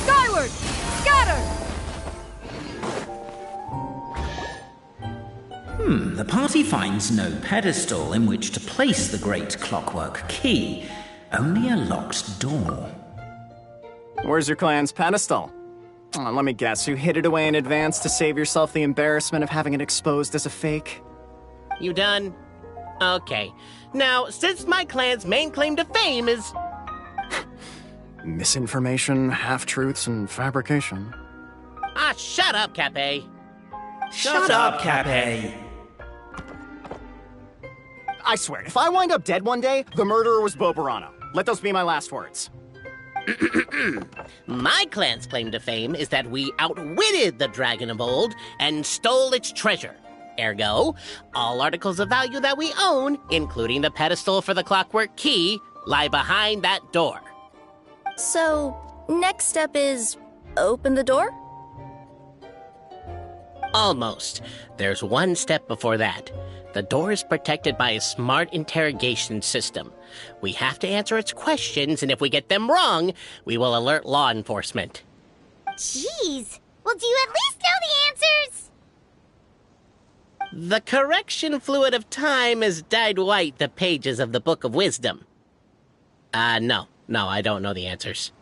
Skyward! Scatter! The party finds no pedestal in which to place the great clockwork key, only a locked door. Where's your clan's pedestal? Let me guess, you hid it away in advance to save yourself the embarrassment of having it exposed as a fake? You done? Okay. Now, since my clan's main claim to fame is... Misinformation, half-truths, and fabrication. Ah, shut up, Cape. Shut up, Cape. I swear, if I wind up dead one day, the murderer was Bobarano. Let those be my last words. My clan's claim to fame is that we outwitted the dragon of old and stole its treasure. Ergo, all articles of value that we own, including the pedestal for the clockwork key, lie behind that door. So, next step is open the door? Almost. There's one step before that. The door is protected by a smart interrogation system. We have to answer its questions, and if we get them wrong, we will alert law enforcement. Jeez. Well, do you at least know the answers? The correction fluid of time has dyed white the pages of the Book of Wisdom. No, I don't know the answers.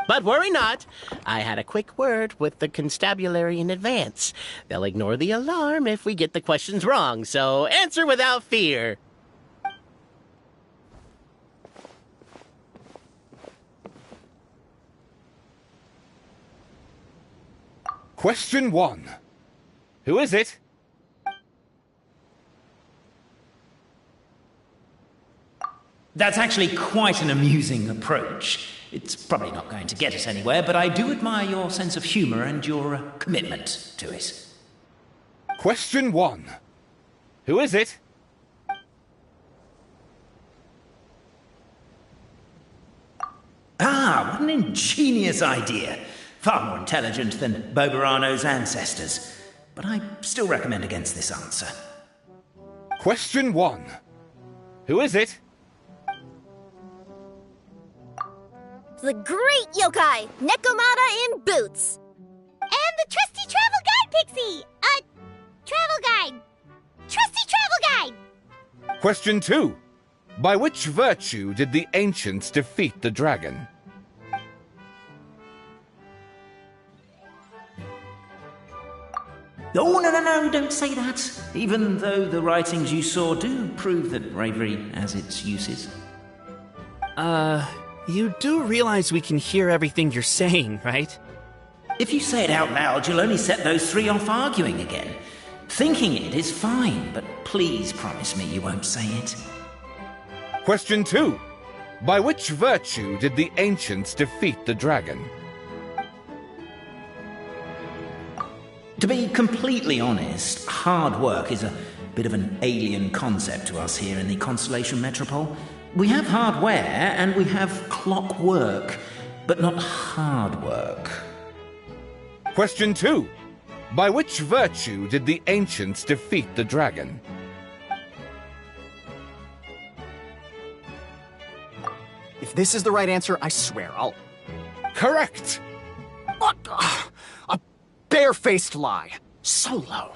But worry not. I had a quick word with the constabulary in advance. They'll ignore the alarm if we get the questions wrong, so answer without fear. Question 1. Who is it? That's actually quite an amusing approach. It's probably not going to get us anywhere, but I do admire your sense of humour and your commitment to it. Question 1. Who is it? Ah, what an ingenious idea. Far more intelligent than Bobarano's ancestors. But I still recommend against this answer. Question 1. Who is it? The great yokai, Nekomata in boots. And the trusty travel guide pixie! Travel guide. Trusty travel guide! Question 2. By which virtue did the ancients defeat the dragon? Oh, no, don't say that. Even though the writings you saw do prove that bravery has its uses. You do realize we can hear everything you're saying, right? If you say it out loud, you'll only set those three off arguing again. Thinking it is fine, but please promise me you won't say it. Question 2. By which virtue did the ancients defeat the dragon? To be completely honest, hard work is a bit of an alien concept to us here in the Constellation Metropole. We have hardware and we have clockwork, but not hard work. Question 2. By which virtue did the ancients defeat the dragon? If this is the right answer, I swear I'll... Correct! A barefaced lie. So low.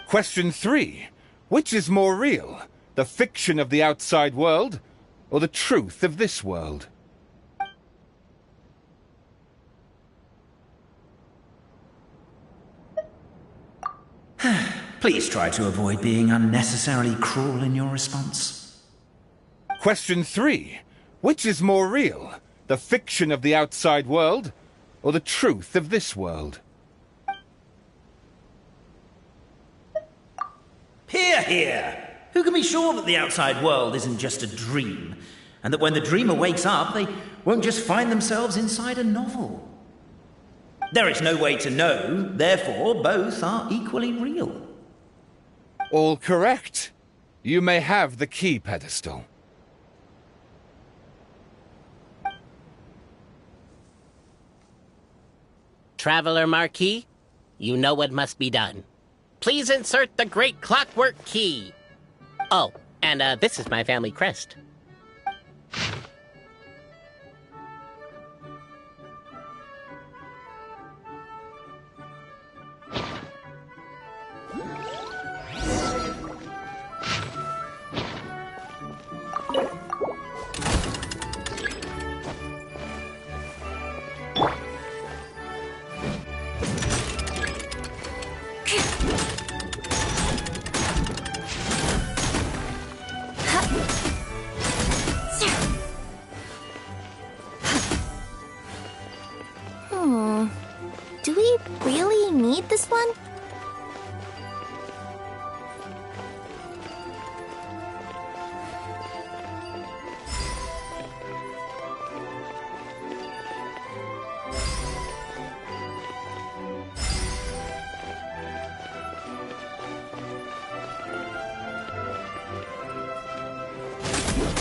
Question 3. Which is more real? The fiction of the outside world, or the truth of this world? Please try to avoid being unnecessarily cruel in your response. Question 3. Which is more real? The fiction of the outside world, or the truth of this world? Hear, hear! Who can be sure that the outside world isn't just a dream, and that when the dreamer wakes up, they won't just find themselves inside a novel? There is no way to know, therefore both are equally real. All correct. You may have the key pedestal. Traveler Marquis, you know what must be done. Please insert the great clockwork key. Oh, and this is my family crest.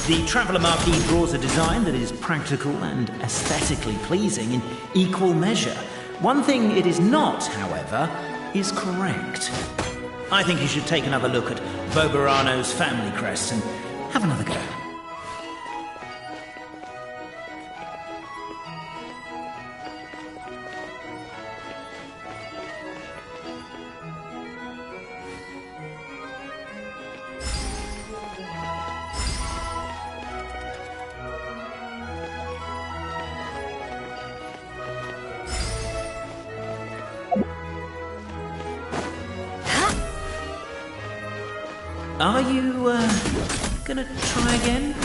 The Traveller Marquee draws a design that is practical and aesthetically pleasing in equal measure. One thing it is not, however, is correct. I think you should take another look at Bobarano's family crest and have another go. Are you, gonna try again?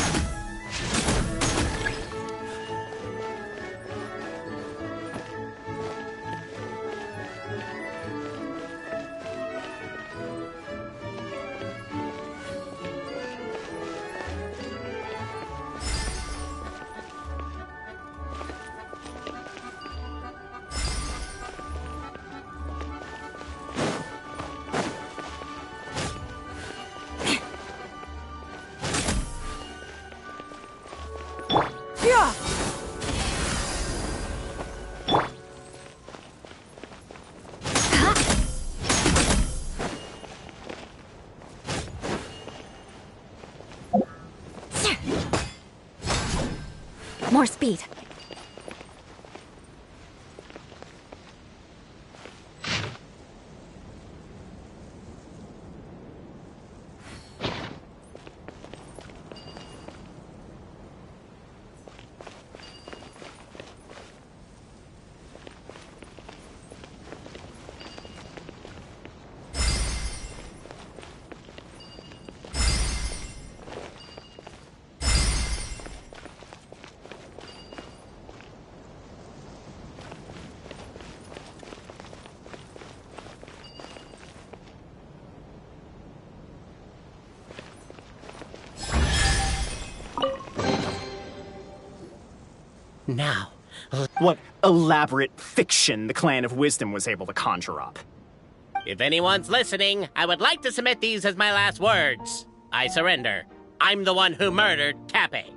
More speed. Now, What elaborate fiction the Clan of Wisdom was able to conjure up. if anyone's listening, I would like to submit these as my last words. I surrender. I'm the one who murdered Tappy.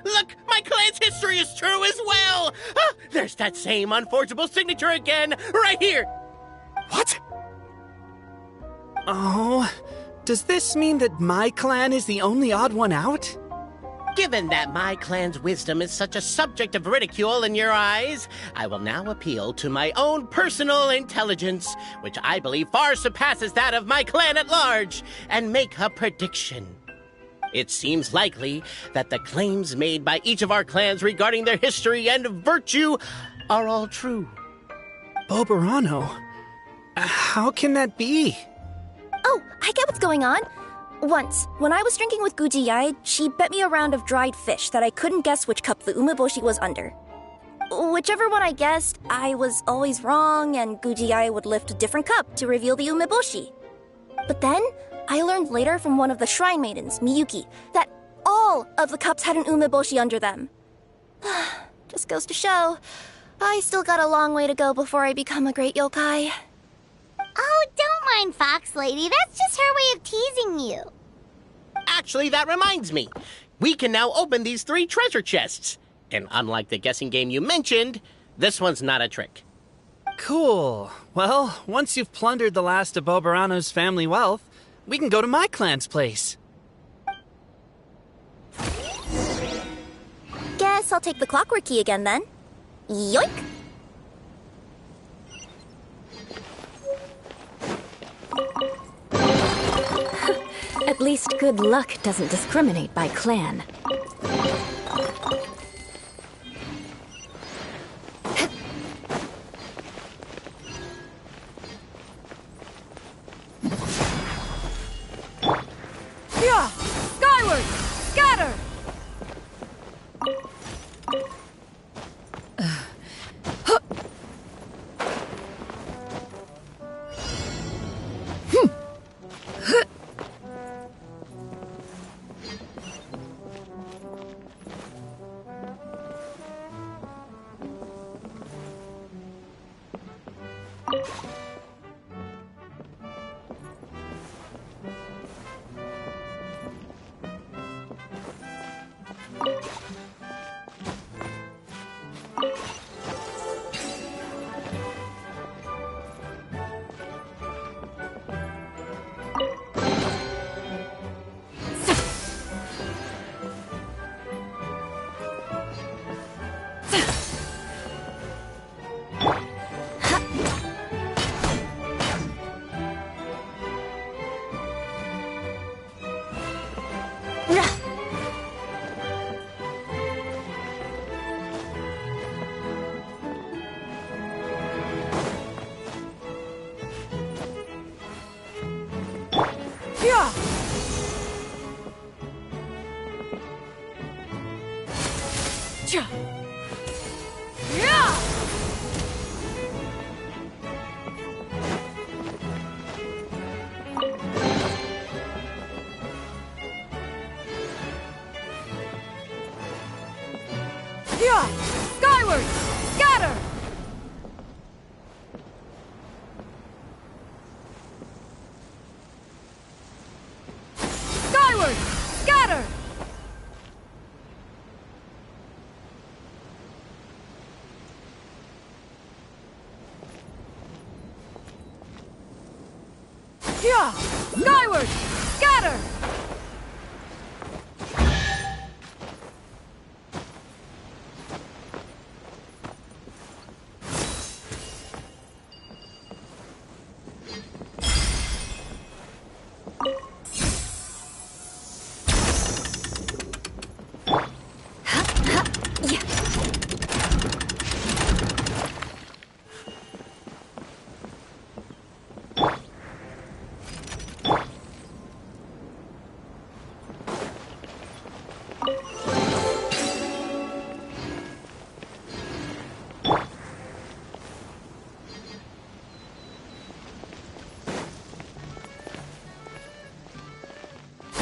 Look! My clan's history is true as well! There's that same unforgeable signature again, right here! What? Oh, does this mean that my clan is the only odd one out? Given that my clan's wisdom is such a subject of ridicule in your eyes, I will now appeal to my own personal intelligence, which I believe far surpasses that of my clan at large, and make a prediction. It seems likely that the claims made by each of our clans regarding their history and virtue are all true. Bobarano? How can that be? Oh, I get what's going on. Once, when I was drinking with Gujiyai, she bet me a round of dried fish that I couldn't guess which cup the umeboshi was under. Whichever one I guessed, I was always wrong, and Gujiyai would lift a different cup to reveal the umeboshi. But then, I learned later from one of the shrine maidens, Miyuki, that all of the cups had an umeboshi under them. Just goes to show, I still got a long way to go before I become a great yokai. Oh, don't mind Fox Lady. That's just her way of teasing you. Actually, that reminds me. We can now open these 3 treasure chests. And unlike the guessing game you mentioned, this one's not a trick. Cool. Well, once you've plundered the last of Bobarano's family wealth, we can go to my clan's place. Guess I'll take the clockwork key again then. Yoink! At least good luck doesn't discriminate by clan. Yeah! Skyward! Scatter! Skyward! Scatter! Skyward! Scatter! Yeah! Skyward! Scatter!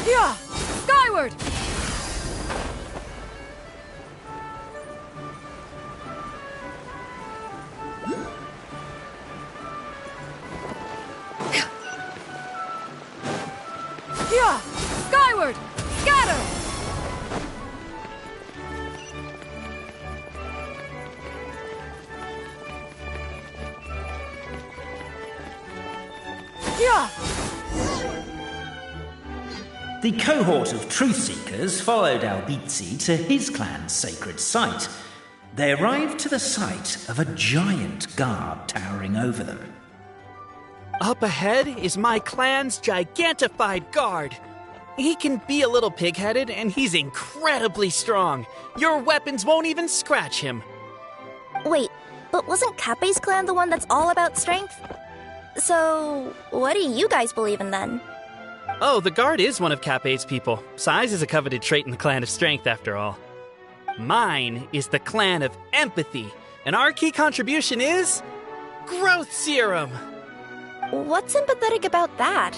Yeah! Skyward! Yeah! Skyward! Scatter! Yeah! The cohort of truth seekers followed Albizzi to his clan's sacred site. They arrived to the site of a giant guard towering over them. Up ahead is my clan's gigantified guard. He can be a little pig-headed, and he's incredibly strong. Your weapons won't even scratch him. Wait, but wasn't Kappei's clan the one that's all about strength? So, what do you guys believe in then? Oh, the guard is one of Kappei's people. Size is a coveted trait in the clan of strength, after all. Mine is the clan of empathy, and our key contribution is growth serum. What's sympathetic about that?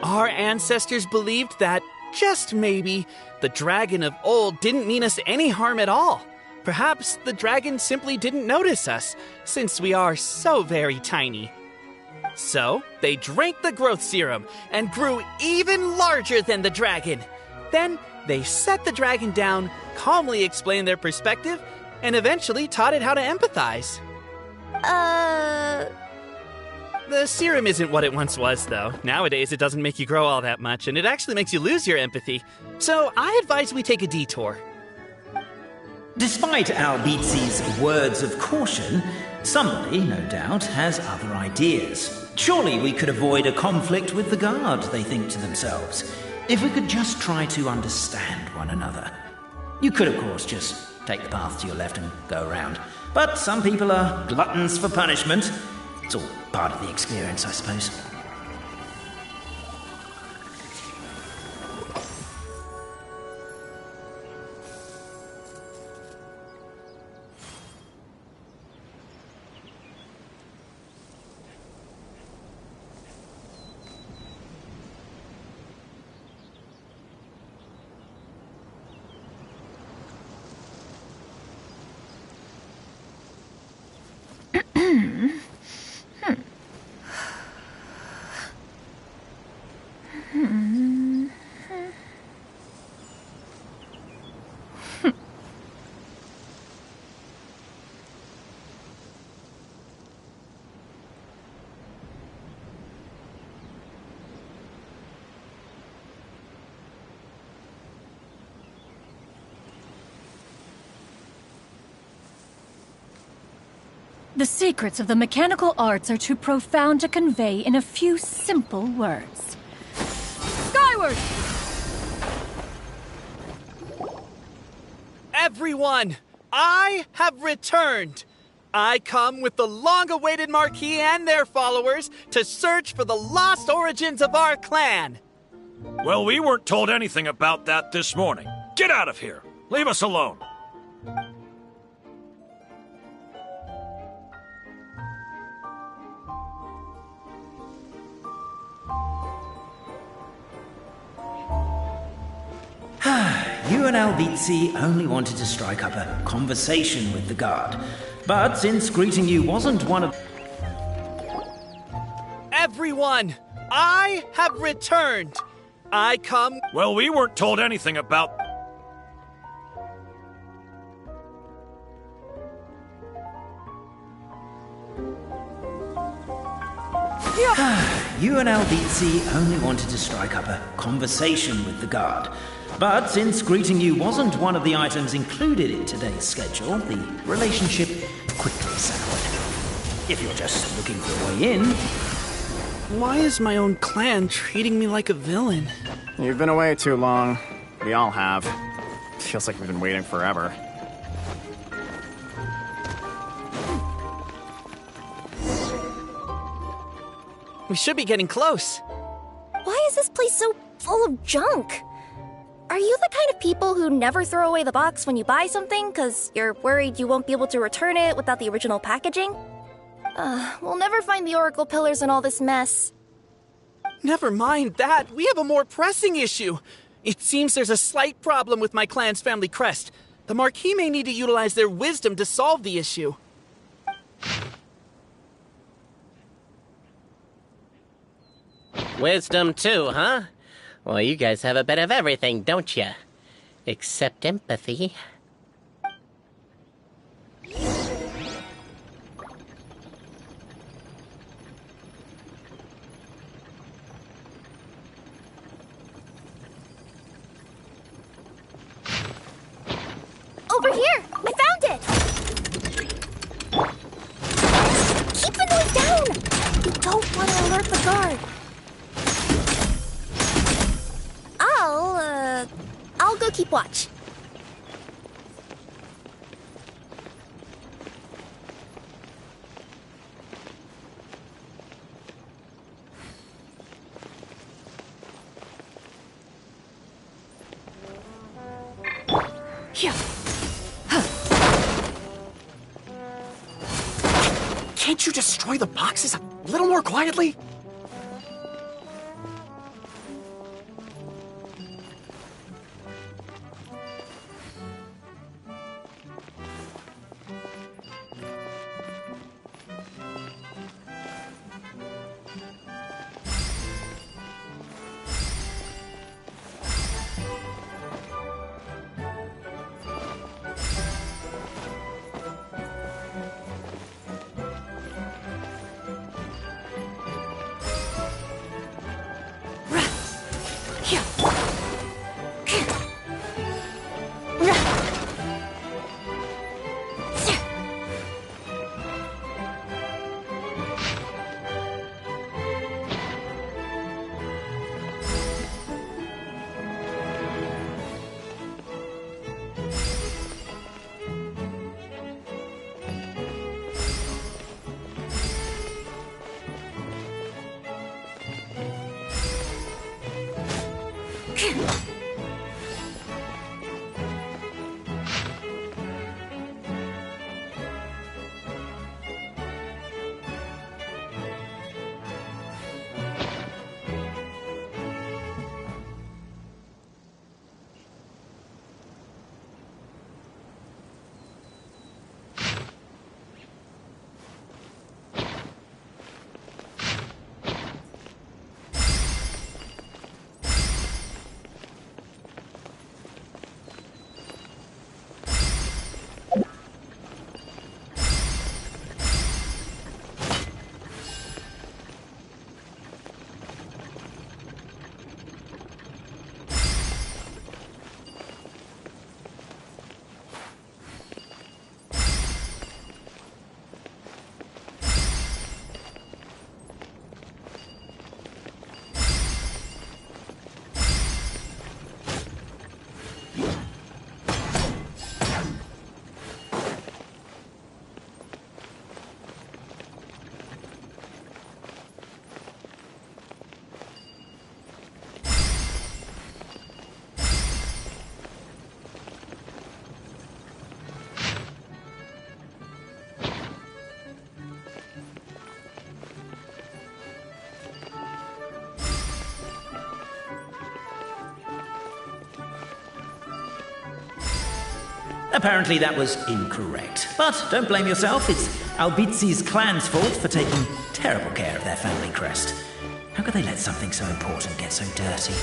Our ancestors believed that, just maybe, the dragon of old didn't mean us any harm at all. Perhaps the dragon simply didn't notice us, since we are so very tiny. So, they drank the growth serum and grew even larger than the dragon. Then, they set the dragon down, calmly explained their perspective, and eventually taught it how to empathize. The serum isn't what it once was, though. Nowadays, it doesn't make you grow all that much, and it actually makes you lose your empathy. So, I advise we take a detour. Despite Albizzi's words of caution, somebody, no doubt, has other ideas. Surely we could avoid a conflict with the guard, they think to themselves, if we could just try to understand one another. You could, of course, just take the path to your left and go around. But some people are gluttons for punishment. It's all part of the experience, I suppose. The secrets of the mechanical arts are too profound to convey in a few simple words. Skyward! Everyone, I have returned. I come with the long-awaited Marquis and their followers to search for the lost origins of our clan. Well, we weren't told anything about that this morning. Get out of here. Leave us alone. You and Albizi only wanted to strike up a conversation with the guard. But since greeting you wasn't one of... Everyone, I have returned. I come... Well, we weren't told anything about... You and Albizi only wanted to strike up a conversation with the guard. But since greeting you wasn't one of the items included in today's schedule, the relationship quickly soured. If you're just looking for a way in... Why is my own clan treating me like a villain? You've been away too long. We all have. Feels like we've been waiting forever. We should be getting close. Why is this place so full of junk? Are you the kind of people who never throw away the box when you buy something because you're worried you won't be able to return it without the original packaging? We'll never find the Oracle pillars in all this mess. Never mind that. We have a more pressing issue. It seems there's a slight problem with my clan's family crest. The Marquis may need to utilize their wisdom to solve the issue. Wisdom too, huh? Well, you guys have a bit of everything, don't you? Except empathy. Over here! I found it! Keep the noise down! You don't want to alert the guard. I'll go keep watch. Here. Can't you destroy the boxes a little more quietly? Apparently that was incorrect. But don't blame yourself, it's Albizi's clan's fault for taking terrible care of their family crest. How could they let something so important get so dirty?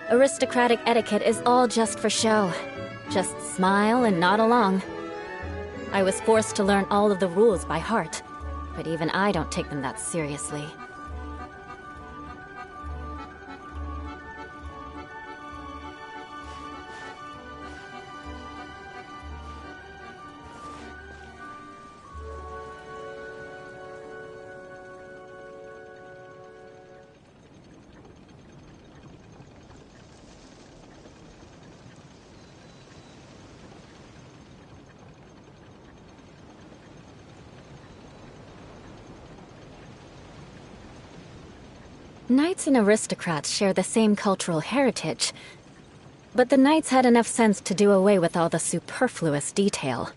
Aristocratic etiquette is all just for show. Just smile and nod along. I was forced to learn all of the rules by heart, but even I don't take them that seriously. Knights and aristocrats share the same cultural heritage, but the knights had enough sense to do away with all the superfluous detail.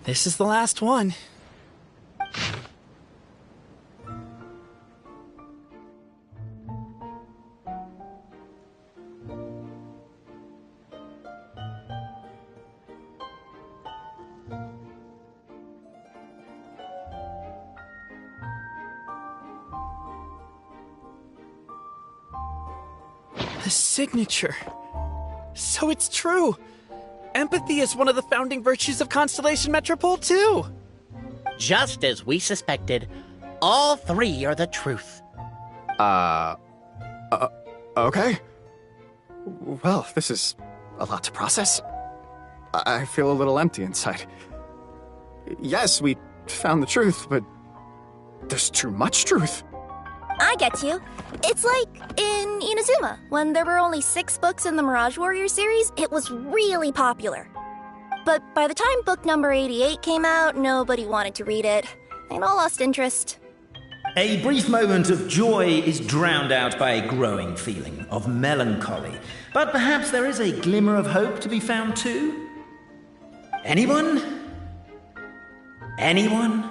This is the last one. The signature. So it's true. Empathy is one of the founding virtues of Constellation Metropole, too. Just as we suspected, all three are the truth. Okay. Well, this is a lot to process. I feel a little empty inside. Yes, we found the truth, but there's too much truth. I get you. It's like in Inazuma, when there were only 6 books in the Mirage Warrior series, it was really popular. But by the time book number 88 came out, nobody wanted to read it. They'd all lost interest. A brief moment of joy is drowned out by a growing feeling of melancholy. But perhaps there is a glimmer of hope to be found too? Anyone? Anyone?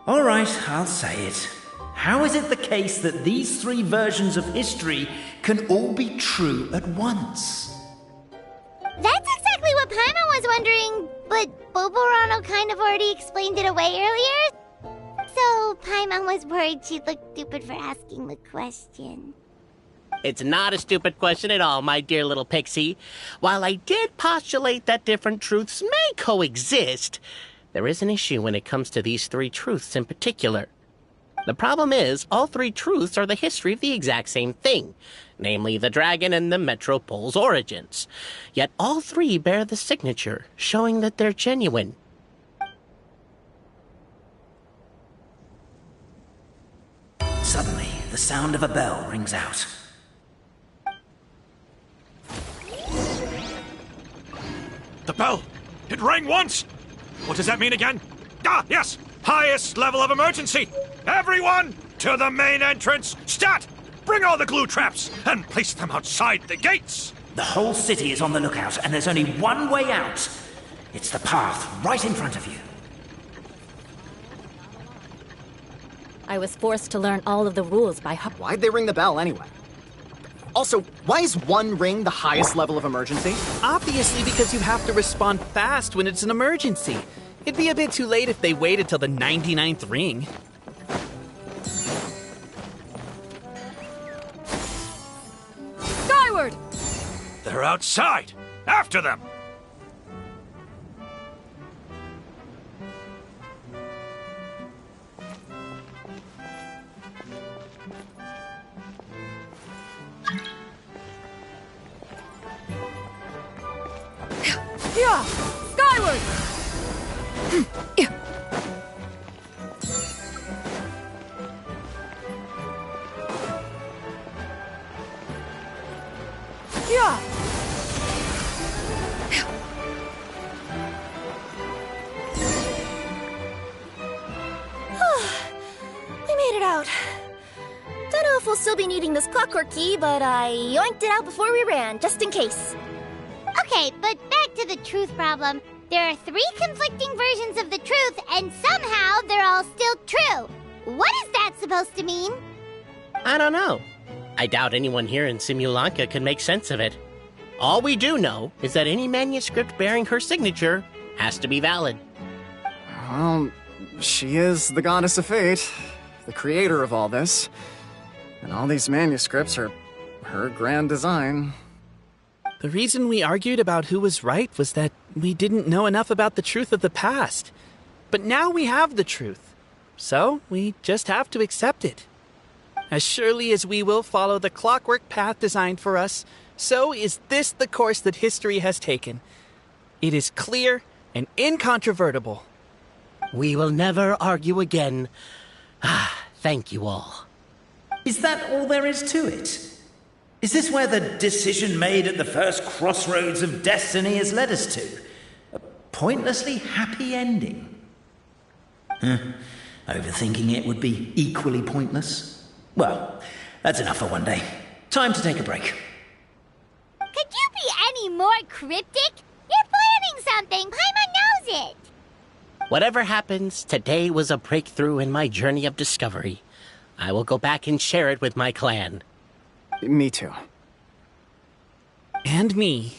All right, I'll say it. How is it the case that these 3 versions of history can all be true at once? That's exactly what Paimon was wondering, but Boborano kind of already explained it away earlier. So Paimon was worried she'd look stupid for asking the question. It's not a stupid question at all, my dear little pixie. While I did postulate that different truths may coexist, there is an issue when it comes to these 3 truths in particular. The problem is, all three truths are the history of the exact same thing, namely the dragon and the Metropole's origins. Yet all three bear the signature, showing that they're genuine. Suddenly, the sound of a bell rings out. The bell! It rang once! What does that mean again? Ah, yes! Highest level of emergency! Everyone, to the main entrance! Stat! Bring all the glue traps and place them outside the gates! The whole city is on the lookout, and there's only one way out. It's the path right in front of you. I was forced to learn all of the rules by heart. Why'd they ring the bell anyway? Also, why is one ring the highest level of emergency? Obviously because you have to respond fast when it's an emergency. It'd be a bit too late if they waited till the 99th ring. Skyward! They're outside! After them! Yeah! Skyward! Yeah! We made it out. Don't know if we'll still be needing this clockwork key, but I yoinked it out before we ran, just in case. Okay, but back to the truth problem. There are 3 conflicting versions of the truth, and somehow they're all still true. What is that supposed to mean? I don't know. I doubt anyone here in Simulanka could make sense of it. All we do know is that any manuscript bearing her signature has to be valid. Well, she is the goddess of fate, the creator of all this. And all these manuscripts are her grand design. The reason we argued about who was right was that we didn't know enough about the truth of the past. But now we have the truth. So we just have to accept it. As surely as we will follow the clockwork path designed for us, so is this the course that history has taken. It is clear and incontrovertible. We will never argue again. Thank you all. Is that all there is to it? Is this where the decision made at the first crossroads of destiny has led us to? A pointlessly happy ending? Overthinking it would be equally pointless. Well, that's enough for one day. Time to take a break. Could you be any more cryptic? You're planning something. Paimon knows it. Whatever happens, today was a breakthrough in my journey of discovery. I will go back and share it with my clan. Me too. And me.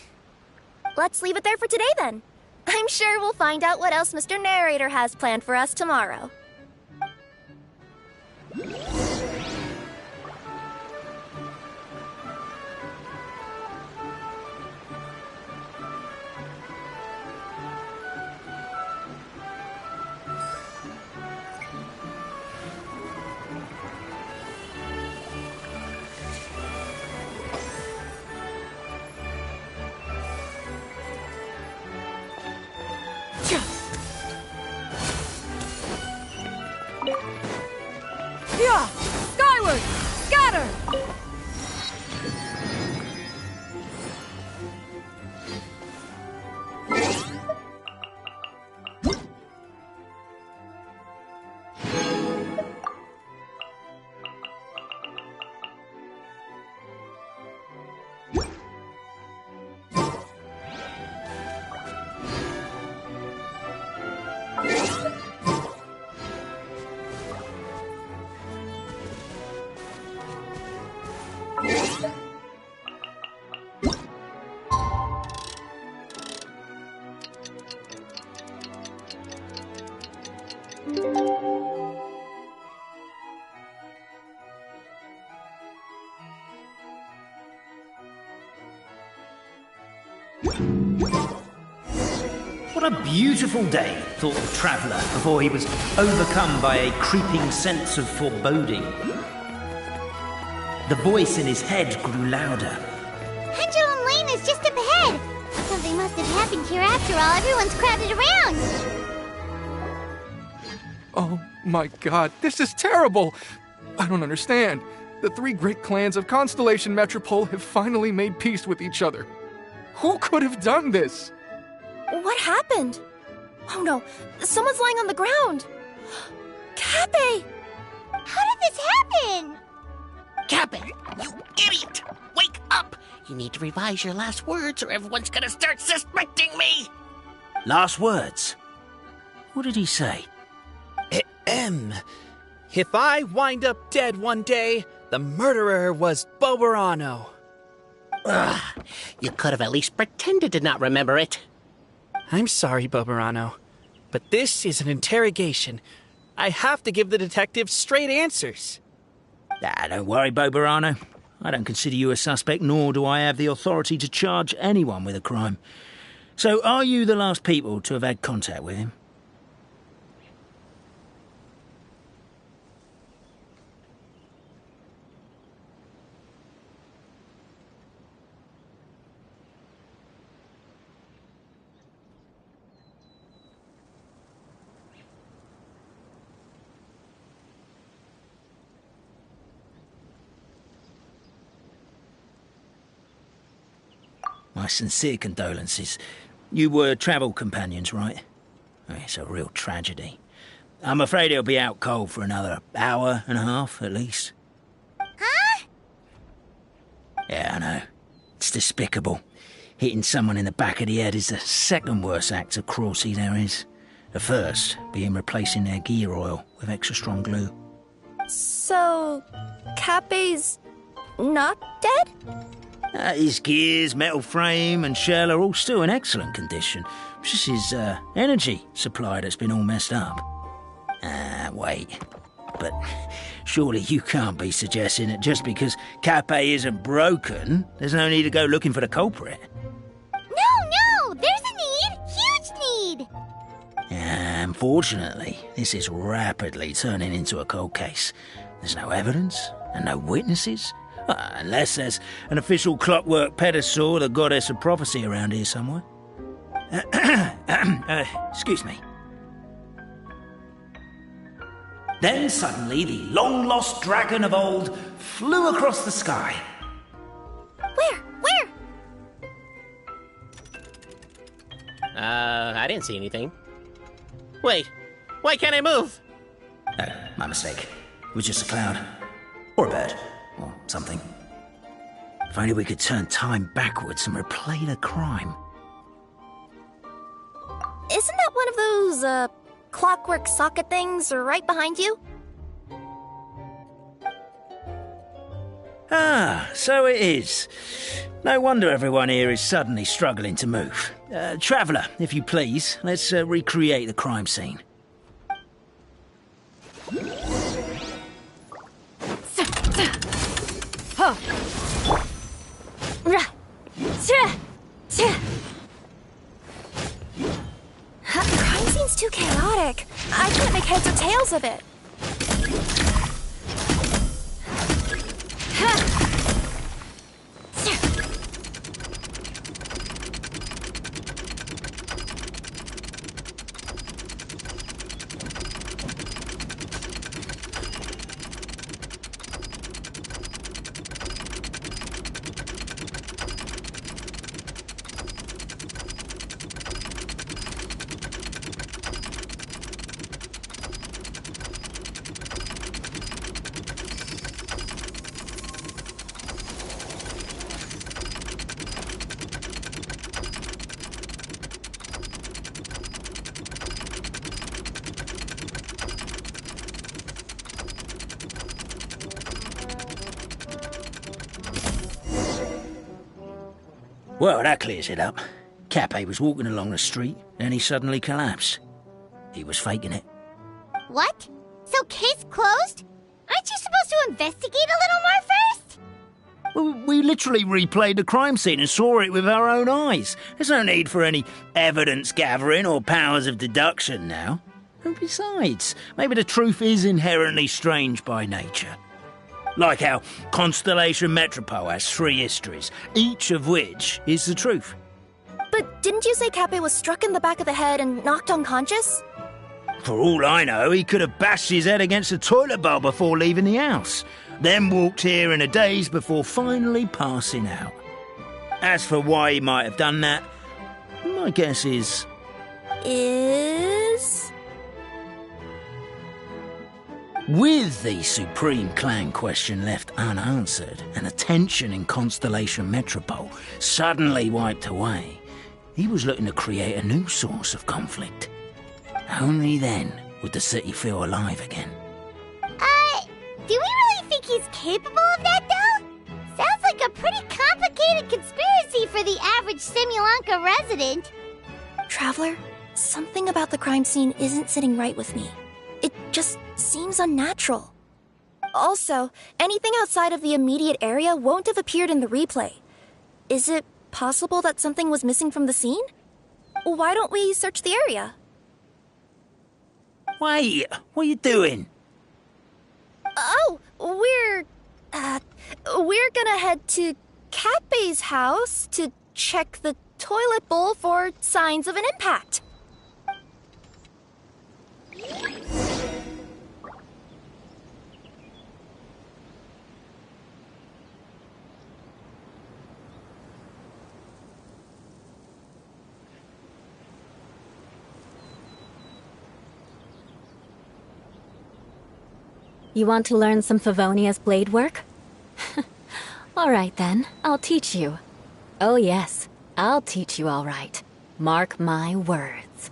Let's leave it there for today then. I'm sure we'll find out what else Mr. Narrator has planned for us tomorrow. Yeah! Skyward! Scatter! What a beautiful day, thought the traveller, before he was overcome by a creeping sense of foreboding. The voice in his head grew louder. Pendulum Lane is just up ahead. Something must have happened here after all. Everyone's crowded around. Oh my god, this is terrible! I don't understand. The three great clans of Constellation Metropole have finally made peace with each other. Who could have done this? What happened? Oh no, someone's lying on the ground. Cappy! How did this happen? Cappy, you idiot! Wake up! You need to revise your last words or everyone's gonna start suspecting me! Last words? What did he say? If I wind up dead one day, the murderer was Boberano. Ugh, you could have at least pretended to not remember it. I'm sorry, Boberano, but this is an interrogation. I have to give the detectives straight answers. Don't worry, Boberano. I don't consider you a suspect, nor do I have the authority to charge anyone with a crime. So, are you the last people to have had contact with him? My sincere condolences. You were travel companions, right? It's a real tragedy. I'm afraid he'll be out cold for another hour and a half, at least. Huh? Yeah, I know. It's despicable. Hitting someone in the back of the head is the second worst act of cruelty there is. The first being replacing their gear oil with extra strong glue. So, Cappy's not dead? His gears, metal frame and shell are all still in excellent condition. It's just his energy supply that's been all messed up. Wait. But surely you can't be suggesting that just because Cappy isn't broken, there's no need to go looking for the culprit. No! There's a need! Huge need! Unfortunately, this is rapidly turning into a cold case. There's no evidence and no witnesses. Unless there's an official clockwork pedestal, the goddess of prophecy around here somewhere. Excuse me. Then suddenly the long-lost dragon of old flew across the sky. Where? I didn't see anything. Wait, why can't I move? Oh, my mistake. It was just a cloud. Or a bird. Or something. If only we could turn time backwards and replay the crime. Isn't that one of those, clockwork socket things right behind you? So it is. No wonder everyone here is suddenly struggling to move. Traveller, if you please, let's recreate the crime scene. The crime scene's too chaotic. I can't make heads or tails of it. Well, that clears it up. Cappy was walking along the street, then he suddenly collapsed. He was faking it. What? So case closed? Aren't you supposed to investigate a little more first? We literally replayed the crime scene and saw it with our own eyes. There's no need for any evidence gathering or powers of deduction now. And besides, maybe the truth is inherently strange by nature. Like how Constellation Metropole has 3 histories, each of which is the truth. But didn't you say Cappe was struck in the back of the head and knocked unconscious? For all I know, he could have bashed his head against the toilet bowl before leaving the house, then walked here in a daze before finally passing out. As for why he might have done that, my guess is... With the Supreme Clan question left unanswered and the tension in Constellation Metropole suddenly wiped away, he was looking to create a new source of conflict. Only then would the city feel alive again. Do we really think he's capable of that, though? Sounds like a pretty complicated conspiracy for the average Simulanka resident. Traveler, something about the crime scene isn't sitting right with me. It just seems unnatural. Also, anything outside of the immediate area won't have appeared in the replay. Is it possible that something was missing from the scene? Why don't we search the area? Wait, what are you doing? Oh, we're gonna head to Cappe's house to check the toilet bowl for signs of an impact. You want to learn some Favonia's blade work? All right then, I'll teach you. Oh yes, I'll teach you all right. Mark my words.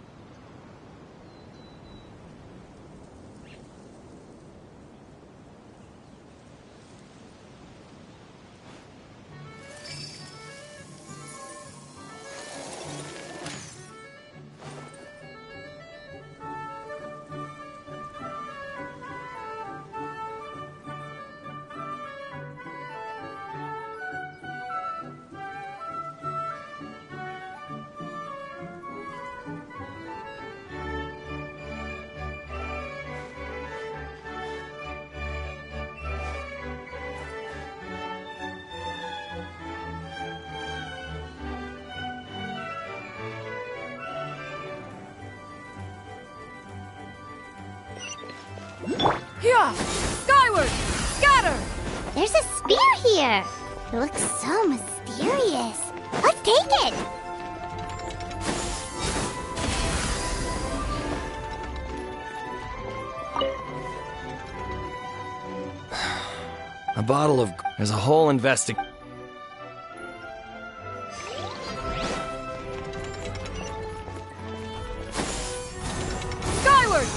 Here! Skyward! Scatter! There's a spear here. It looks so mysterious. Let's take it. A bottle of... There's a whole investigation. Skyward!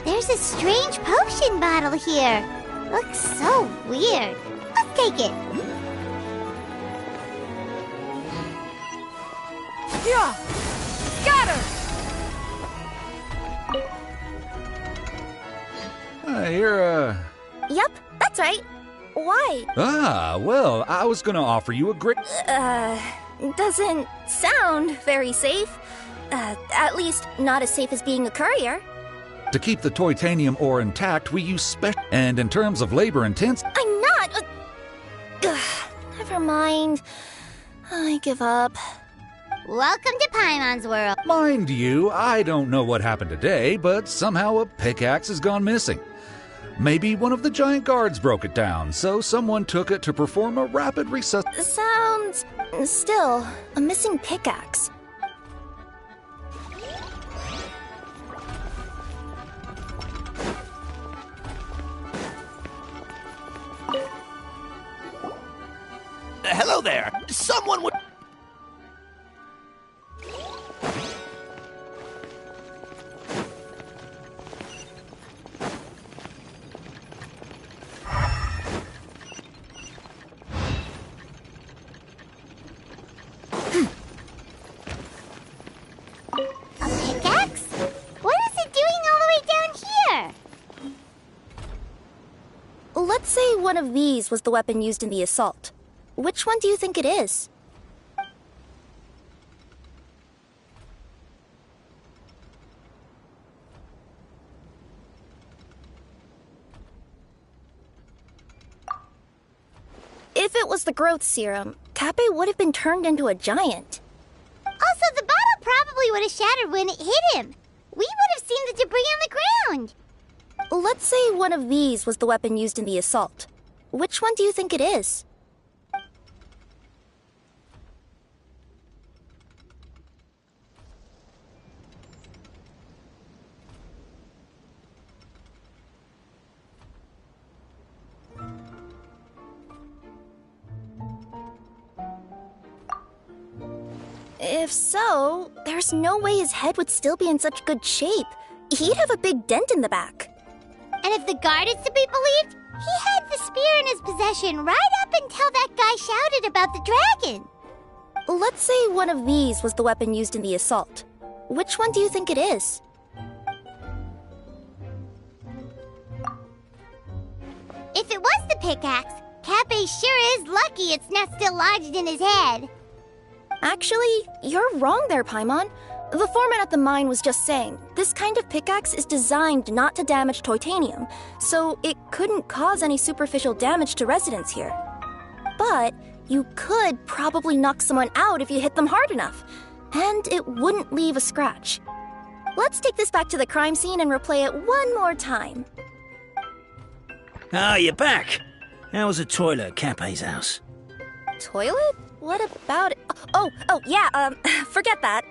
There's a strange potion bottle here. Looks so weird. Let's take it. Here! Scatter! Yep, that's right. Why? Well, I was gonna offer you a great... Doesn't sound very safe. At least not as safe as being a courier. To keep the titanium ore intact, we use and in terms of labor intense... I'm not... Never mind. I give up. Welcome to Paimon's world. Mind you, I don't know what happened today, but somehow a pickaxe has gone missing. Maybe one of the giant guards broke it down, so someone took it to perform a rapid Sounds... Still, a missing pickaxe. Hello there. Someone would... Let's say one of these was the weapon used in the assault. Which one do you think it is? If it was the growth serum, Kappe would have been turned into a giant. Also, the bottle probably would have shattered when it hit him. We would have seen the debris on the ground. Let's say one of these was the weapon used in the assault. Which one do you think it is? If so, there's no way his head would still be in such good shape. He'd have a big dent in the back. And if the guard is to be believed, he had the spear in his possession right up until that guy shouted about the dragon. Let's say one of these was the weapon used in the assault. Which one do you think it is? If it was the pickaxe, Kappe sure is lucky it's not still lodged in his head. Actually, you're wrong there, Paimon. The foreman at the mine was just saying, this kind of pickaxe is designed not to damage titanium, so it couldn't cause any superficial damage to residents here. But you could probably knock someone out if you hit them hard enough, and it wouldn't leave a scratch. Let's take this back to the crime scene and replay it one more time. Ah, you're back. How was the toilet at Kappe's house? Toilet? What about it? Yeah, forget that.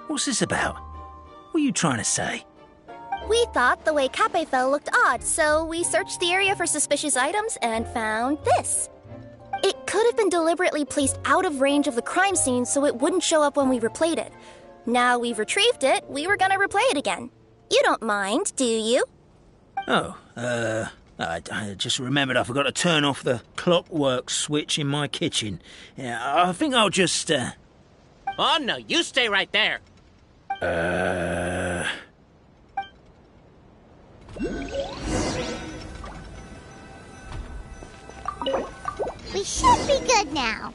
What's this about? What are you trying to say? We thought the way Kappe fell looked odd, so we searched the area for suspicious items and found this. It could have been deliberately placed out of range of the crime scene so it wouldn't show up when we replayed it. Now we've retrieved it, we were gonna replay it again. You don't mind, do you? Oh, I just remembered I forgot to turn off the clockwork switch in my kitchen. Yeah, I think I'll just, Oh, no, you stay right there. We should be good now.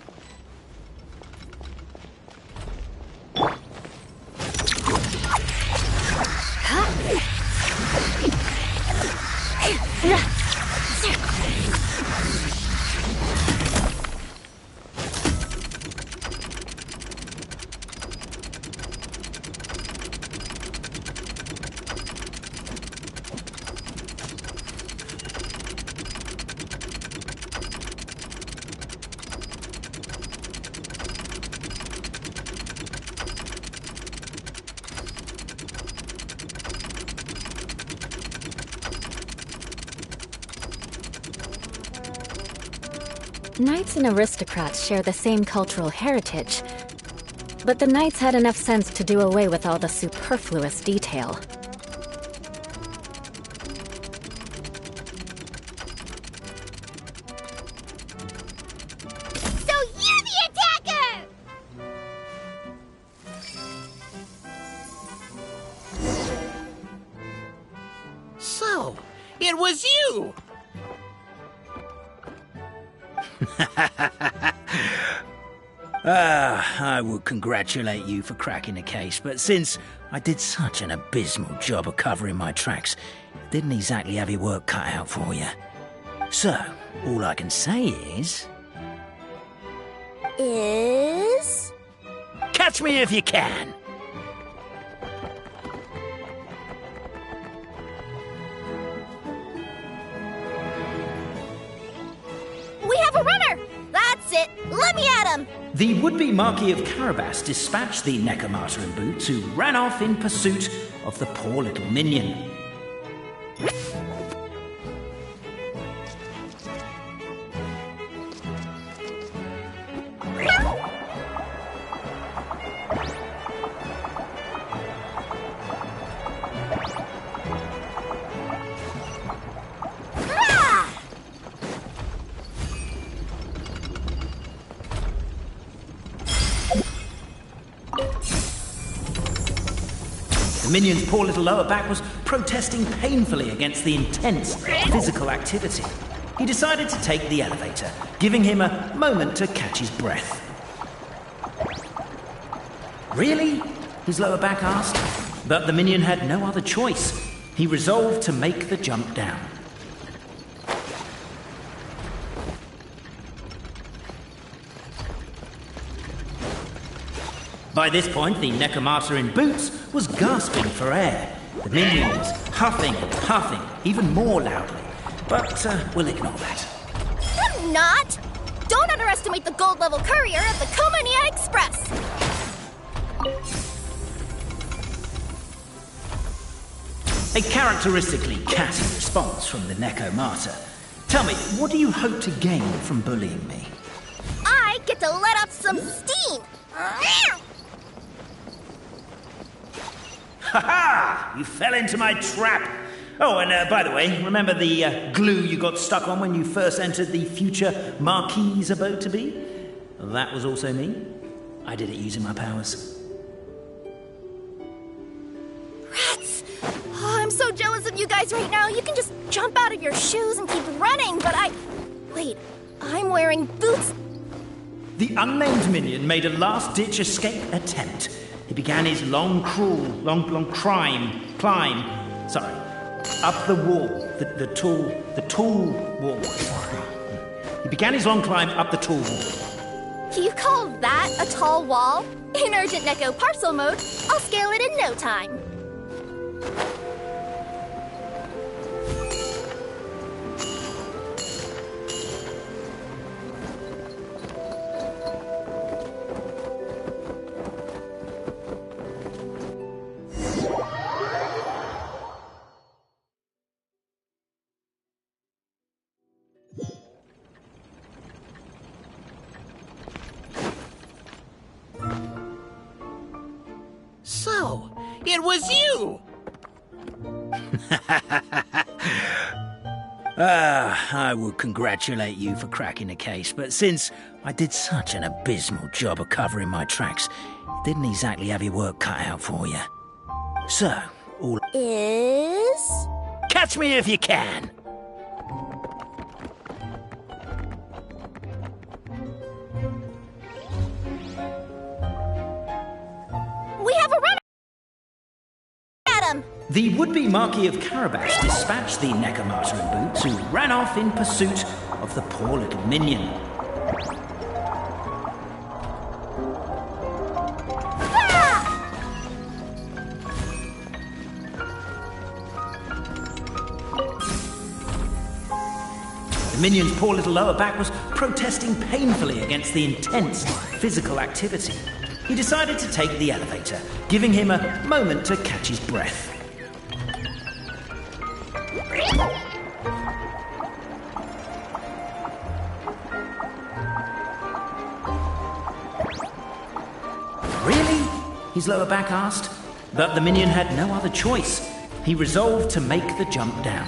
Knights and aristocrats share the same cultural heritage, but the knights had enough sense to do away with all the superfluous detail. So you're the attacker! So, it was you! I would congratulate you for cracking the case, but since I did such an abysmal job of covering my tracks, didn't exactly have your work cut out for you. So, all I can say is... Catch me if you can! We have a runner! That's it! Let me at him! The would-be Marquis of Carabas dispatched the Necromancer in boots, who ran off in pursuit of the poor little minion. The minion's poor little lower back was protesting painfully against the intense physical activity. He decided to take the elevator, giving him a moment to catch his breath. Really? His lower back asked. But the minion had no other choice. He resolved to make the jump down. By this point, the Necomata in boots was gasping for air. The minion was huffing and puffing, even more loudly. But we'll ignore that. I'm not! Don't underestimate the gold-level courier of the Komania Express! A characteristically catty response from the Necomata. Tell me, what do you hope to gain from bullying me? I get to let off some steam! Ha-ha! You fell into my trap! Oh, and by the way, remember the glue you got stuck on when you first entered the future Marquis's abode to be? That was also me. I did it using my powers. Rats! Oh, I'm so jealous of you guys right now. You can just jump out of your shoes and keep running, but Wait, I'm wearing boots. The unnamed minion made a last-ditch escape attempt. He began his long climb, up the wall, the tall wall. He began his long climb up the tall wall. You call that a tall wall? In urgent Neko parcel mode, I'll scale it in no time. So, it was you! I would congratulate you for cracking the case, but since I did such an abysmal job of covering my tracks, it didn't exactly have your work cut out for you. So, all is... Catch me if you can! We have a run at him! The would-be Marquis of Carabas dispatched the Necomata in boots, who ran off in pursuit of the poor little minion. The minion's poor little lower back was protesting painfully against the intense physical activity. He decided to take the elevator, giving him a moment to catch his breath. Really? His lower back asked. But the minion had no other choice. He resolved to make the jump down.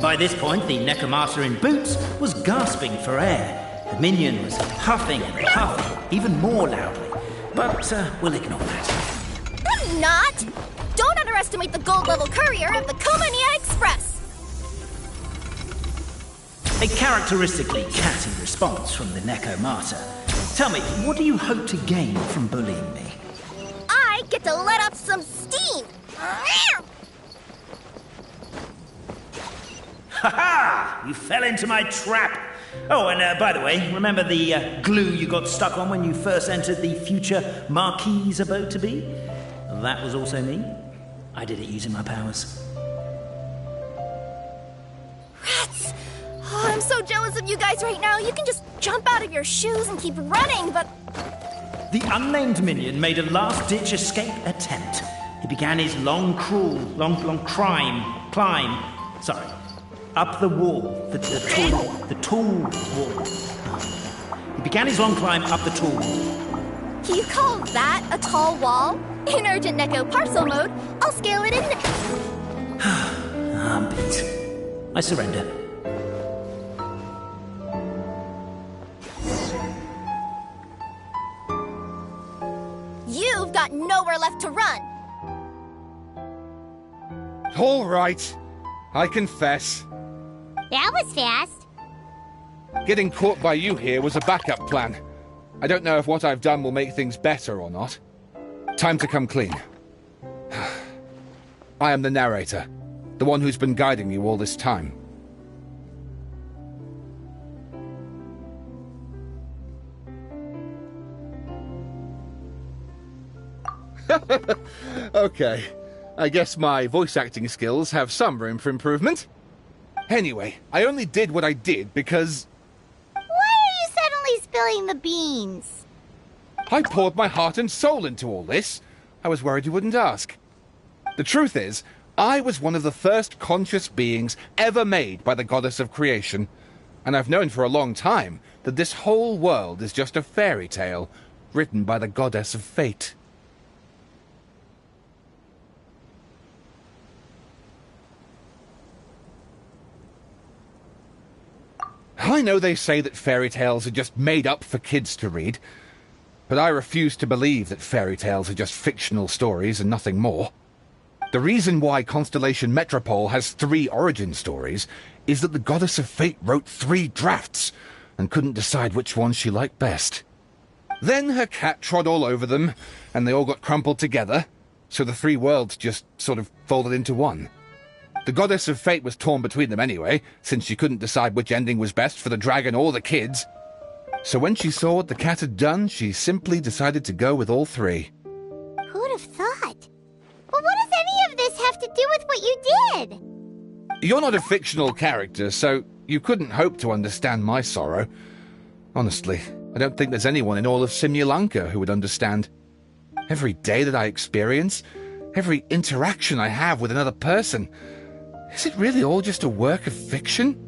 By this point, the Necomata in boots was gasping for air. The minion was huffing and puffing, even more loudly. But we'll ignore that. I'm not! Don't underestimate the gold-level courier of the Komania Express! A characteristically catty response from the Necomata. Tell me, what do you hope to gain from bullying me? I get to let off some steam! Ha-ha! You fell into my trap! Oh, and by the way, remember the glue you got stuck on when you first entered the future Marquis's abode to be? That was also me. I did it using my powers. Rats! Oh, I'm so jealous of you guys right now. You can just jump out of your shoes and keep running, but... The unnamed minion made a last-ditch escape attempt. He began his long climb, up the wall, the tall wall. He began his long climb up the tall wall. You call that a tall wall? In urgent Neko parcel mode, I'll scale it in... I'm beat. I surrender. You've got nowhere left to run. All right. I confess. That was fast. Getting caught by you here was a backup plan. I don't know if what I've done will make things better or not. Time to come clean. I am the narrator, the one who's been guiding you all this time. Okay, I guess my voice acting skills have some room for improvement. Anyway, I only did what I did because... Why are you suddenly spilling the beans? I poured my heart and soul into all this. I was worried you wouldn't ask. The truth is, I was one of the first conscious beings ever made by the goddess of creation. And I've known for a long time that this whole world is just a fairy tale written by the goddess of fate. I know they say that fairy tales are just made up for kids to read, but I refuse to believe that fairy tales are just fictional stories and nothing more. The reason why Constellation Metropole has 3 origin stories is that the Goddess of Fate wrote 3 drafts and couldn't decide which one she liked best. Then her cat trod all over them, and they all got crumpled together, so the 3 worlds just sort of folded into one. The Goddess of Fate was torn between them anyway, since she couldn't decide which ending was best for the dragon or the kids. So when she saw what the cat had done, she simply decided to go with all 3. Who'd have thought? But what does any of this have to do with what you did? You're not a fictional character, so you couldn't hope to understand my sorrow. Honestly, I don't think there's anyone in all of Simulanka who would understand. Every day that I experience, every interaction I have with another person, is it really all just a work of fiction?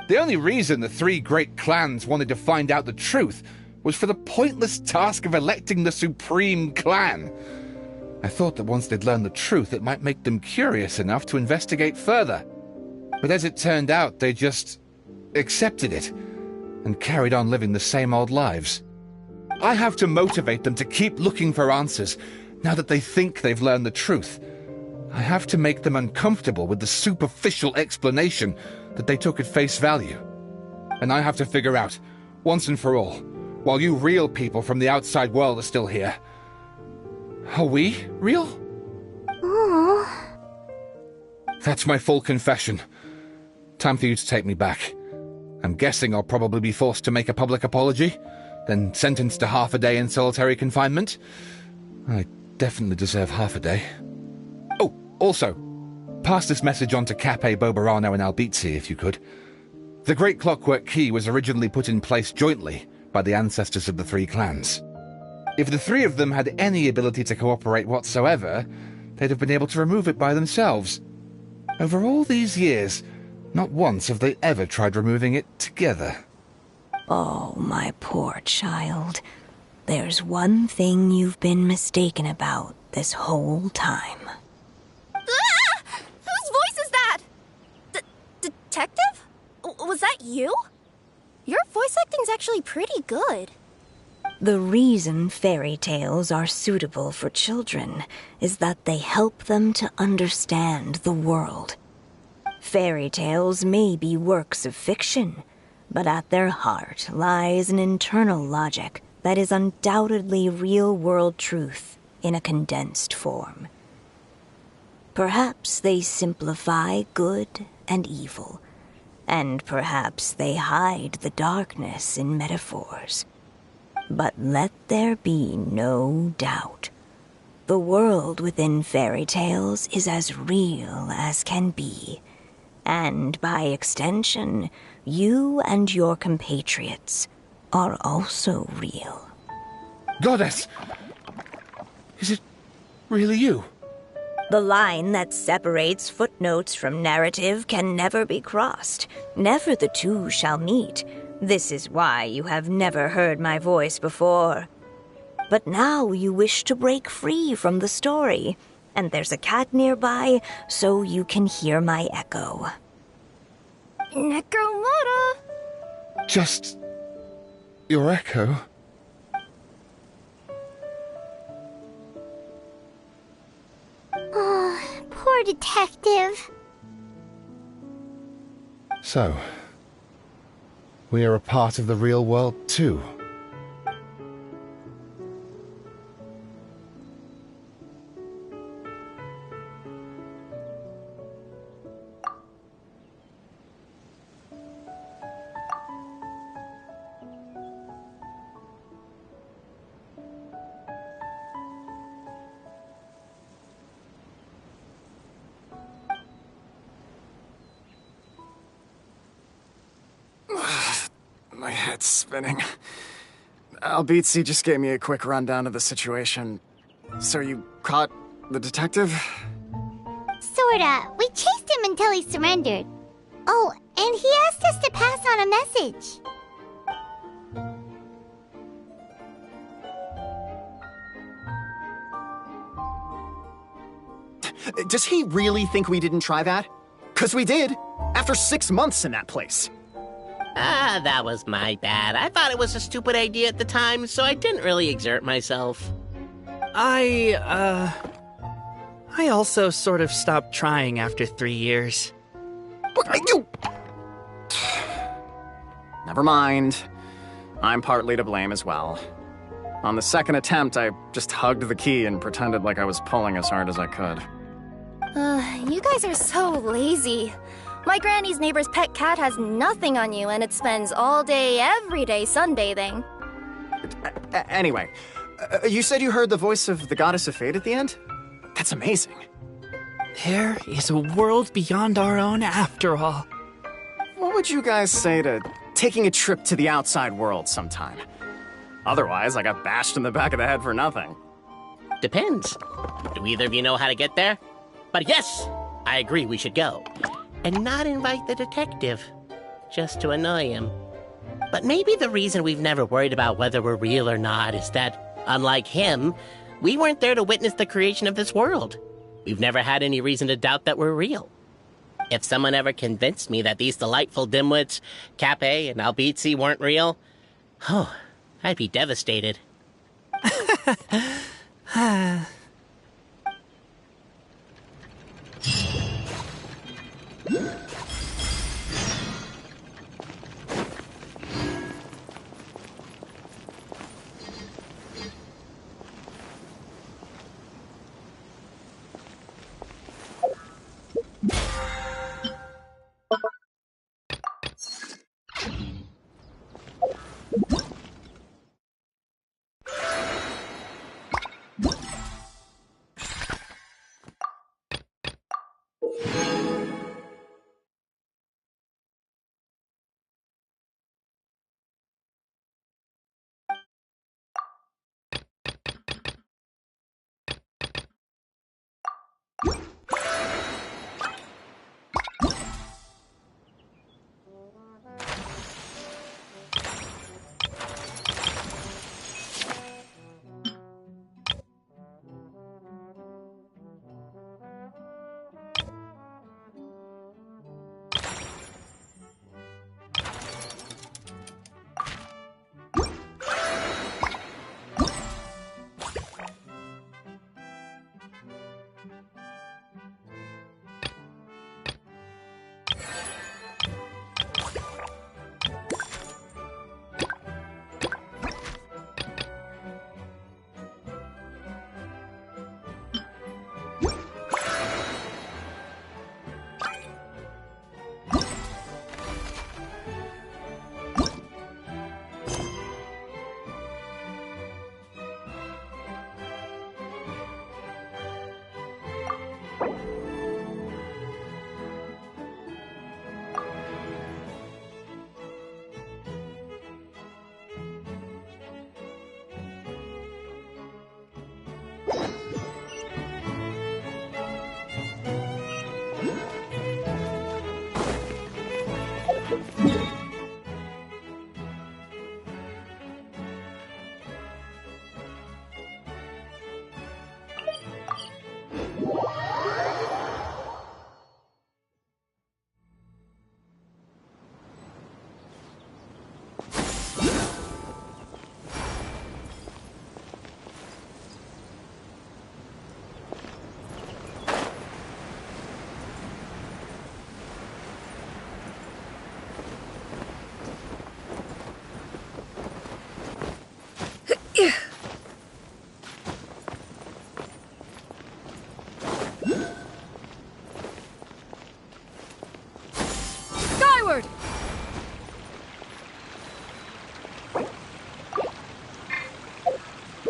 The only reason the 3 great clans wanted to find out the truth was for the pointless task of electing the supreme clan. I thought that once they'd learned the truth, it might make them curious enough to investigate further. But as it turned out, they just accepted it and carried on living the same old lives. I have to motivate them to keep looking for answers now that they think they've learned the truth. I have to make them uncomfortable with the superficial explanation that they took at face value. And I have to figure out, once and for all, while you real people from the outside world are still here, are we real? Aww. That's my full confession. Time for you to take me back. I'm guessing I'll probably be forced to make a public apology, then sentenced to half a day in solitary confinement. I definitely deserve half a day. Oh, also, pass this message on to Cape Bobarano and Albizzi, if you could. The Great Clockwork Key was originally put in place jointly by the ancestors of the 3 clans. If the 3 of them had any ability to cooperate whatsoever, they'd have been able to remove it by themselves. Over all these years, not once have they ever tried removing it together. Oh, my poor child. There's one thing you've been mistaken about this whole time. Ah! Whose voice is that? Detective? Was that you? Your voice acting's actually pretty good. The reason fairy tales are suitable for children is that they help them to understand the world. Fairy tales may be works of fiction, but at their heart lies an internal logic that is undoubtedly real-world truth in a condensed form. Perhaps they simplify good and evil, and perhaps they hide the darkness in metaphors. But let there be no doubt. The world within fairy tales is as real as can be. And by extension, you and your compatriots are also real. Goddess! Is it really you? The line that separates footnotes from narrative can never be crossed. Never the two shall meet. This is why you have never heard my voice before. But now you wish to break free from the story, and there's a cat nearby, so you can hear my echo. Necromora! Just... your echo? detective. So, we are a part of the real world too. My head's spinning. Albizzi just gave me a quick rundown of the situation. So you caught the detective? Sorta. We chased him until he surrendered. Oh, and he asked us to pass on a message. Does he really think we didn't try that? 'Cause we did, after 6 months in that place. That was my bad. I thought it was a stupid idea at the time, so I didn't really exert myself. I also sort of stopped trying after 3 years. Never mind. I'm partly to blame as well. On the second attempt, I just hugged the key and pretended like I was pulling as hard as I could. You guys are so lazy. My granny's neighbor's pet cat has nothing on you, and it spends all day, every day sunbathing. Anyway, you said you heard the voice of the goddess of fate at the end? That's amazing. There is a world beyond our own after all. What would you guys say to taking a trip to the outside world sometime? Otherwise, I got bashed in the back of the head for nothing. Depends. Do either of you know how to get there? But yes, I agree we should go. And not invite the detective, just to annoy him. But maybe the reason we've never worried about whether we're real or not is that, unlike him, we weren't there to witness the creation of this world. We've never had any reason to doubt that we're real. If someone ever convinced me that these delightful dimwits, Cape and Albizzi, weren't real, I'd be devastated.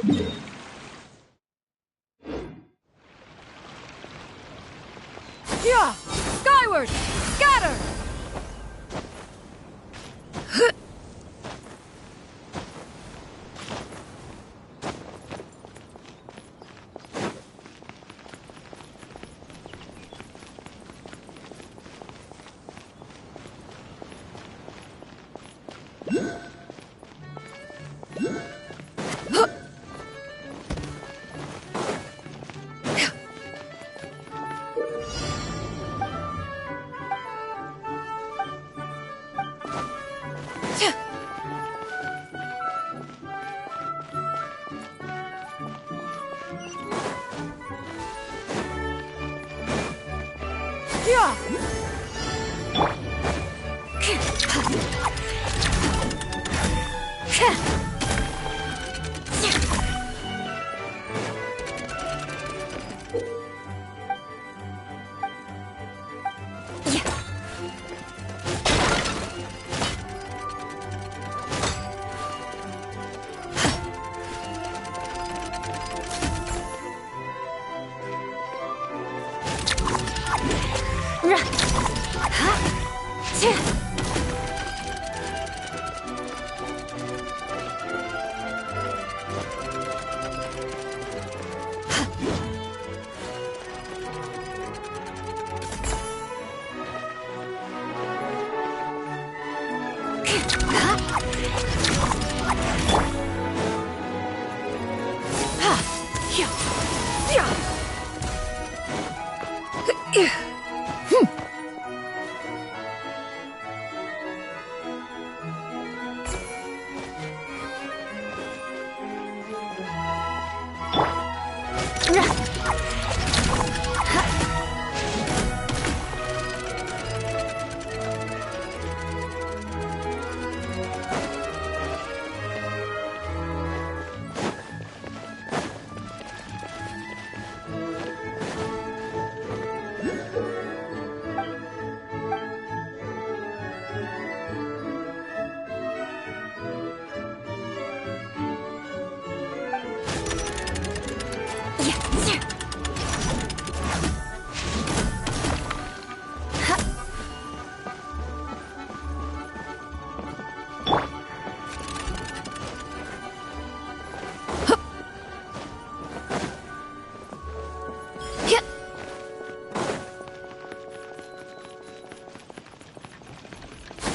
Yeah! Skyward! Scatter!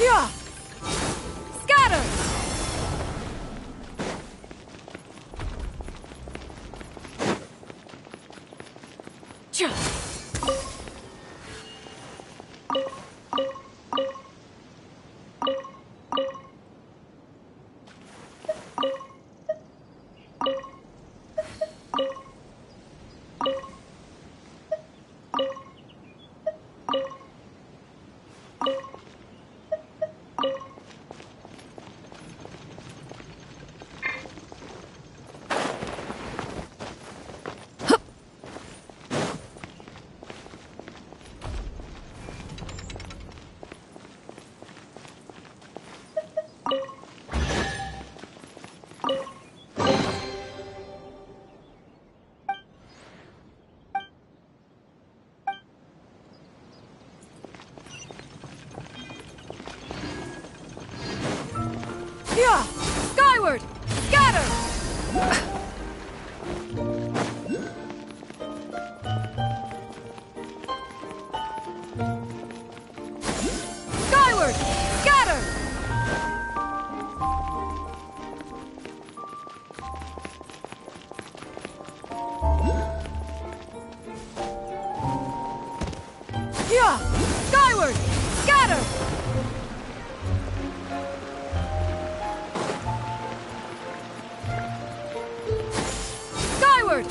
Yeah! Skyward! Scatter! Skyward! Scatter! Yeah! Skyward! Scatter! Skyward!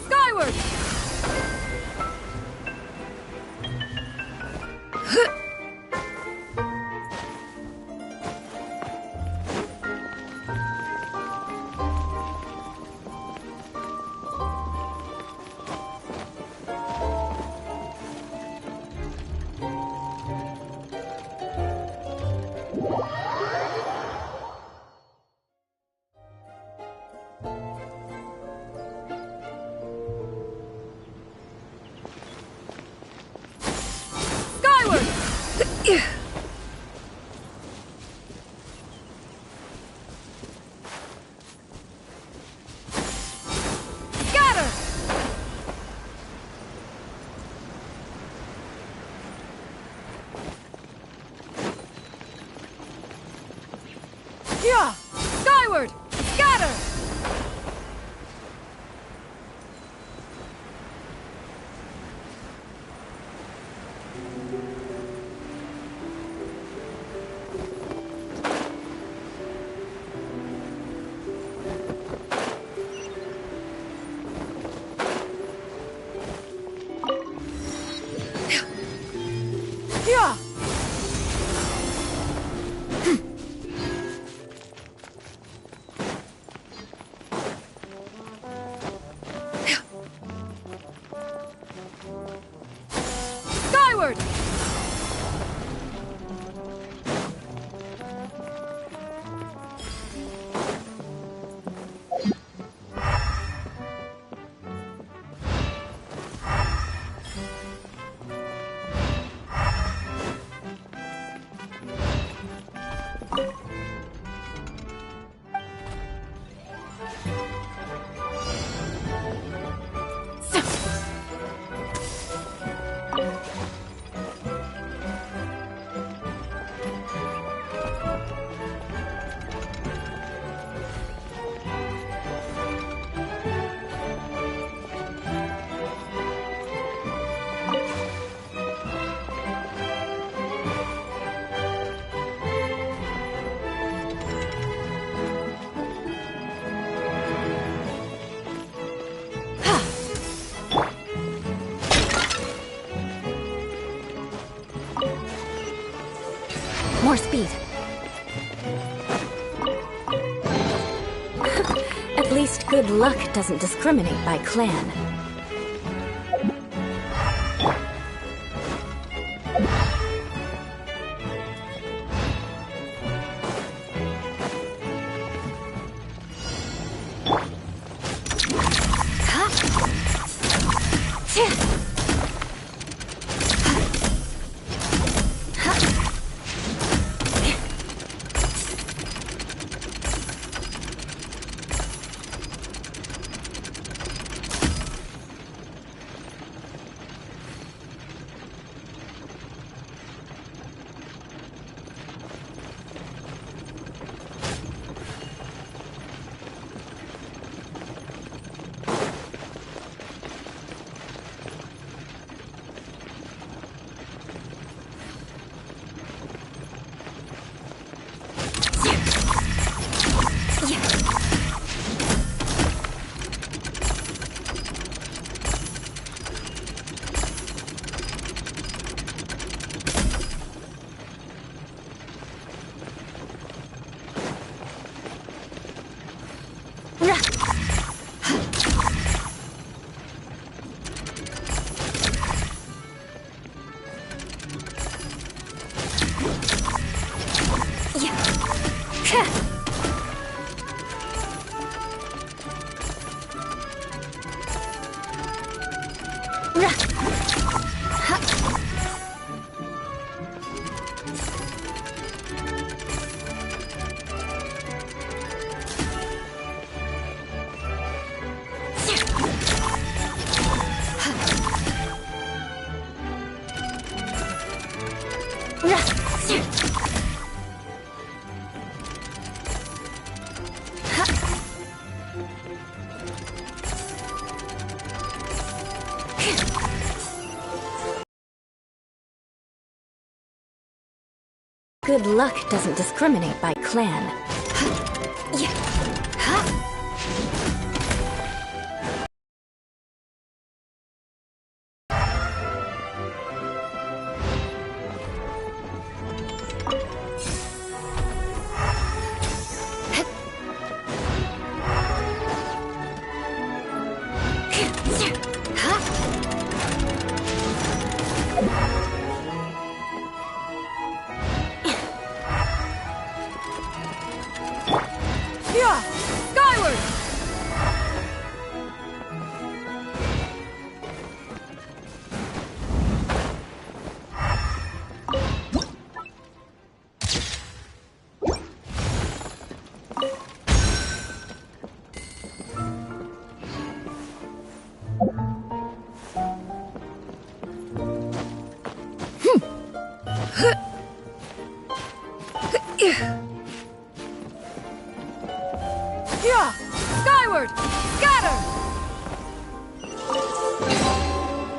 Skyward! Yeah! Skyward! Scatter! Yeah! Skyward! More speed. At least good luck doesn't discriminate by clan. Good luck doesn't discriminate by clan. Skyward!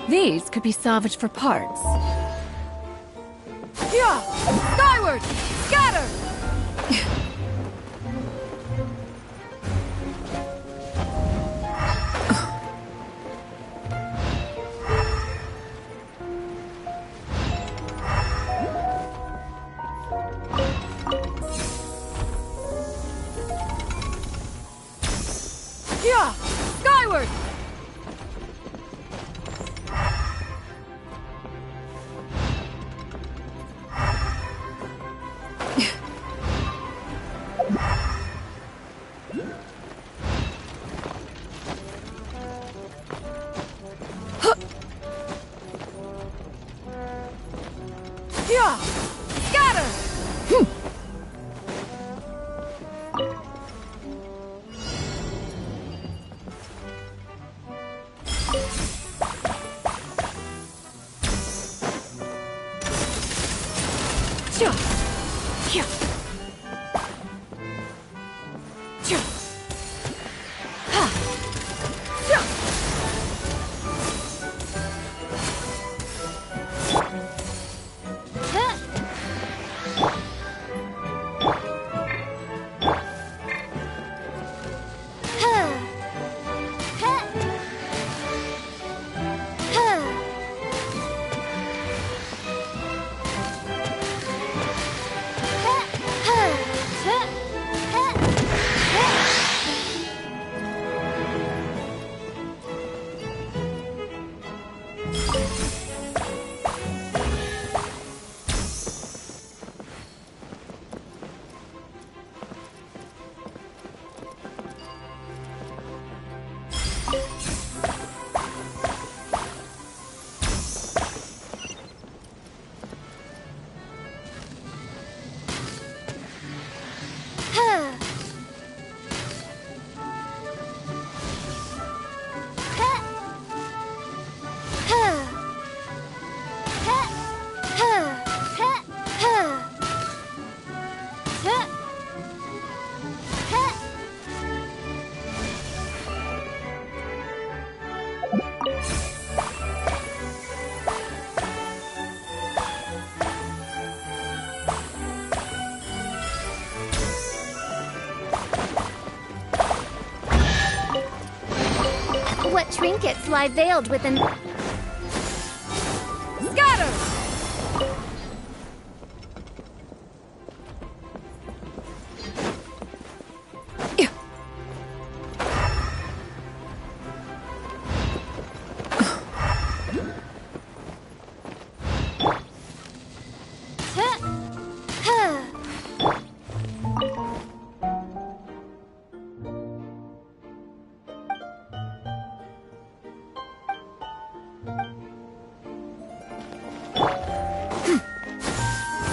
These could be salvaged for parts. Yeah! Skyward! Scatter! Yeah! Skyward! Yeah! Scatter! What trinkets lie veiled within... Scatter!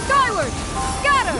Skyward! Scatter!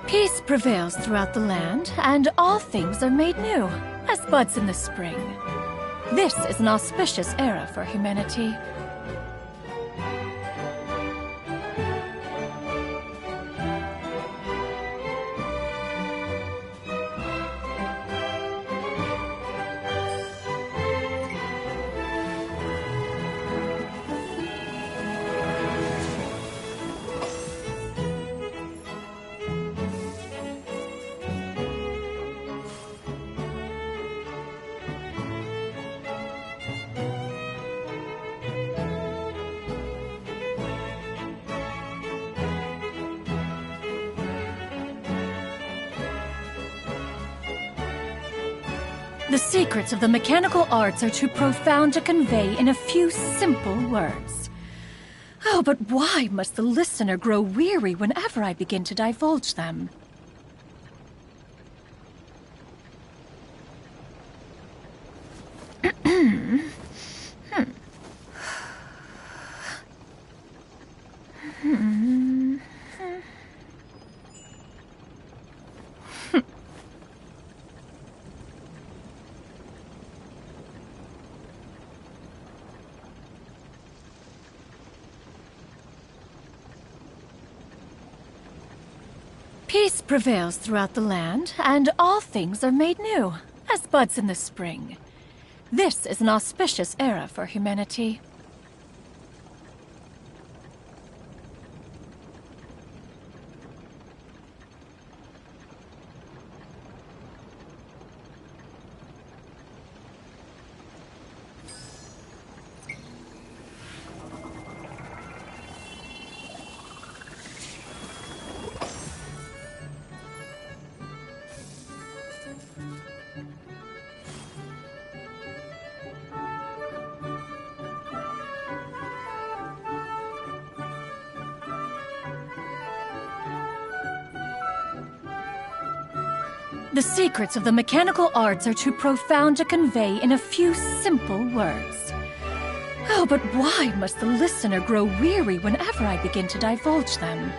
Peace prevails throughout the land, and all things are made new, as buds in the spring. This is an auspicious era for humanity. The secrets of the mechanical arts are too profound to convey in a few simple words. Oh, but why must the listener grow weary whenever I begin to divulge them? Peace prevails throughout the land, and all things are made new, as buds in the spring. This is an auspicious era for humanity. The secrets of the mechanical arts are too profound to convey in a few simple words. Oh, but why must the listener grow weary whenever I begin to divulge them?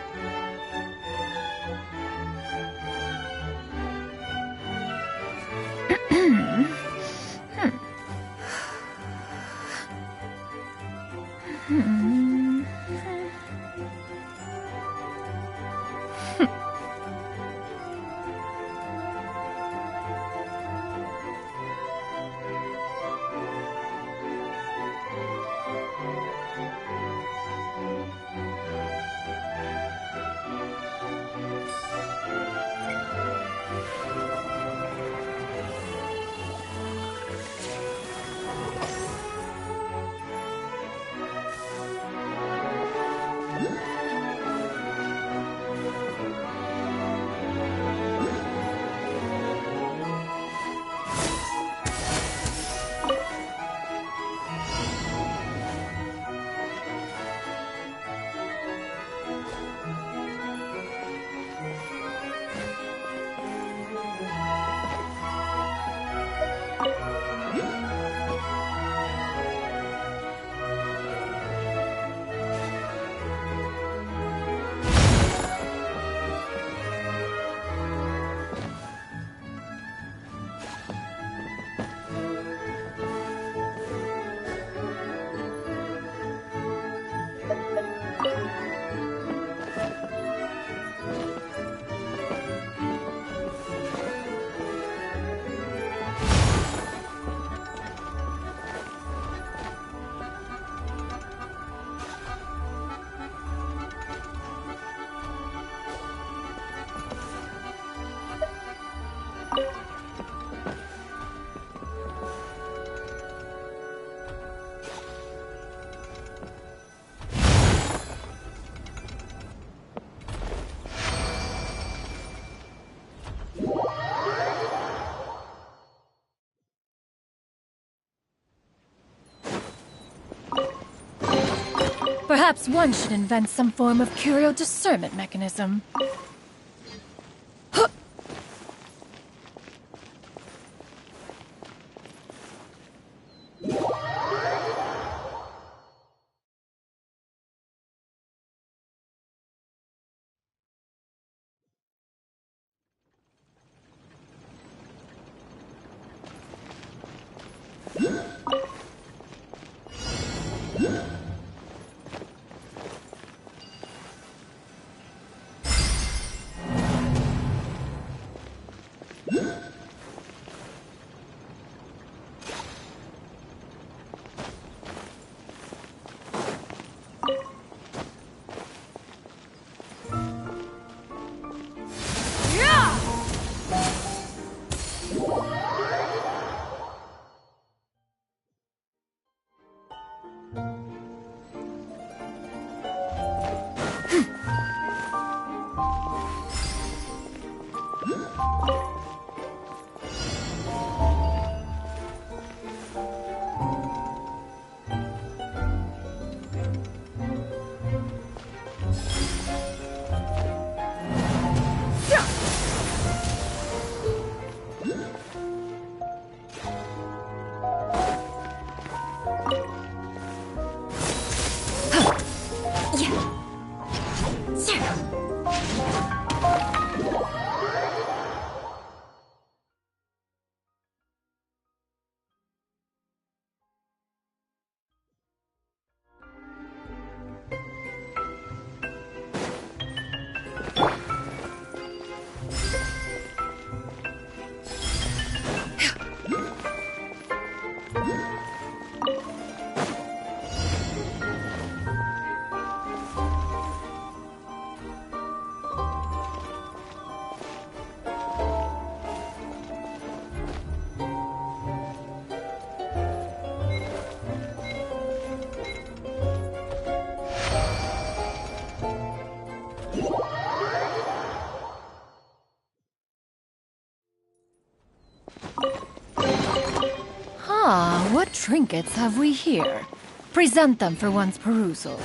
Perhaps one should invent some form of curio discernment mechanism. Ah, what trinkets have we here? Present them for one's perusal.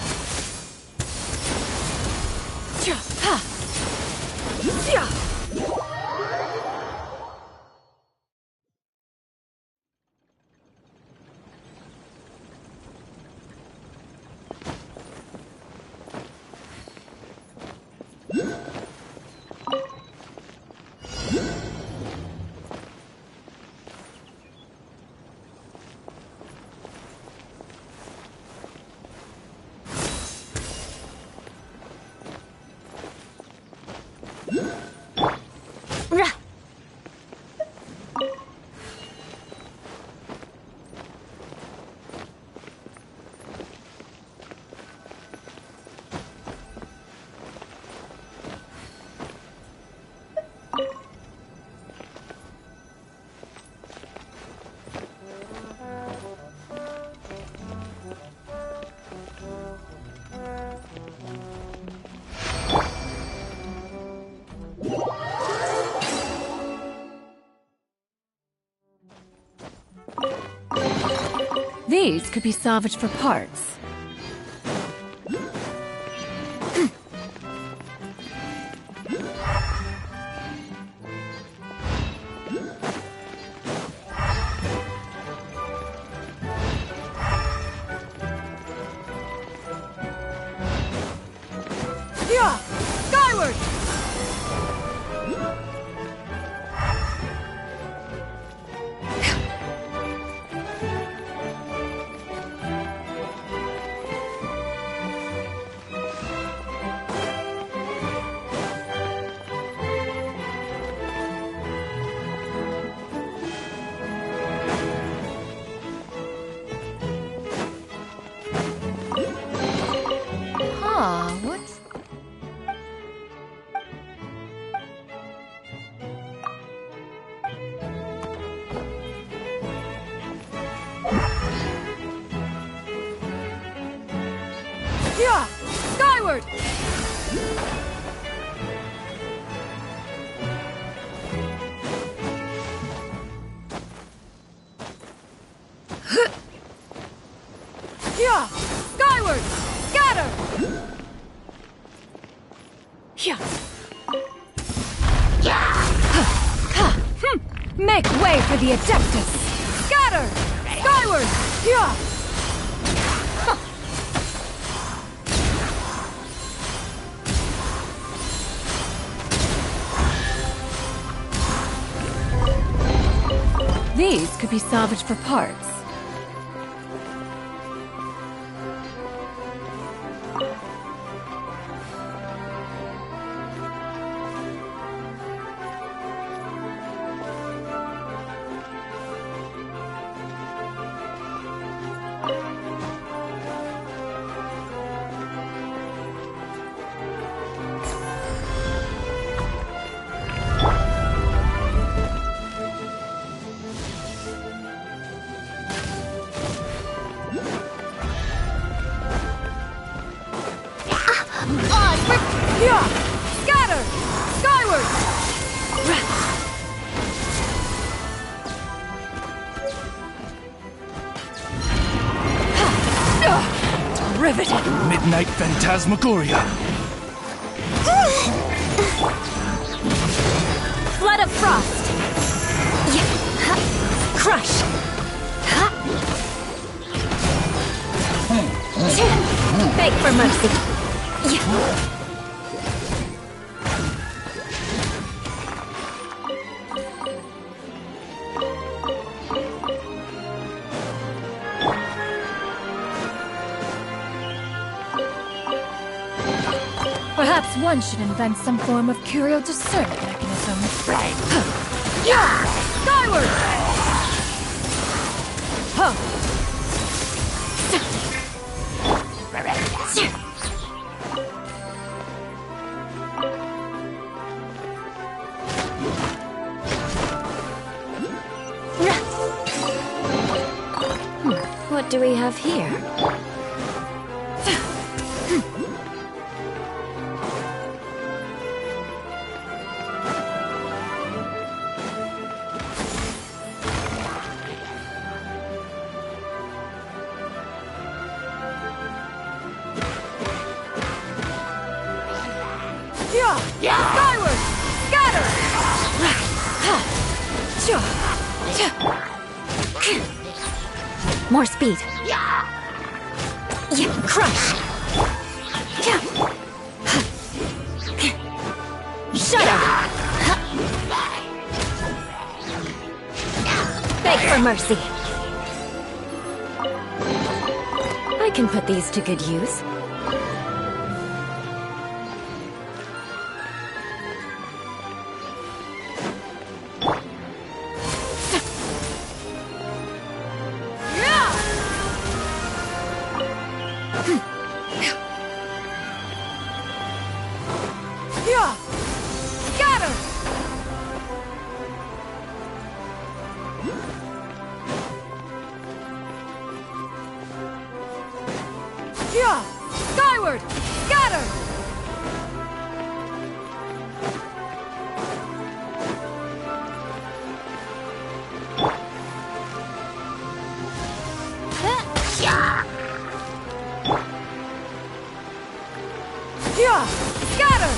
These could be salvaged for parts. Skyward! What's... Yeah! Skyward! Yeah! Skyward! Scatter! Make way for the Adeptus! Scatter! Skyward! Yeah! These could be salvaged for parts. Scatter! Skyward! Riveted! Midnight Phantasmagoria! Flood of Frost! Crush! Beg for mercy! Perhaps one should invent some form of curio discernment mechanism. Skyward! What do we have here? Skyward! Scatter! More speed. Crush! Shudder! Beg for mercy. I can put these to good use. Scatter! Skyward! Scatter! Scatter!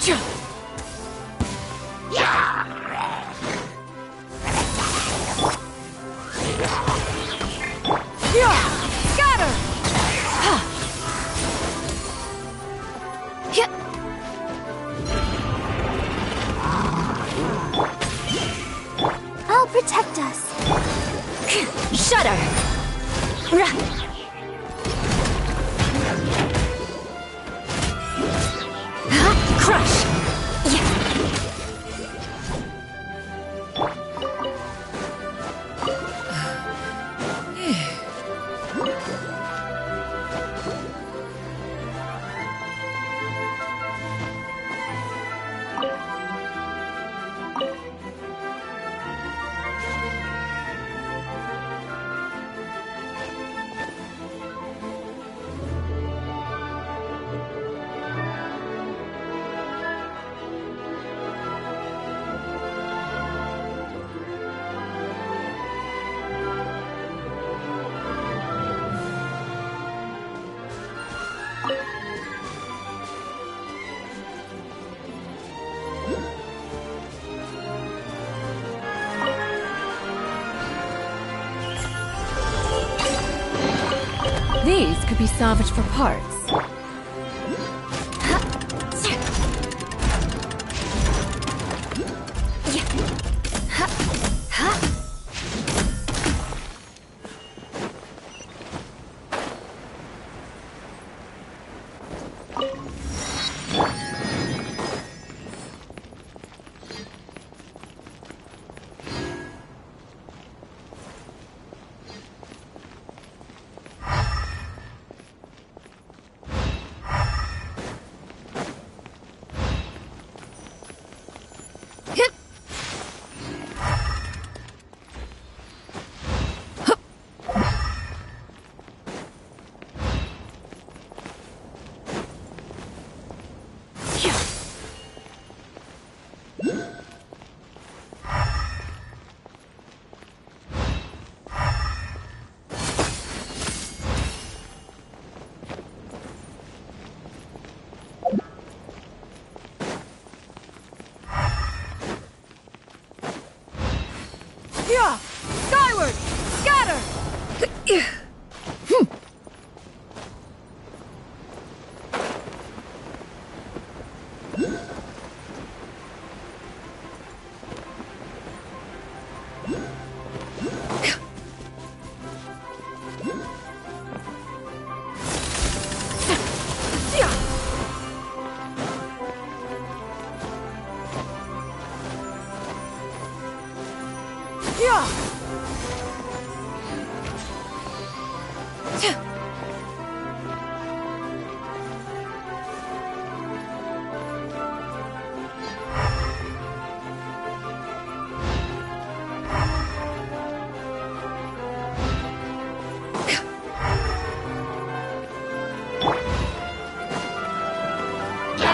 Scatter! I'll protect us. Shudder! Crush! These could be salvaged for parts. Skyward! Scatter!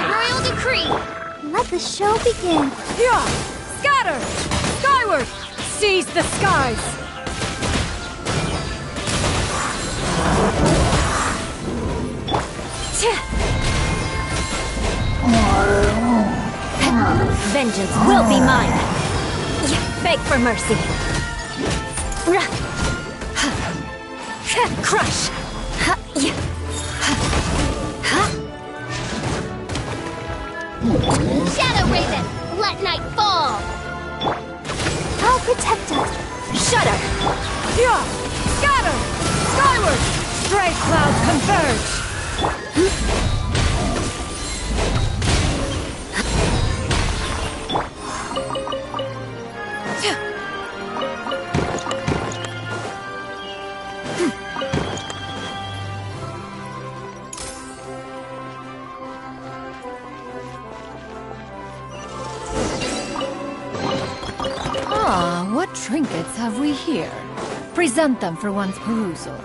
Royal decree! Let the show begin. Scatter! Skyward! Seize the skies! Vengeance will be mine! Beg for mercy! Crush! Shadow Raven, let night fall! I'll protect us. Shudder! Scatter! Skyward! Stray clouds converge! Ah, what trinkets have we here? Present them for one's perusal.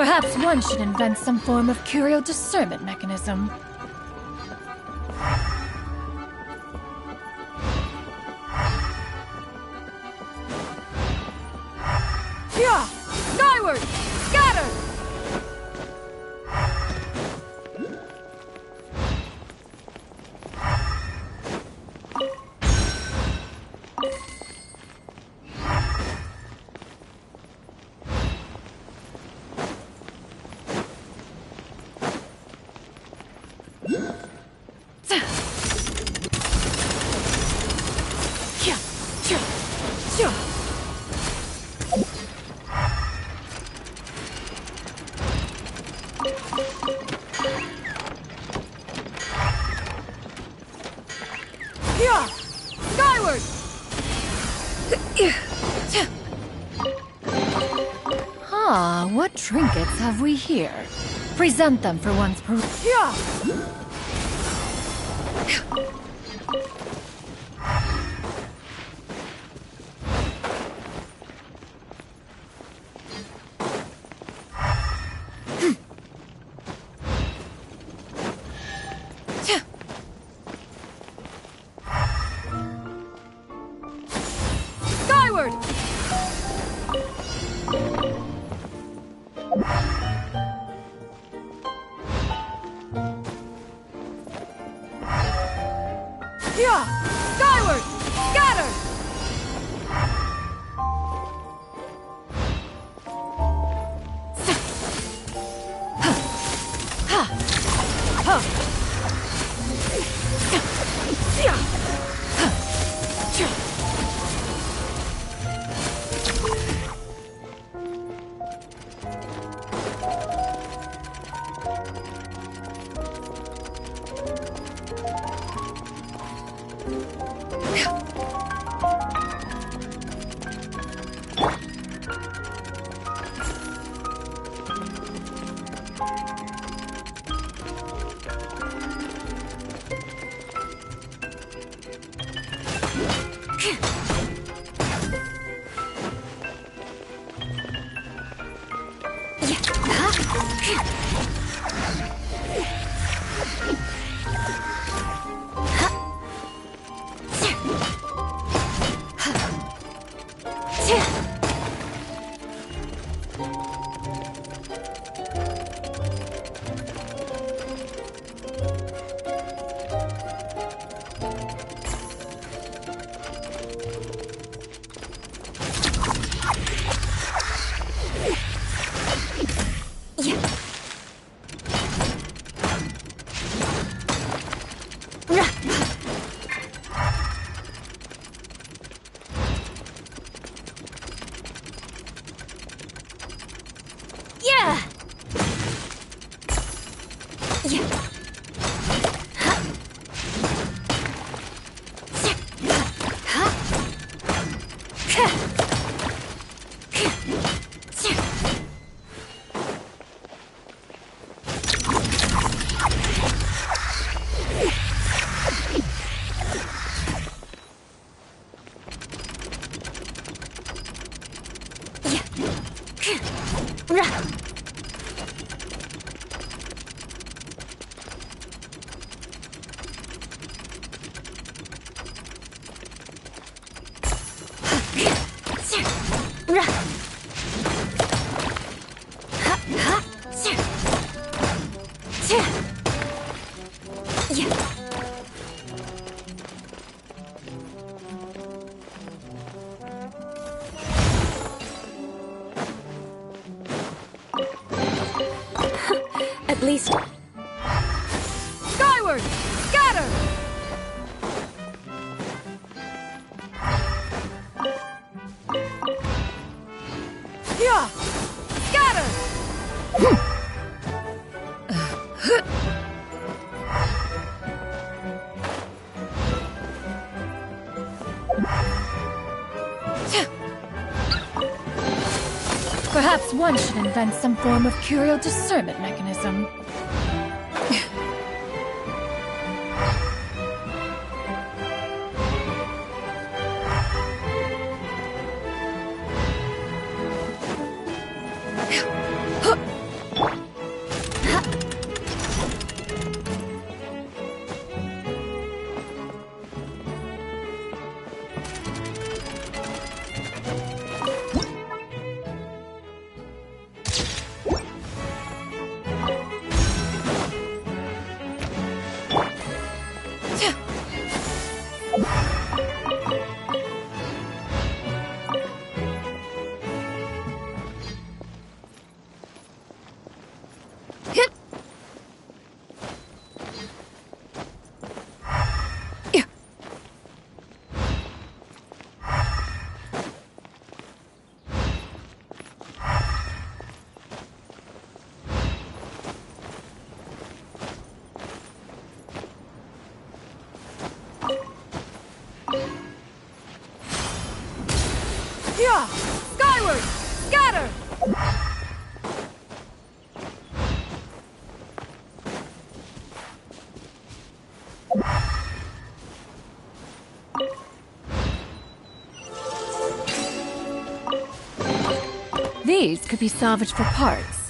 Perhaps one should invent some form of curio discernment mechanism. Yeah! Skyward! Scatter! Skyward! Ah, what trinkets have we here? Present them for one's perusal. Skyward! Yeah! Skyward! Scatter! At least... Skyward! Scatter! Yeah! Scatter! Perhaps one should invent some form of curio discernment mechanism. These could be salvaged for parts.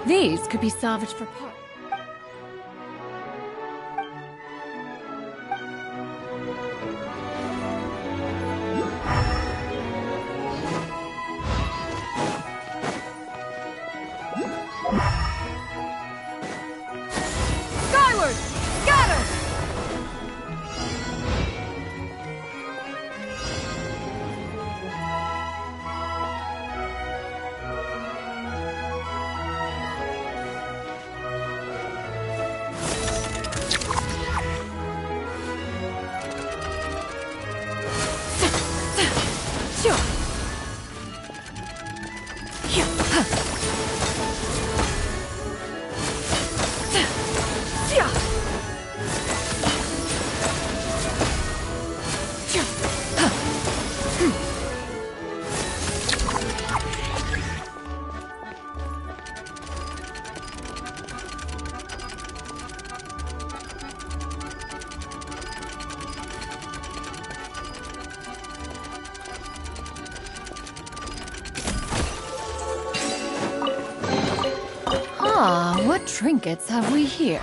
These could be salvaged for parts. Skyward! Scatter! Ah, what trinkets have we here?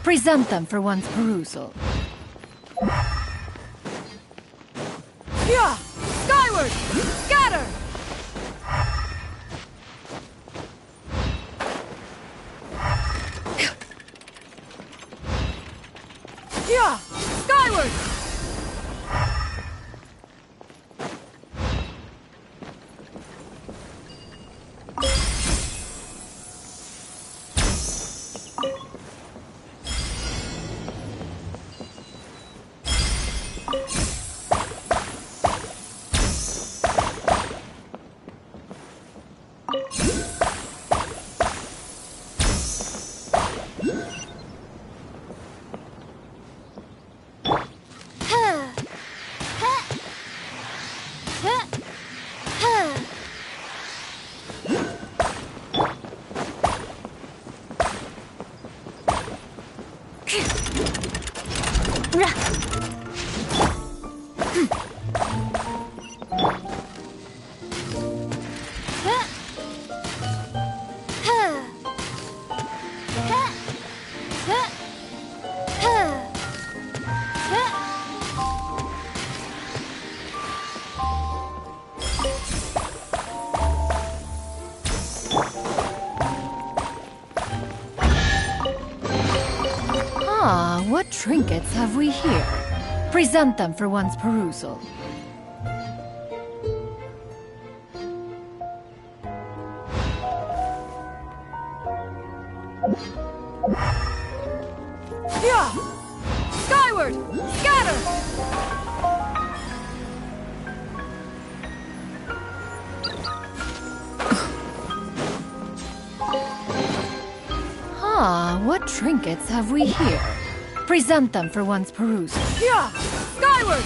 Present them for one's perusal. Yeah! Skyward! Scatter! Yeah! Skyward! Ah, what trinkets have we here? Present them for one's perusal. Yeah! Skyward! Scatter! Ah, what trinkets have we here? Present them for one's perusal. Yeah! Skyward!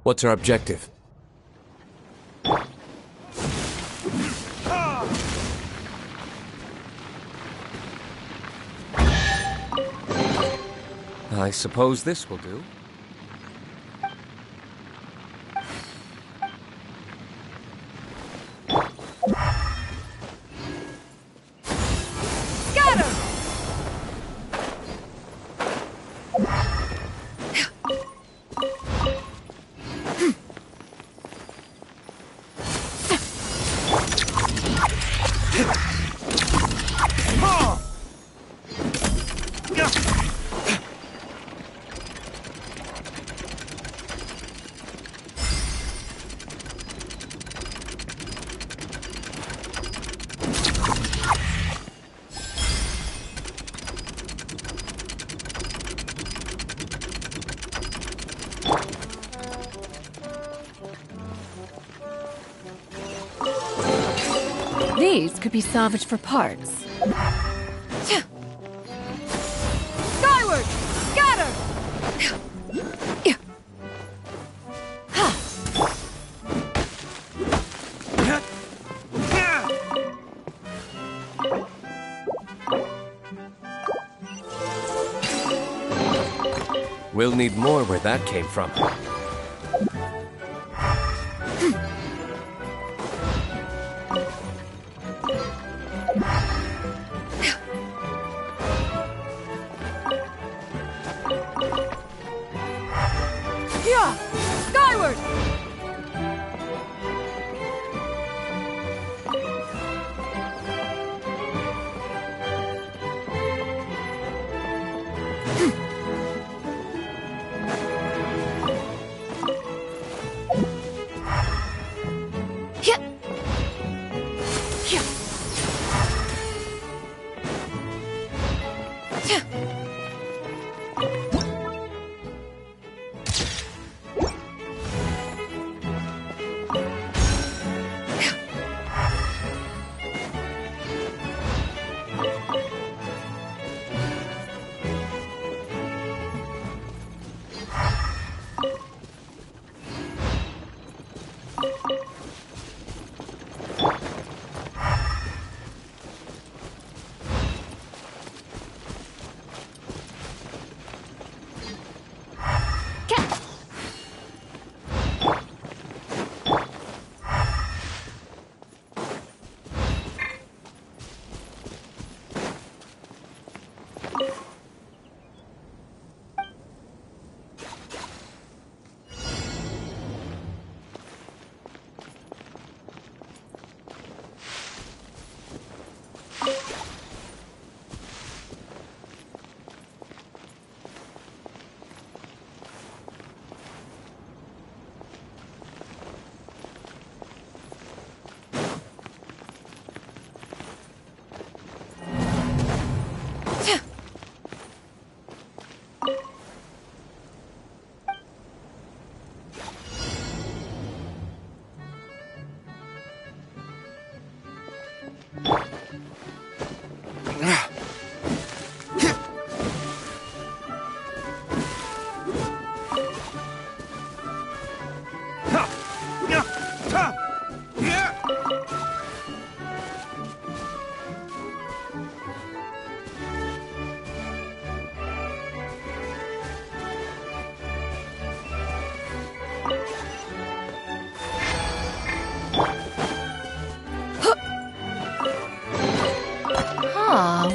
What's our objective? I suppose this will do. These could be salvaged for parts. Skyward! Scatter! We'll need more where that came from. Skyward!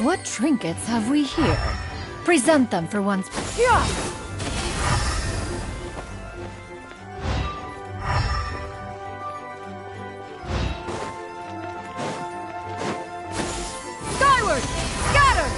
What trinkets have we here? Present them for once. Skyward! Scatter!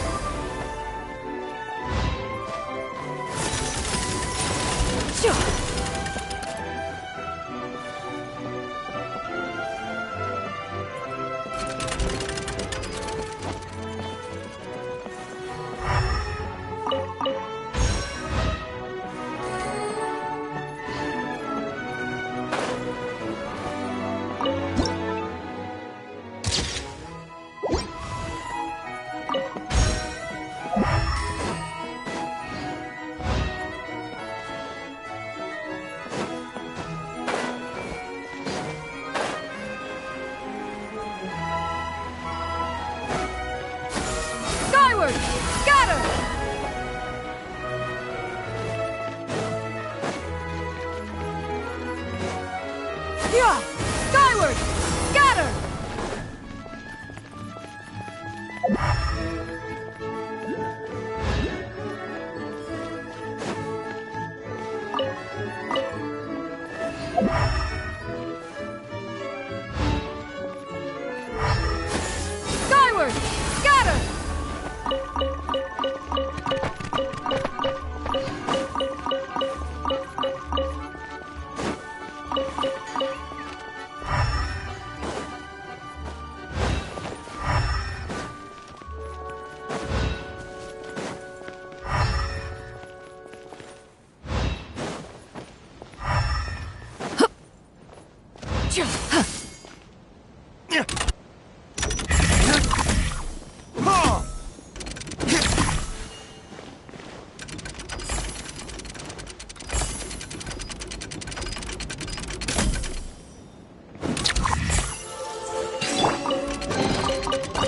Yeah! Skyward! Scatter! Skyward! Scatter!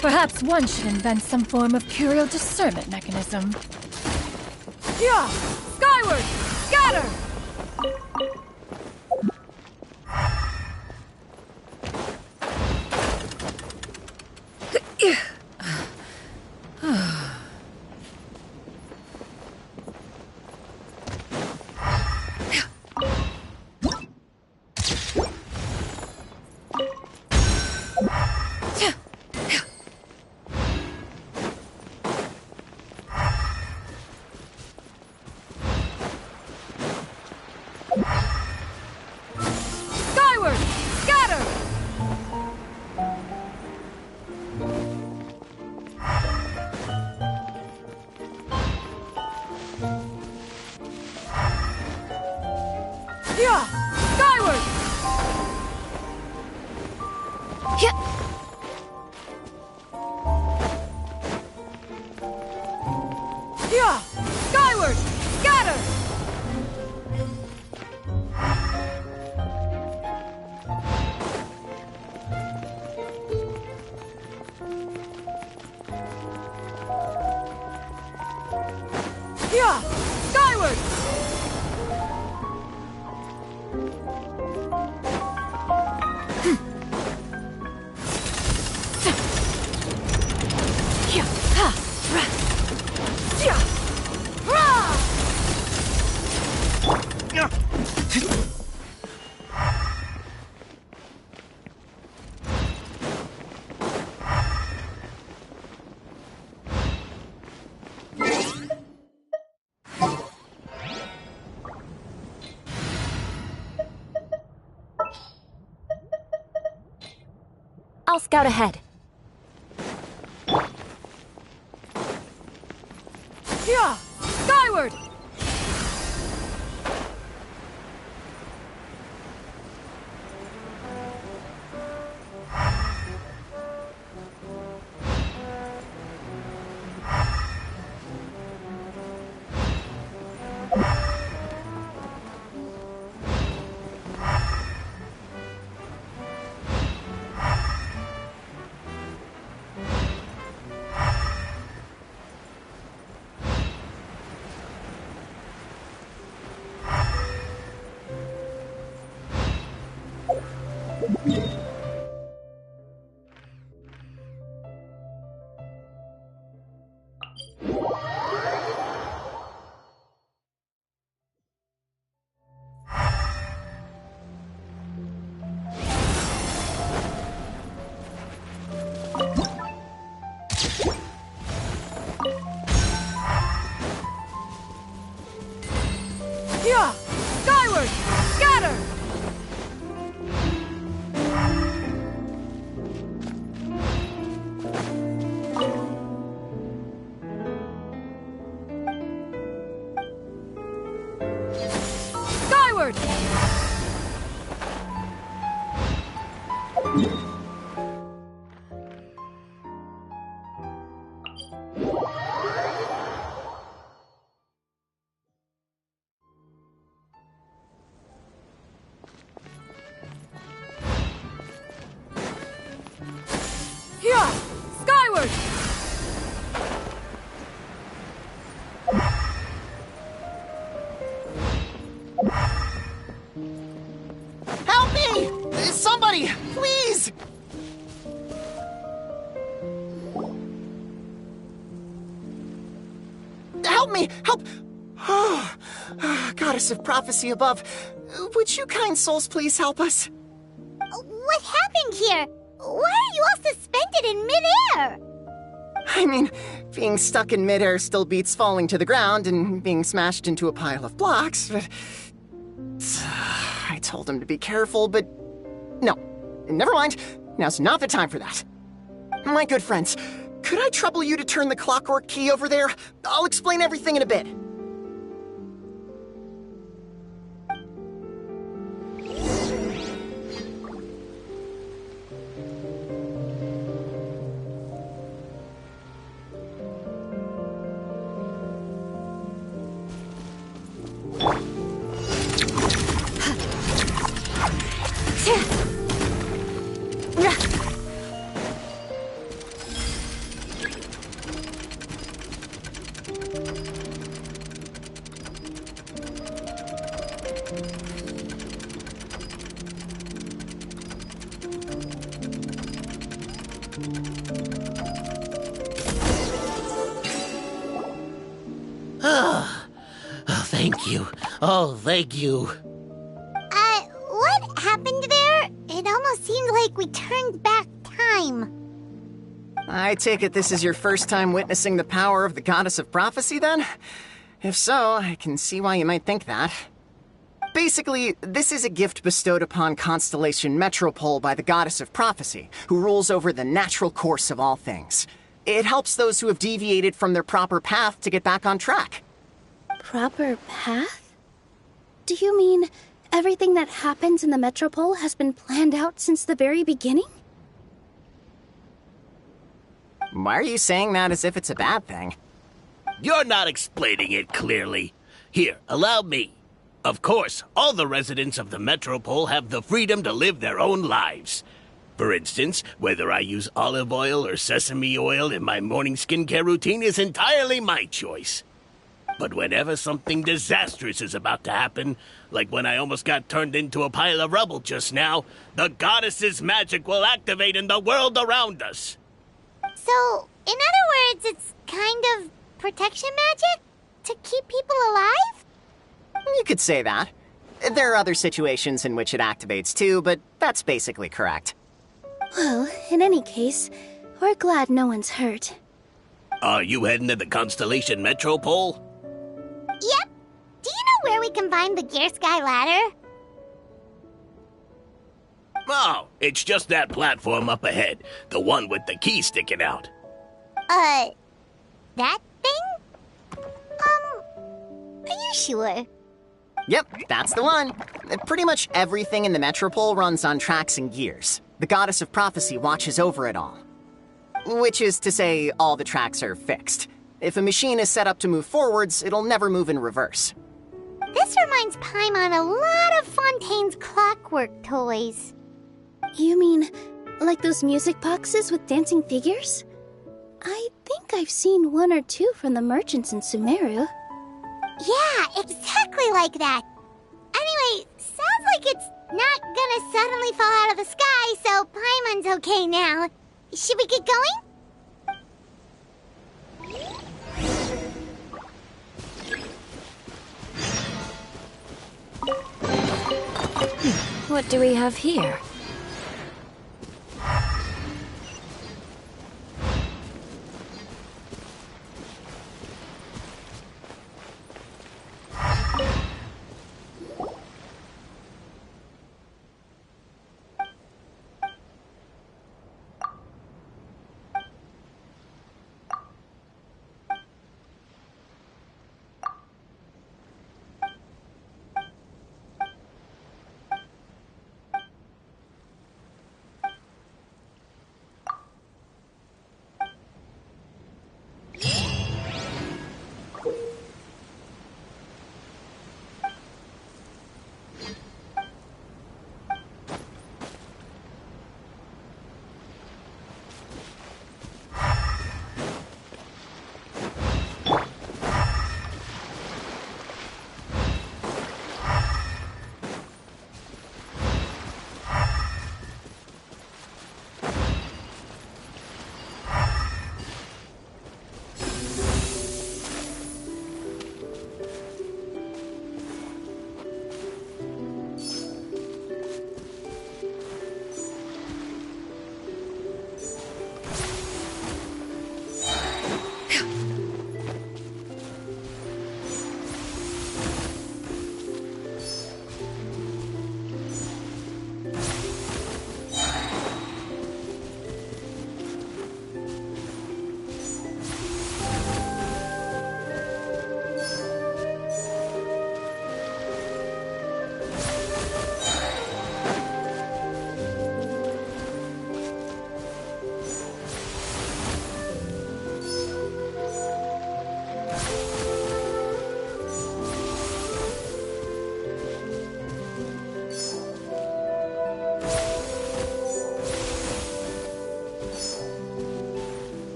Perhaps one should invent some form of curial discernment mechanism. Yeah! Skyward! Scatter! Skyward! Scatter! Yeah! Skyward! Yeah! Skyward! Scatter! Yeah! Skyward! I'll scout ahead. Yeah! Skyward! Yeah! Skyward! Scatter! Skyward! Yeah! Skyward! Help me! Somebody, please! Help me! Help! Oh, Goddess of Prophecy above, would you kind souls please help us? What happened here? Why are you all suspended in midair? I mean, being stuck in midair still beats falling to the ground and being smashed into a pile of blocks, but... I told him to be careful, but... No, never mind. Now's not the time for that. My good friends, could I trouble you to turn the clockwork key over there? I'll explain everything in a bit. Thank you. Oh, thank you. What happened there? It almost seemed like we turned back time. I take it this is your first time witnessing the power of the Goddess of Prophecy, then? If so, I can see why you might think that. Basically, this is a gift bestowed upon Constellation Metropole by the Goddess of Prophecy, who rules over the natural course of all things. It helps those who have deviated from their proper path to get back on track. Proper path? Do you mean everything that happens in the Metropole has been planned out since the very beginning? Why are you saying that as if it's a bad thing? You're not explaining it clearly. Here, allow me. Of course, all the residents of the Metropole have the freedom to live their own lives. For instance, whether I use olive oil or sesame oil in my morning skincare routine is entirely my choice. But whenever something disastrous is about to happen, like when I almost got turned into a pile of rubble just now, the goddess's magic will activate in the world around us. So, in other words, it's kind of protection magic? To keep people alive? You could say that. There are other situations in which it activates too, but that's basically correct. Well, in any case, we're glad no one's hurt. Are you heading to the Constellation Metropole? Yep. Do you know where we can find the Gear Sky ladder? Oh, it's just that platform up ahead. The one with the key sticking out. That thing? Are you sure? Yep, that's the one. Pretty much everything in the Metropole runs on tracks and gears. The Goddess of Prophecy watches over it all. Which is to say, all the tracks are fixed. If a machine is set up to move forwards, it'll never move in reverse. This reminds Paimon a lot of Fontaine's clockwork toys. You mean, like those music boxes with dancing figures? I think I've seen one or two from the merchants in Sumeru. Yeah, exactly like that. Anyway, sounds like it's not gonna suddenly fall out of the sky, so Paimon's okay now. Should we get going? What do we have here?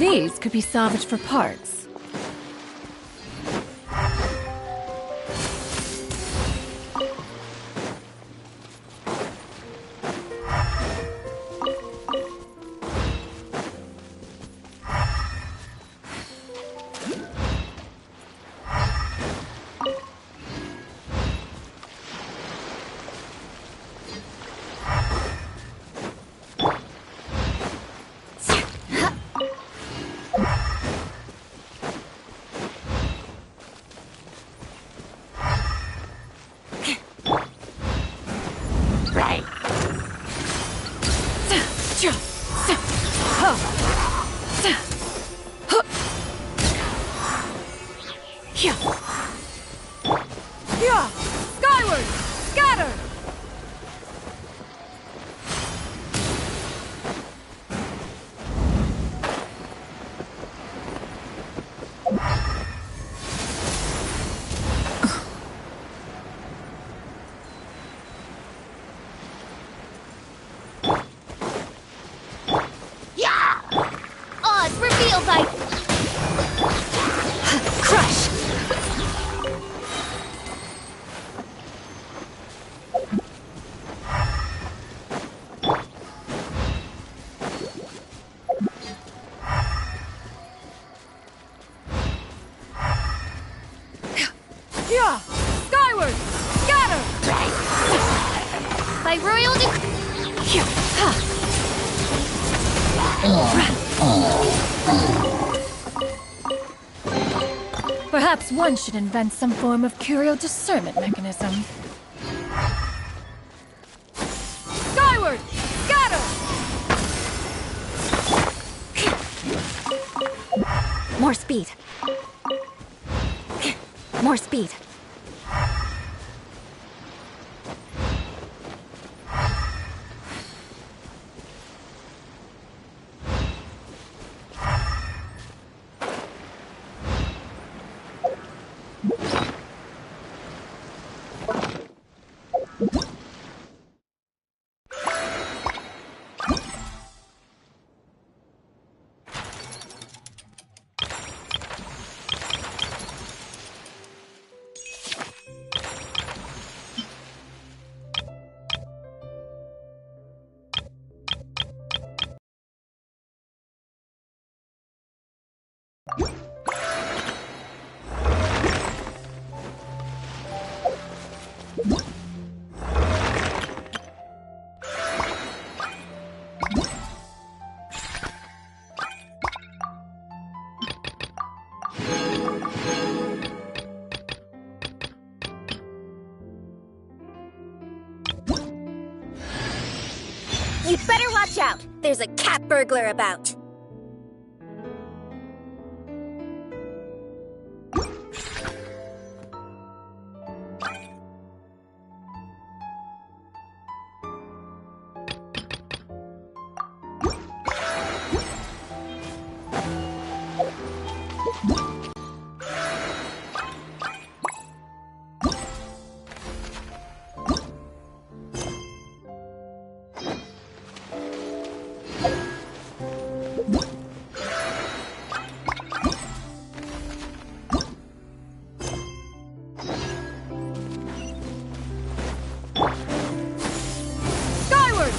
These could be salvaged for parts. Yeah! Skyward! Scatter! Yeah! Odds revealed by... Crush! Yeah! Skyward! Scatter! By royal Perhaps one should invent some form of curio discernment mechanism. Skyward! Scatter! More speed. More speed. You'd better watch out. There's a cat burglar about. Skyward!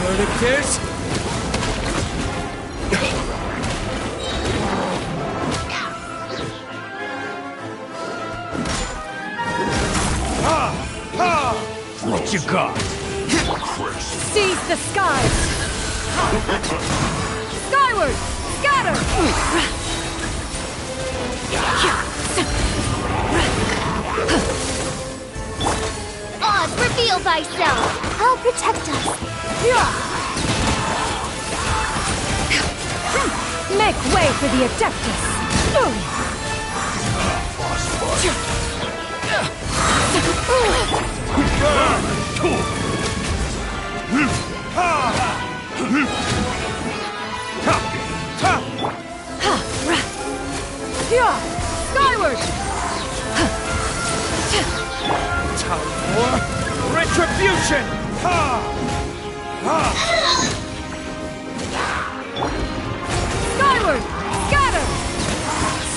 verdict is... What you got? Seize the skies! Skyward! Scatter! Oz, reveal thyself! I'll protect us! Make way for the Adeptus! Skyward! Time for retribution! Skyward! Scatter!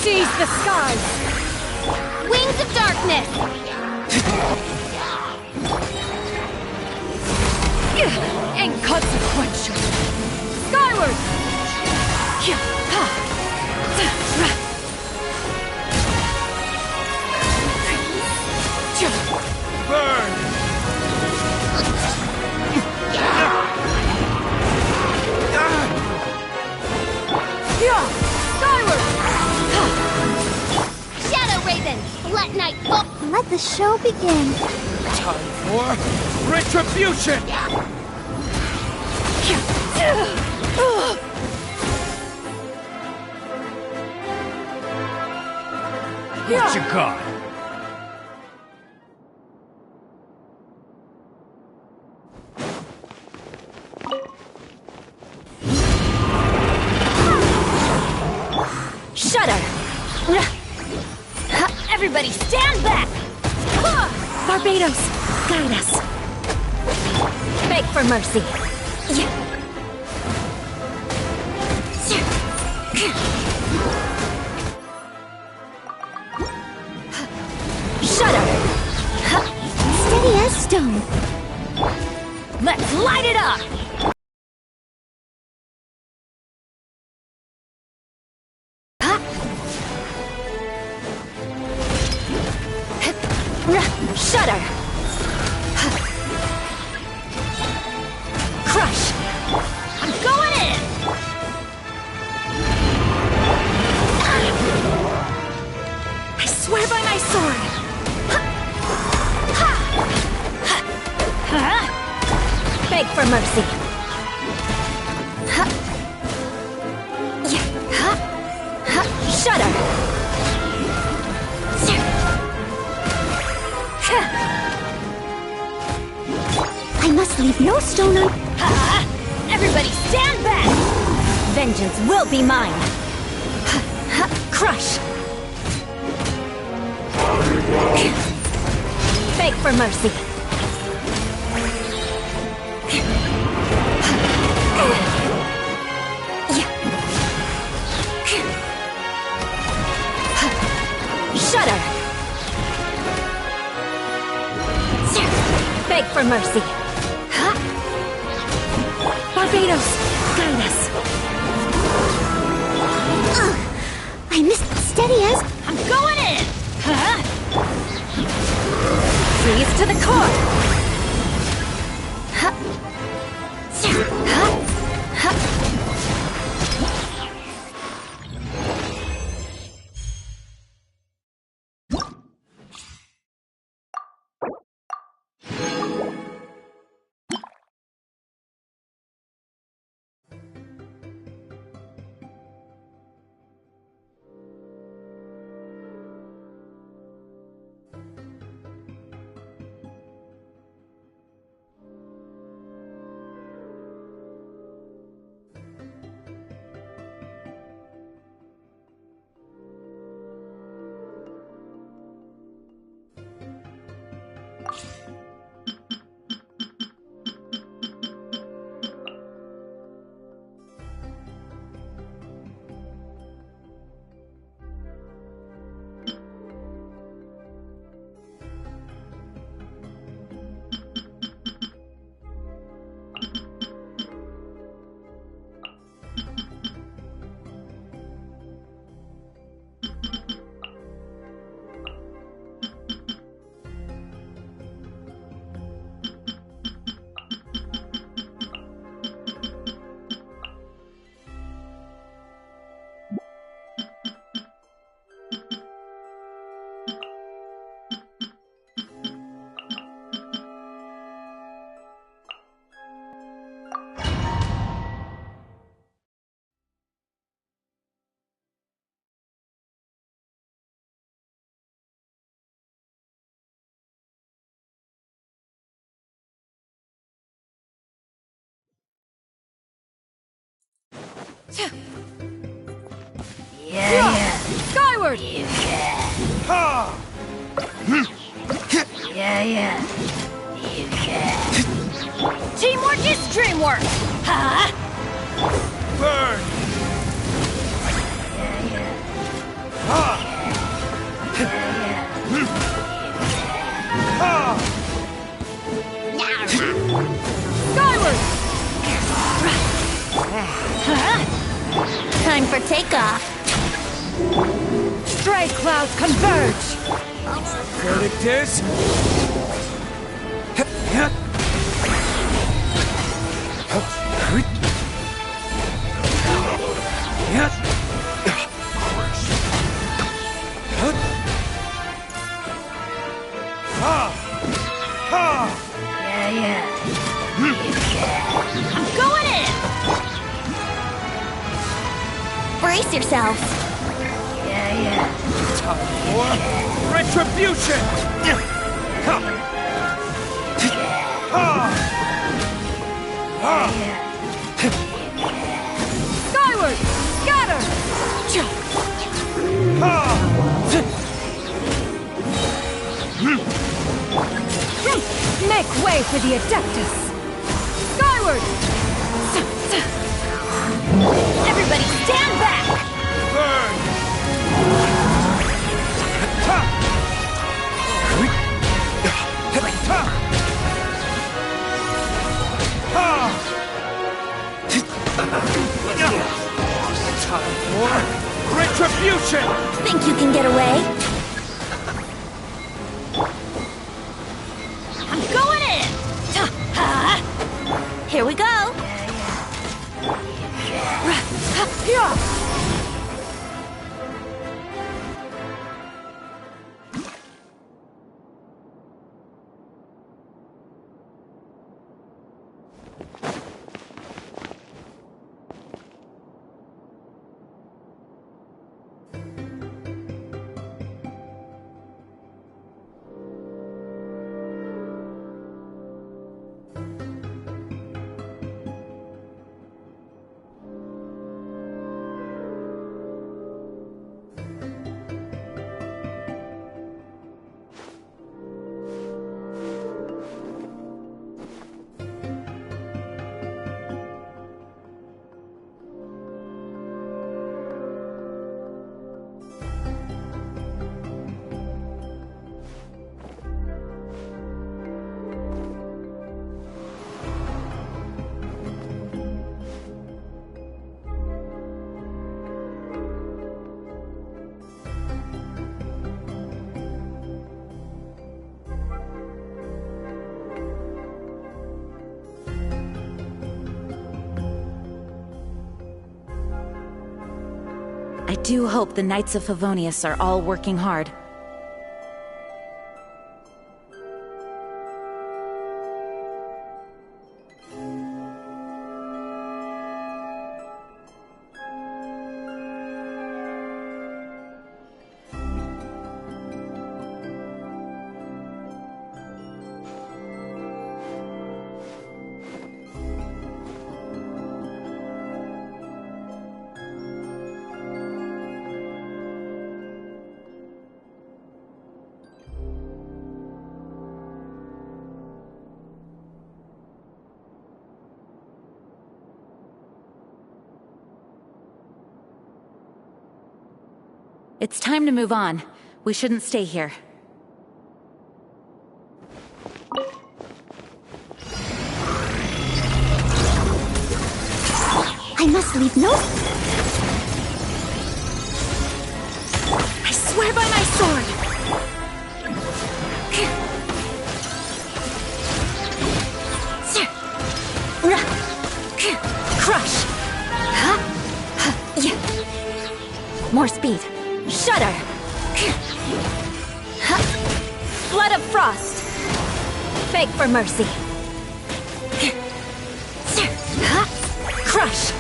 Seize the skies! Wings of darkness! Inconsequential! Skyward! Burn! Skyward! Shadow Raven! Let night fall! Let the show begin! Time for retribution! What you got? Shudder! Everybody stand back! Barbados, guide us. Beg for mercy. Shudder! Steady as stone. Let's light it up! Shudder! Crush! I'm going in! I swear by my sword! Beg for mercy! Shudder! I must leave no stone un... Everybody stand back! Vengeance will be mine! Crush! Beg for mercy! Shudder! Beg for mercy! Barbados, guide us! I missed steady as... I'm going in! Freeze to the core! Yeah. Skyward! Ha! Yeah. You can. Teamwork is dreamwork! Huh? Burn! Ha! Ha! Skyward! Time for takeoff. Stray clouds converge! Verdict is... Yeah. I'm going in! Brace yourselves. Yeah. Time for retribution! Skyward! Scatter! Make way for the Adeptus! Skyward! Everybody stand back! Burn! Time for retribution! Think you can get away? I'm going in! Here we go. I do hope the Knights of Favonius are all working hard. It's time to move on. We shouldn't stay here. I must leave no... I swear by my sword! Crush! More speed. Shudder! Blood of Frost! Beg for mercy. Crush!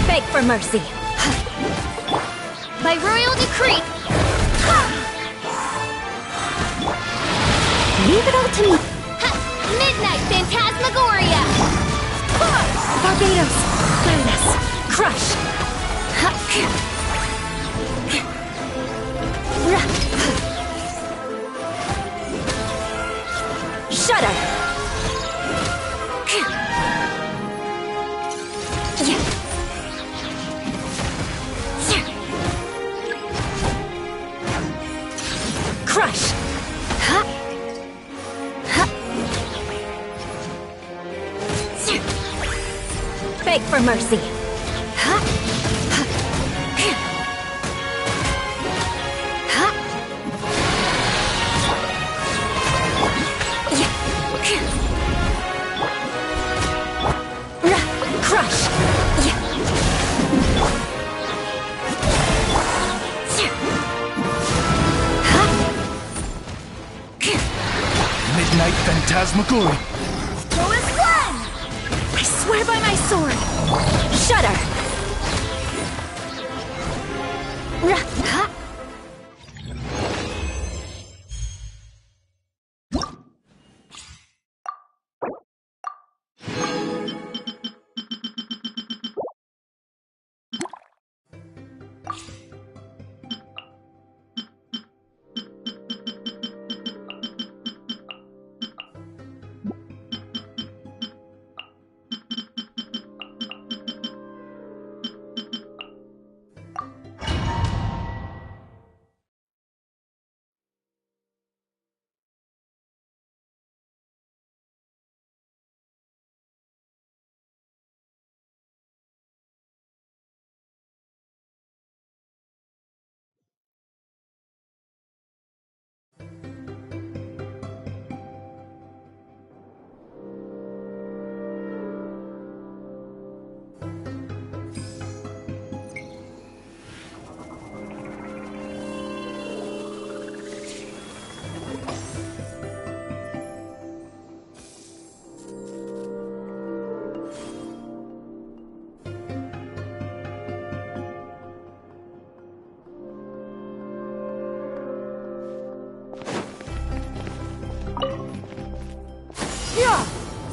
Beg for mercy. By royal decree! Leave it all to me. Midnight Phantasmagoria! Barbados! Clearness! Crush! Shudder! Crush! Beg for mercy. Crush! Midnight Phantasmagoria. I swear by my sword! Shudder!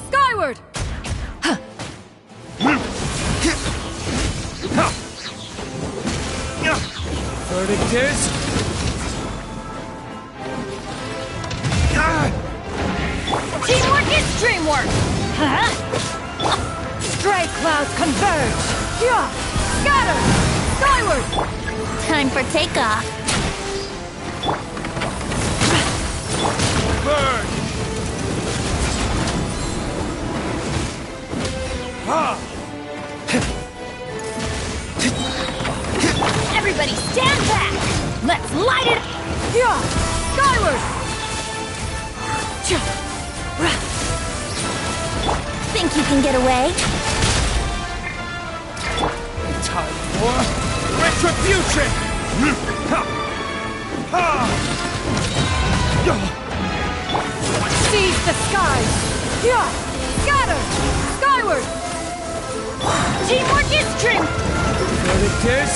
Skyward! Verdict is... Teamwork is dreamwork! Stray clouds converge! Scatter! Skyward! Time for takeoff. Burn! Everybody stand back! Let's light it up! Skyward! Think you can get away? Time for retribution! Seize the skies! Scatter! Skyward! Teamwork is dream! Verdict is...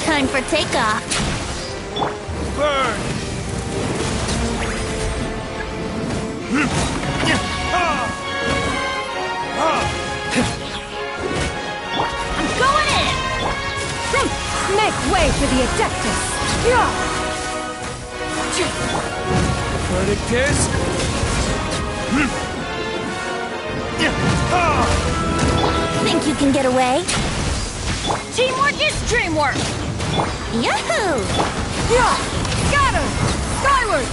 Time for takeoff. Burn! I'm going in! Make way for the Adeptus! Verdict is... Think you can get away? Teamwork is dreamwork! Yahoo! Scatter! Skyward!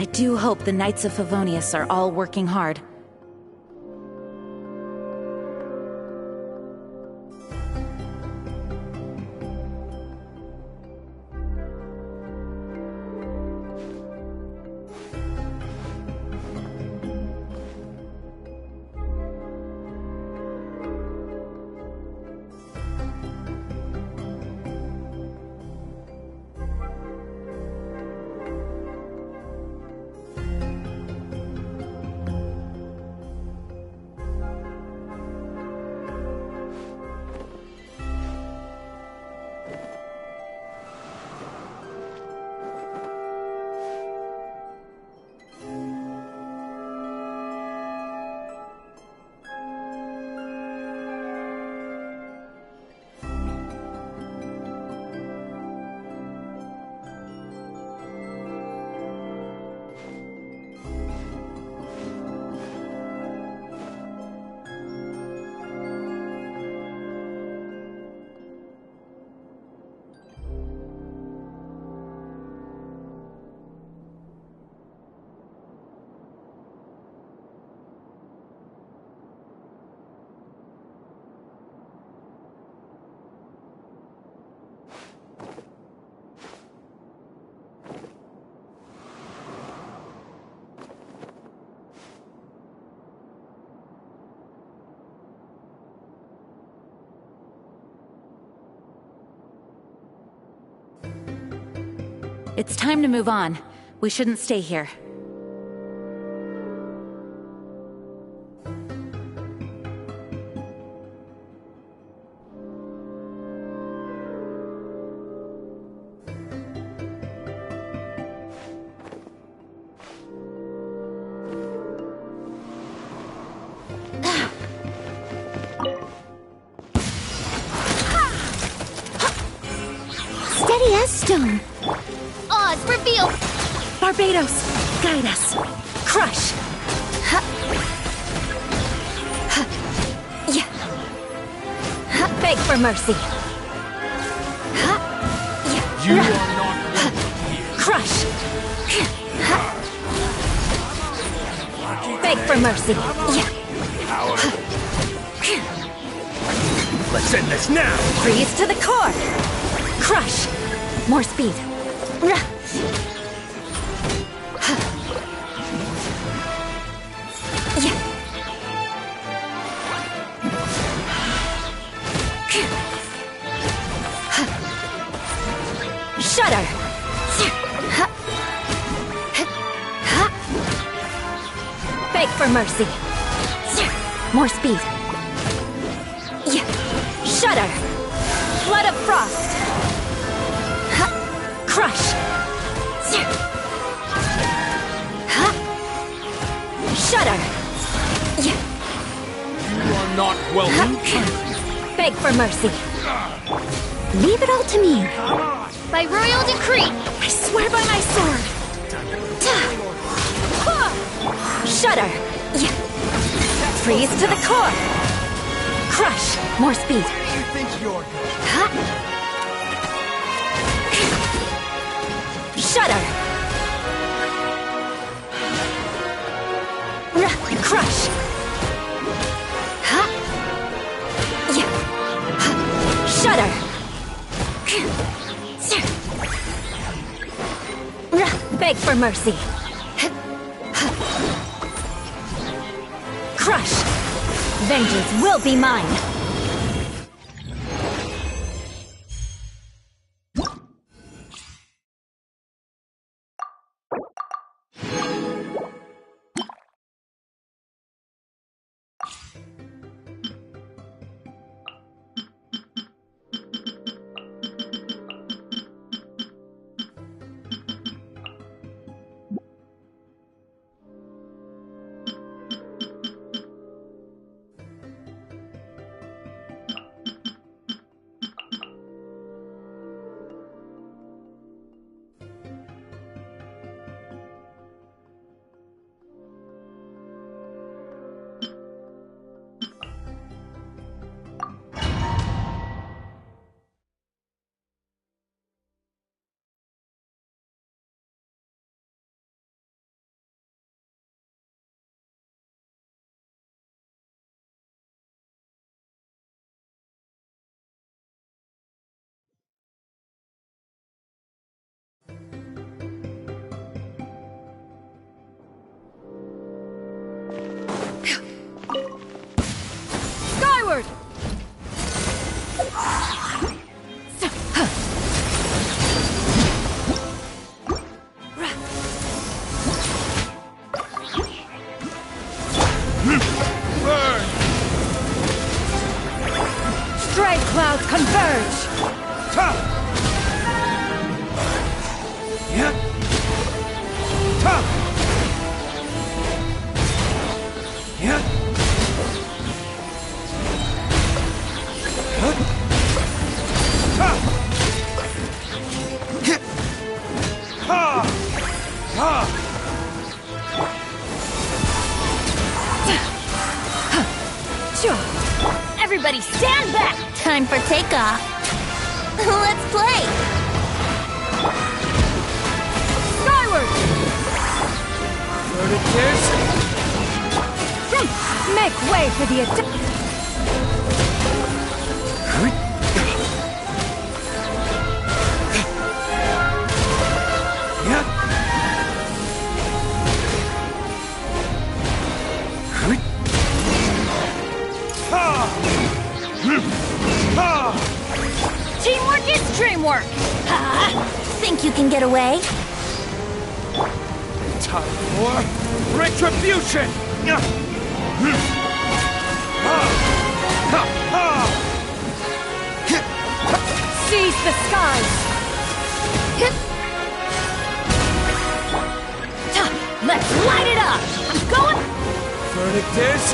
I do hope the Knights of Favonius are all working hard. It's time to move on. We shouldn't stay here. Steady as stone. Oz, reveal! Barbados, guide us. Crush. Ha. Ha. Yeah. Ha. Beg for mercy. Ha. Yeah. You are not welcome here. Crush. Ha. Beg for mercy. Yeah. Let's end this now! Freeze to the core. Crush. More speed. Shudder. Beg for mercy. More speed. Shudder. Flood of frost. Crush. Shudder. You are not welcome. Beg for mercy. Leave it all to me. By royal decree. I swear by my sword. Shudder. Freeze to the core. Crush. More speed. You think you're good? Shudder. Crush. Shudder. Beg for mercy. Crush. Vengeance will be mine. Skyward! Burn! Strike clouds converge! Ta! Yeah! Ta! Yeah! Huh? Ta! Hit! Ha! Ha! Everybody stand back! Time for takeoff. Let's play! Skyward! Vertices! Make way for the attack! Teamwork is dreamwork! Think you can get away? Time for retribution! Seize the skies! Let's light it up! I'm going... Verdict is...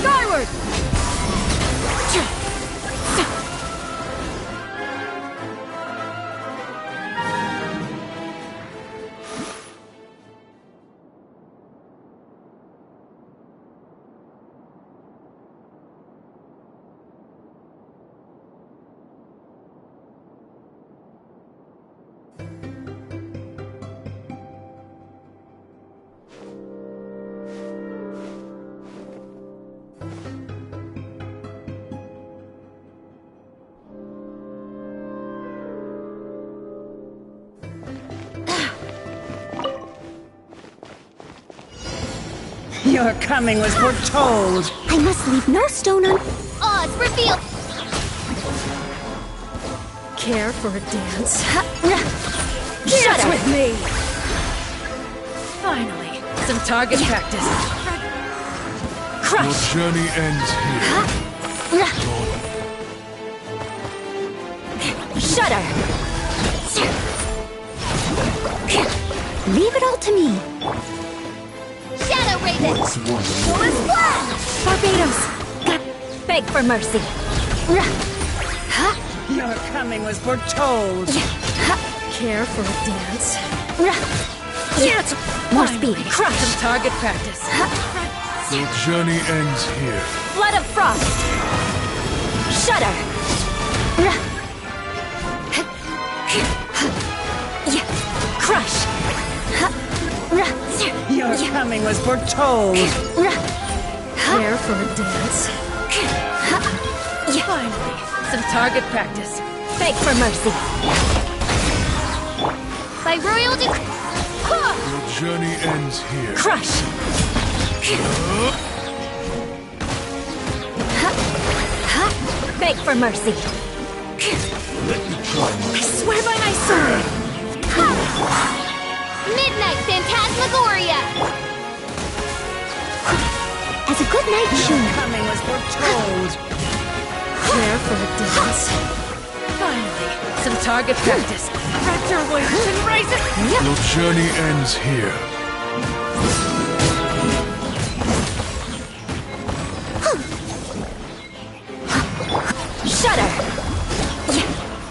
Skyward! Your coming was foretold. I must leave no stone un... Oh, it's revealed! Care for a dance? Shut Dance with me! Finally, some target practice. Crush! Your journey ends here. Shudder! Leave it all to me. Shadow Raven! Solar Splash! Barbados! Beg for mercy. Your coming was foretold. Care for a dance? Yes! More speed. Crush! Some target practice. Your journey ends here. Flood of Frost! Shudder! Crush! Your coming was foretold. Care for a dance? Finally, some target practice. Beg for mercy. By royal Your journey ends here. Crush! Beg for mercy. Let me try I swear by my sword. Midnight Phantasmagoria! As a good night Your tune. coming was foretold. Care for a dance? Finally, some target practice. Wrap your wings and raise it! Your journey ends here. Shudder!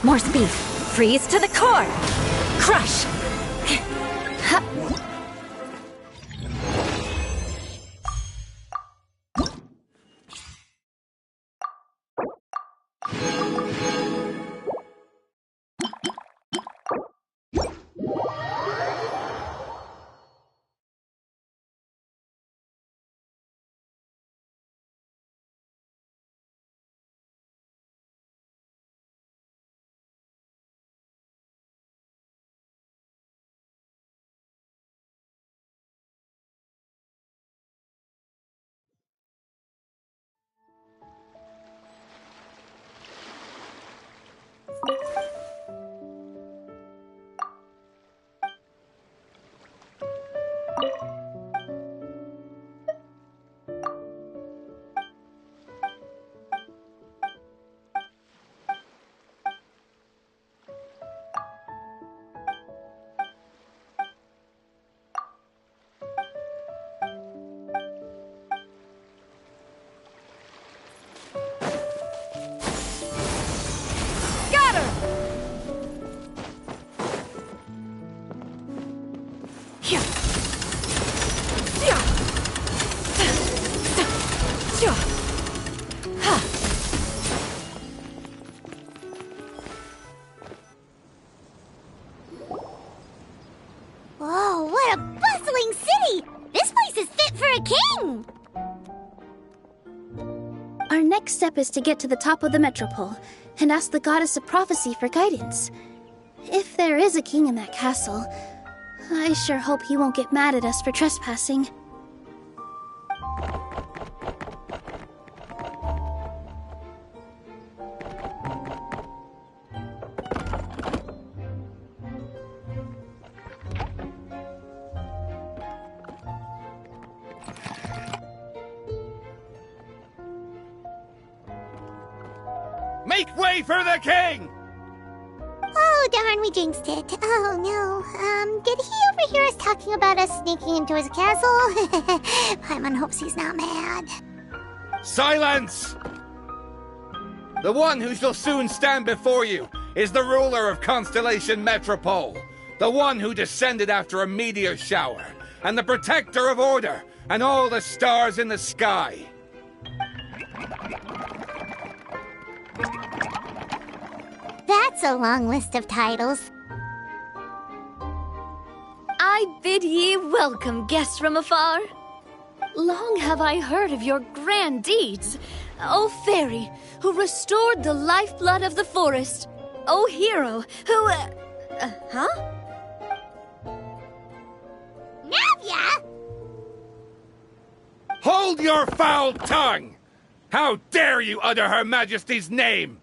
More speed. Freeze to the core. Crush! next step is to get to the top of the metropole and ask the goddess of prophecy for guidance. If there is a king in that castle, I sure hope he won't get mad at us for trespassing. Make way for the king! Oh, darn, we jinxed it. Oh, no. Did he overhear us talking about us sneaking into his castle? Paimon hopes he's not mad. Silence! The one who shall soon stand before you is the ruler of Constellation Metropole, the one who descended after a meteor shower, and the protector of order and all the stars in the sky. That's a long list of titles. I bid ye welcome, guests from afar. Long have I heard of your grand deeds. O fairy, who restored the lifeblood of the forest. O hero, who... huh? Navia! Hold your foul tongue! How dare you utter Her Majesty's name!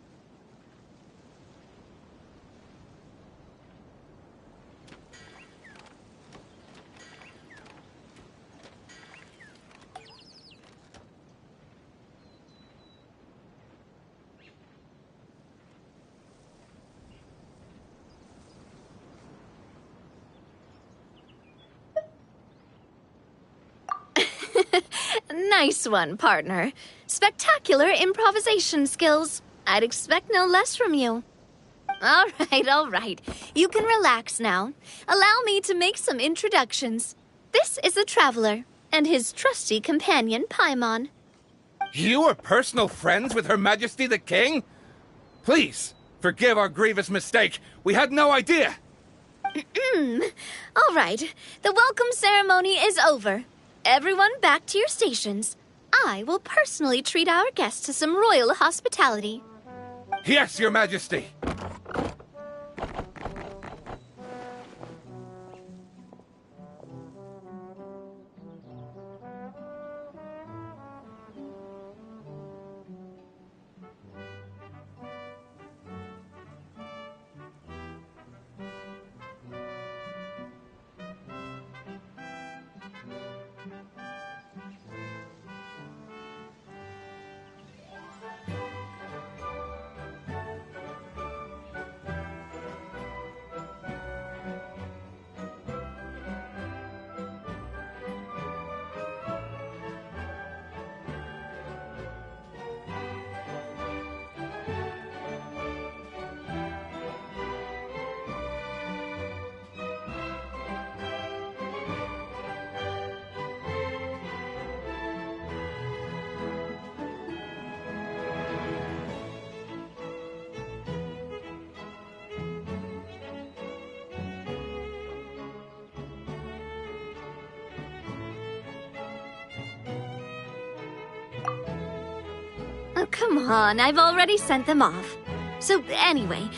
Nice one, partner. Spectacular improvisation skills. I'd expect no less from you. All right. You can relax now. Allow me to make some introductions. This is the Traveler, and his trusty companion, Paimon. You are personal friends with Her Majesty the King? Please, forgive our grievous mistake. We had no idea. All right. The welcome ceremony is over. Everyone back to your stations. I will personally treat our guests to some royal hospitality. Yes, Your Majesty. Oh, come on, I've already sent them off. So anyway,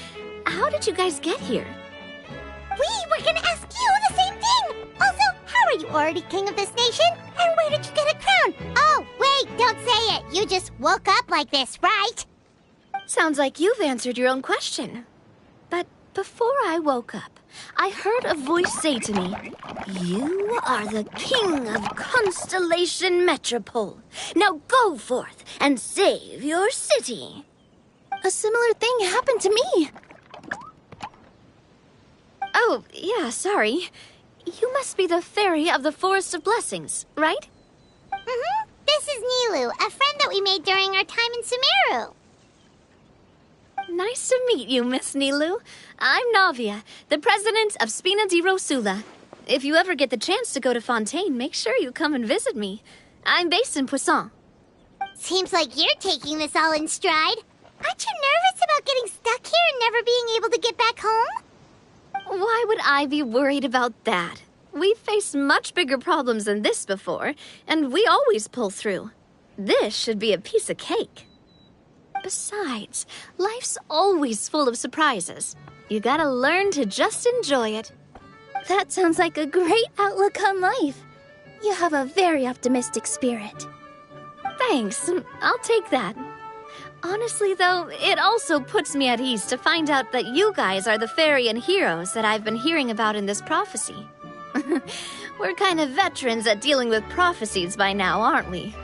how did you guys get here? We were gonna ask you the same thing! Also, how are you already king of this nation? And where did you get a crown? Oh, wait, don't say it! You just woke up like this, right? Sounds like you've answered your own question. But before I woke up, I heard a voice say to me, "You are the king of Constellation Metropole. Now go forth and save your city." A similar thing happened to me. Oh, yeah, sorry. You must be the fairy of the Forest of Blessings, right? Mm-hmm. This is Nilu, a friend that we made during our time in Sumeru. Nice to meet you, Miss Nilu. I'm Navia, the president of Spina di Rosula. If you ever get the chance to go to Fontaine, make sure you come and visit me. I'm based in Poisson. Seems like you're taking this all in stride. Aren't you nervous about getting stuck here and never being able to get back home? Why would I be worried about that? We've faced much bigger problems than this before, and we always pull through. This should be a piece of cake. Besides, life's always full of surprises. You gotta learn to just enjoy it. That sounds like a great outlook on life. You have a very optimistic spirit. Thanks, I'll take that. Honestly, though, it also puts me at ease to find out that you guys are the fairy and heroes that I've been hearing about in this prophecy. We're kind of veterans at dealing with prophecies by now, aren't we?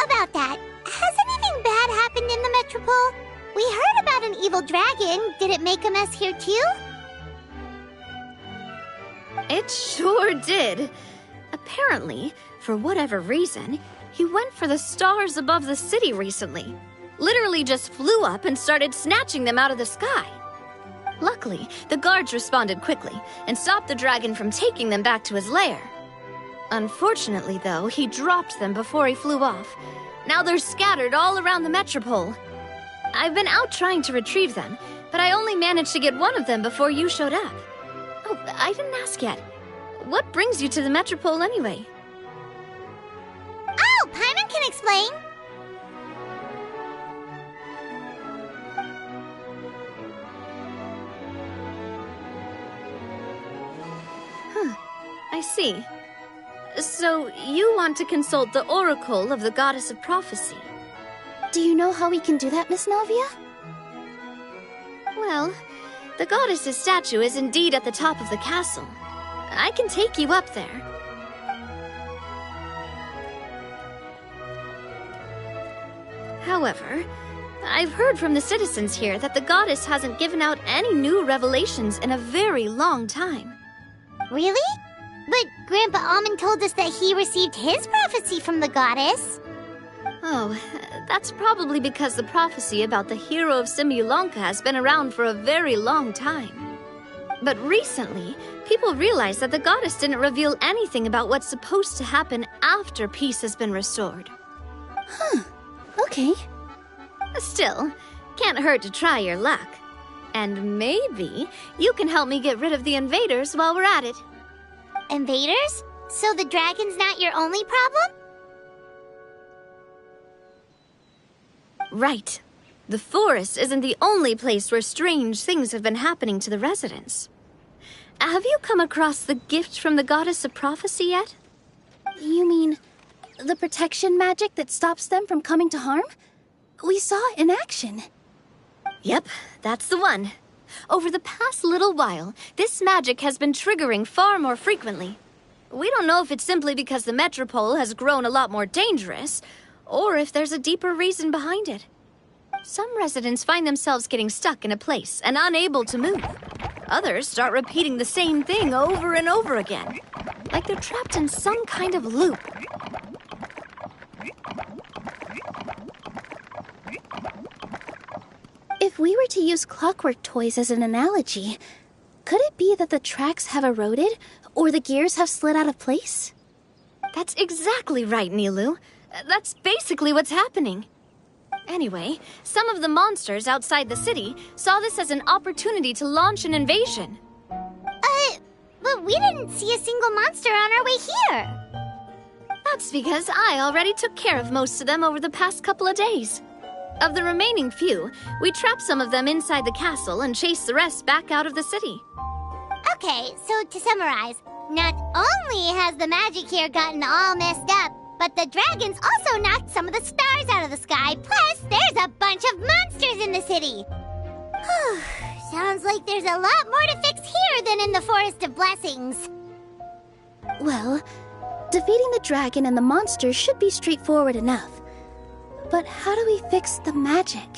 About that, has anything bad happened in the Metropole? We heard about an evil dragon. Did it make a mess here too? It sure did. Apparently, for whatever reason, he went for the stars above the city recently. Literally just flew up and started snatching them out of the sky. Luckily, the guards responded quickly and stopped the dragon from taking them back to his lair. Unfortunately, though, he dropped them before he flew off. Now they're scattered all around the Metropole. I've been out trying to retrieve them, but I only managed to get one of them before you showed up. Oh, I didn't ask yet. What brings you to the Metropole anyway? Oh, Paimon can explain. I see. So, you want to consult the oracle of the goddess of prophecy. Do you know how we can do that, Miss Navia? Well, the goddess's statue is indeed at the top of the castle. I can take you up there. However, I've heard from the citizens here that the goddess hasn't given out any new revelations in a very long time. Really? But Grandpa Almond told us that he received his prophecy from the goddess. Oh, that's probably because the prophecy about the hero of Simulanka has been around for a very long time. But recently, people realized that the goddess didn't reveal anything about what's supposed to happen after peace has been restored. Huh. Okay. Still, can't hurt to try your luck. And maybe you can help me get rid of the invaders while we're at it. Invaders? So the dragon's not your only problem? Right. The forest isn't the only place where strange things have been happening to the residents. Have you come across the gift from the goddess of prophecy yet? You mean the protection magic that stops them from coming to harm? We saw it in action. Yep, that's the one. Over the past little while, this magic has been triggering far more frequently. We don't know if it's simply because the Metropole has grown a lot more dangerous, or if there's a deeper reason behind it. Some residents find themselves getting stuck in a place and unable to move. Others start repeating the same thing over and over again, like they're trapped in some kind of loop. If we were to use clockwork toys as an analogy, could it be that the tracks have eroded or the gears have slid out of place? That's exactly right, Nilu. That's basically what's happening. Anyway, some of the monsters outside the city saw this as an opportunity to launch an invasion. But we didn't see a single monster on our way here. That's because I already took care of most of them over the past couple of days. Of the remaining few, we trapped some of them inside the castle and chased the rest back out of the city. Okay, so to summarize, not only has the magic here gotten all messed up, but the dragons also knocked some of the stars out of the sky, plus there's a bunch of monsters in the city. Sounds like there's a lot more to fix here than in the Forest of Blessings. Well, defeating the dragon and the monsters should be straightforward enough. But how do we fix the magic?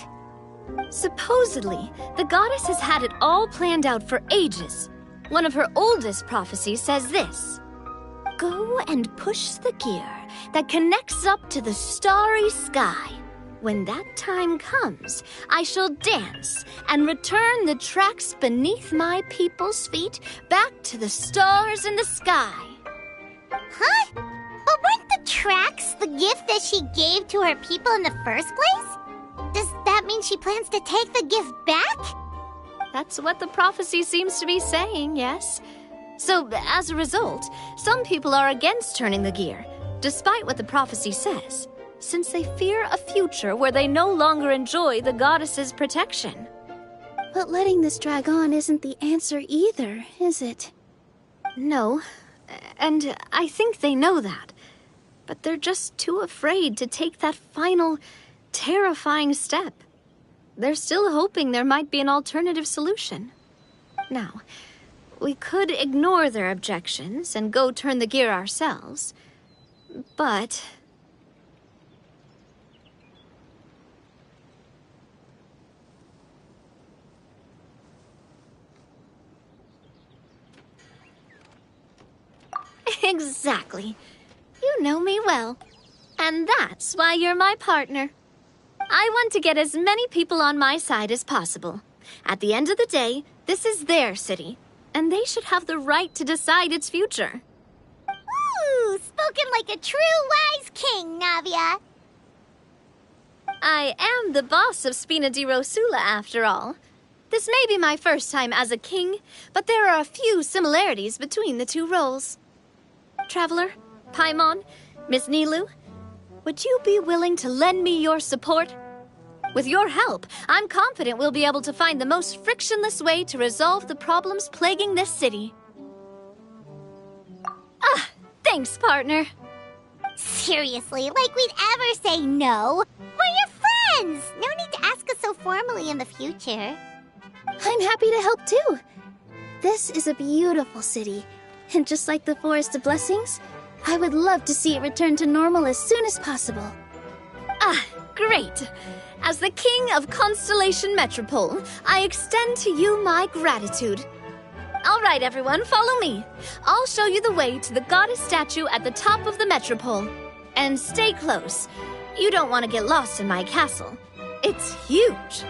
Supposedly, the goddess has had it all planned out for ages. One of her oldest prophecies says this: "Go and push the gear that connects up to the starry sky. When that time comes, I shall dance and return the tracks beneath my people's feet back to the stars in the sky." Huh? But weren't the tracks the gift that she gave to her people in the first place? Does that mean she plans to take the gift back? That's what the prophecy seems to be saying, yes. So, as a result, some people are against turning the gear, despite what the prophecy says. since they fear a future where they no longer enjoy the goddess's protection. But letting this drag on isn't the answer either, is it? No, and I think they know that. But they're just too afraid to take that final, terrifying step. They're still hoping there might be an alternative solution. Now, we could ignore their objections and go turn the gear ourselves, but... Exactly. You know me well. And that's why you're my partner. I want to get as many people on my side as possible. At the end of the day, this is their city, and they should have the right to decide its future. Ooh, spoken like a true wise king, Navia. I am the boss of Spina di Rosula, after all. This may be my first time as a king, but there are a few similarities between the two roles. Traveler, Paimon, Miss Nilu, would you be willing to lend me your support? With your help, I'm confident we'll be able to find the most frictionless way to resolve the problems plaguing this city. Ah, thanks, partner. Seriously, like we'd ever say no. We're your friends! No need to ask us so formally in the future. I'm happy to help too. This is a beautiful city, and just like the Forest of Blessings, I would love to see it return to normal as soon as possible. Ah, great. As the King of Constellation Metropole, I extend to you my gratitude. All right, everyone, follow me. I'll show you the way to the goddess statue at the top of the Metropole. And stay close. You don't want to get lost in my castle. It's huge.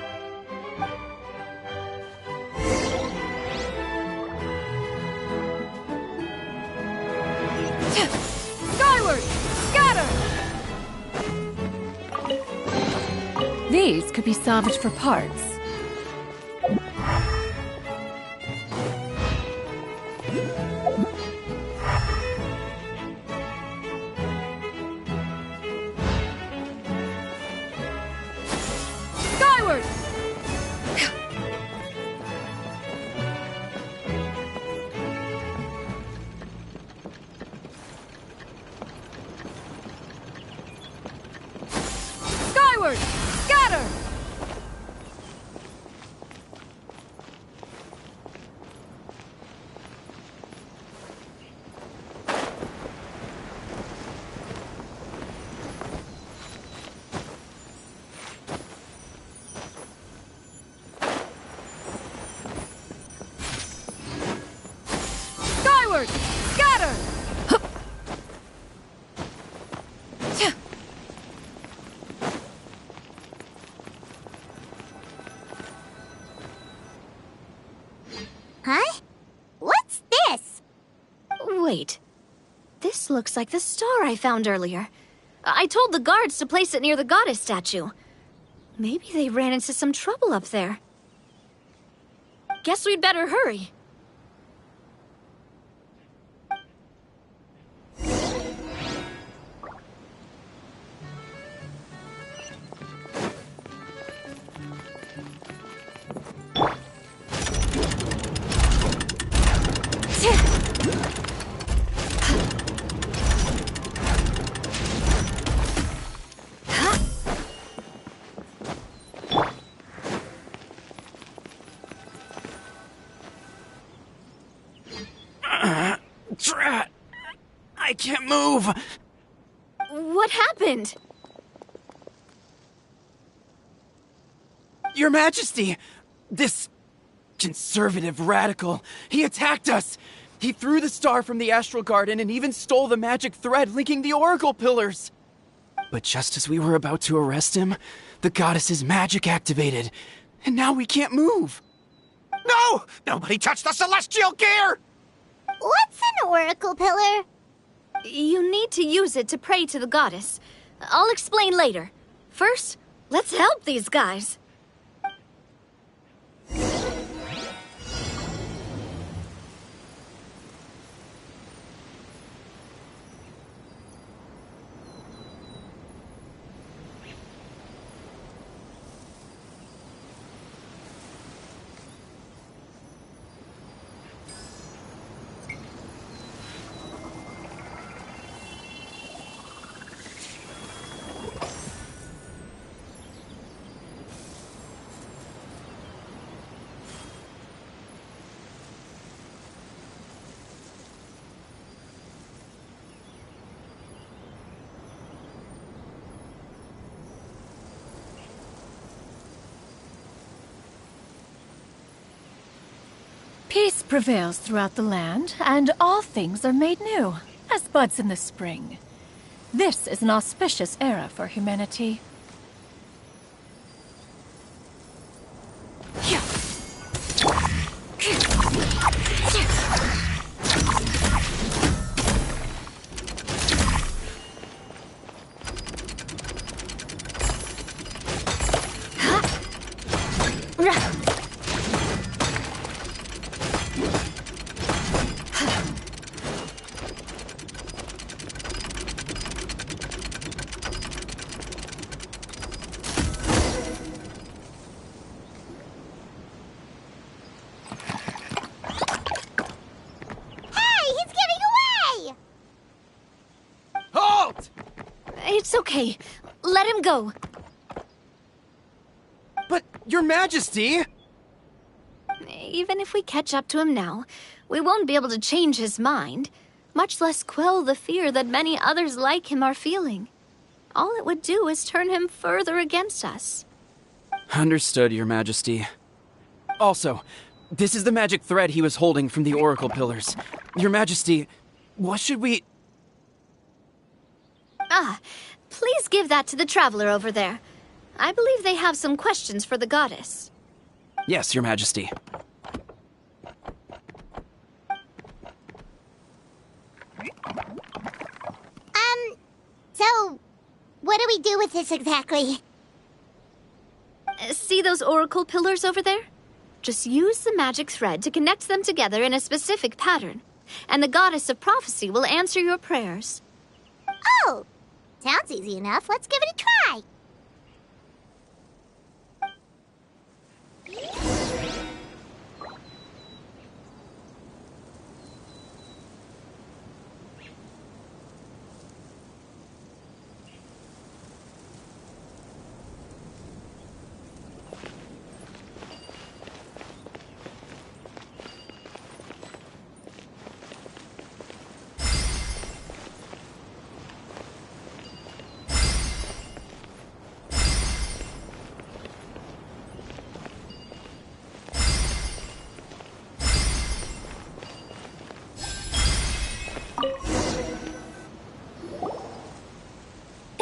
Skyward! Scatter! These could be salvaged for parts. Skyward! Skyward! Scatter! Skyward! Scatter! Huh? What's this? Wait. This looks like the star I found earlier. I told the guards to place it near the goddess statue. Maybe they ran into some trouble up there. Guess we'd better hurry. Drat! I can't move! What happened? Your Majesty! This conservative radical, he attacked us! He threw the star from the Astral Garden and even stole the magic thread linking the Oracle Pillars! But just as we were about to arrest him, the goddess's magic activated, and now we can't move! No! Nobody touched the celestial gear! What's an Oracle Pillar? You need to use it to pray to the goddess. I'll explain later. First, let's help these guys. Peace prevails throughout the land, and all things are made new, as buds in the spring. This is an auspicious era for humanity. It's okay. Let him go. But, Your Majesty! Even if we catch up to him now, we won't be able to change his mind, much less quell the fear that many others like him are feeling. All it would do is turn him further against us. Understood, Your Majesty. Also, this is the magic thread he was holding from the Oracle Pillars. Your Majesty, what should we... Please give that to the traveler over there. I believe they have some questions for the goddess. Yes, Your Majesty. So, what do we do with this exactly? See those oracle pillars over there? Just use the magic thread to connect them together in a specific pattern, and the goddess of prophecy will answer your prayers. Oh! Sounds easy enough. Let's give it a try.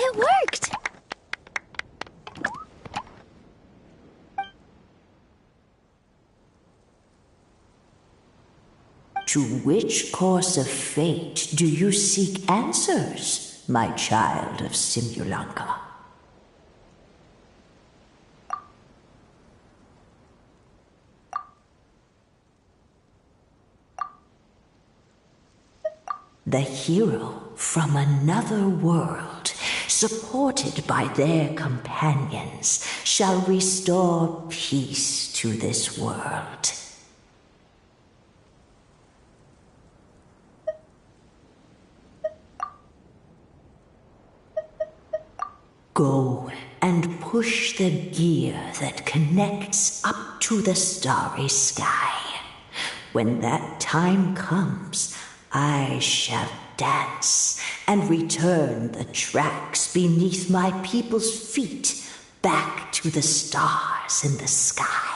It worked! To which course of fate do you seek answers, my child of Simulanka? The hero from another world, supported by their companions, shall restore peace to this world. Go and push the gear that connects up to the starry sky. When that time comes, I shall dance and return the tracks beneath my people's feet back to the stars in the sky.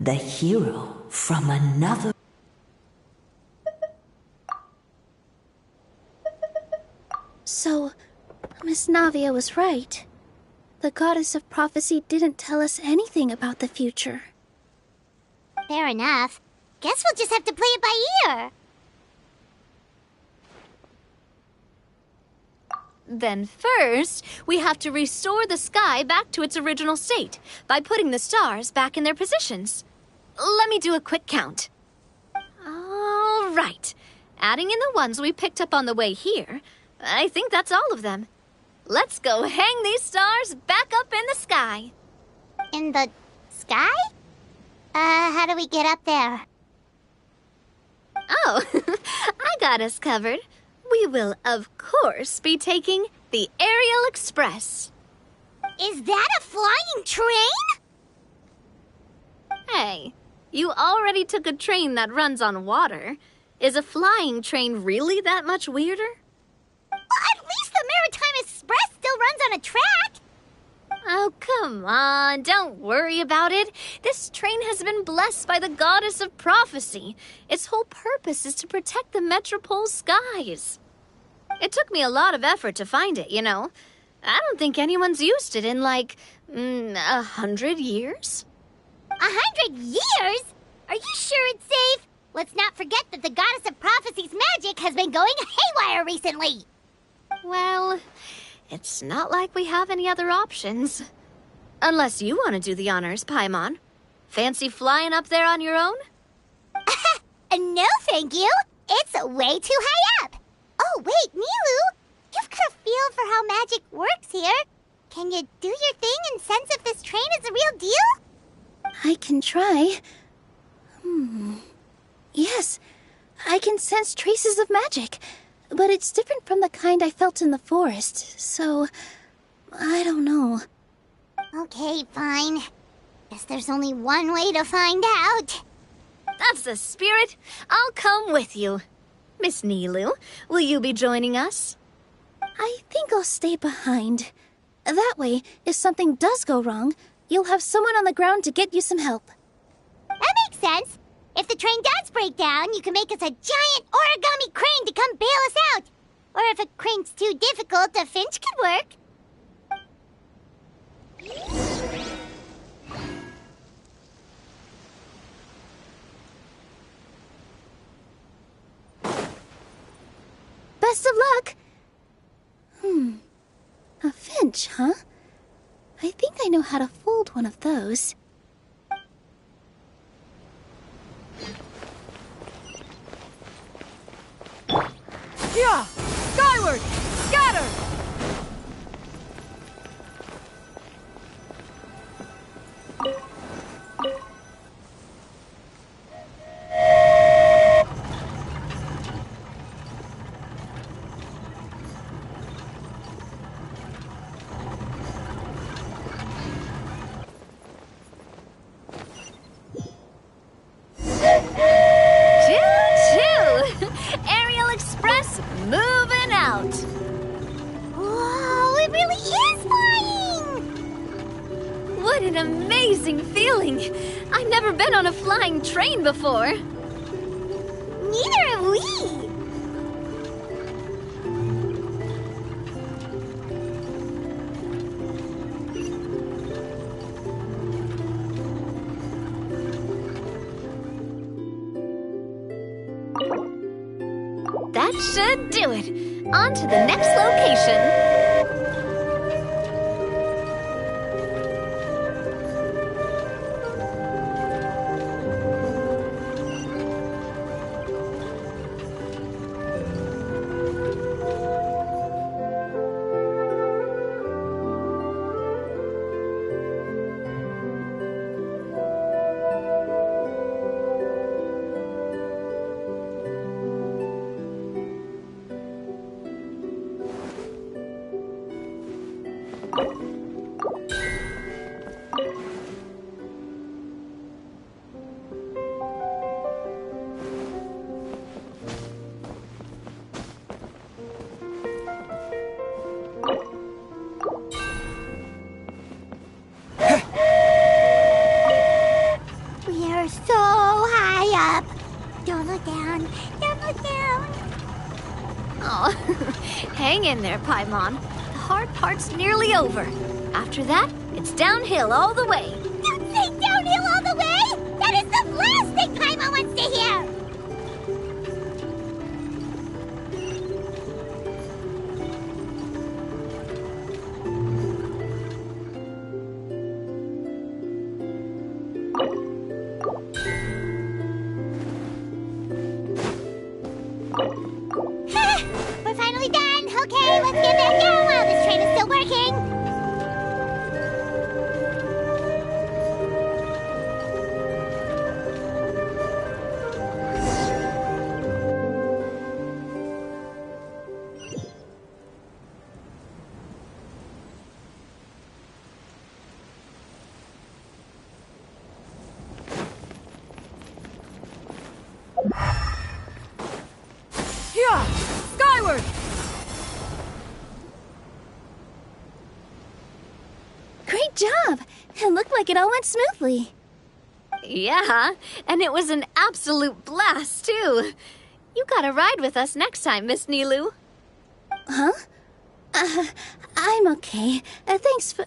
The hero from another... So, Miss Navia was right. The goddess of prophecy didn't tell us anything about the future. Fair enough. Guess we'll just have to play it by ear. Then first, we have to restore the sky back to its original state by putting the stars back in their positions. Let me do a quick count. All right. Adding in the ones we picked up on the way here, I think that's all of them. Let's go hang these stars back up in the sky. In the sky? How do we get up there? Oh, I got us covered. We will, of course, be taking the Aerial Express. Is that a flying train? Hey, you already took a train that runs on water. Is a flying train really that much weirder? Well, at least the Maritime Express still runs on a track. Oh, come on, don't worry about it. This train has been blessed by the goddess of prophecy. Its whole purpose is to protect the Metropole skies. It took me a lot of effort to find it, you know. I don't think anyone's used it in, like, 100 years. 100 years? Are you sure it's safe? Let's not forget that the goddess of prophecy's magic has been going haywire recently. Well, it's not like we have any other options. Unless you want to do the honors, Paimon. Fancy flying up there on your own? No, thank you. It's way too high up. Oh, wait, Nilu. You've got a feel for how magic works here. Can you do your thing and sense if this train is the real deal? I can try. Yes, I can sense traces of magic. But it's different from the kind I felt in the forest, so I don't know. Okay, fine. Guess there's only one way to find out. That's the spirit. I'll come with you. Miss Nilu, will you be joining us? I think I'll stay behind. That way, if something does go wrong, you'll have someone on the ground to get you some help. That makes sense. If the train does break down, you can make us a giant origami crane to come bail us out. Or if a crane's too difficult, a finch could work. Best of luck! A finch, huh? I think I know how to fold one of those. Yeah! Skyward! Scatter! Choo-choo! Aerial Express moving out. Whoa, it really is flying! What an amazing feeling! I've never been on a flying train before. Neither have we! That should do it. On to the next location. We are so high up. Don't look down. Don't look down. Oh, hang in there, Paimon. The hard part's nearly over. After that, it's downhill all the way. Don't say downhill all the way! That is the last thing Paimon wants to hear! Okay, let's get back down while this train is still working. Yeah! Skyward! Great job! It looked like it all went smoothly. Yeah, and it was an absolute blast, too. You gotta ride with us next time, Miss Nilu. Huh? I'm okay. Thanks for...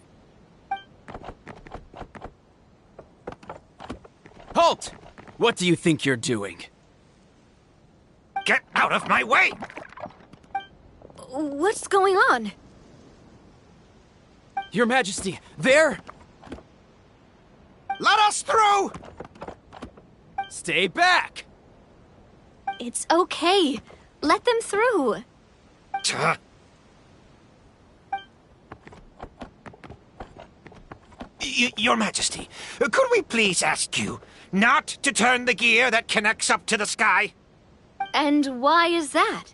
Halt! What do you think you're doing? Get out of my way! What's going on? Your Majesty, there! Let us through! Stay back! It's okay. Let them through. Your Majesty, could we please ask you not to turn the gear that connects up to the sky? And why is that?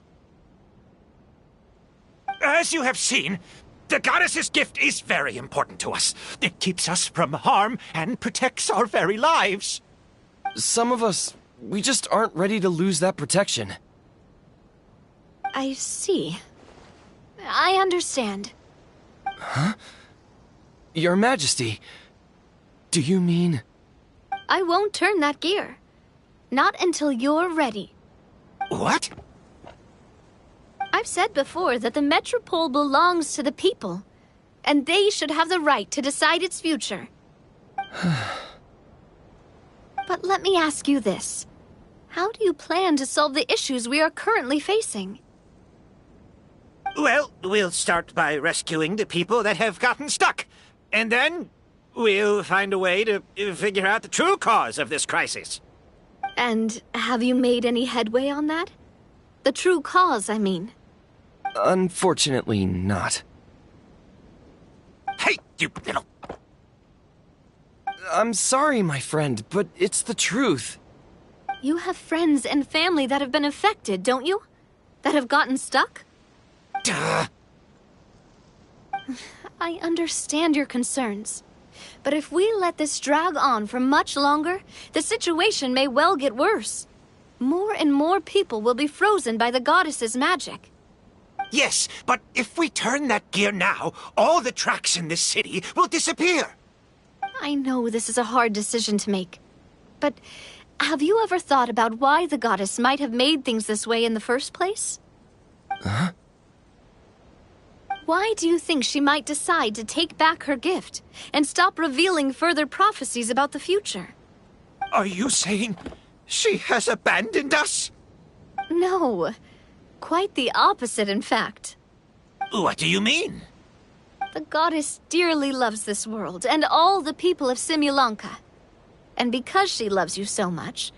As you have seen, the goddess's gift is very important to us. It keeps us from harm and protects our very lives. Some of us, we just aren't ready to lose that protection. I see. I understand. Huh? Your Majesty, do you mean... I won't turn that gear. Not until you're ready. What? I've said before that the Metropole belongs to the people, and they should have the right to decide its future. But let me ask you this. How do you plan to solve the issues we are currently facing? Well, we'll start by rescuing the people that have gotten stuck. And then we'll find a way to figure out the true cause of this crisis. And have you made any headway on that? The true cause, I mean. Unfortunately not. Hey, you little... I'm sorry, my friend, but it's the truth. You have friends and family that have been affected, don't you? That have gotten stuck? Duh. I understand your concerns. But if we let this drag on for much longer, the situation may well get worse. More and more people will be frozen by the goddess's magic. Yes, but if we turn that gear now, all the tracks in this city will disappear. I know this is a hard decision to make. But have you ever thought about why the goddess might have made things this way in the first place? Huh? Why do you think she might decide to take back her gift and stop revealing further prophecies about the future? Are you saying she has abandoned us? No. Quite the opposite, in fact. What do you mean? The goddess dearly loves this world and all the people of Simulanka. And because she loves you so much,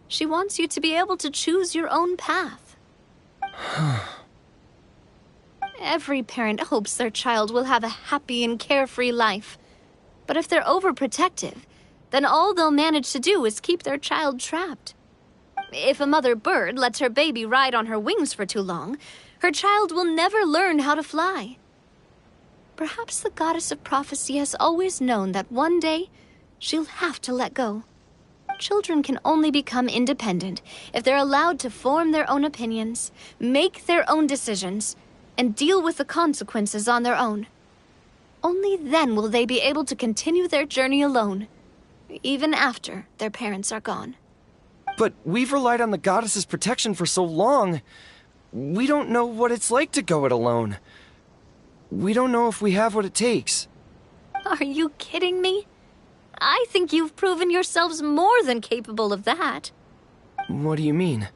she wants you to be able to choose your own path. Every parent hopes their child will have a happy and carefree life. But if they're overprotective, then all they'll manage to do is keep their child trapped. If a mother bird lets her baby ride on her wings for too long, her child will never learn how to fly. Perhaps the goddess of prophecy has always known that one day she'll have to let go. Children can only become independent if they're allowed to form their own opinions, make their own decisions, and deal with the consequences on their own. Only then will they be able to continue their journey alone, even after their parents are gone. But we've relied on the goddess's protection for so long. We don't know what it's like to go it alone. We don't know if we have what it takes. Are you kidding me? I think you've proven yourselves more than capable of that. What do you mean?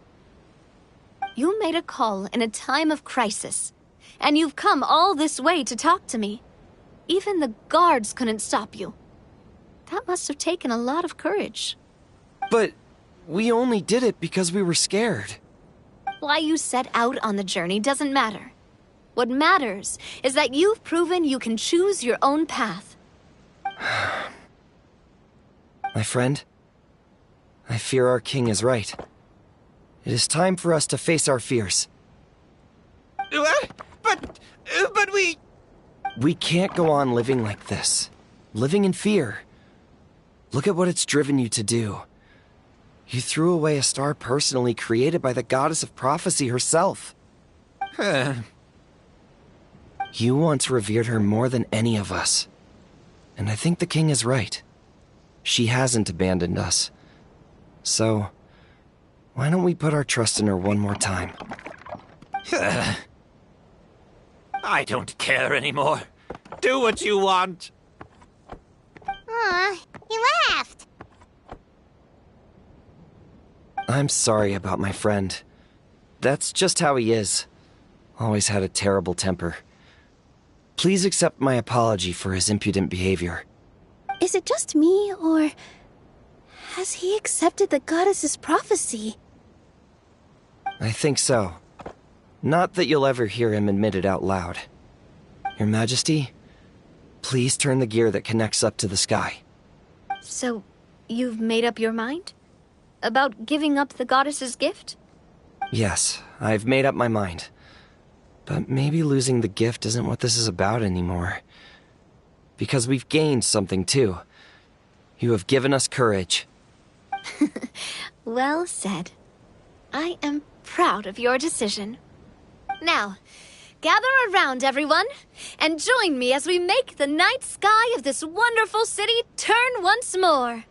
You made a call in a time of crisis, and you've come all this way to talk to me. Even the guards couldn't stop you. That must have taken a lot of courage. But we only did it because we were scared. Why you set out on the journey doesn't matter. What matters is that you've proven you can choose your own path. My friend, I fear our king is right. It is time for us to face our fears. But we... We can't go on living like this. Living in fear. Look at what it's driven you to do. You threw away a star personally created by the goddess of prophecy herself. You once revered her more than any of us. And I think the king is right. She hasn't abandoned us. So, why don't we put our trust in her one more time? I don't care anymore. Do what you want. Aw, he laughed. I'm sorry about my friend. That's just how he is. Always had a terrible temper. Please accept my apology for his impudent behavior. Is it just me, or has he accepted the goddess's prophecy? I think so. Not that you'll ever hear him admit it out loud. Your Majesty, please turn the gear that connects up to the sky. So, you've made up your mind? About giving up the goddess's gift? Yes, I've made up my mind. But maybe losing the gift isn't what this is about anymore. Because we've gained something too. You have given us courage. Well said. I am proud of your decision. Now, gather around, everyone, and join me as we make the night sky of this wonderful city turn once more.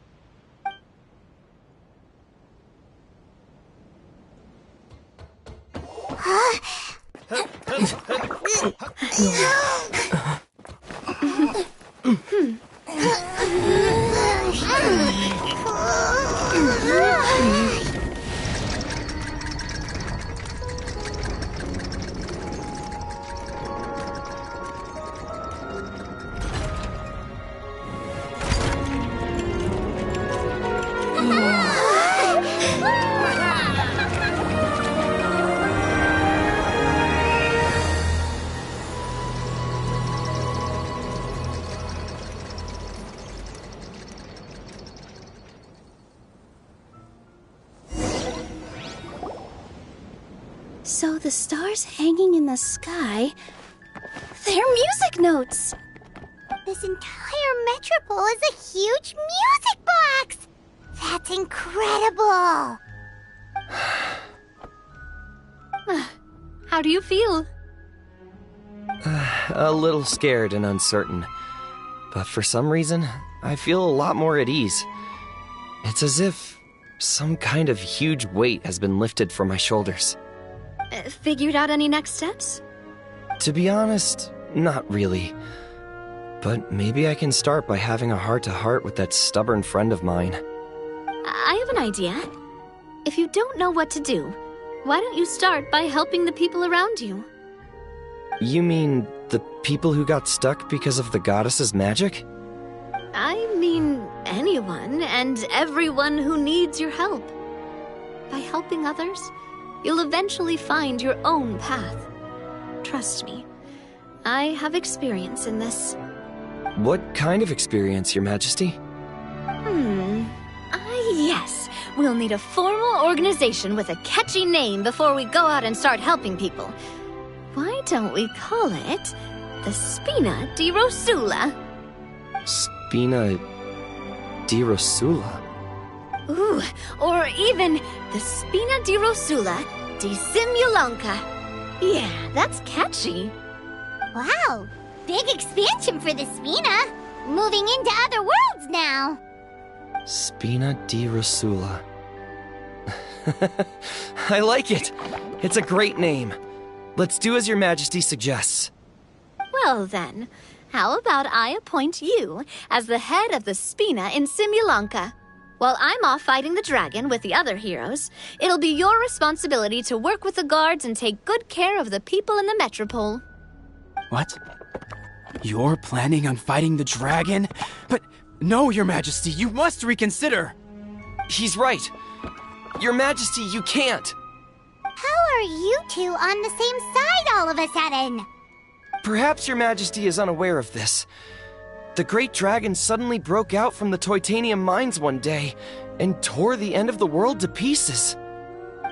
So the stars hanging in the sky, they're music notes! This entire metropole is a huge music box! That's incredible! How do you feel? A little scared and uncertain. But for some reason, I feel a lot more at ease. It's as if some kind of huge weight has been lifted from my shoulders. Figured out any next steps? To be honest, not really. But maybe I can start by having a heart-to-heart with that stubborn friend of mine. I have an idea. If you don't know what to do, why don't you start by helping the people around you? You mean the people who got stuck because of the goddess's magic? I mean anyone and everyone who needs your help. By helping others, you'll eventually find your own path. Trust me, I have experience in this. What kind of experience, Your Majesty? Yes. We'll need a formal organization with a catchy name before we go out and start helping people. Why don't we call it the Spina di Rosula? Spina di Rosula? Ooh, or even the Spina di Rosula di Simulanka. Yeah, that's catchy. Wow, big expansion for the Spina. Moving into other worlds now. Spina di Rosula. I like it. It's a great name. Let's do as Your Majesty suggests. Well then, how about I appoint you as the head of the Spina in Simulanka? While I'm off fighting the dragon with the other heroes, it'll be your responsibility to work with the guards and take good care of the people in the metropole. What? You're planning on fighting the dragon? But no, Your Majesty, you must reconsider! He's right. Your Majesty, you can't. How are you two on the same side all of a sudden? Perhaps your majesty is unaware of this. The great dragon suddenly broke out from the Titanium mines one day and tore the end of the world to pieces.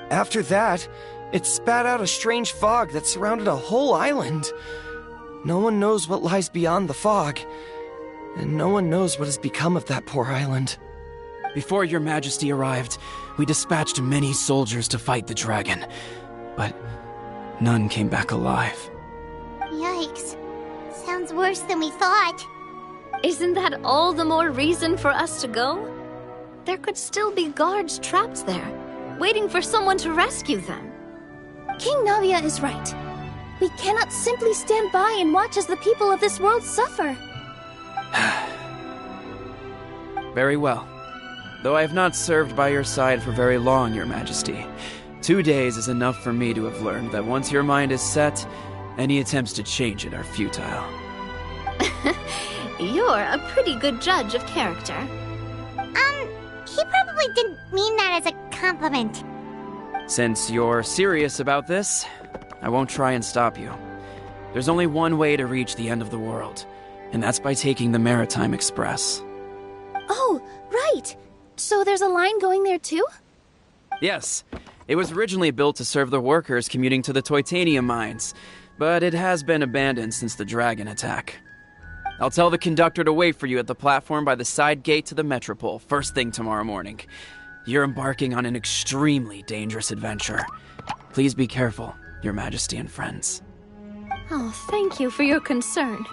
After that, it spat out a strange fog that surrounded a whole island. No one knows what lies beyond the fog, and no one knows what has become of that poor island. Before your majesty arrived, we dispatched many soldiers to fight the dragon, but none came back alive. Yikes. Sounds worse than we thought. Isn't that all the more reason for us to go? There could still be guards trapped there, waiting for someone to rescue them. King Navia is right. We cannot simply stand by and watch as the people of this world suffer. Very well. Though I have not served by your side for very long, your majesty. 2 days is enough for me to have learned that once your mind is set, any attempts to change it are futile. You're a pretty good judge of character. He probably didn't mean that as a compliment. Since you're serious about this, I won't try and stop you. There's only one way to reach the end of the world, and that's by taking the Maritime Express. Oh, right. So there's a line going there too? Yes, it was originally built to serve the workers commuting to the Titanium mines, but it has been abandoned since the dragon attack. I'll tell the conductor to wait for you at the platform by the side gate to the Metropole first thing tomorrow morning. You're embarking on an extremely dangerous adventure. Please be careful, your majesty and friends. Oh, thank you for your concern.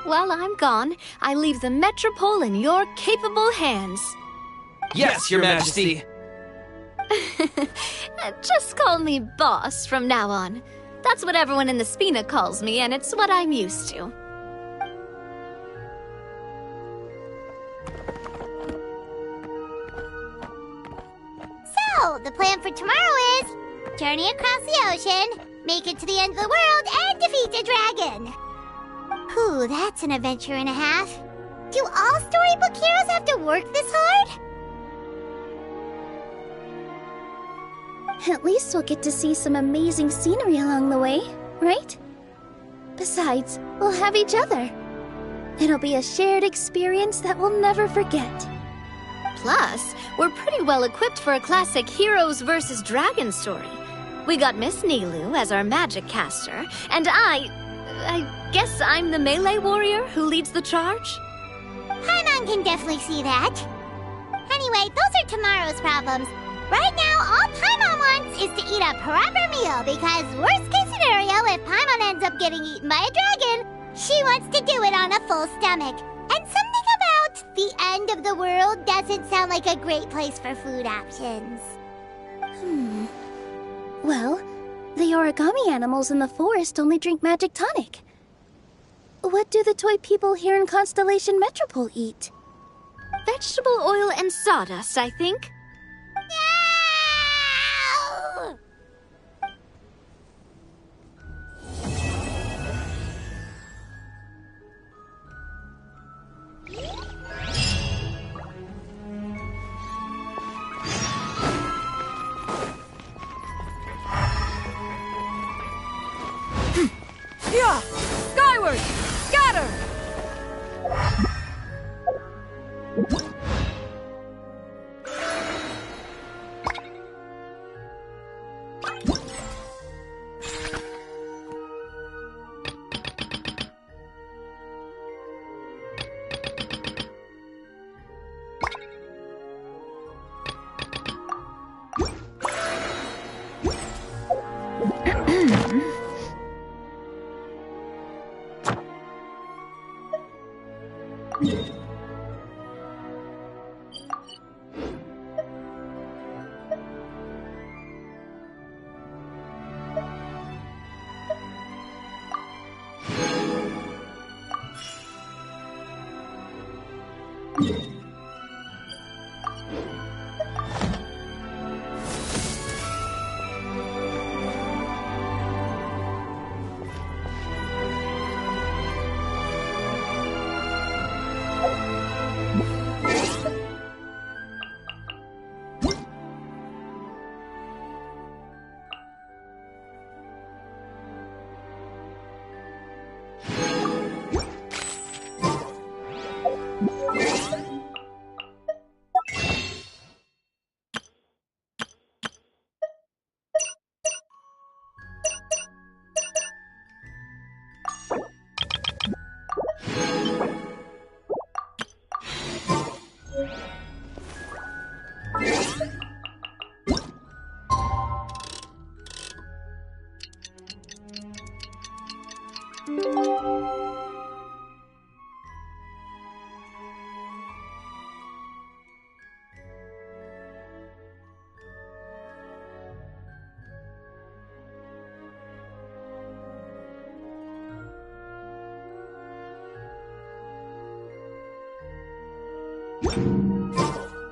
While I'm gone, I leave the Metropole in your capable hands. Yes, your majesty! Just call me boss from now on. That's what everyone in the Spina calls me, and it's what I'm used to. So, the plan for tomorrow is journey across the ocean, make it to the end of the world, and defeat the dragon. Whew, that's an adventure and a half. Do all storybook heroes have to work this hard? At least we'll get to see some amazing scenery along the way, right? Besides, we'll have each other. It'll be a shared experience that we'll never forget. Plus, we're pretty well equipped for a classic heroes versus dragon story. We got Miss Nilu as our magic caster, and I guess I'm the melee warrior who leads the charge? Paimon can definitely see that. Anyway, those are tomorrow's problems. Right now, all Paimon wants is to eat a proper meal, because worst case scenario, if Paimon ends up getting eaten by a dragon, she wants to do it on a full stomach. And something about the end of the world doesn't sound like a great place for food options. Well, the origami animals in the forest only drink magic tonic. What do the toy people here in Constellation Metropole eat? Vegetable oil and sawdust, I think. Yeah! Skyward! Scatter!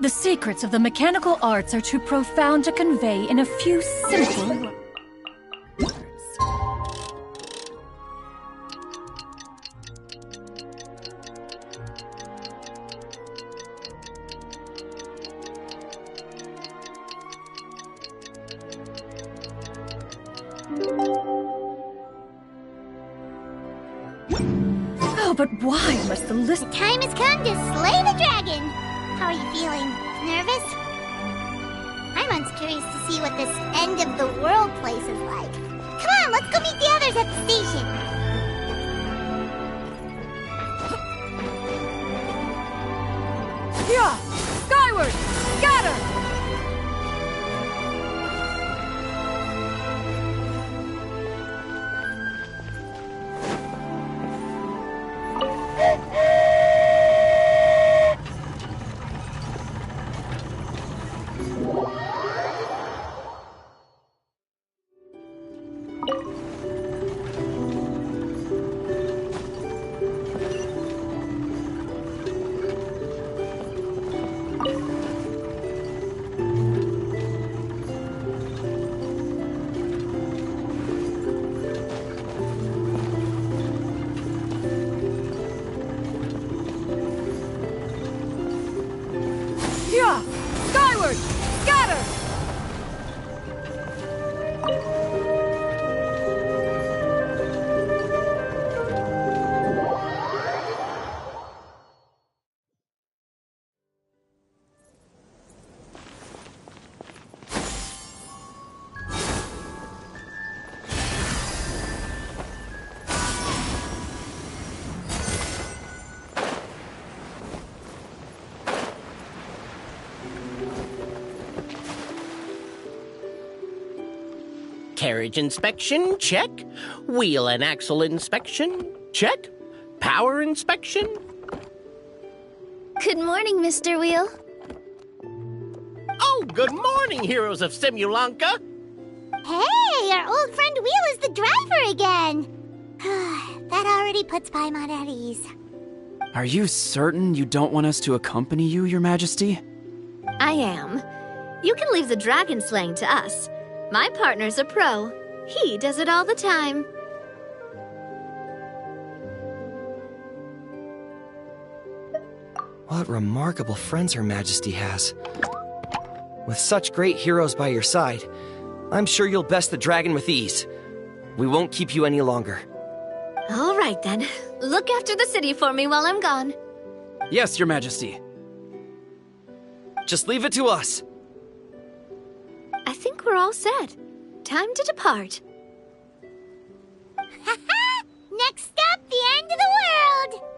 The secrets of the mechanical arts are too profound to convey in a few simple words. Oh, but why must the list— The time has come to slay the dragon! How are you feeling? Nervous? I'm curious to see what this end-of-the-world place is like. Come on, let's go meet the others at the station! Yeah! Skyward! Scatter! Skyward! Scatter! Carriage inspection, check. Wheel and axle inspection, check. Power inspection. Good morning, Mr. Wheel. Oh, good morning, heroes of Simulanka. Hey, our old friend Wheel is the driver again. That already puts Paimon at ease. Are you certain you don't want us to accompany you, Your Majesty? I am. You can leave the dragon slaying to us. My partner's a pro. He does it all the time. What remarkable friends Her Majesty has. With such great heroes by your side, I'm sure you'll best the dragon with ease. We won't keep you any longer. All right, then. Look after the city for me while I'm gone. Yes, Your Majesty. Just leave it to us. I think we're all set. Time to depart. Next stop, the end of the world!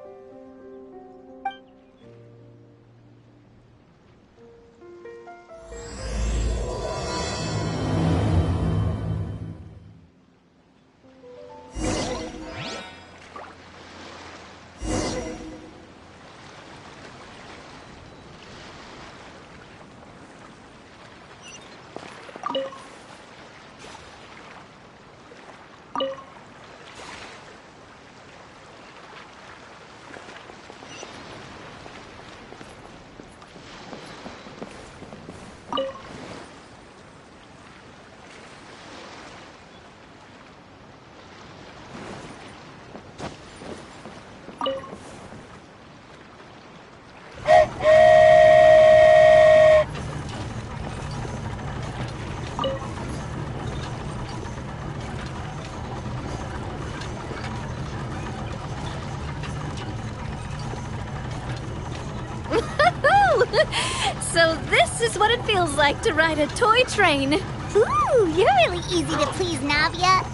So this is what it feels like to ride a toy train. Ooh, you're really easy to please, Navia.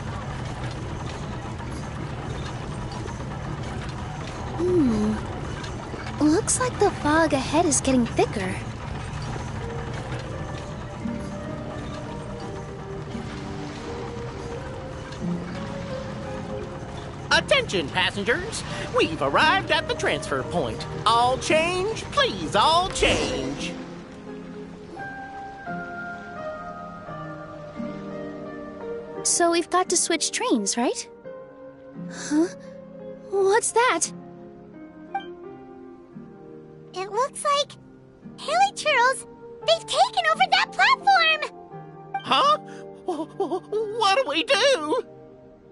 Looks like the fog ahead is getting thicker. Attention, passengers. We've arrived at the transfer point. All change, please, all change. So we've got to switch trains, right? Huh? What's that? It looks like Helichurl Huh? What do we do?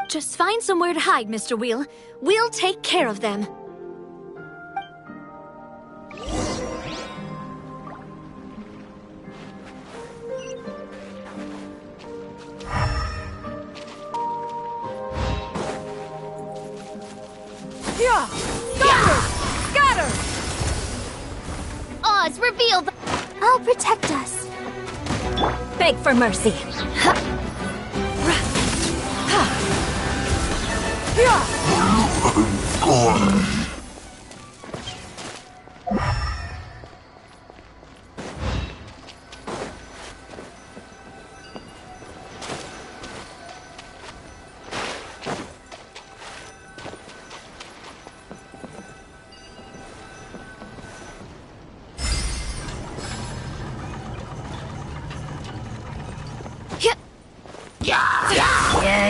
Just find somewhere to hide, Mr. Wheel. We'll take care of them. Yeah! Scatter! Oz, reveal the... I'll protect us. Beg for mercy.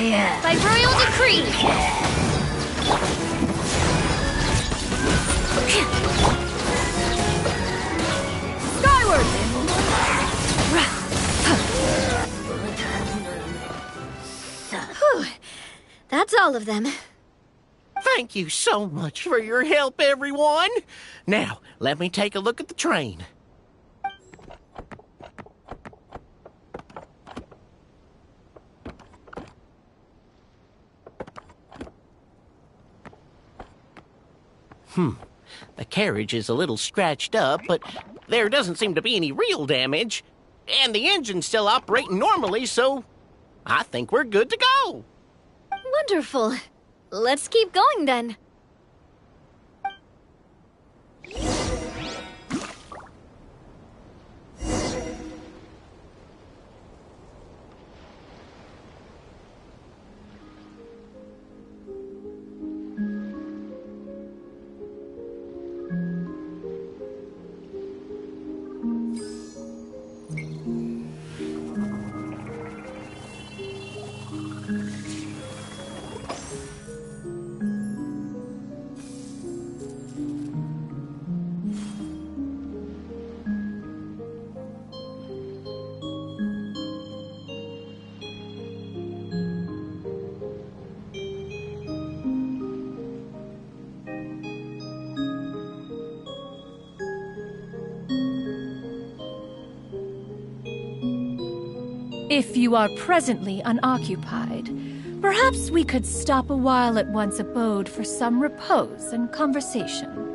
Yeah. By royal decree. Skyward! Whew. That's all of them. Thank you so much for your help, everyone. Now, let me take a look at the train. The carriage is a little scratched up, but there doesn't seem to be any real damage. And the engine's still operating normally, so I think we're good to go. Wonderful. Let's keep going then. If you are presently unoccupied, perhaps we could stop a while at one's abode for some repose and conversation.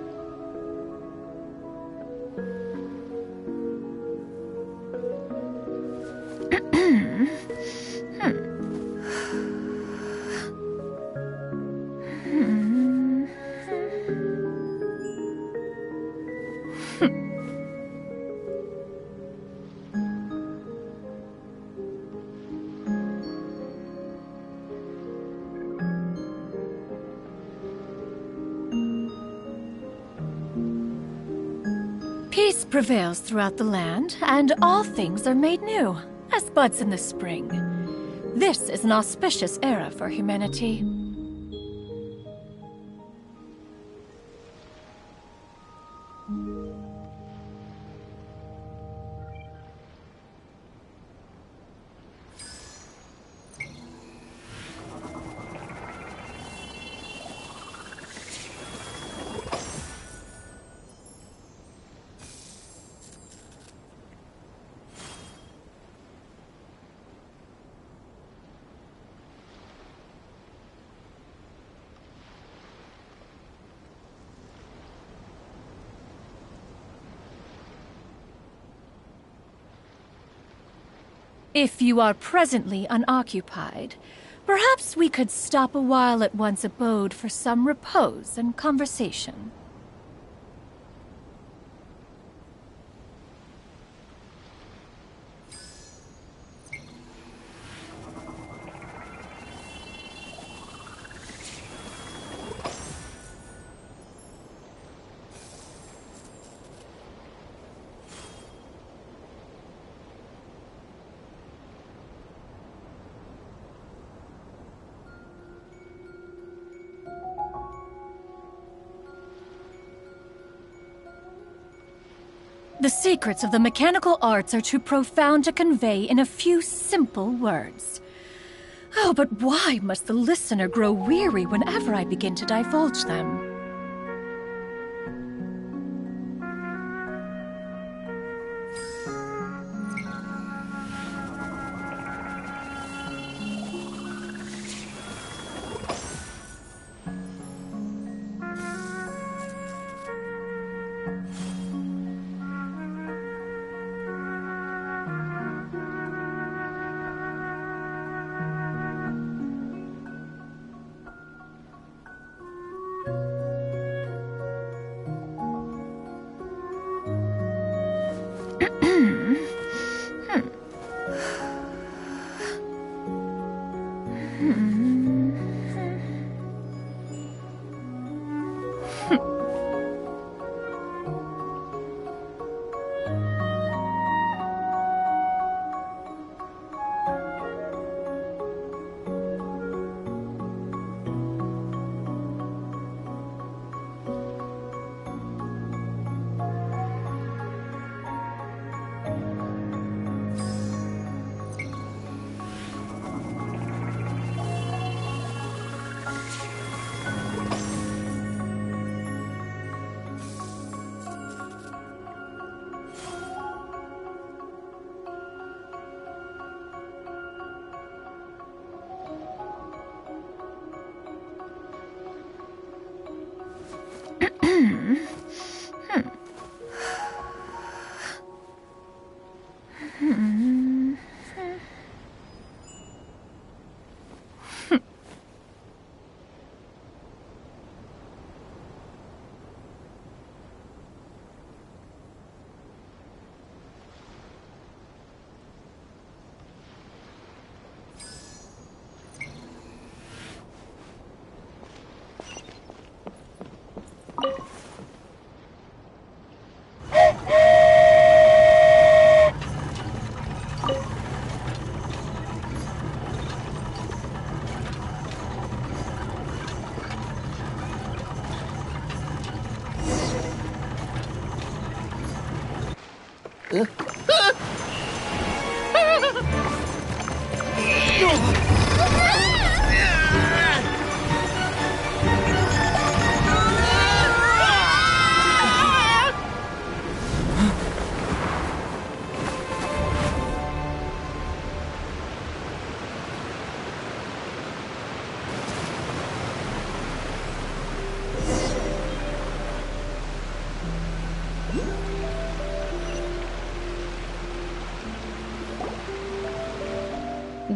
Peace prevails throughout the land, and all things are made new, as buds in the spring. This is an auspicious era for humanity. If you are presently unoccupied, perhaps we could stop a while at one's abode for some repose and conversation. The secrets of the mechanical arts are too profound to convey in a few simple words. Oh, but why must the listener grow weary whenever I begin to divulge them?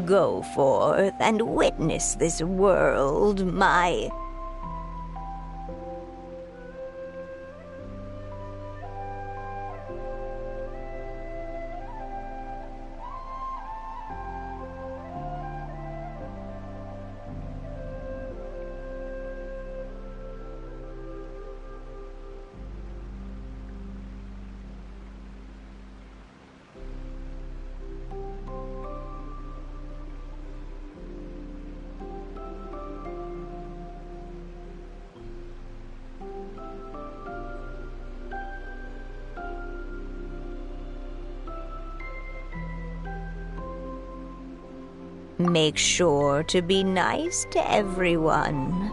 Go forth and witness this world, my... Make sure to be nice to everyone.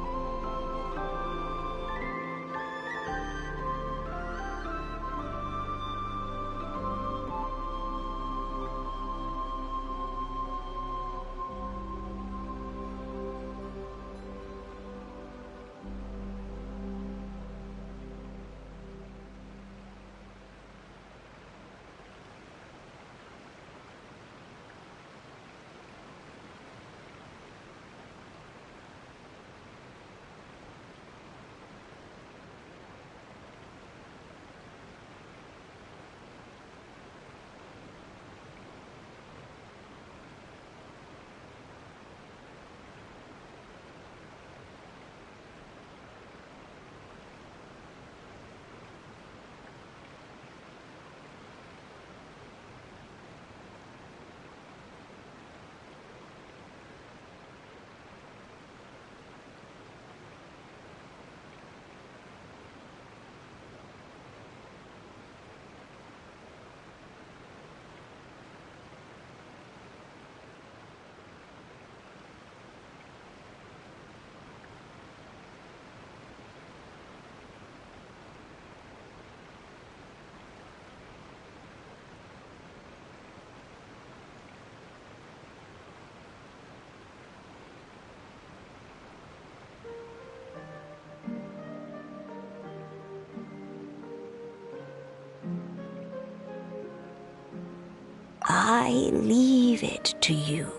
I leave it to you.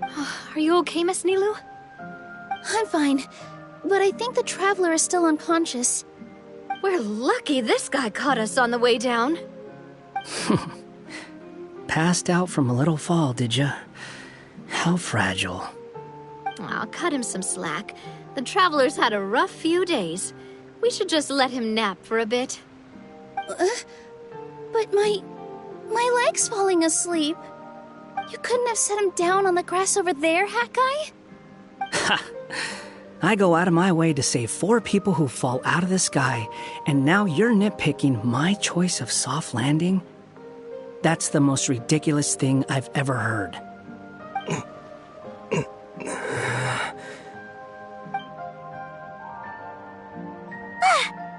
Are you okay, Miss Nilu? I'm fine, but I think the traveler is still unconscious. We're lucky this guy caught us on the way down. Passed out from a little fall, did ya? How fragile. I'll cut him some slack. The traveler's had a rough few days. We should just let him nap for a bit. But my leg's falling asleep. You couldn't have set him down on the grass over there, Hawkeye? Ha! I go out of my way to save 4 people who fall out of the sky, and now you're nitpicking my choice of soft landing? That's the most ridiculous thing I've ever heard.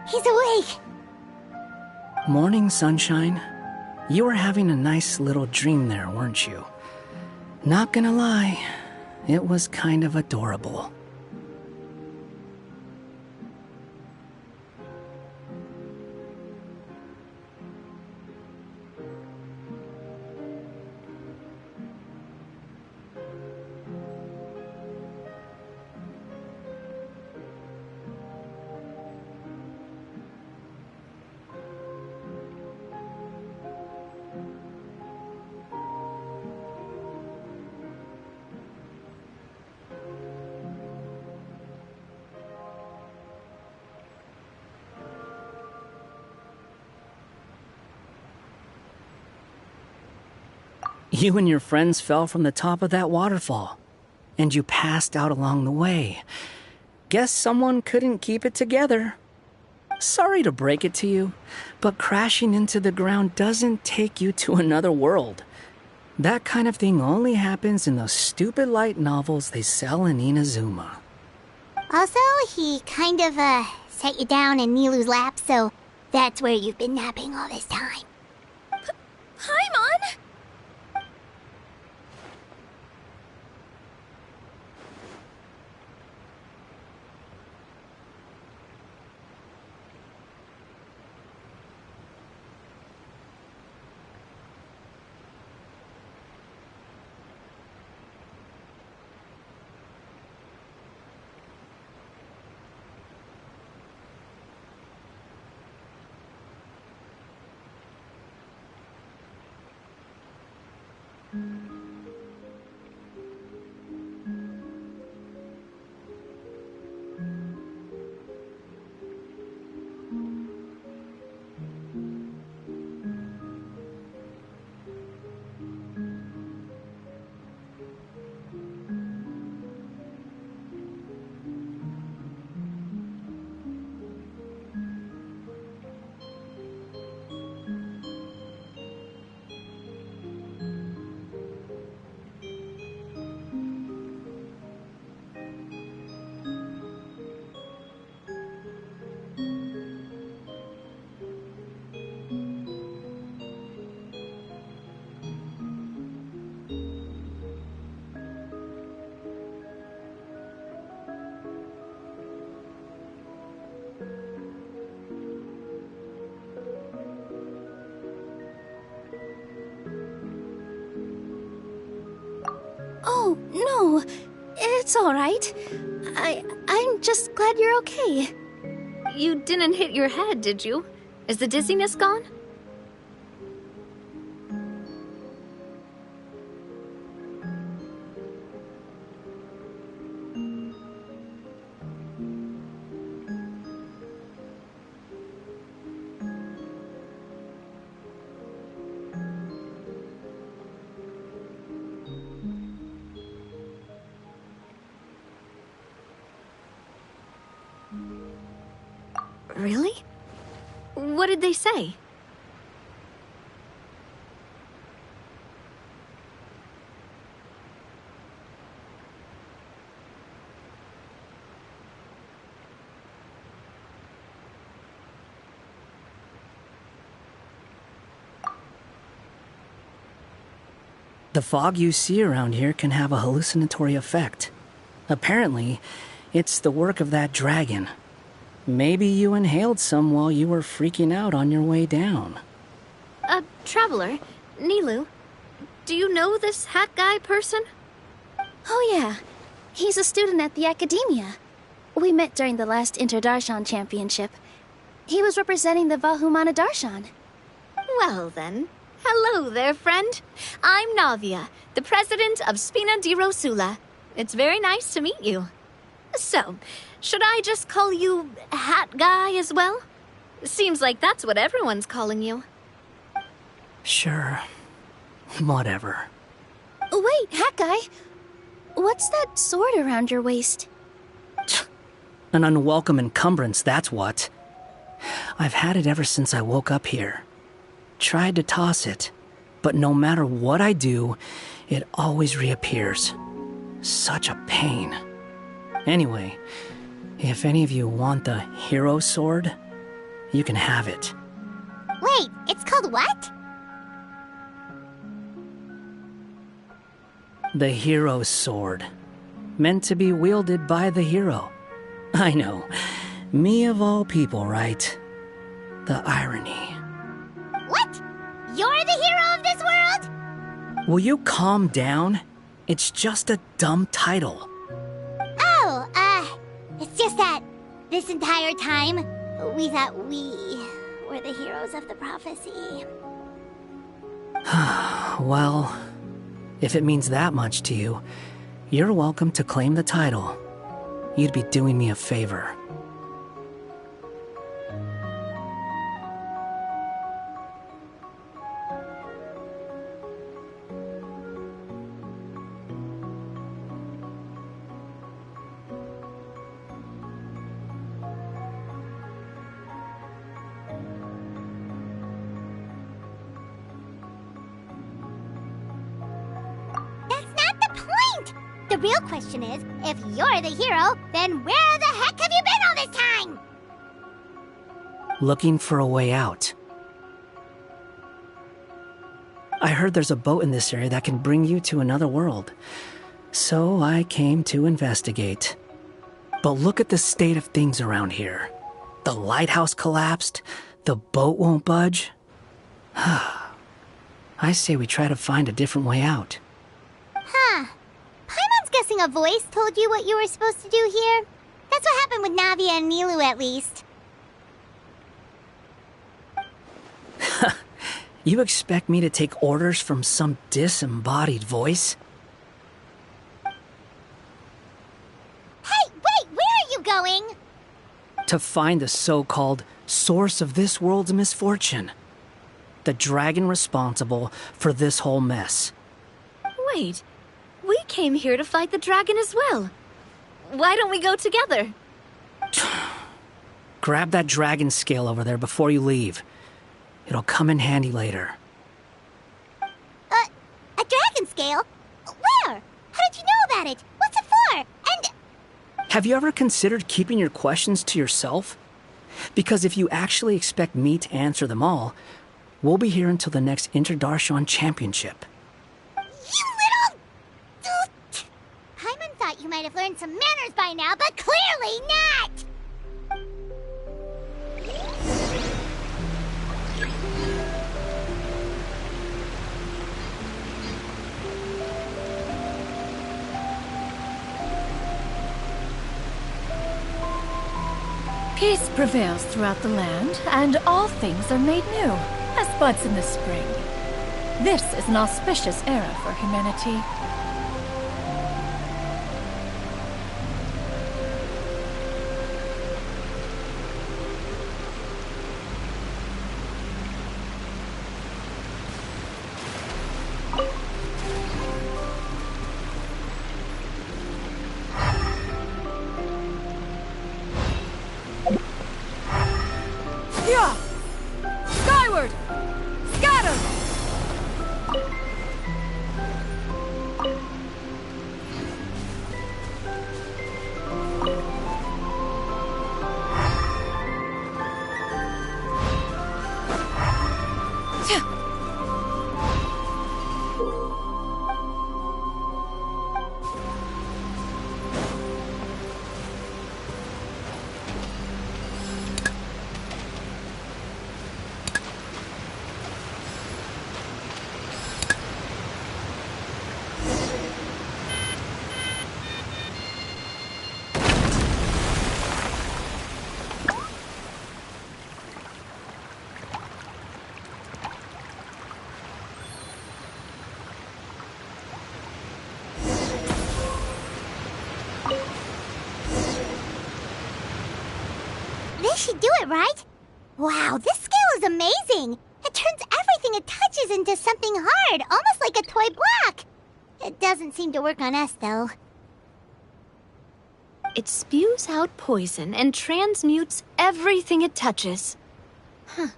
He's awake! Morning, sunshine. You were having a nice little dream there, weren't you? Not gonna lie, it was kind of adorable. You and your friends fell from the top of that waterfall, and you passed out along the way. Guess someone couldn't keep it together. Sorry to break it to you, but crashing into the ground doesn't take you to another world. That kind of thing only happens in those stupid light novels they sell in Inazuma. Also, he kind of, set you down in Nilu's lap, so that's where you've been napping all this time. Paimon! Oh, no. It's all right. I'm just glad you're okay. You didn't hit your head, did you? Is the dizziness gone? Really? What did they say? The fog you see around here can have a hallucinatory effect. Apparently, it's the work of that dragon. Maybe you inhaled some while you were freaking out on your way down. Traveler, Nilu, do you know this hat guy person? Oh yeah, he's a student at the academia. We met during the last Inter-Darshan Championship. He was representing the Vahumana Darshan. Well then, hello there, friend. I'm Navia, the president of Spina di Rosula. It's very nice to meet you. So, should I just call you Hat Guy as well? Seems like that's what everyone's calling you. Sure. Whatever. Wait, Hat Guy. What's that sword around your waist? An unwelcome encumbrance, that's what. I've had it ever since I woke up here. Tried to toss it, but no matter what I do, it always reappears. Such a pain. Anyway, if any of you want the hero sword, you can have it. Wait, it's called what? The hero sword. Meant to be wielded by the hero. I know. Me of all people, right? The irony. What? You're the hero of this world? Will you calm down? It's just a dumb title. Oh, it's just that this entire time, we thought we were the heroes of the prophecy. Well, if it means that much to you, you're welcome to claim the title. You'd be doing me a favor. The real question is, if you're the hero, then where the heck have you been all this time? Looking for a way out. I heard there's a boat in this area that can bring you to another world. So I came to investigate. But look at the state of things around here. The lighthouse collapsed. The boat won't budge. I say we try to find a different way out. Huh. Paimon's guessing a voice told you what you were supposed to do here. That's what happened with Navia and Nilu, at least. You expect me to take orders from some disembodied voice? Hey, wait, where are you going? To find the so-called source of this world's misfortune. The dragon responsible for this whole mess. Wait, we came here to fight the dragon as well. Why don't we go together? Grab that dragon scale over there before you leave. It'll come in handy later. A dragon scale? Where? How did you know about it? What's it for? And... Have you ever considered keeping your questions to yourself? Because if you actually expect me to answer them all, we'll be here until the next Inter-Darshan Championship. You little... Paimon thought you might have learned some manners by now, but clearly not! Peace prevails throughout the land, and all things are made new, as buds in the spring. This is an auspicious era for humanity. to do it, right? Wow, this scale is amazing! It turns everything it touches into something hard, almost like a toy block! It doesn't seem to work on us, though. It spews out poison and transmutes everything it touches. Huh.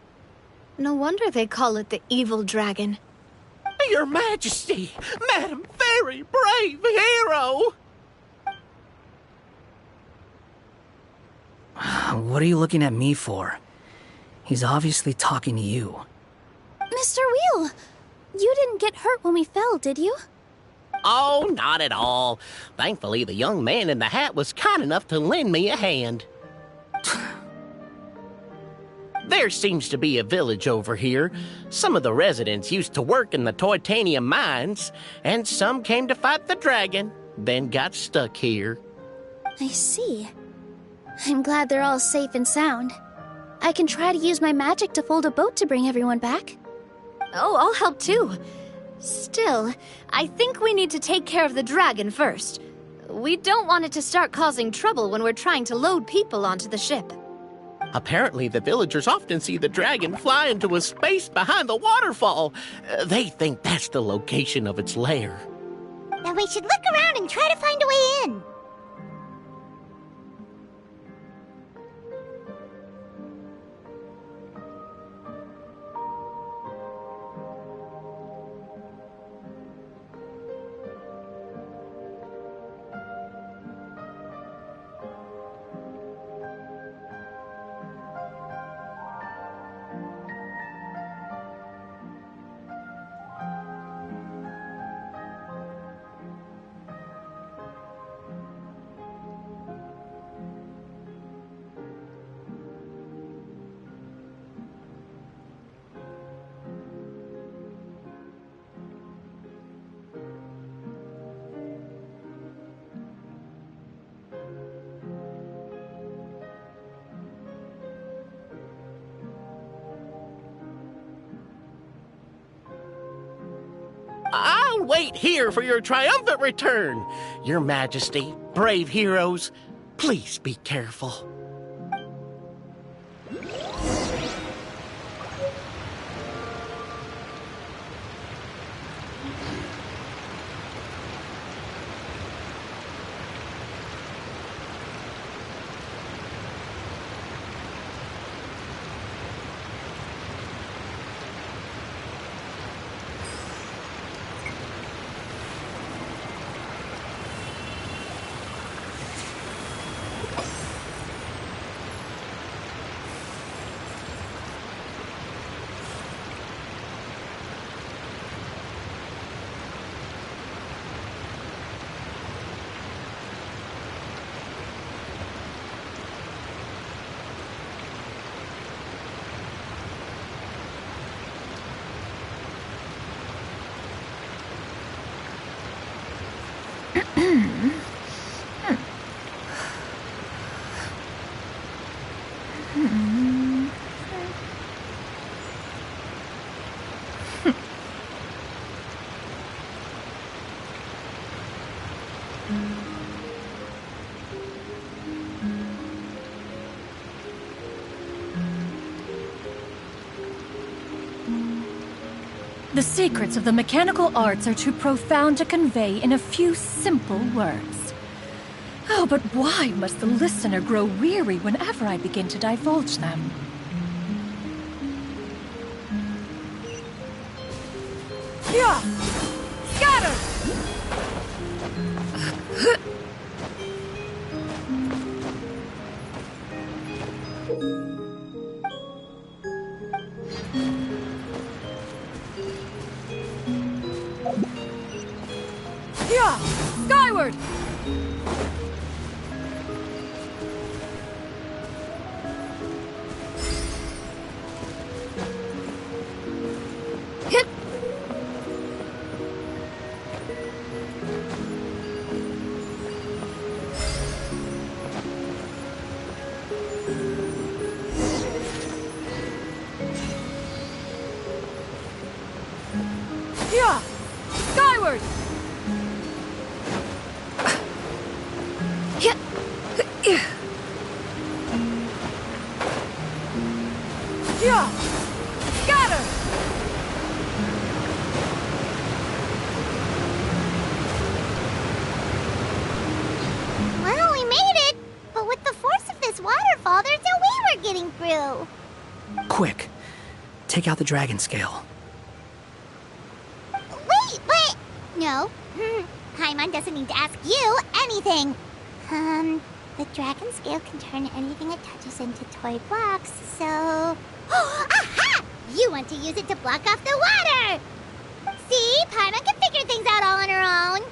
No wonder they call it the evil dragon. Your Majesty! Madam, very brave hero! What are you looking at me for? He's obviously talking to you. Mr. Wheel, you didn't get hurt when we fell, did you? Oh, not at all. Thankfully, the young man in the hat was kind enough to lend me a hand. There seems to be a village over here. Some of the residents used to work in the titanium mines, and some came to fight the dragon, then got stuck here. I see. I'm glad they're all safe and sound. I can try to use my magic to fold a boat to bring everyone back. Oh, I'll help too. Still, I think we need to take care of the dragon first. We don't want it to start causing trouble when we're trying to load people onto the ship. Apparently, the villagers often see the dragon fly into a space behind the waterfall. They think that's the location of its lair. Then we should look around and try to find a way in. I'll wait here for your triumphant return. Your Majesty, brave heroes, please be careful. The secrets of the mechanical arts are too profound to convey in a few simple words. Oh, but why must the listener grow weary whenever I begin to divulge them? Yeah! Scatter! Yeah! Skyward! Hit! Yeah! Skyward! through. Quick, take out the dragon scale. Wait, but... No. Paimon doesn't need to ask you anything. The dragon scale can turn anything it touches into toy blocks, so... Aha! You want to use it to block off the water! See? Paimon can figure things out all on her own.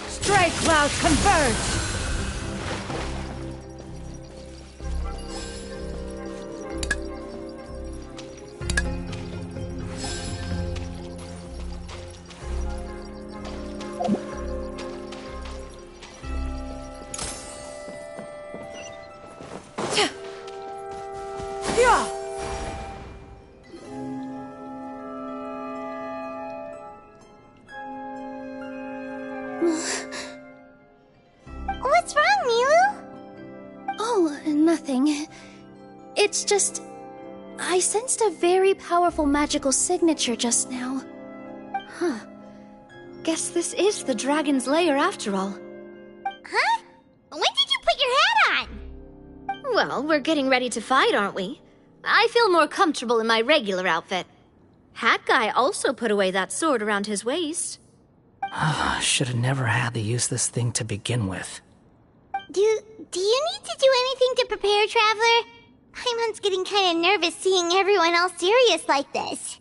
Stray clouds converge! What's wrong, Milu? Oh, nothing. It's just... I sensed a very powerful magical signature just now. Huh. Guess this is the dragon's lair after all. Huh? When did you put your hat on? Well, we're getting ready to fight, aren't we? I feel more comfortable in my regular outfit. Hat Guy also put away that sword around his waist. Should have never had to use this thing to begin with. Do you need to do anything to prepare, Traveler? Paimon's getting kind of nervous seeing everyone else serious like this.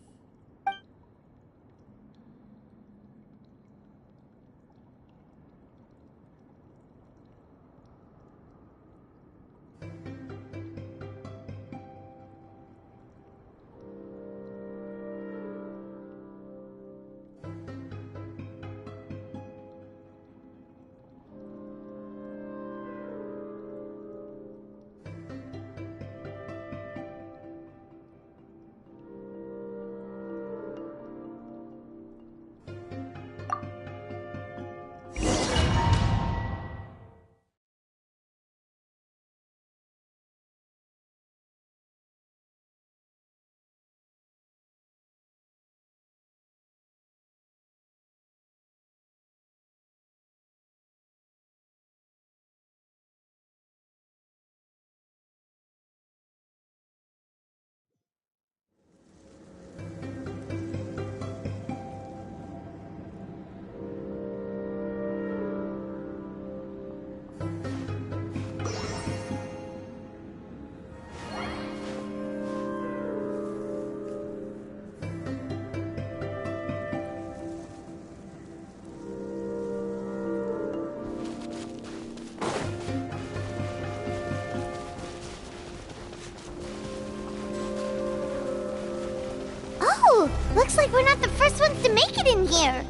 Looks like we're not the first ones to make it in here.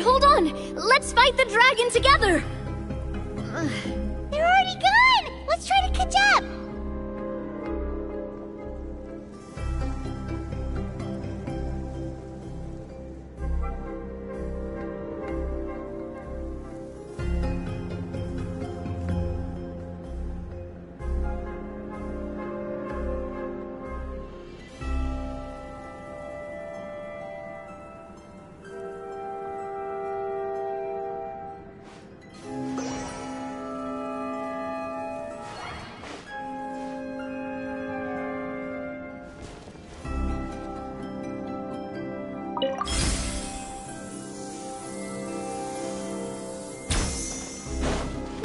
hold on! Let's fight the dragon together! They're already gone! Let's try to catch up!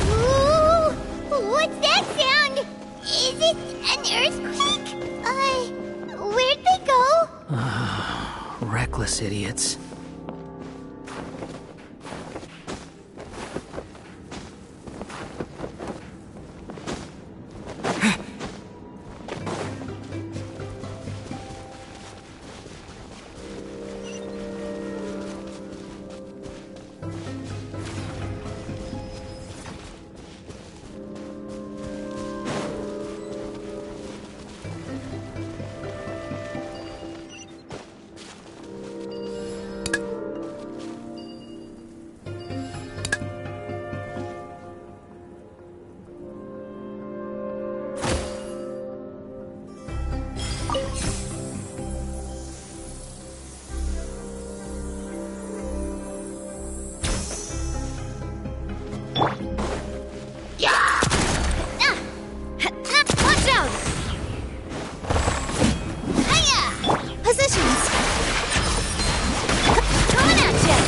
Ooh, what's that sound? Is it an earthquake? Where'd they go? Reckless idiots. Watch out! Hiya! Positions! Coming at ya!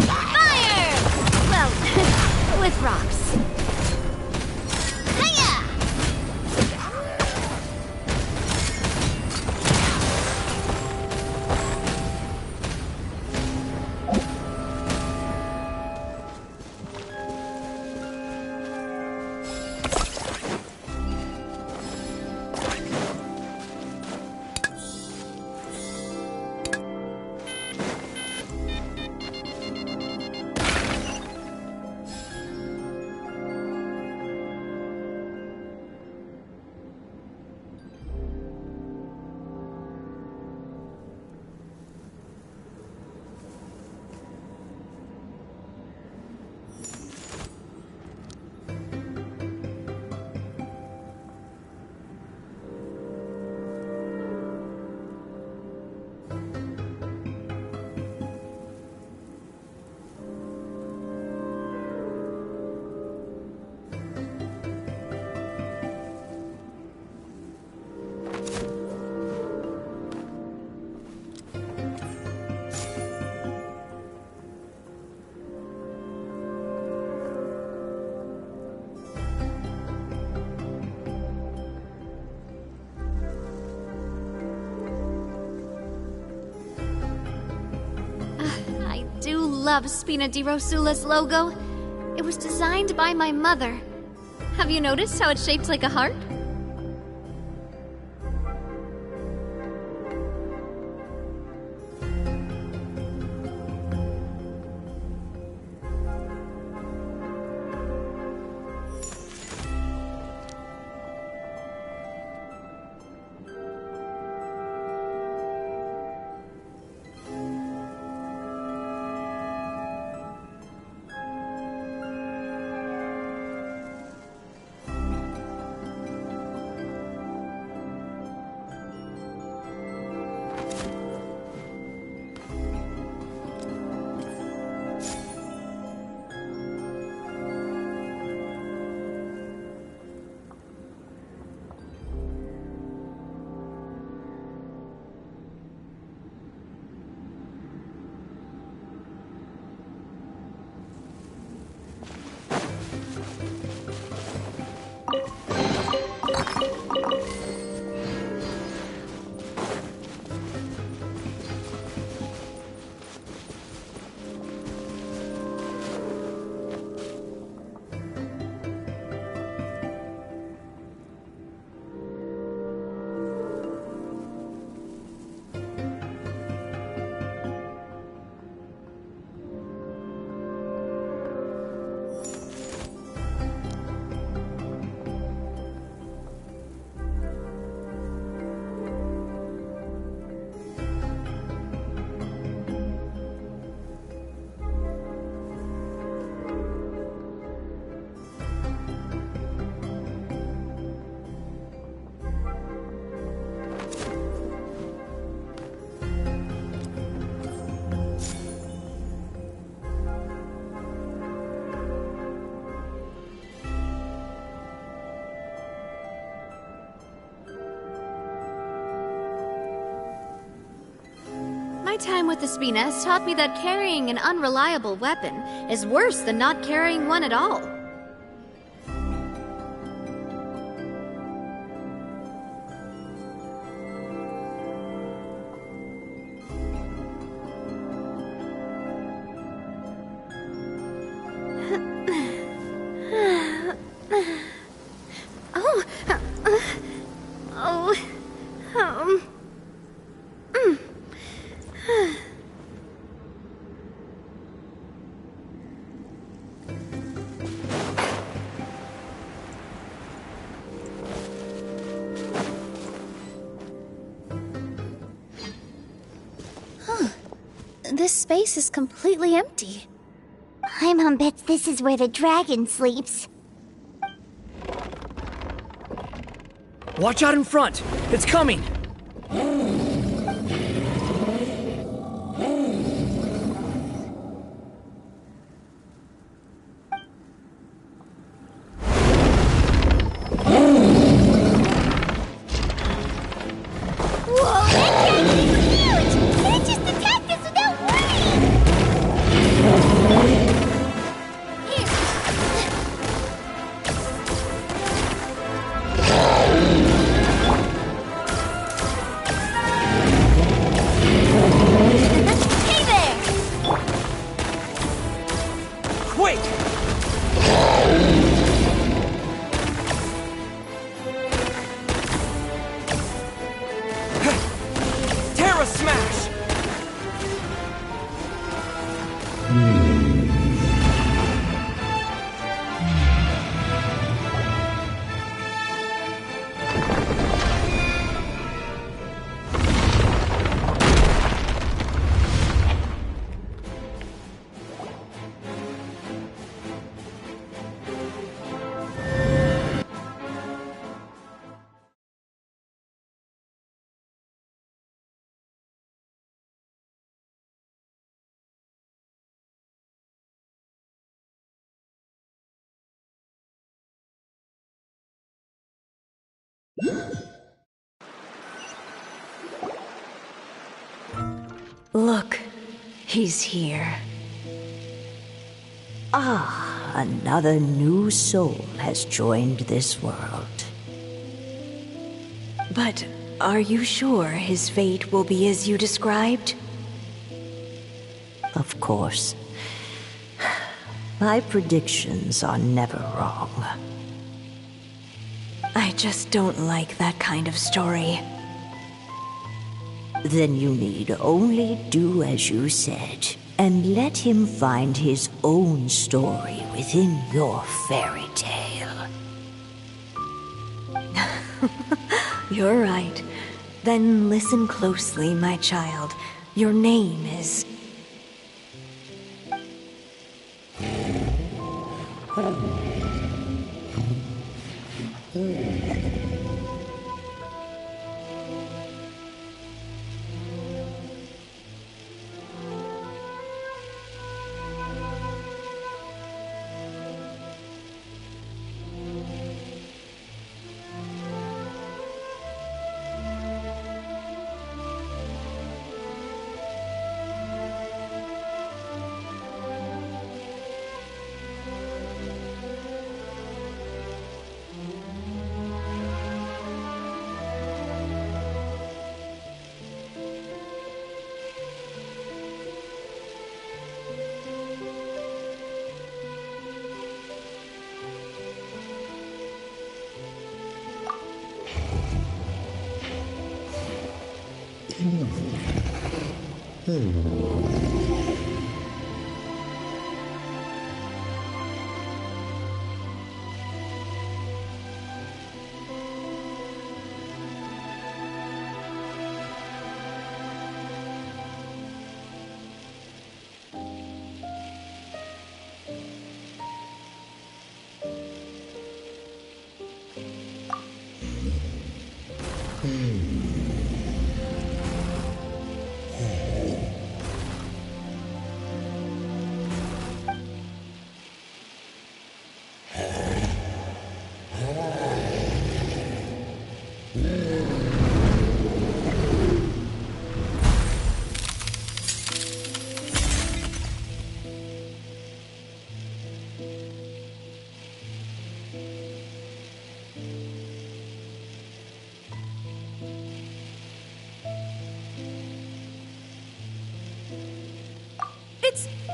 Fire! Well, with rocks. Hiya! I do love Spina di Rosula's logo. It was designed by my mother. Have you noticed how it's shaped like a heart? My time with Espina has taught me that carrying an unreliable weapon is worse than not carrying one at all. This space is completely empty. Paimon bets this is where the dragon sleeps. Watch out in front! It's coming! Whoa, that dragon is huge! It just attacked us without warning! Hey there! Quick! Terra Smash! Look, he's here. Ah, another new soul has joined this world. But are you sure his fate will be as you described? Of course. My predictions are never wrong. I just don't like that kind of story. Then you need only do as you said, and let him find his own story within your fairy tale. You're right. Then listen closely, my child. Your name is...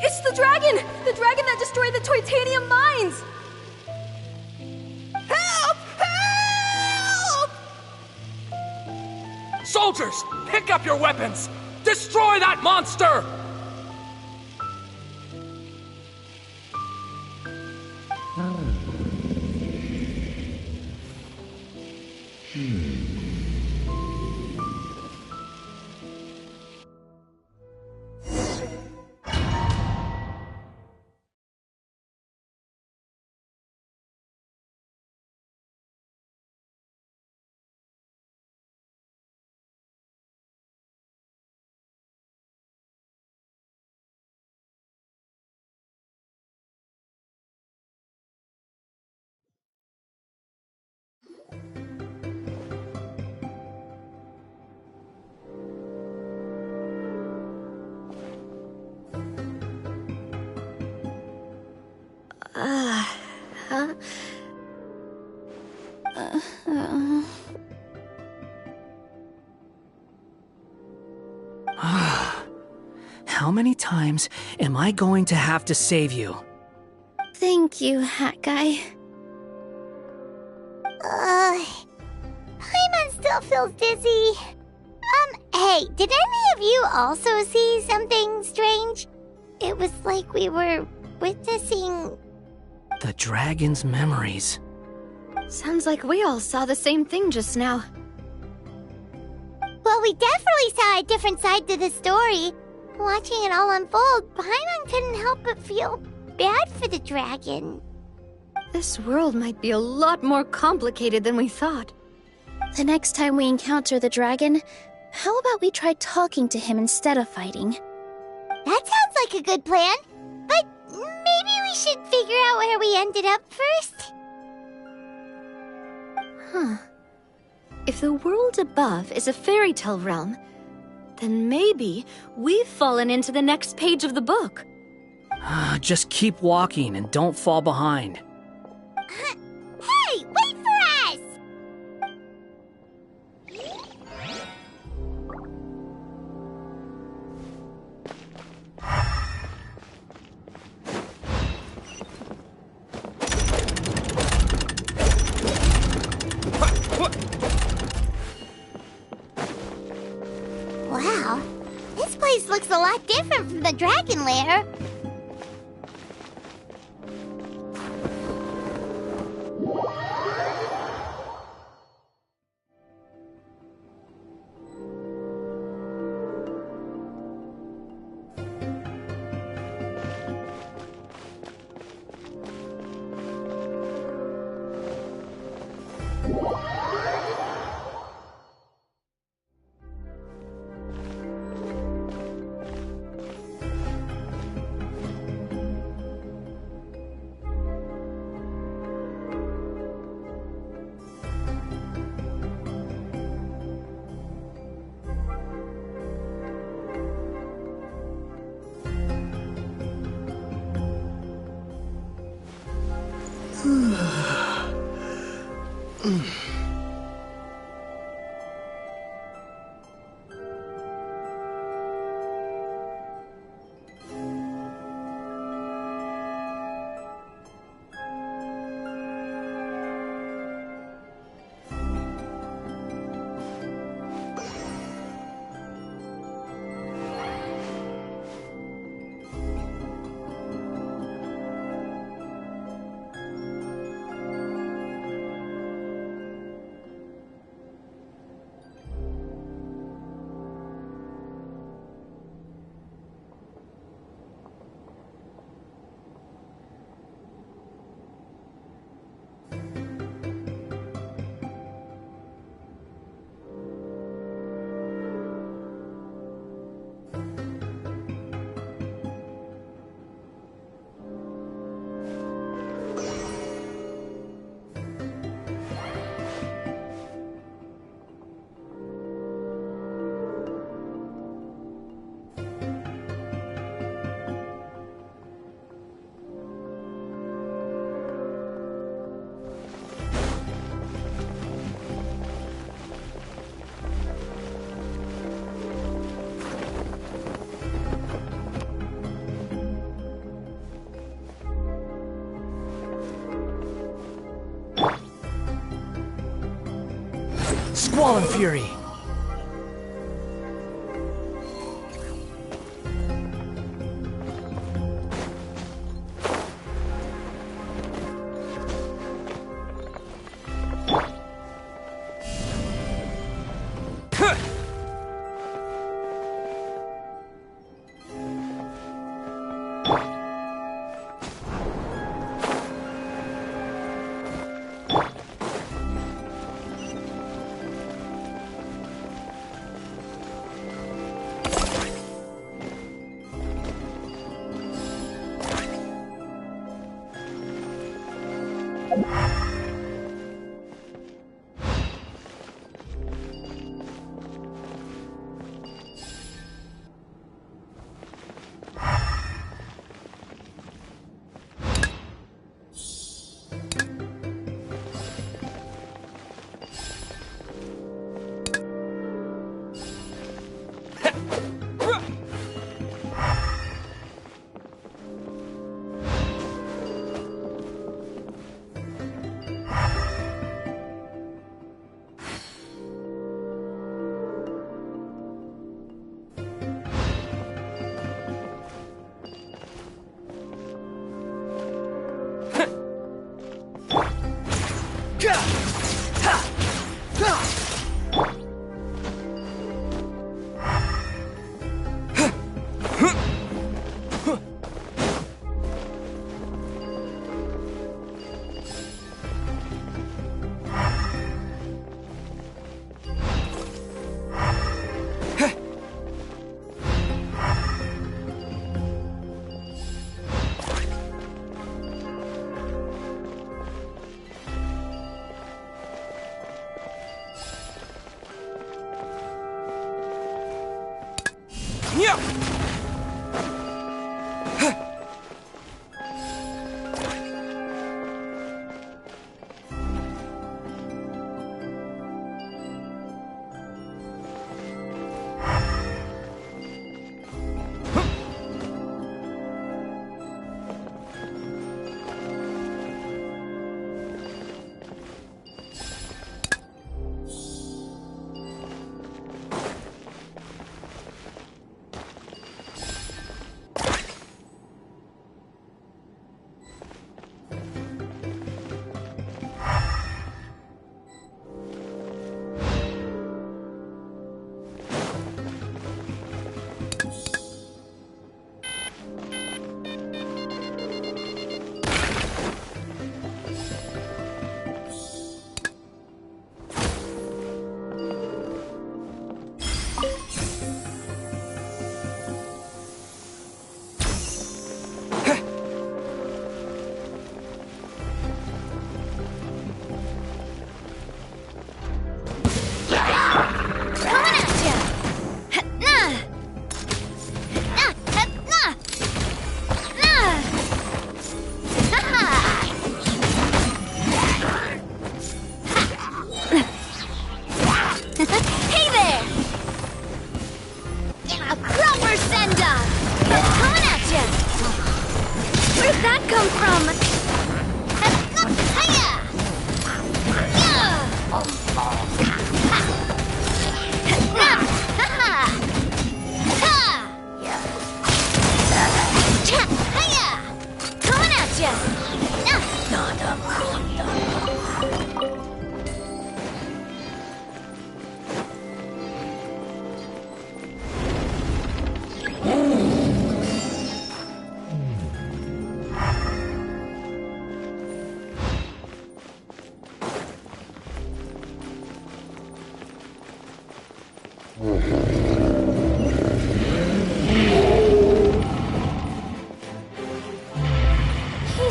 It's the dragon! The dragon that destroyed the Titanium mines! Help! Help! Soldiers, pick up your weapons! Destroy that monster! How many times am I going to have to save you? Thank you, Hat Guy. Paimon still feels dizzy. Hey, did any of you also see something strange? It was like we were witnessing... The dragon's memories. Sounds like we all saw the same thing just now. Well, we definitely saw a different side to the story. Watching it all unfold, Paimon couldn't help but feel bad for the dragon. This world might be a lot more complicated than we thought. The next time we encounter the dragon, how about we try talking to him instead of fighting? That sounds like a good plan. But maybe we should figure out where we ended up first. Huh. If the world above is a fairy tale realm, then maybe we've fallen into the next page of the book. Just keep walking and don't fall behind. Hey, wait for us! Wow, this place looks a lot different from the dragon lair. Swallow Fury!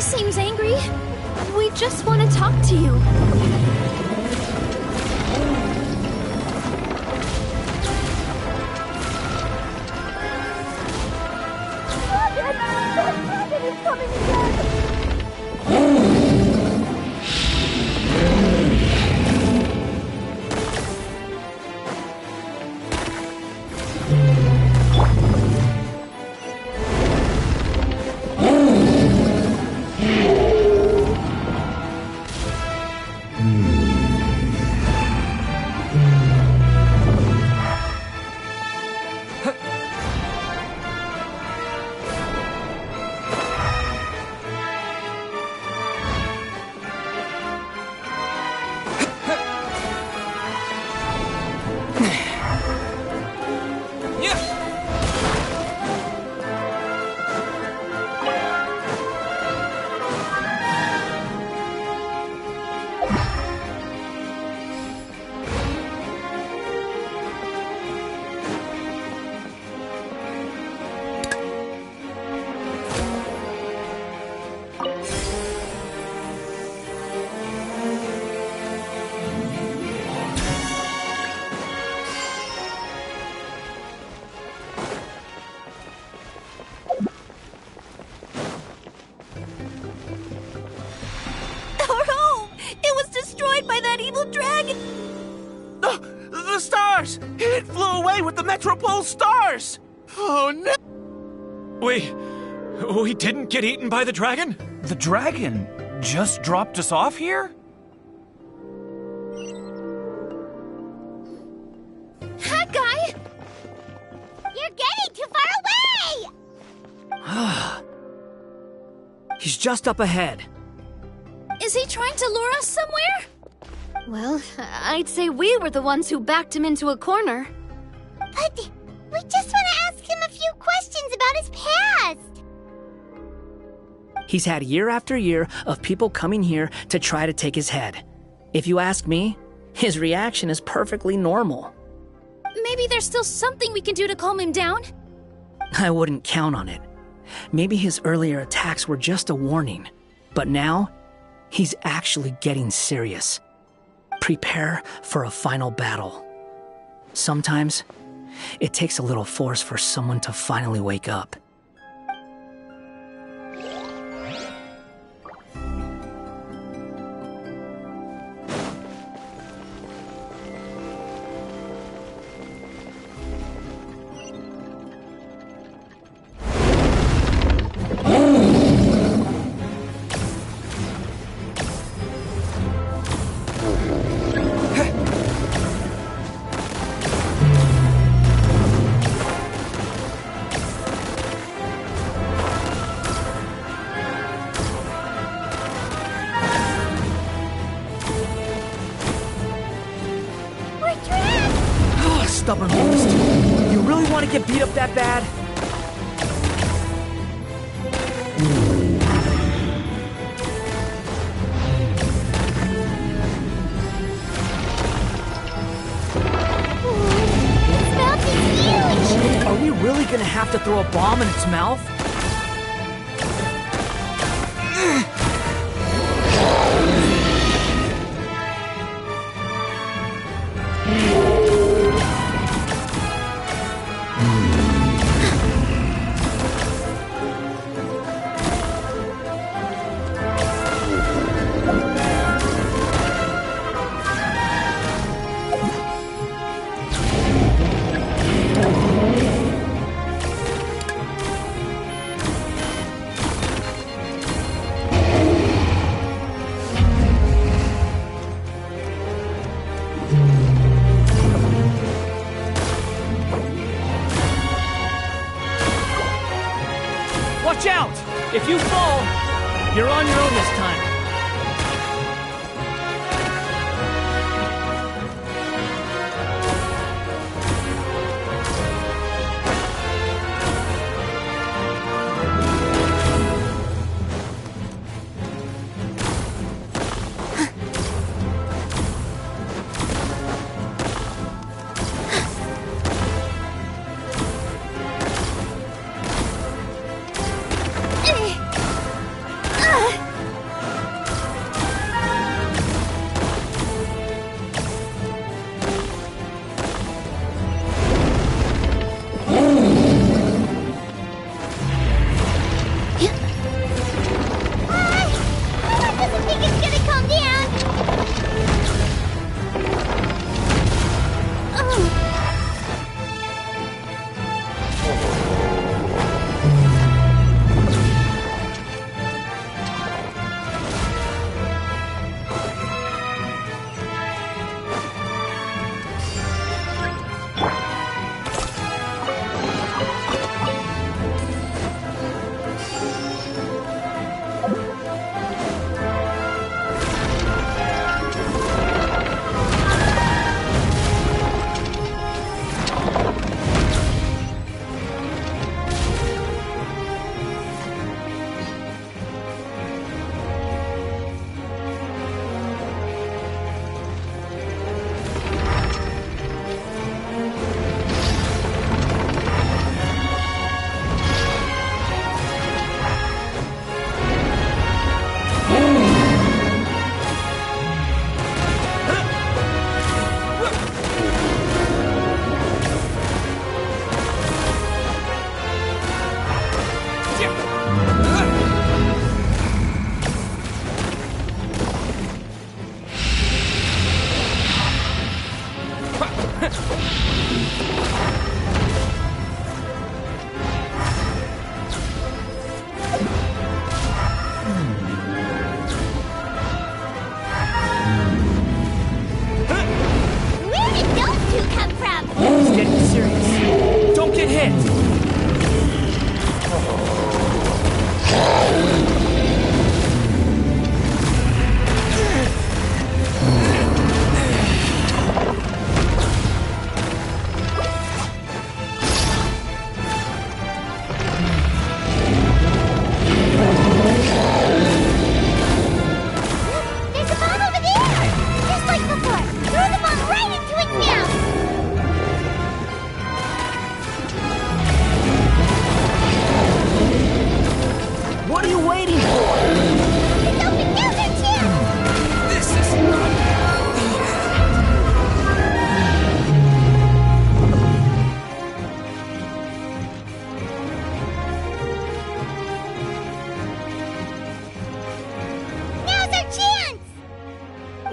He seems angry. We just want to talk to you. by that evil dragon! The stars! It flew away with the Metropole stars! Oh no! We didn't get eaten by the dragon? The dragon just dropped us off here? That guy! You're getting too far away! He's just up ahead. Is he trying to lure us somewhere? Well, I'd say we were the ones who backed him into a corner. But we just want to ask him a few questions about his past. He's had year after year of people coming here to try to take his head. If you ask me, his reaction is perfectly normal. Maybe there's still something we can do to calm him down? I wouldn't count on it. Maybe his earlier attacks were just a warning. But now, he's actually getting serious. Prepare for a final battle. Sometimes, it takes a little force for someone to finally wake up. Stubborn beast. You really want to get beat up that bad? Its mouth is huge! Are we really gonna have to throw a bomb in its mouth? Watch out! If you fall, you're on your own this time.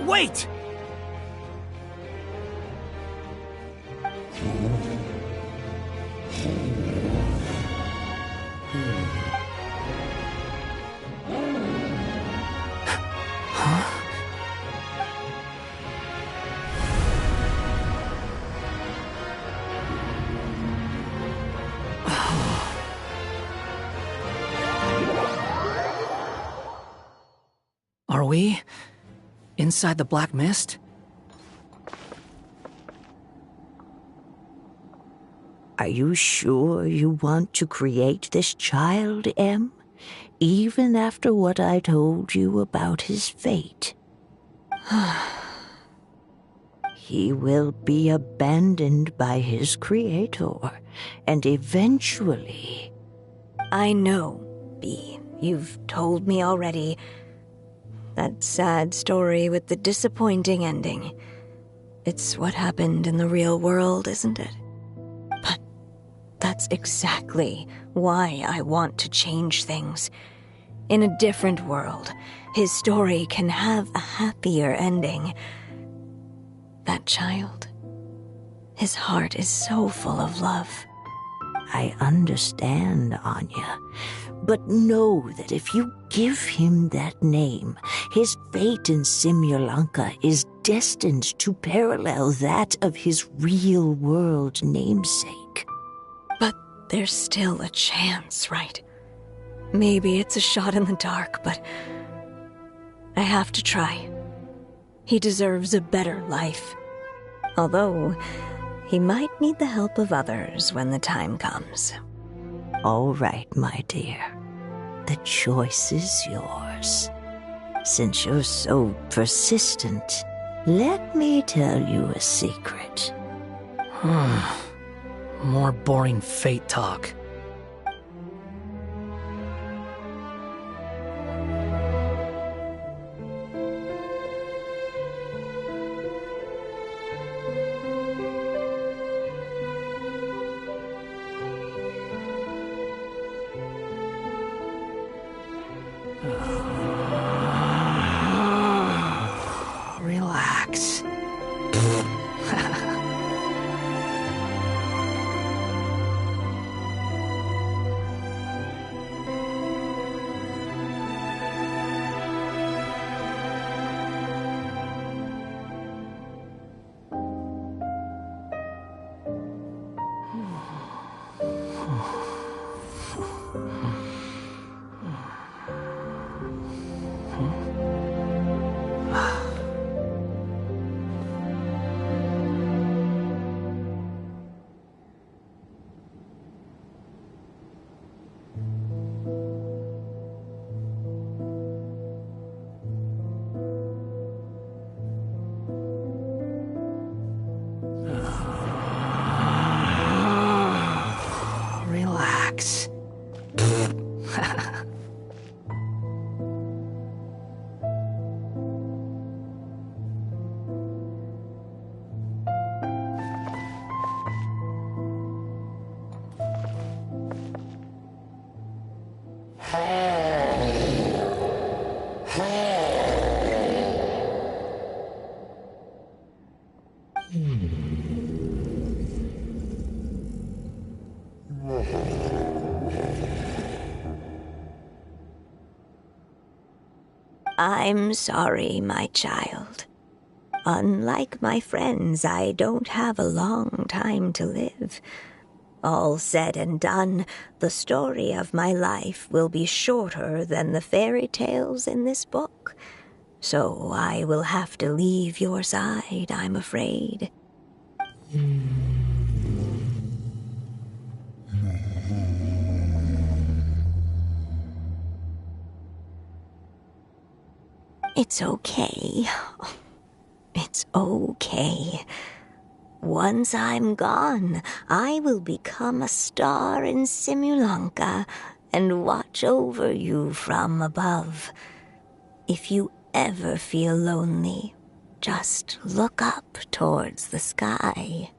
Wait! Are we inside the black mist? Are you sure you want to create this child, Em? Even after what I told you about his fate? He will be abandoned by his creator, and eventually... I know, B. You've told me already. That sad story with the disappointing ending. It's what happened in the real world, isn't it? But that's exactly why I want to change things. In a different world, his story can have a happier ending. That child, his heart is so full of love. I understand, Anya. But know that if you give him that name, his fate in Simulanka is destined to parallel that of his real-world namesake. But there's still a chance, right? Maybe it's a shot in the dark, but I have to try. He deserves a better life. Although, he might need the help of others when the time comes. All right, my dear. The choice is yours. Since you're so persistent, let me tell you a secret. More boring fate talk. Relax. Relax. I'm sorry, my child. Unlike my friends, I don't have a long time to live. All said and done, the story of my life will be shorter than the fairy tales in this book. So I will have to leave your side, I'm afraid. It's okay. It's okay. Once I'm gone, I will become a star in Simulanka and watch over you from above. If you ever feel lonely, just look up towards the sky.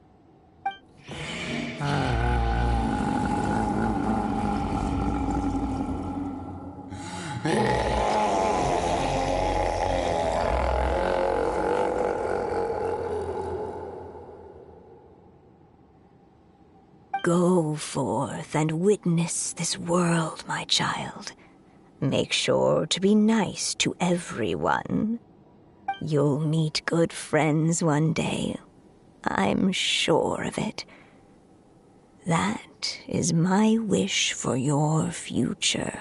Go forth and witness this world, my child. Make sure to be nice to everyone. You'll meet good friends one day. I'm sure of it. That is my wish for your future.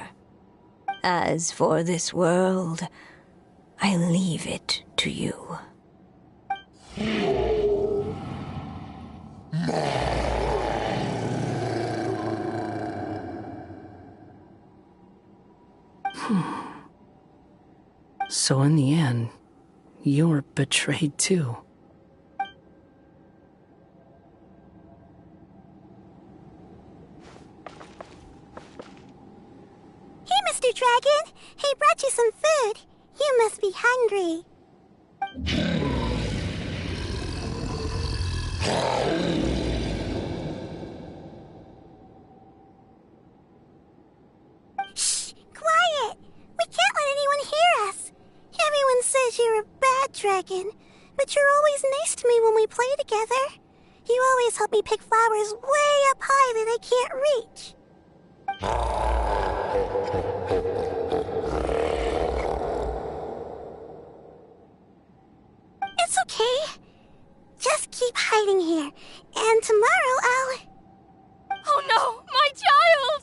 As for this world, I leave it to you. So in the end, you were betrayed too. Hey, Mr. Dragon! I brought you some food. You must be hungry. Shh! Quiet! We can't let anyone hear us. Everyone says you're a bad dragon, but you're always nice to me when we play together. You always help me pick flowers way up high that I can't reach. It's okay. Just keep hiding here, and tomorrow I'll... Oh no, my child!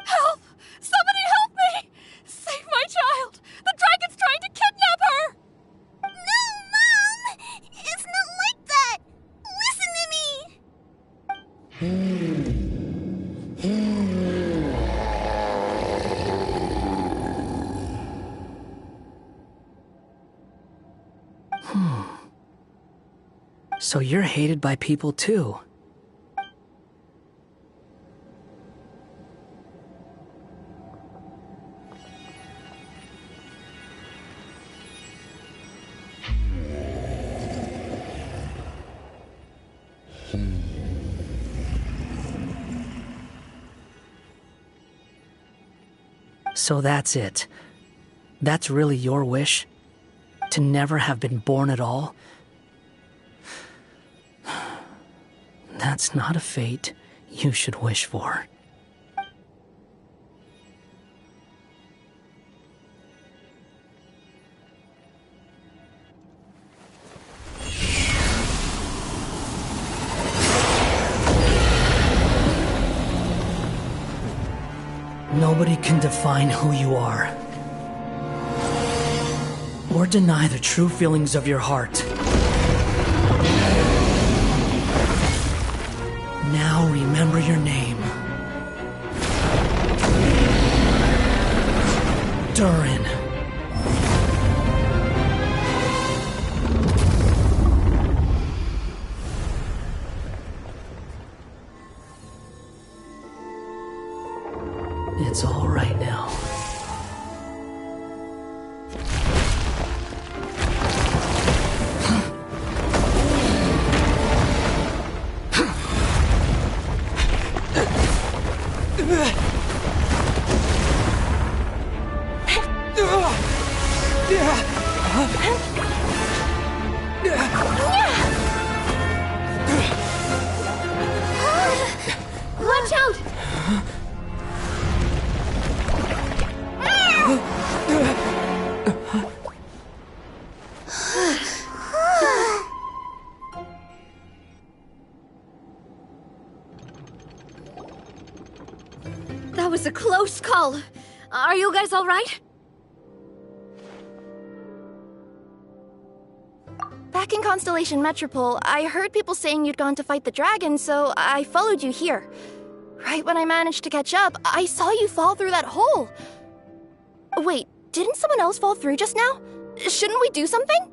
Help! Somebody help me! Save my child! The dragon's trying to kidnap her! No, Mom! It's not like that! Listen to me! So you're hated by people too. So that's it. That's really your wish? To never have been born at all? That's not a fate you should wish for. Nobody can define who you are, or deny the true feelings of your heart. Now remember your name. Durin. It's all right now. Watch out! That was a close call. Are you guys all right? Back in Constellation Metropole, I heard people saying you'd gone to fight the dragon, so I followed you here. Right when I managed to catch up, I saw you fall through that hole. Wait, didn't someone else fall through just now? Shouldn't we do something?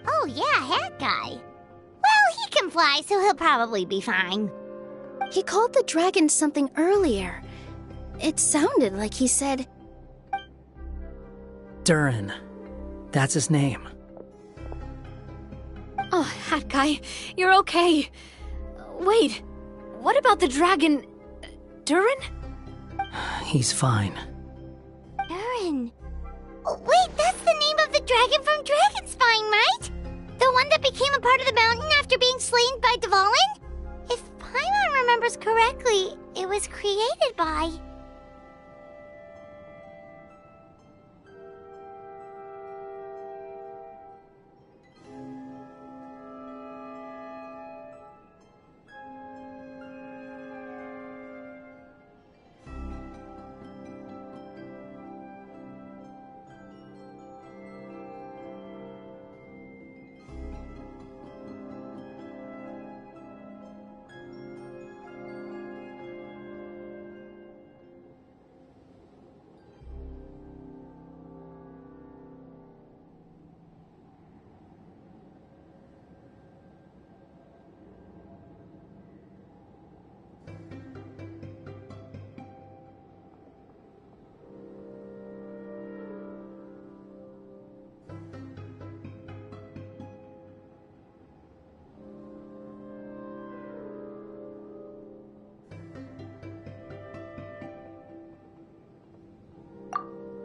Oh yeah, that guy. Well, he can fly, so he'll probably be fine. He called the dragon something earlier. It sounded like he said... Durin. That's his name. Oh, Hat Guy, you're okay. Wait, what about the dragon... Durin? He's fine. Durin. Wait, that's the name of the dragon from Dragonspine, right? The one that became a part of the mountain after being slain by Dvalin? If Paimon remembers correctly, it was created by...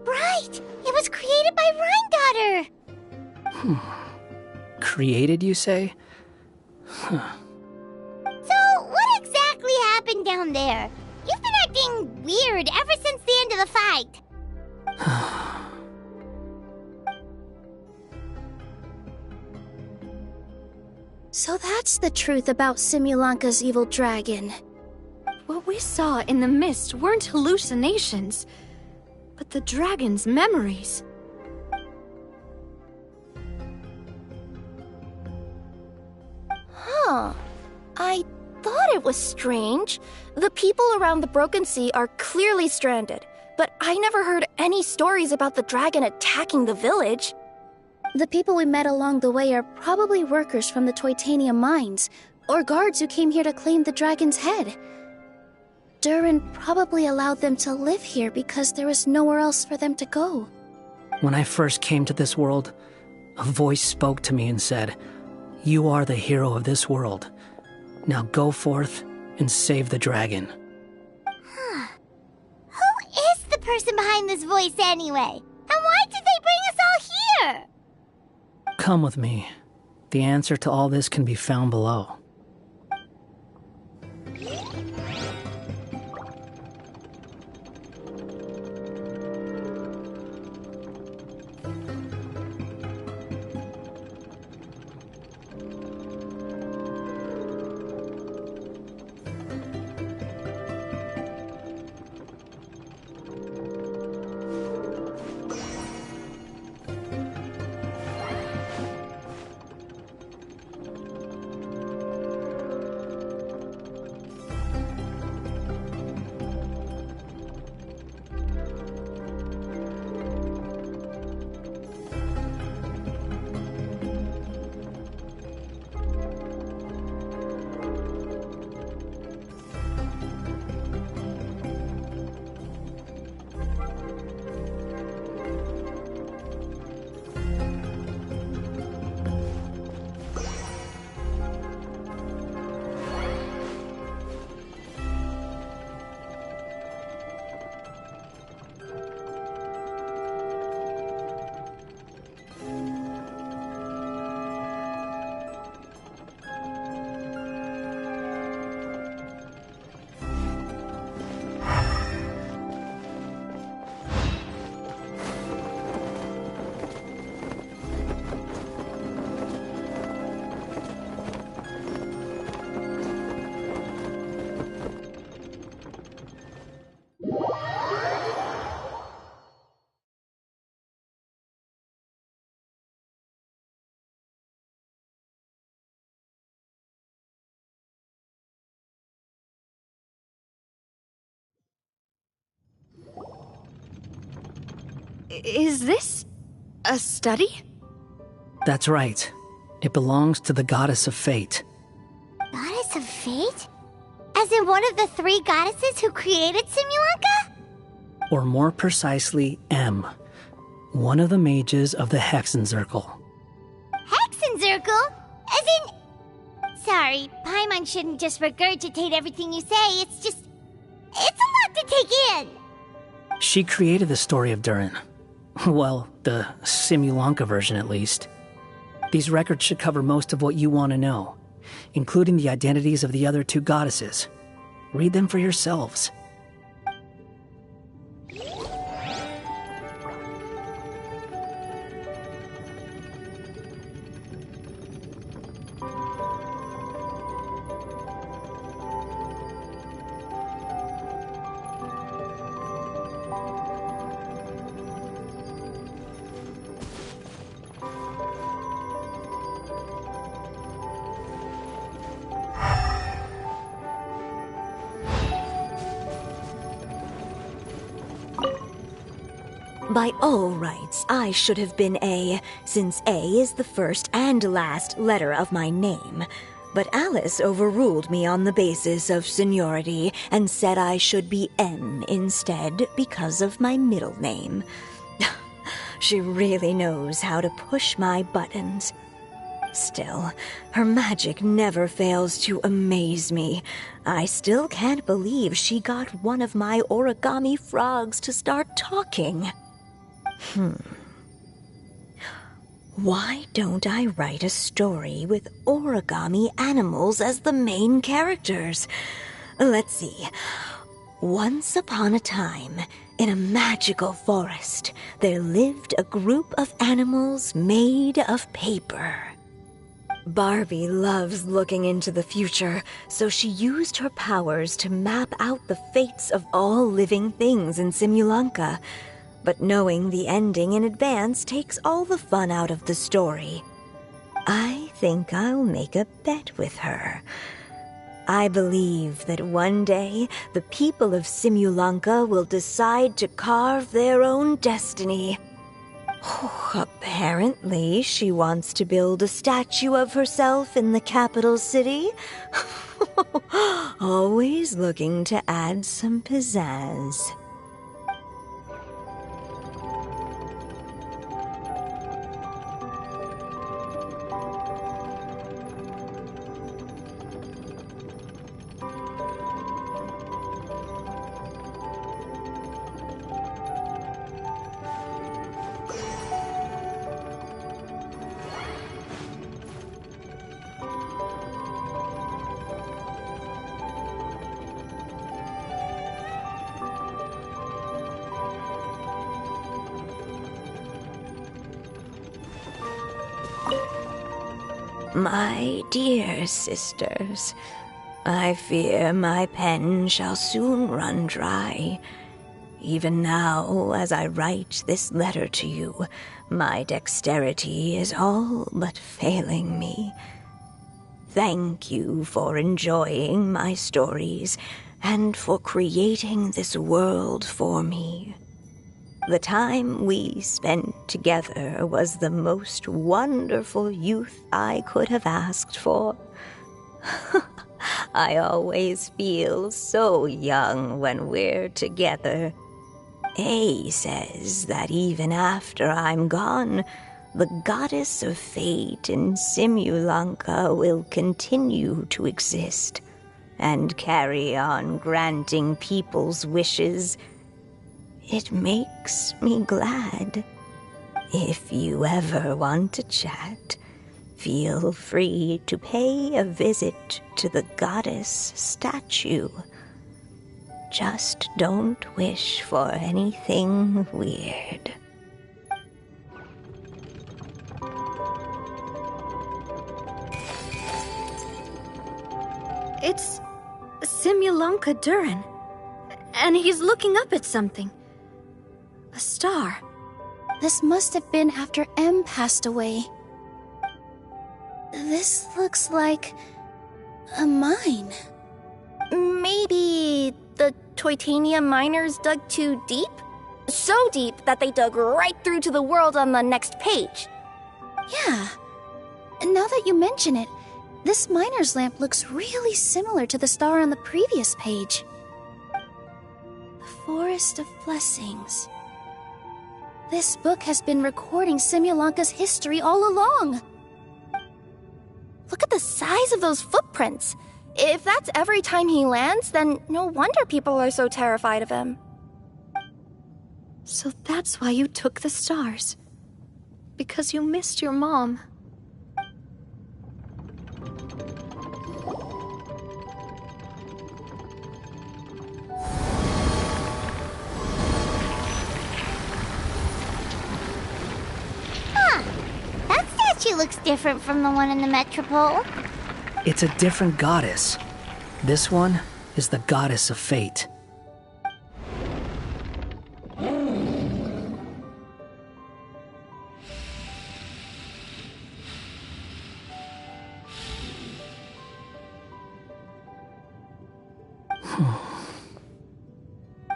Right! It was created by Rhine Daughter! Created, you say? So, what exactly happened down there? You've been acting weird ever since the end of the fight. So that's the truth about Simulanka's evil dragon. What we saw in the mist weren't hallucinations, but the dragon's memories. Huh. I thought it was strange. The people around the Broken Sea are clearly stranded, but I never heard any stories about the dragon attacking the village. The people we met along the way are probably workers from the Titanium mines, or guards who came here to claim the dragon's head. Durin probably allowed them to live here because there was nowhere else for them to go. When I first came to this world, a voice spoke to me and said, "You are the hero of this world. Now go forth and save the dragon." Huh. Who is the person behind this voice anyway? And why did they bring us all here? Come with me. The answer to all this can be found below. Is this a study? That's right. It belongs to the Goddess of Fate. Goddess of Fate? As in one of the three goddesses who created Simulanka? Or more precisely, M. One of the mages of the Hexenzirkel. Hexenzirkel? As in... Sorry, Paimon shouldn't just regurgitate everything you say. It's a lot to take in. She created the story of Durin. Well, the Simulanka version at least. These records should cover most of what you want to know, including the identities of the other two goddesses. Read them for yourselves. By all rights, I should have been A, since A is the first and last letter of my name. But Alice overruled me on the basis of seniority and said I should be M instead because of my middle name. She really knows how to push my buttons. Still, her magic never fails to amaze me. I still can't believe she got one of my origami frogs to start talking. Why don't I write a story with origami animals as the main characters? Let's see. Once upon a time, in a magical forest, there lived a group of animals made of paper. Barbie loves looking into the future, so she used her powers to map out the fates of all living things in Simulanka. But knowing the ending in advance takes all the fun out of the story. I think I'll make a bet with her. I believe that one day the people of Simulanka will decide to carve their own destiny. Apparently, she wants to build a statue of herself in the capital city. Always looking to add some pizzazz. My dear sisters, I fear my pen shall soon run dry. Even now, as I write this letter to you, my dexterity is all but failing me. Thank you for enjoying my stories and for creating this world for me. The time we spent together was the most wonderful youth I could have asked for. I always feel so young when we're together. A says that even after I'm gone, the goddess of fate in Simulanka will continue to exist and carry on granting people's wishes. It makes me glad. If you ever want to chat, feel free to pay a visit to the goddess statue. Just don't wish for anything weird. It's Simulanka Durin, and he's looking up at something. A star. This must have been after M passed away. This looks like a mine. Maybe the Titanium miners dug too deep? So deep that they dug right through to the world on the next page. Yeah. And now that you mention it, this miner's lamp looks really similar to the star on the previous page. The Forest of Blessings. This book has been recording Simulanka's history all along. Look at the size of those footprints. If that's every time he lands, then no wonder people are so terrified of him. So that's why you took the stars. Because you missed your mom. she looks different from the one in the Metropole. It's a different goddess. This one is the goddess of fate.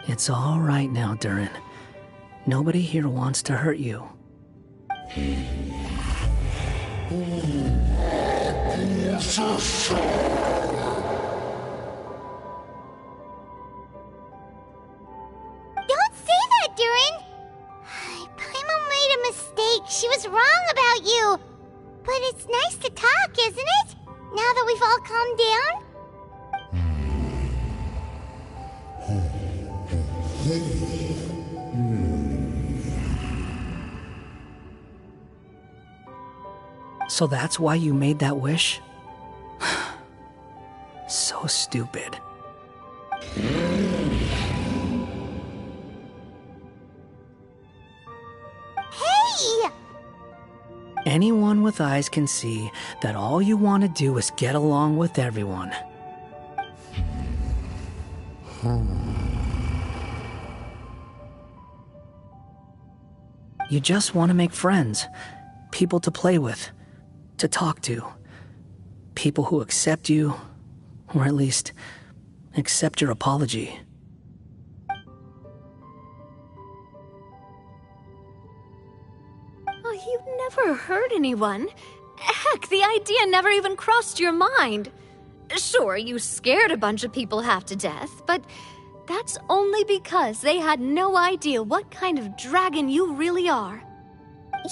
It's all right now, Durin. Nobody here wants to hurt you. Don't say that, Durin! Paimon made a mistake. She was wrong about you. But it's nice to talk, isn't it? Now that we've all calmed down? So that's why you made that wish? So stupid. Hey! Anyone with eyes can see that all you want to do is get along with everyone. You just want to make friends, people to play with, to talk to, people who accept you, or at least accept your apology. Oh, you never hurt anyone. Heck, the idea never even crossed your mind. Sure, you scared a bunch of people half to death, but that's only because they had no idea what kind of dragon you really are.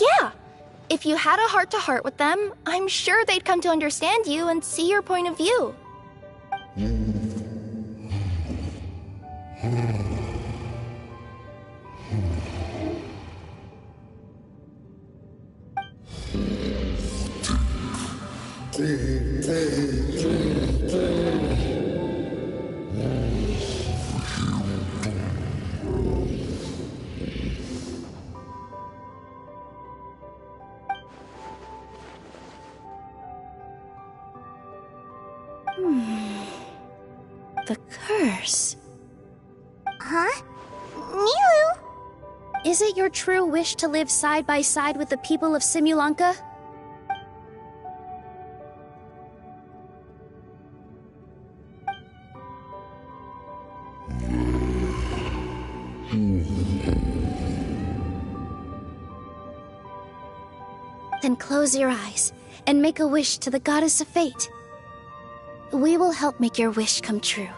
Yeah. If you had a heart-to-heart with them, I'm sure they'd come to understand you and see your point of view. The curse. Huh? Nilu? Is it your true wish to live side by side with the people of Simulanka? Then close your eyes and make a wish to the Goddess of Fate. We will help make your wish come true.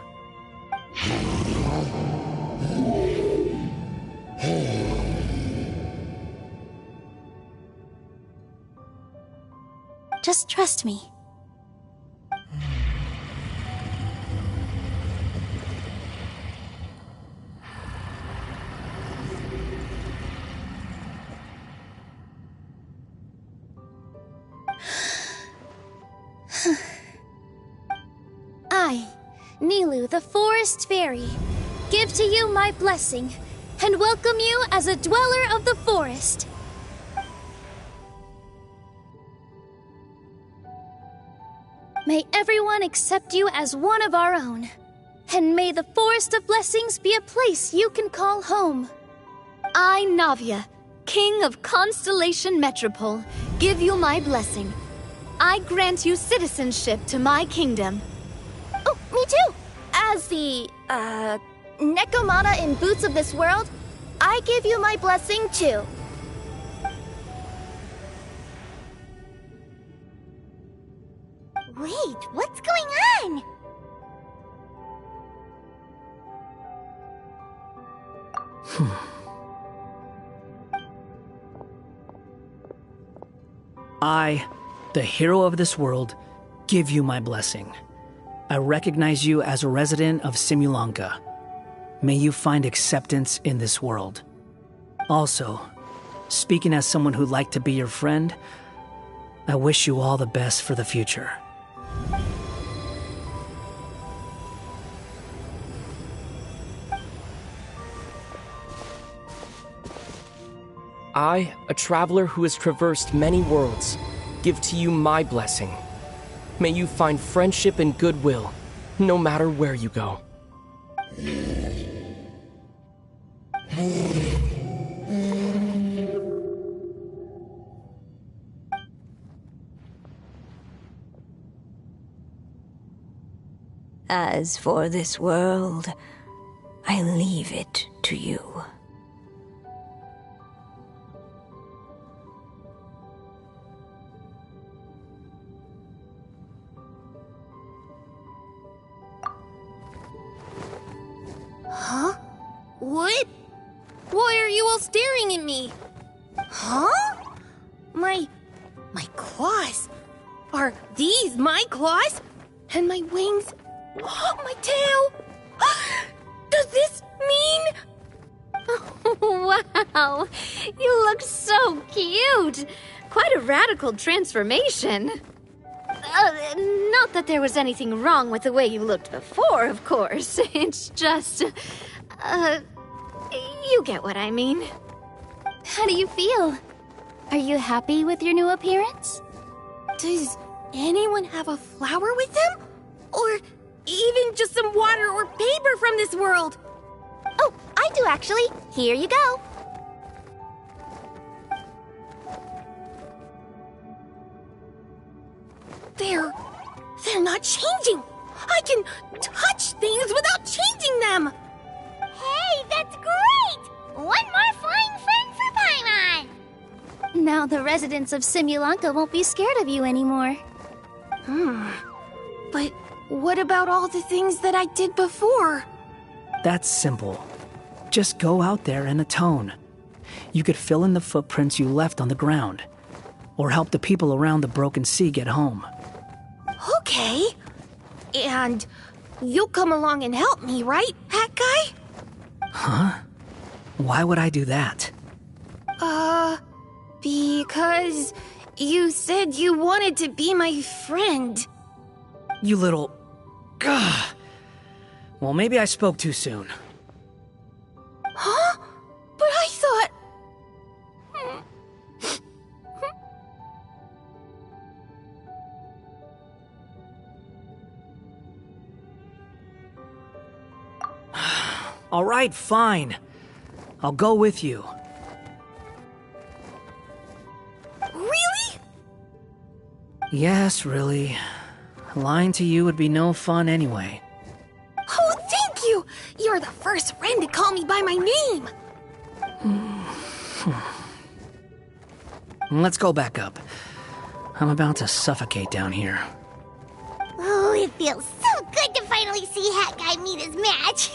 Just trust me. I, Nilu, the Forest Fairy, give to you my blessing and welcome you as a dweller of the forest. May everyone accept you as one of our own, and may the Forest of Blessings be a place you can call home. I, Navia, King of Constellation Metropole, give you my blessing. I grant you citizenship to my kingdom. Oh, me too! As the, Nekomata in Boots of this world, I give you my blessing too. Wait, what's going on? I, the hero of this world, give you my blessing. I recognize you as a resident of Simulanka. May you find acceptance in this world. Also, speaking as someone who'd like to be your friend, I wish you all the best for the future. I, a traveler who has traversed many worlds, give to you my blessing. May you find friendship and goodwill, no matter where you go. As for this world, I leave it to you. Huh? What? Why are you all staring at me? Huh? My claws? Are these my claws? And my wings? My tail? Does this mean... Wow, you look so cute. Quite a radical transformation. Not that there was anything wrong with the way you looked before, of course. It's just... you get what I mean. How do you feel? Are you happy with your new appearance? Does anyone have a flower with them? Or even just some water or paper from this world? Oh, I do actually. Here you go. They're not changing. I can touch things without changing them. Hey, that's great! One more flying friend for Paimon! Now the residents of Simulanka won't be scared of you anymore. But what about all the things that I did before? That's simple. Just go out there and atone. You could fill in the footprints you left on the ground, or help the people around the broken sea get home. Okay. And you'll come along and help me, right, Hat Guy? Huh? Why would I do that? Because you said you wanted to be my friend. You little... Gah. Well, maybe I spoke too soon. Huh? But I thought... All right, fine. I'll go with you. Really? Yes, really. Lying to you would be no fun anyway. Oh, thank you! You're the first friend to call me by my name! Let's go back up. I'm about to suffocate down here. Oh, it feels so good to finally see Hat Guy meet his match.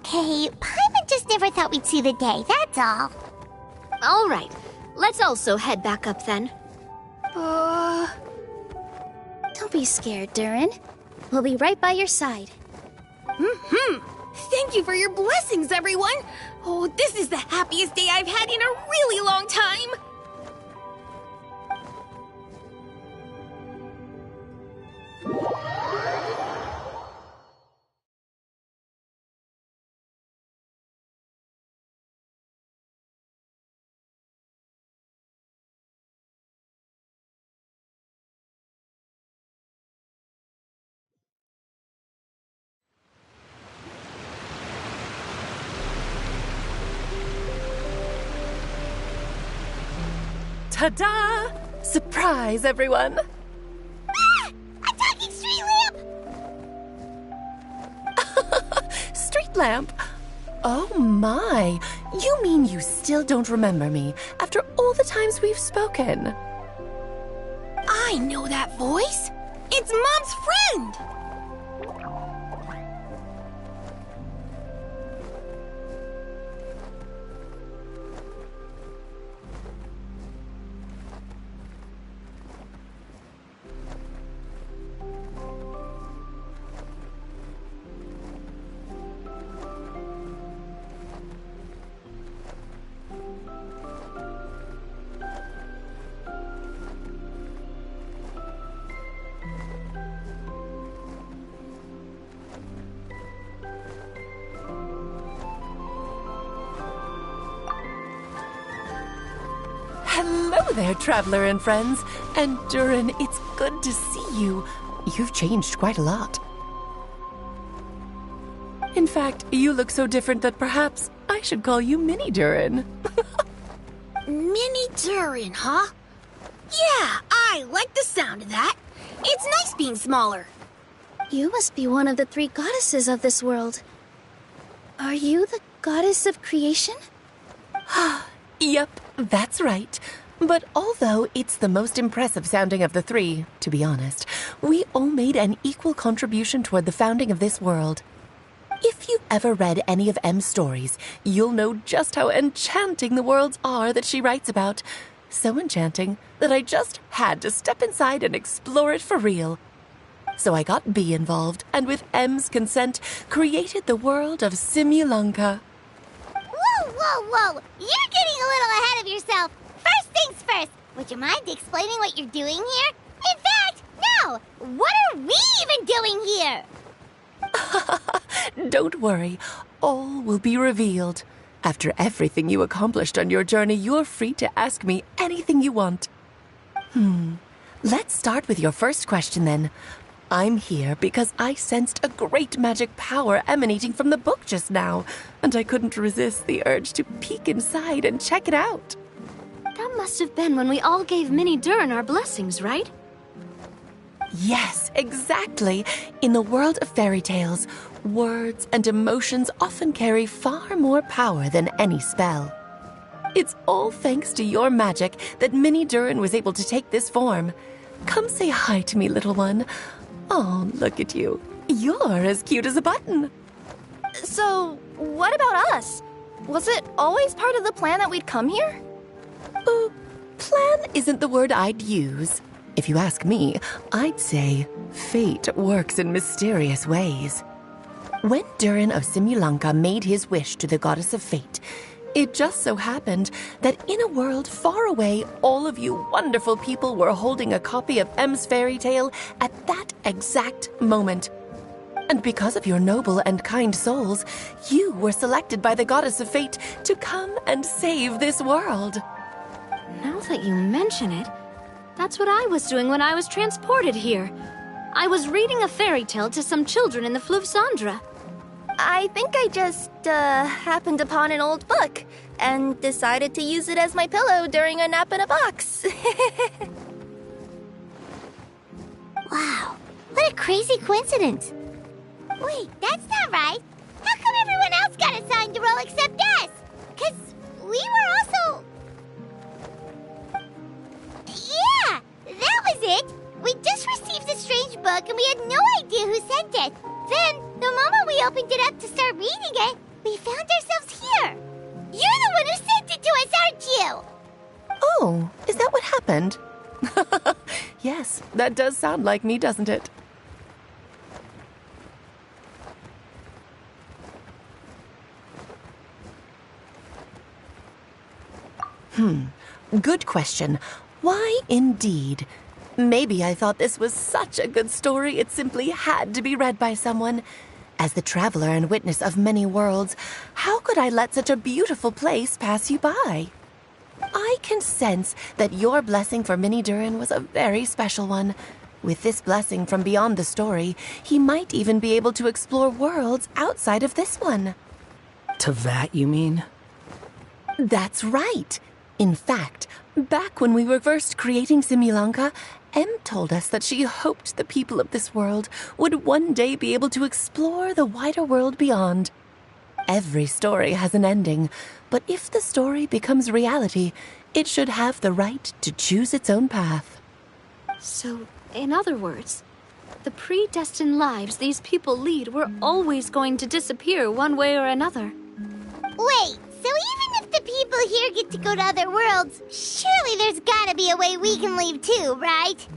okay. Paimon just never thought we'd see the day, that's all. All right, let's also head back up then. Don't be scared, Durin. We'll be right by your side. Thank you for your blessings, everyone! Oh, this is the happiest day I've had in a really long time! Ta-da! Surprise, everyone! Ah! A talking street lamp! Street lamp? Oh my! You mean you still don't remember me after all the times we've spoken? I know that voice! It's Mom's friend! Hello there, traveler and friends. And Durin, it's good to see you. You've changed quite a lot. In fact, you look so different that perhaps I should call you Mini Durin. Mini Durin, huh? Yeah, I like the sound of that. It's nice being smaller. You must be one of the 3 goddesses of this world. Are you the goddess of creation? Yep, that's right. But although it's the most impressive sounding of the 3, to be honest, we all made an equal contribution toward the founding of this world. If you've ever read any of M's stories, you'll know just how enchanting the worlds are that she writes about. So enchanting that I just had to step inside and explore it for real. So I got B involved, and with M's consent, created the world of Simulanka. Whoa, whoa, whoa! You're getting a little ahead of yourself. First things first, would you mind explaining what you're doing here? In fact, no! What are we even doing here? Don't worry, all will be revealed. After everything you accomplished on your journey, you're free to ask me anything you want. Let's start with your first question then. I'm here because I sensed a great magic power emanating from the book just now, and I couldn't resist the urge to peek inside and check it out. That must have been when we all gave Mini Durin our blessings, right? Yes, exactly. In the world of fairy tales, words and emotions often carry far more power than any spell. It's all thanks to your magic that Mini Durin was able to take this form. Come say hi to me, little one. Oh, look at you. You're as cute as a button. So, what about us? Was it always part of the plan that we'd come here? Plan isn't the word I'd use. If you ask me, I'd say fate works in mysterious ways. When Durin of Simulanka made his wish to the goddess of fate, it just so happened that in a world far away, all of you wonderful people were holding a copy of M's fairy tale at that exact moment. And because of your noble and kind souls, you were selected by the goddess of fate to come and save this world. Now that you mention it, that's what I was doing when I was transported here. I was reading a fairy tale to some children in the Fleuve Cendra. I think I just, happened upon an old book and decided to use it as my pillow during a nap in a box. Wow, what a crazy coincidence. Wait, that's not right. How come everyone else got assigned the role except us? 'Cause we were also... Yeah, that was it. We just received a strange book and we had no idea who sent it. Then, the moment we opened it up to start reading it, We found ourselves here! You're the one who sent it to us, aren't you? Oh, is that what happened? Yes, that does sound like me, doesn't it? Good question. Why indeed? Maybe I thought this was such a good story it simply had to be read by someone. As the traveler and witness of many worlds, how could I let such a beautiful place pass you by? I can sense that your blessing for Mini Durin was a very special one. With this blessing from beyond the story, he might even be able to explore worlds outside of this one. Teyvat, you mean? That's right. In fact, back when we were first creating Simulanka, Em told us that she hoped the people of this world would one day be able to explore the wider world beyond. Every story has an ending, but if the story becomes reality, it should have the right to choose its own path. So, in other words, the predestined lives these people lead were always going to disappear one way or another. Wait, so even if the people here get to go to other worlds, surely there's gotta be a way we can leave too, right?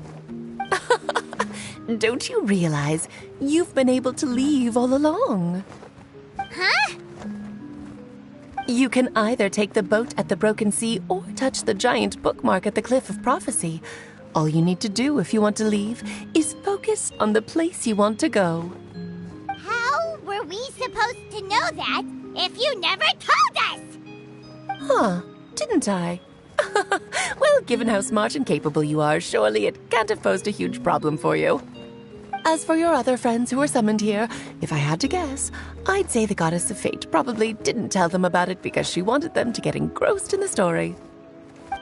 Don't you realize you've been able to leave all along? Huh? You can either take the boat at the Broken Sea or touch the giant bookmark at the Cliff of Prophecy. All you need to do if you want to leave is focus on the place you want to go. How were we supposed to know that if you never told us? Huh, didn't I? Well, given how smart and capable you are, surely it can't have posed a huge problem for you. As for your other friends who were summoned here, if I had to guess, I'd say the Goddess of Fate probably didn't tell them about it because she wanted them to get engrossed in the story.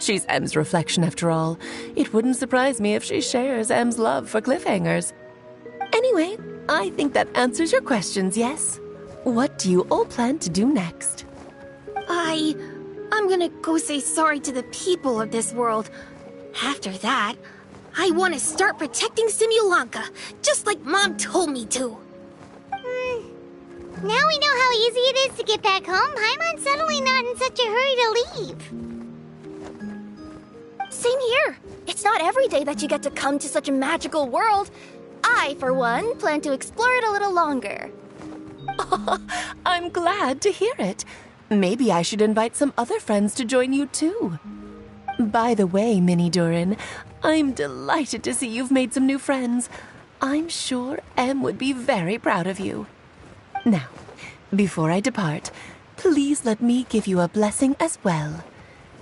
She's Em's reflection, after all. It wouldn't surprise me if she shares Em's love for cliffhangers. Anyway, I think that answers your questions, yes? What do you all plan to do next? I'm gonna go say sorry to the people of this world. After that, I want to start protecting Simulanka, just like Mom told me to. Now we know how easy it is to get back home. Paimon's suddenly not in such a hurry to leave. Same here. It's not every day that you get to come to such a magical world. I, for one, plan to explore it a little longer. I'm glad to hear it. Maybe I should invite some other friends to join you too. By the way, Mini Durin, I'm delighted to see you've made some new friends. I'm sure Em would be very proud of you. Now, before I depart, please let me give you a blessing as well.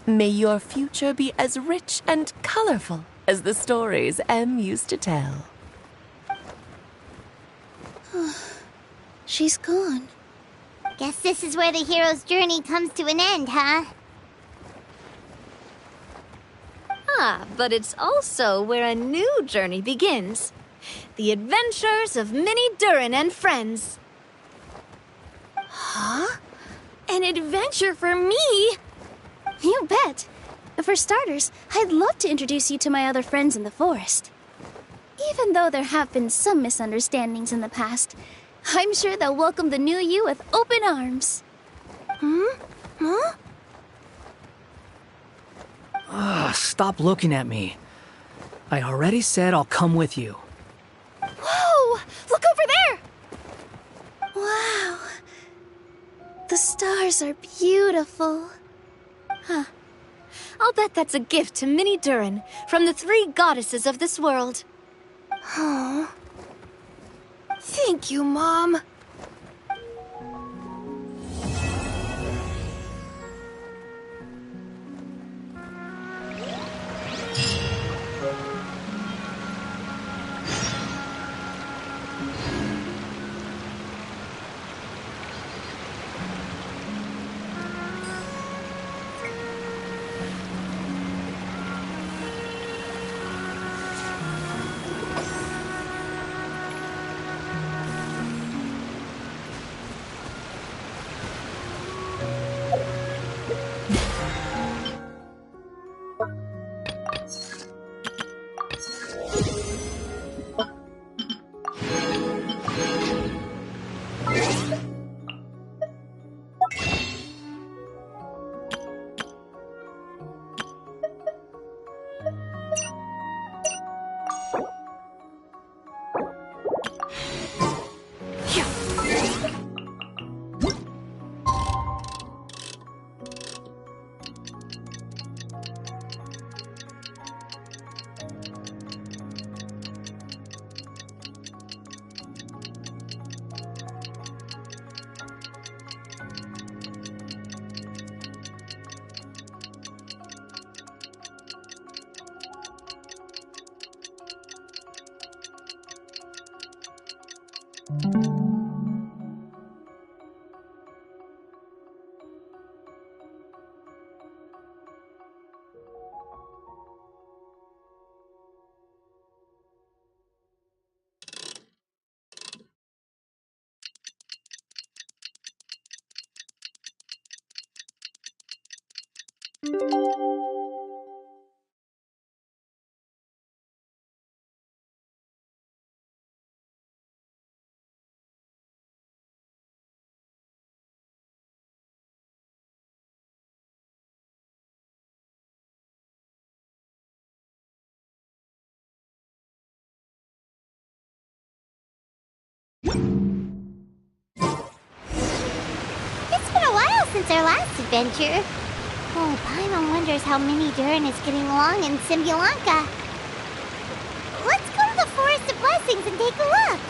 May your future be as rich and colorful as the stories Em used to tell. She's gone. Guess this is where the hero's journey comes to an end, huh? Ah, but it's also where a new journey begins. The adventures of Mini Durin and friends. Huh? An adventure for me? You bet. For starters, I'd love to introduce you to my other friends in the forest. Even though there have been some misunderstandings in the past, I'm sure they'll welcome the new you with open arms. Huh? Stop looking at me. I already said I'll come with you. Whoa! Look over there! Wow. The stars are beautiful. Huh. I'll bet that's a gift to Mini Durin from the 3 goddesses of this world. Oh. Thank you, Mom. It's been a while since our last adventure. Oh, Paimon wonders how Mini Durin is getting along in Simulanka. Let's go to the Forest of Blessings and take a look.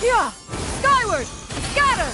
Yeah! Skyward! Scatter!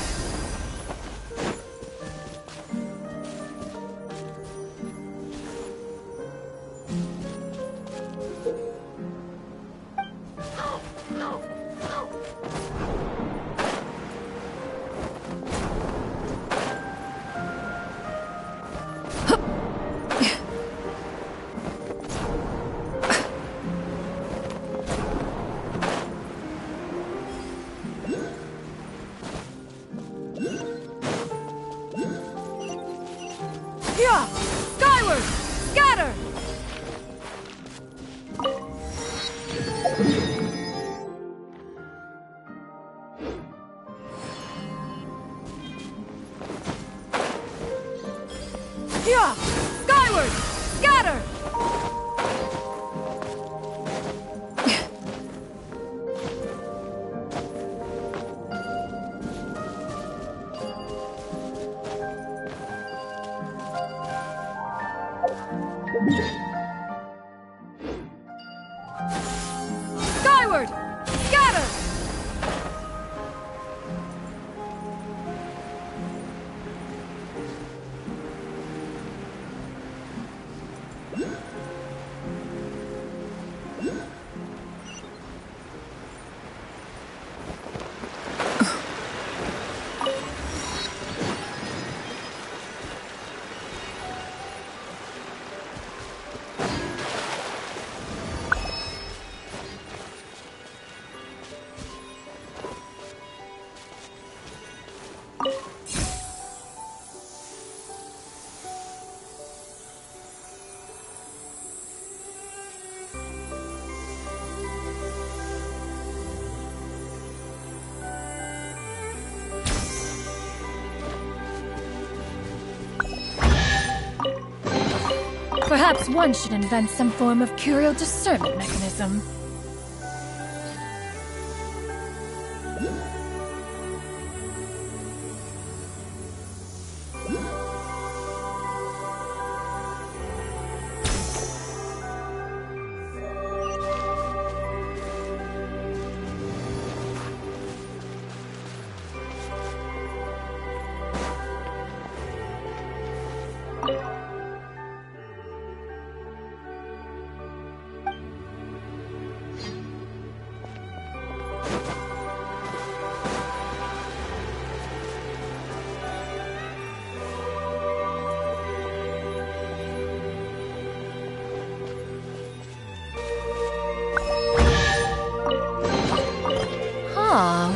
Skyward! Scatter! Perhaps one should invent some form of curial discernment mechanism.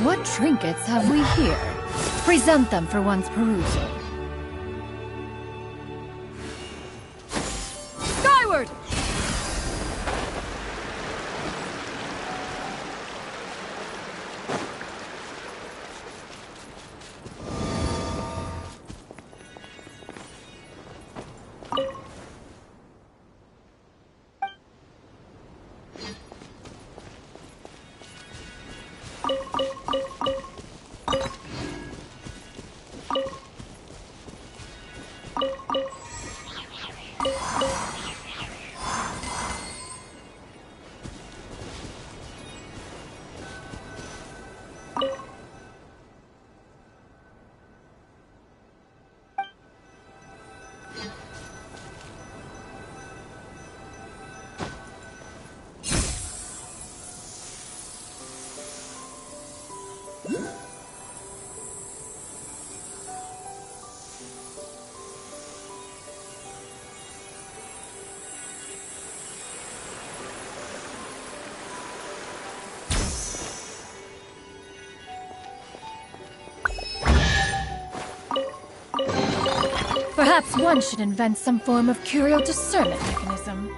What trinkets have we here? Present them for one's perusal. Skyward! Perhaps one should invent some form of curial discernment mechanism.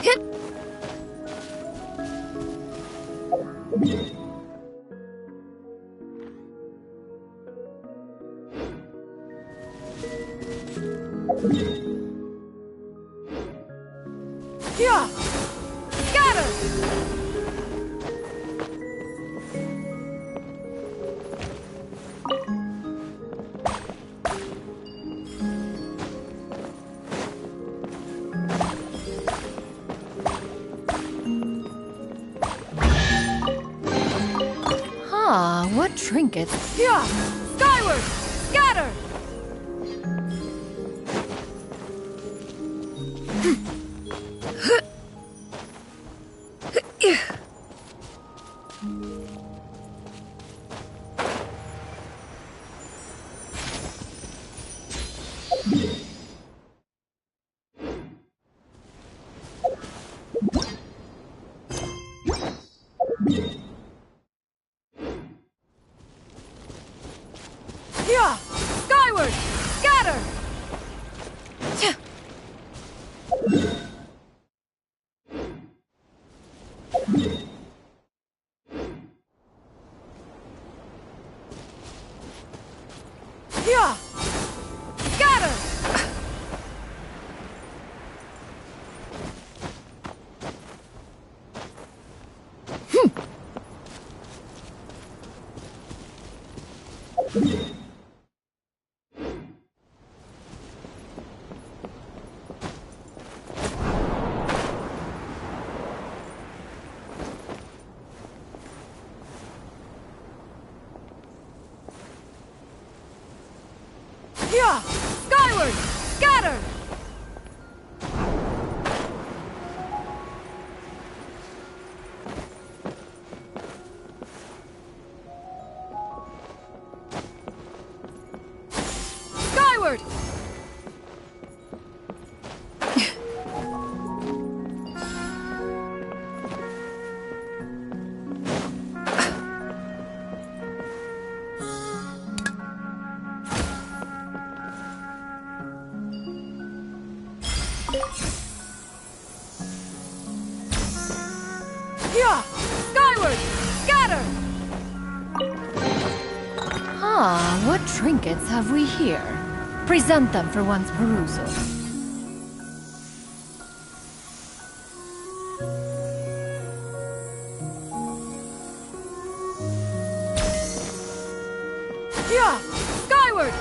Hit! Yeah! Scatter! Ah, what trinkets? Yeah! Skyward! Scatter! Yeah! Skyward! Scatter! Yeah! Scatter! Yeah! Skyward! Scatter! Skyward! Yeah! Skyward! Scatter! Ah, what trinkets have we here? Present them for one's perusal. Yeah! Skyward!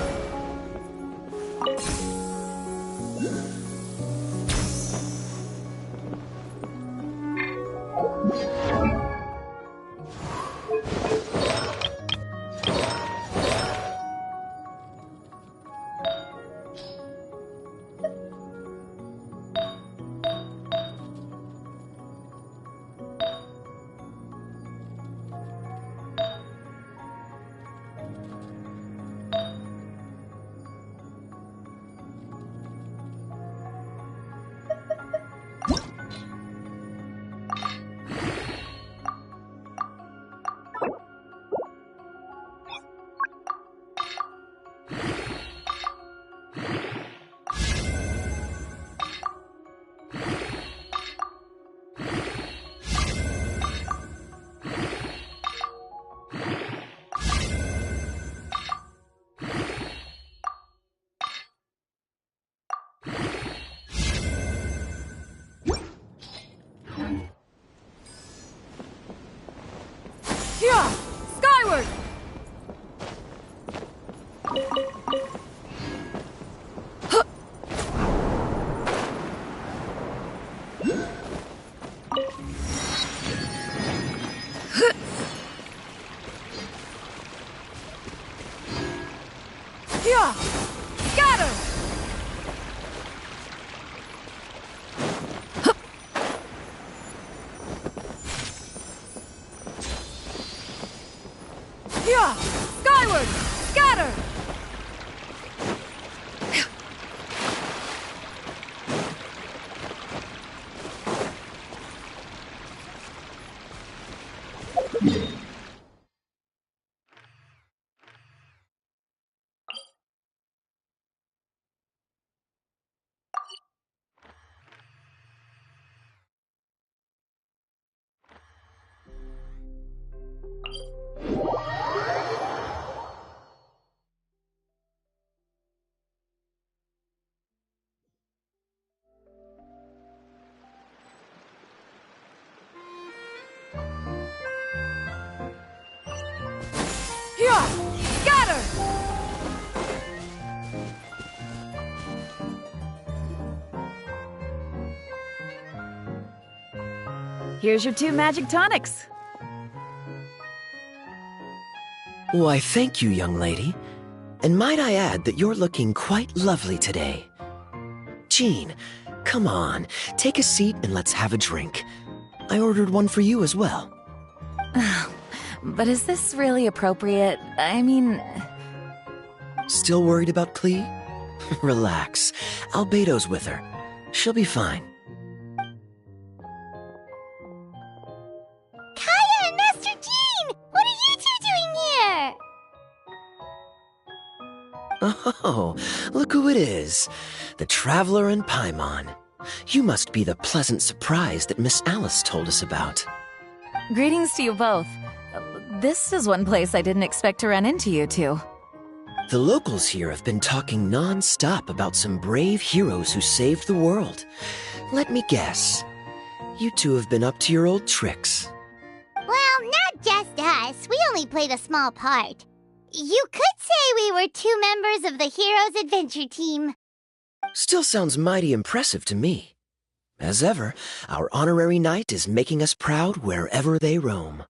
Yeah! Skyward! Yeah! Scatter! Yeah! Skyward! Scatter! Here's your 2 magic tonics. Why, thank you, young lady. And might I add that you're looking quite lovely today. Jean, come on, take a seat and let's have a drink. I ordered one for you as well. But is this really appropriate? I mean... Still worried about Klee? Relax. Albedo's with her. She'll be fine. Kaya and Master Jean! What are you two doing here? Oh, look who it is. The Traveler and Paimon. You must be the pleasant surprise that Miss Alice told us about. Greetings to you both. This is one place I didn't expect to run into you two. The locals here have been talking non-stop about some brave heroes who saved the world. Let me guess. You two have been up to your old tricks. Well, not just us. We only played a small part. You could say we were 2 members of the Heroes Adventure Team. Still sounds mighty impressive to me. As ever, our honorary knight is making us proud wherever they roam.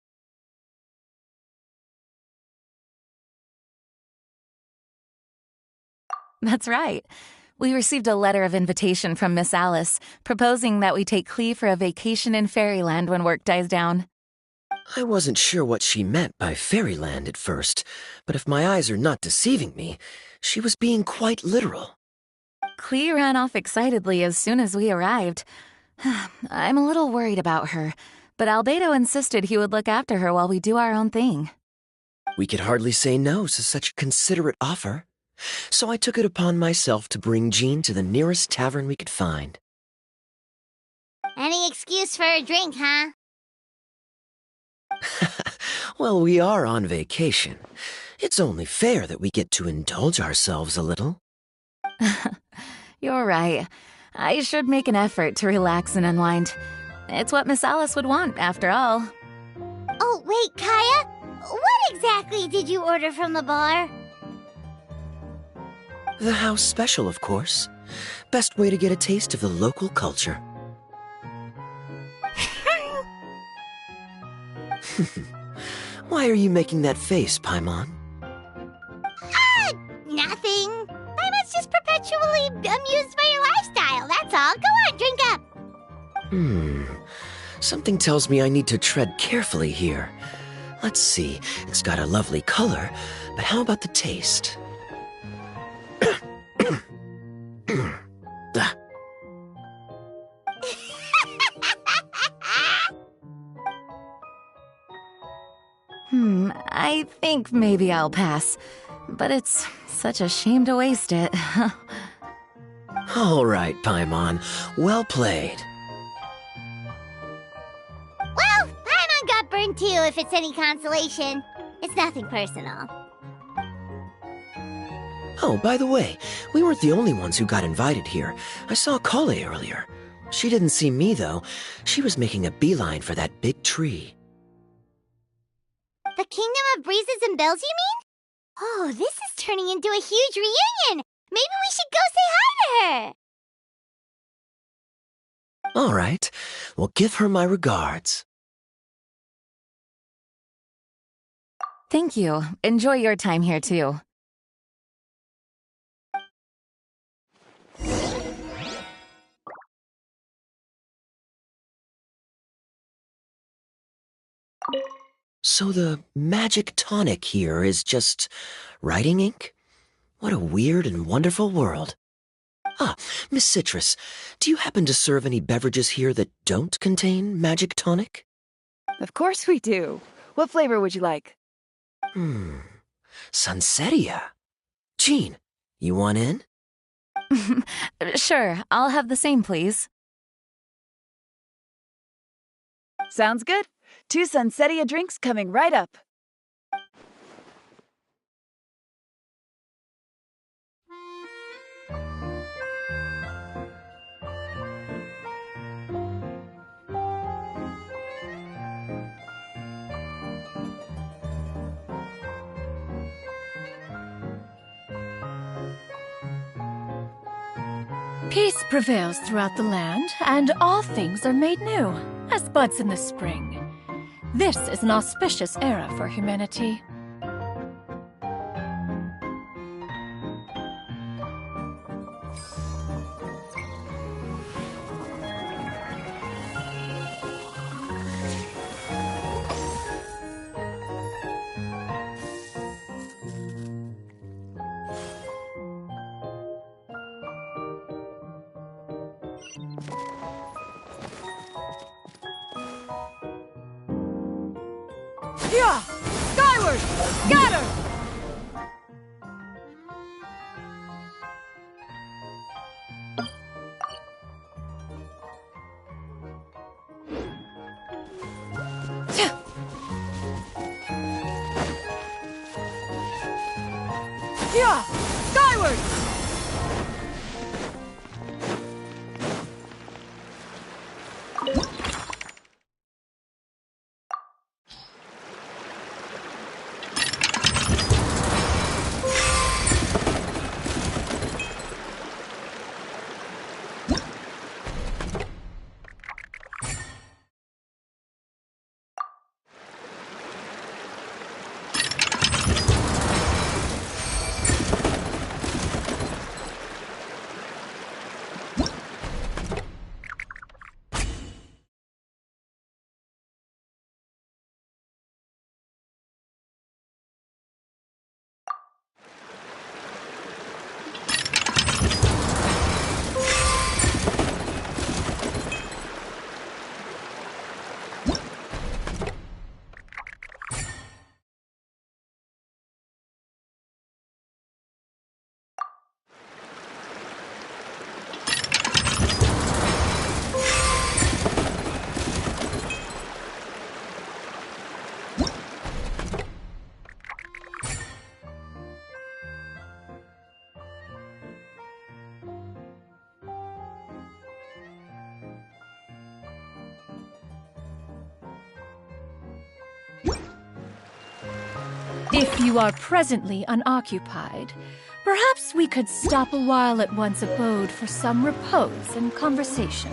That's right. We received a letter of invitation from Miss Alice, proposing that we take Klee for a vacation in Fairyland when work dies down. I wasn't sure what she meant by Fairyland at first, but if my eyes are not deceiving me, she was being quite literal. Klee ran off excitedly as soon as we arrived. I'm a little worried about her, but Albedo insisted he would look after her while we do our own thing. We could hardly say no to such a considerate offer, so I took it upon myself to bring Jean to the nearest tavern we could find. Any excuse for a drink, huh? Well, we are on vacation. It's only fair that we get to indulge ourselves a little. You're right. I should make an effort to relax and unwind. It's what Miss Alice would want, after all. Oh, wait, Kaya? What exactly did you order from the bar? The house special, of course. Best way to get a taste of the local culture. Why are you making that face, Paimon? Nothing. Paimon's just perpetually amused by your lifestyle, that's all. Go on, drink up. Something tells me I need to tread carefully here. Let's see, it's got a lovely color, but how about the taste? I think maybe I'll pass, but it's such a shame to waste it. All right, Paimon. Well played. Well, Paimon got burned too, if it's any consolation. It's nothing personal. Oh, by the way, we weren't the only ones who got invited here. I saw Kale earlier. She didn't see me, though. She was making a beeline for that big tree. The Kingdom of Breezes and Bells, you mean? Oh, this is turning into a huge reunion! Maybe we should go say hi to her! All right. Well, give her my regards. Thank you. Enjoy your time here, too. So the magic tonic here is just writing ink? What a weird and wonderful world. Ah, Miss Citrus, do you happen to serve any beverages here that don't contain magic tonic? Of course we do. What flavor would you like? Sunsettia. Jean, you want in? Sure, I'll have the same, please. Sounds good. 2 Sunsettia drinks coming right up. Peace prevails throughout the land, and all things are made new. as buds in the spring. This is an auspicious era for humanity. Yeah! Skyward! Scatter! Yeah! Skyward! If you are presently unoccupied, perhaps we could stop a while at one's abode for some repose and conversation.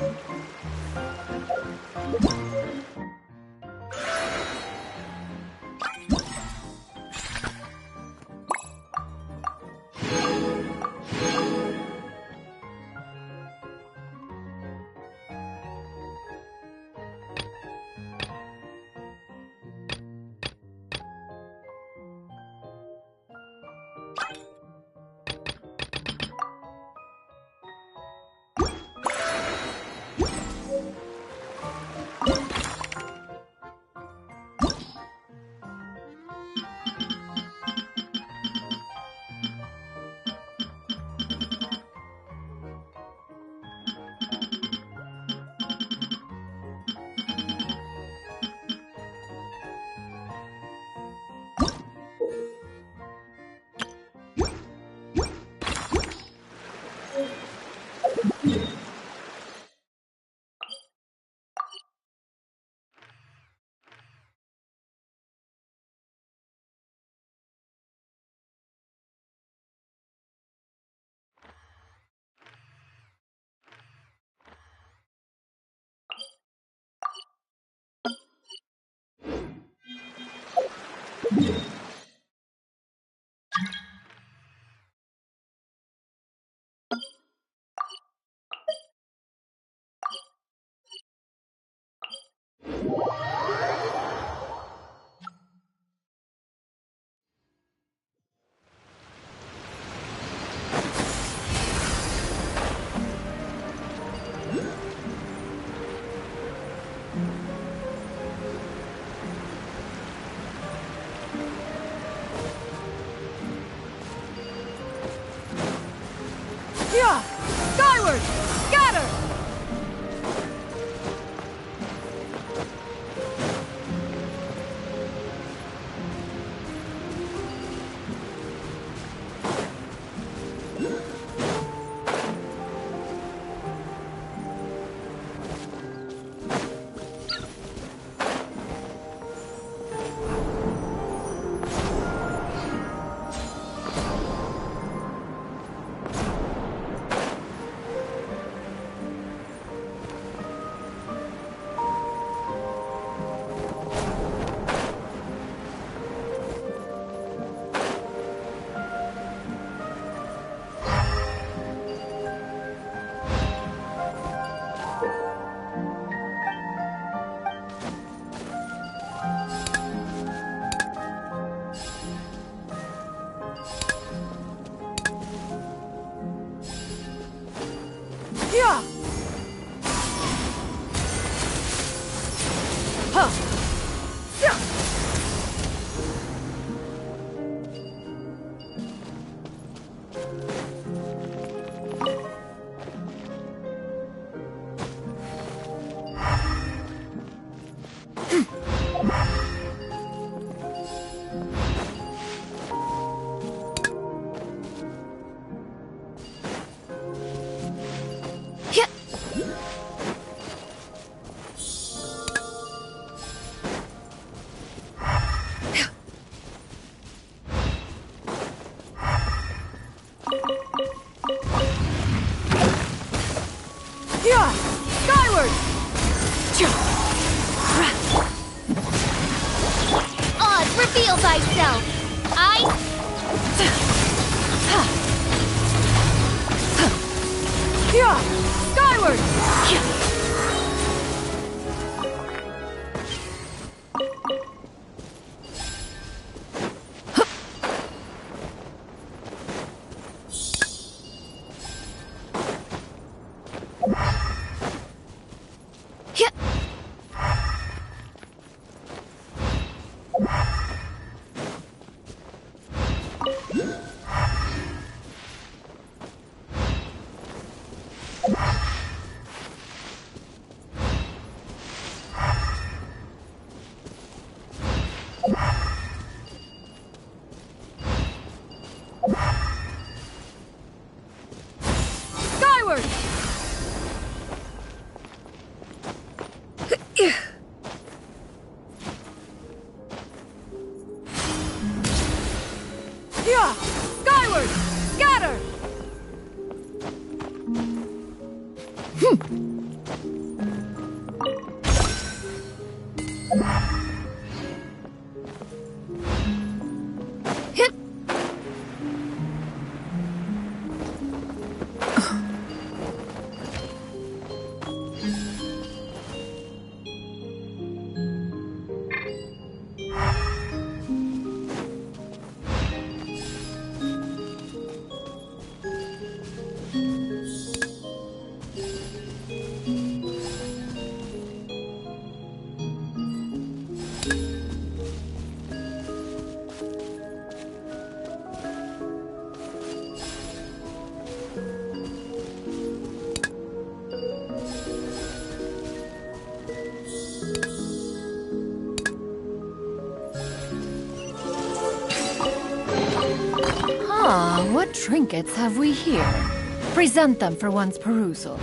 Yeah! Skyward! Scatter! Skyward! Oz, reveal thyself! Skyward! Skyward! Skyward! Scatter! What trinkets have we here? Present them for one's perusal.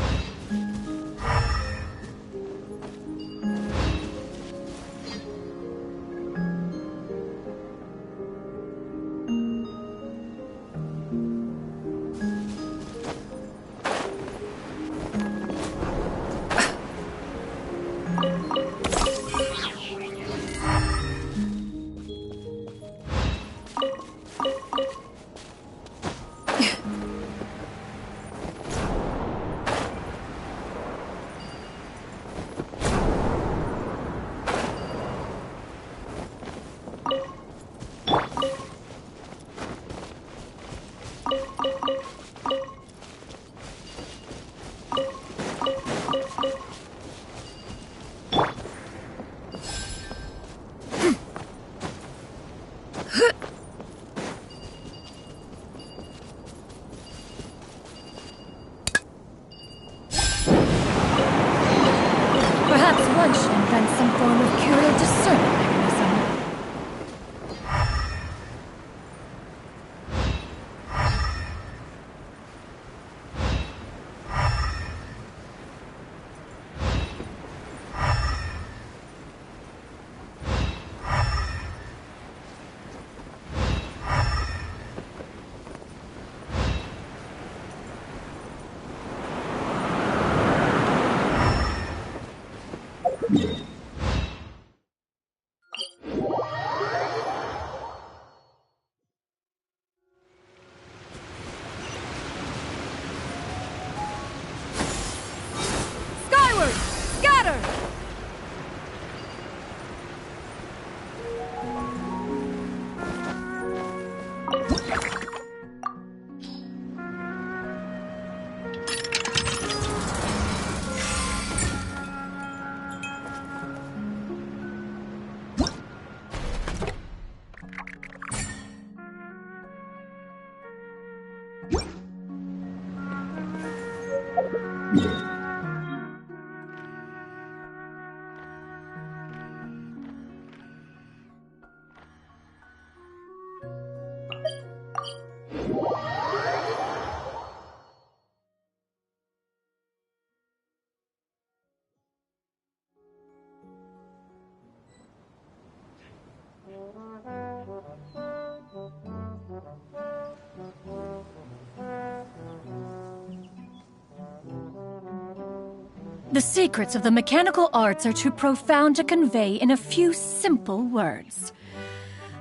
The secrets of the mechanical arts are too profound to convey in a few simple words.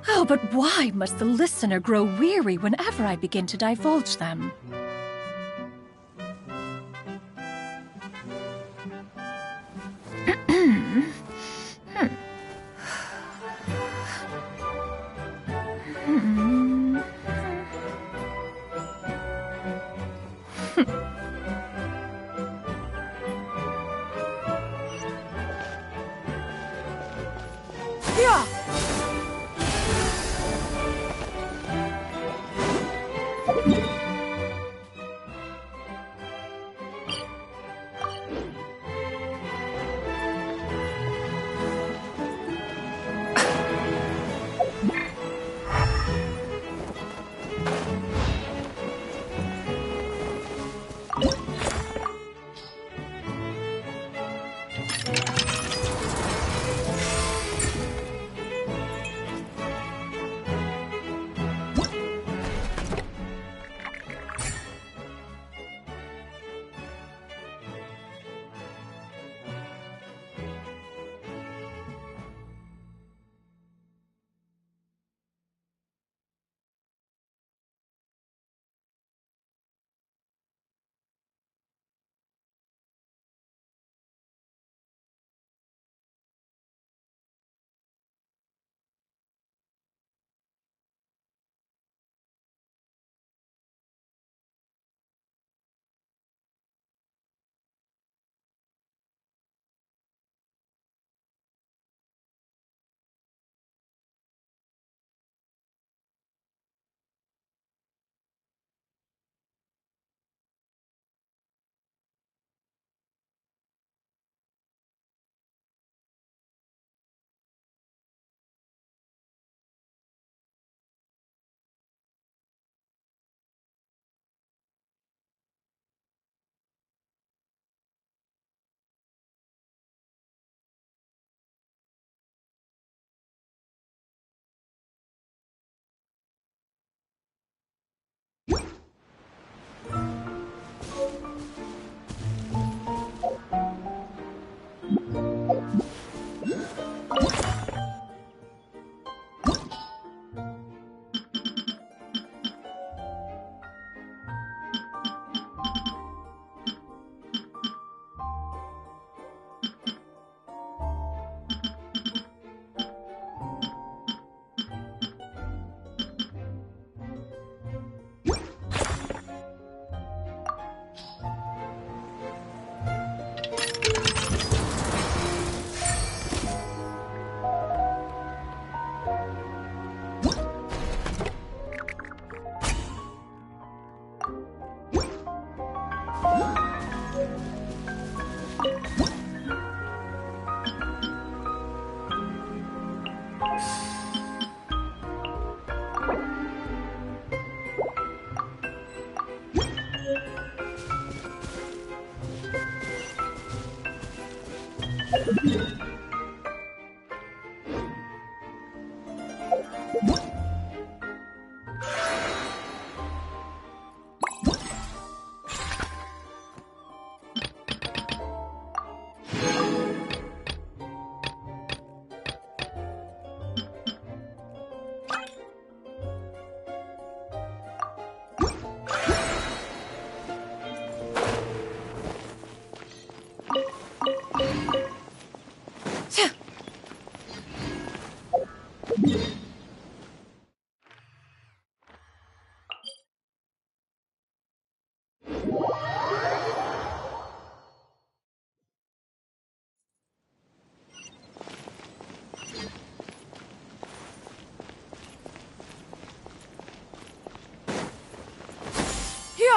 Oh, but why must the listener grow weary whenever I begin to divulge them?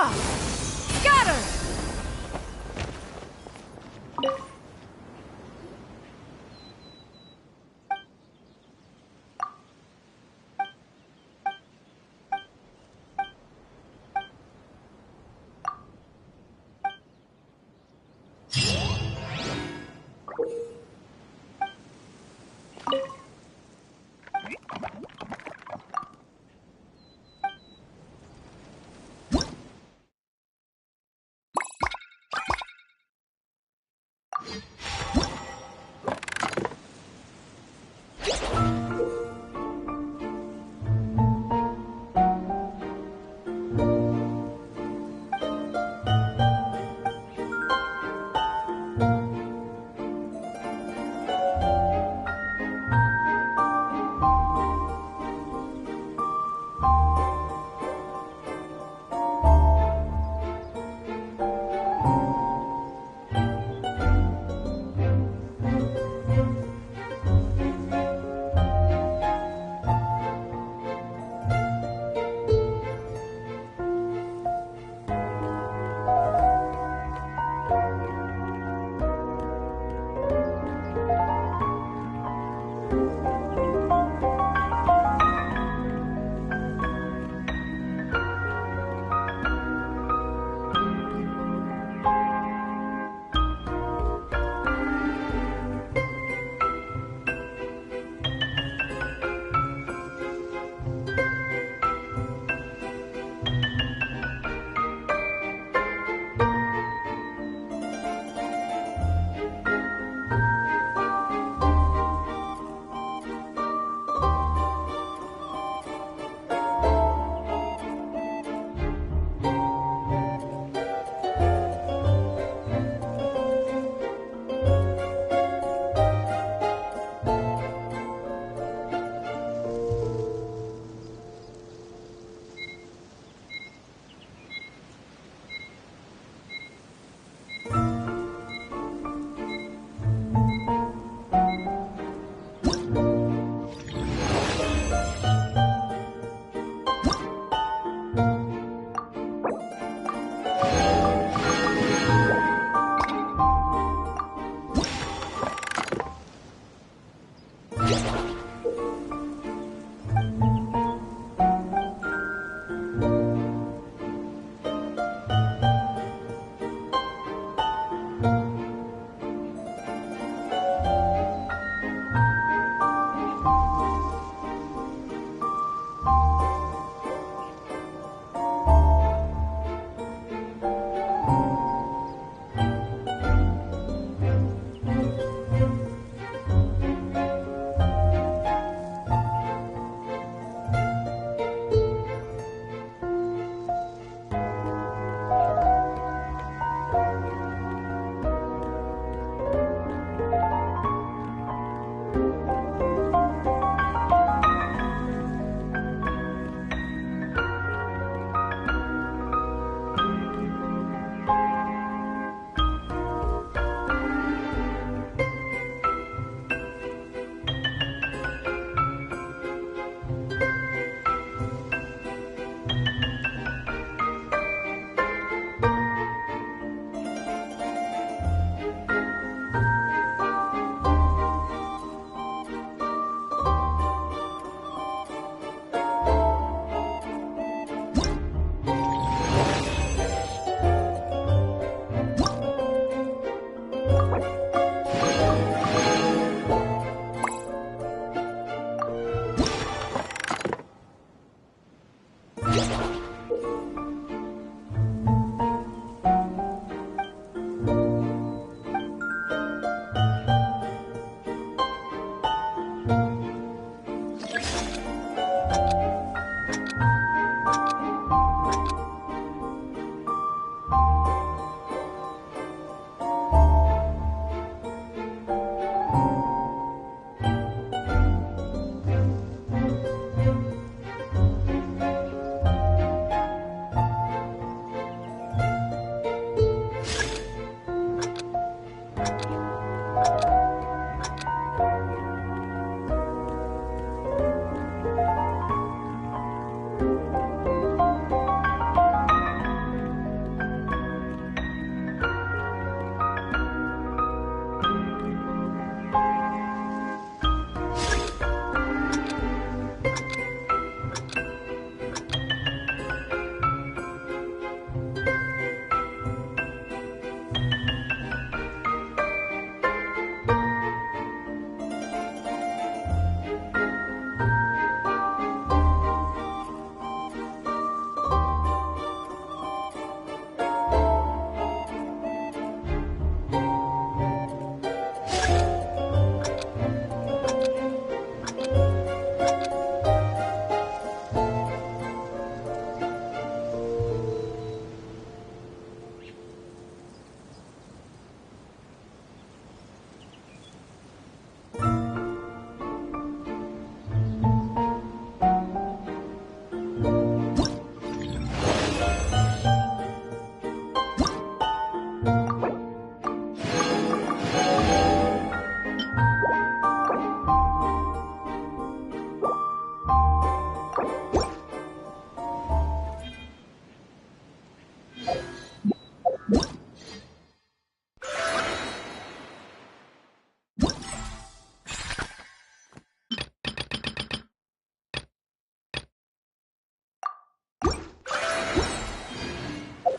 Gah! Scatter!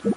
Yeah!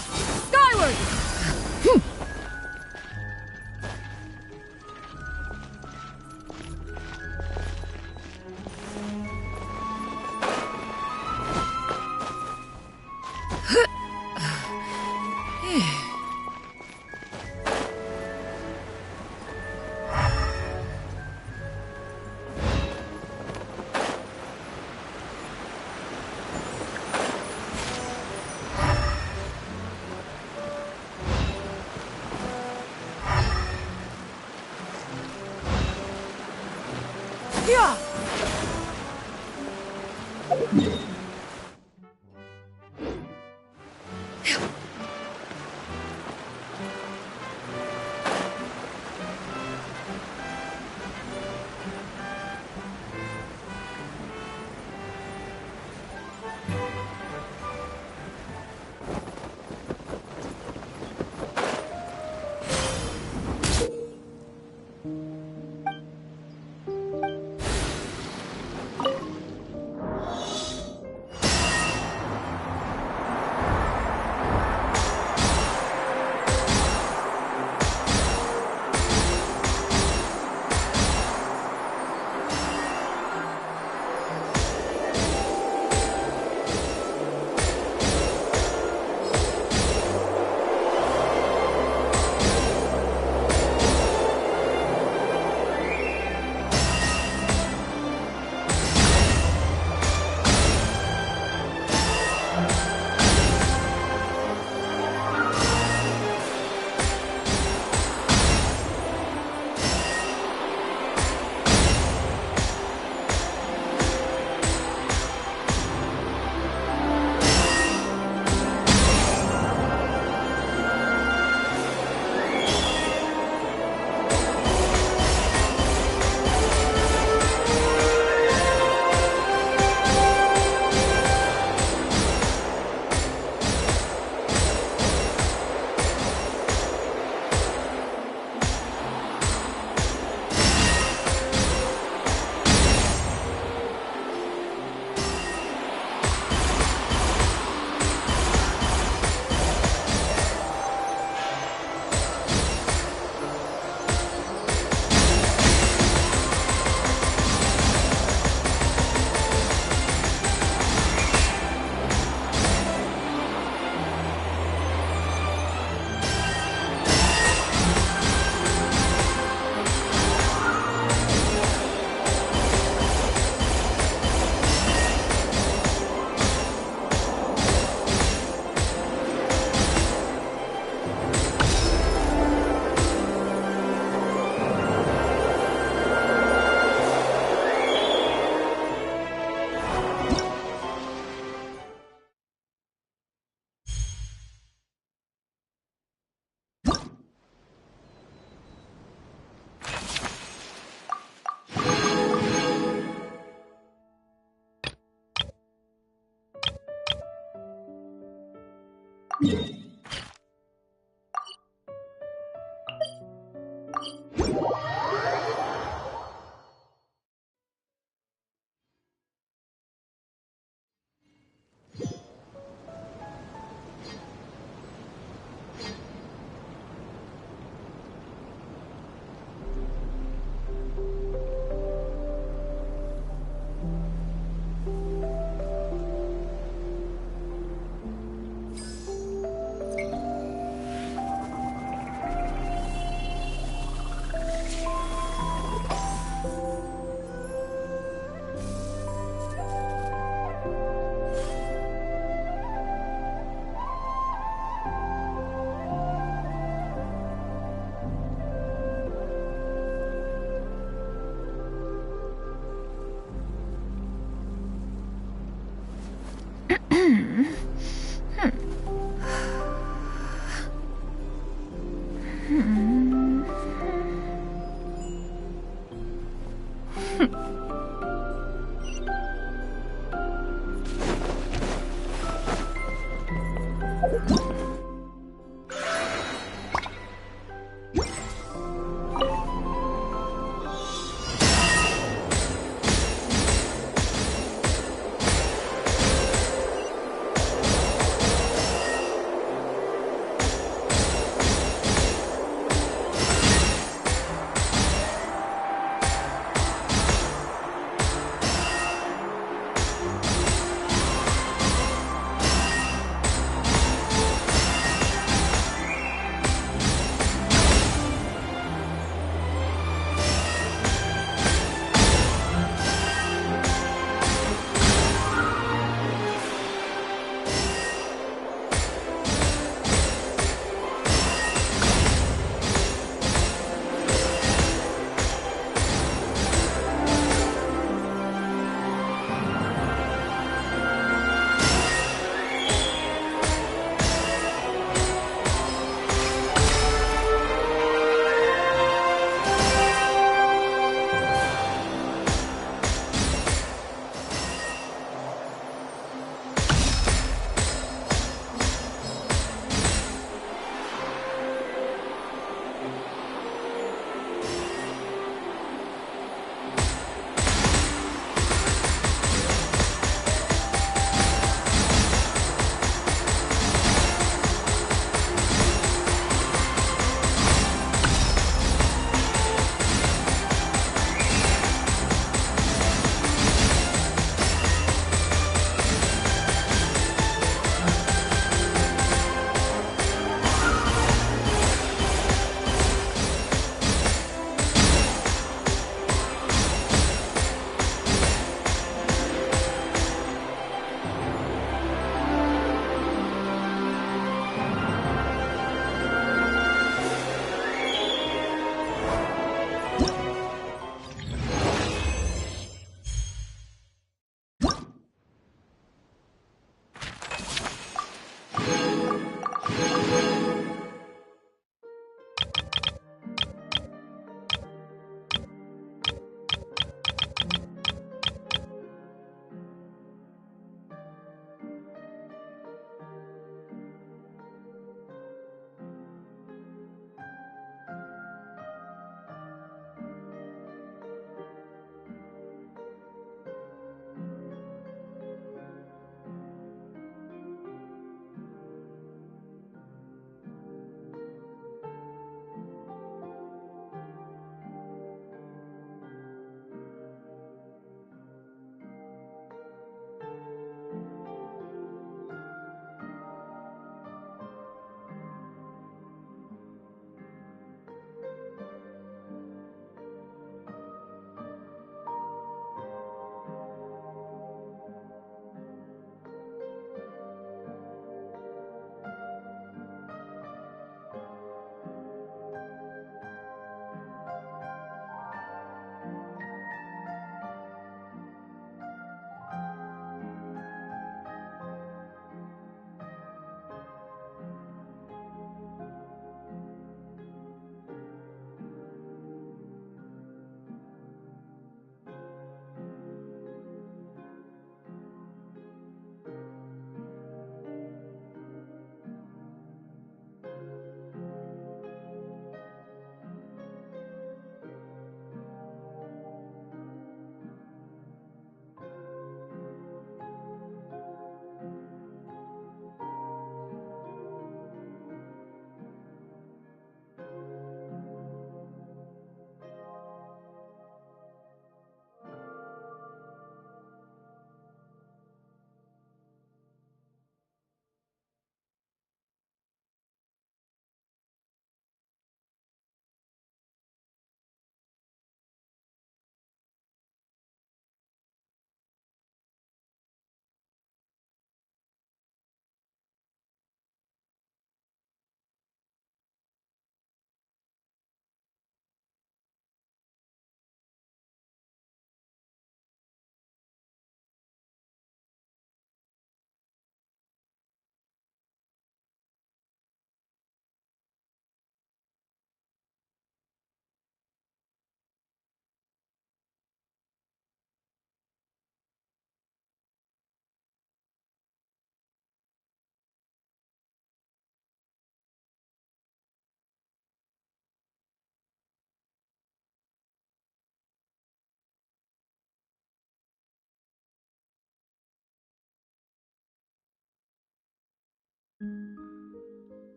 Skyward! Yeah!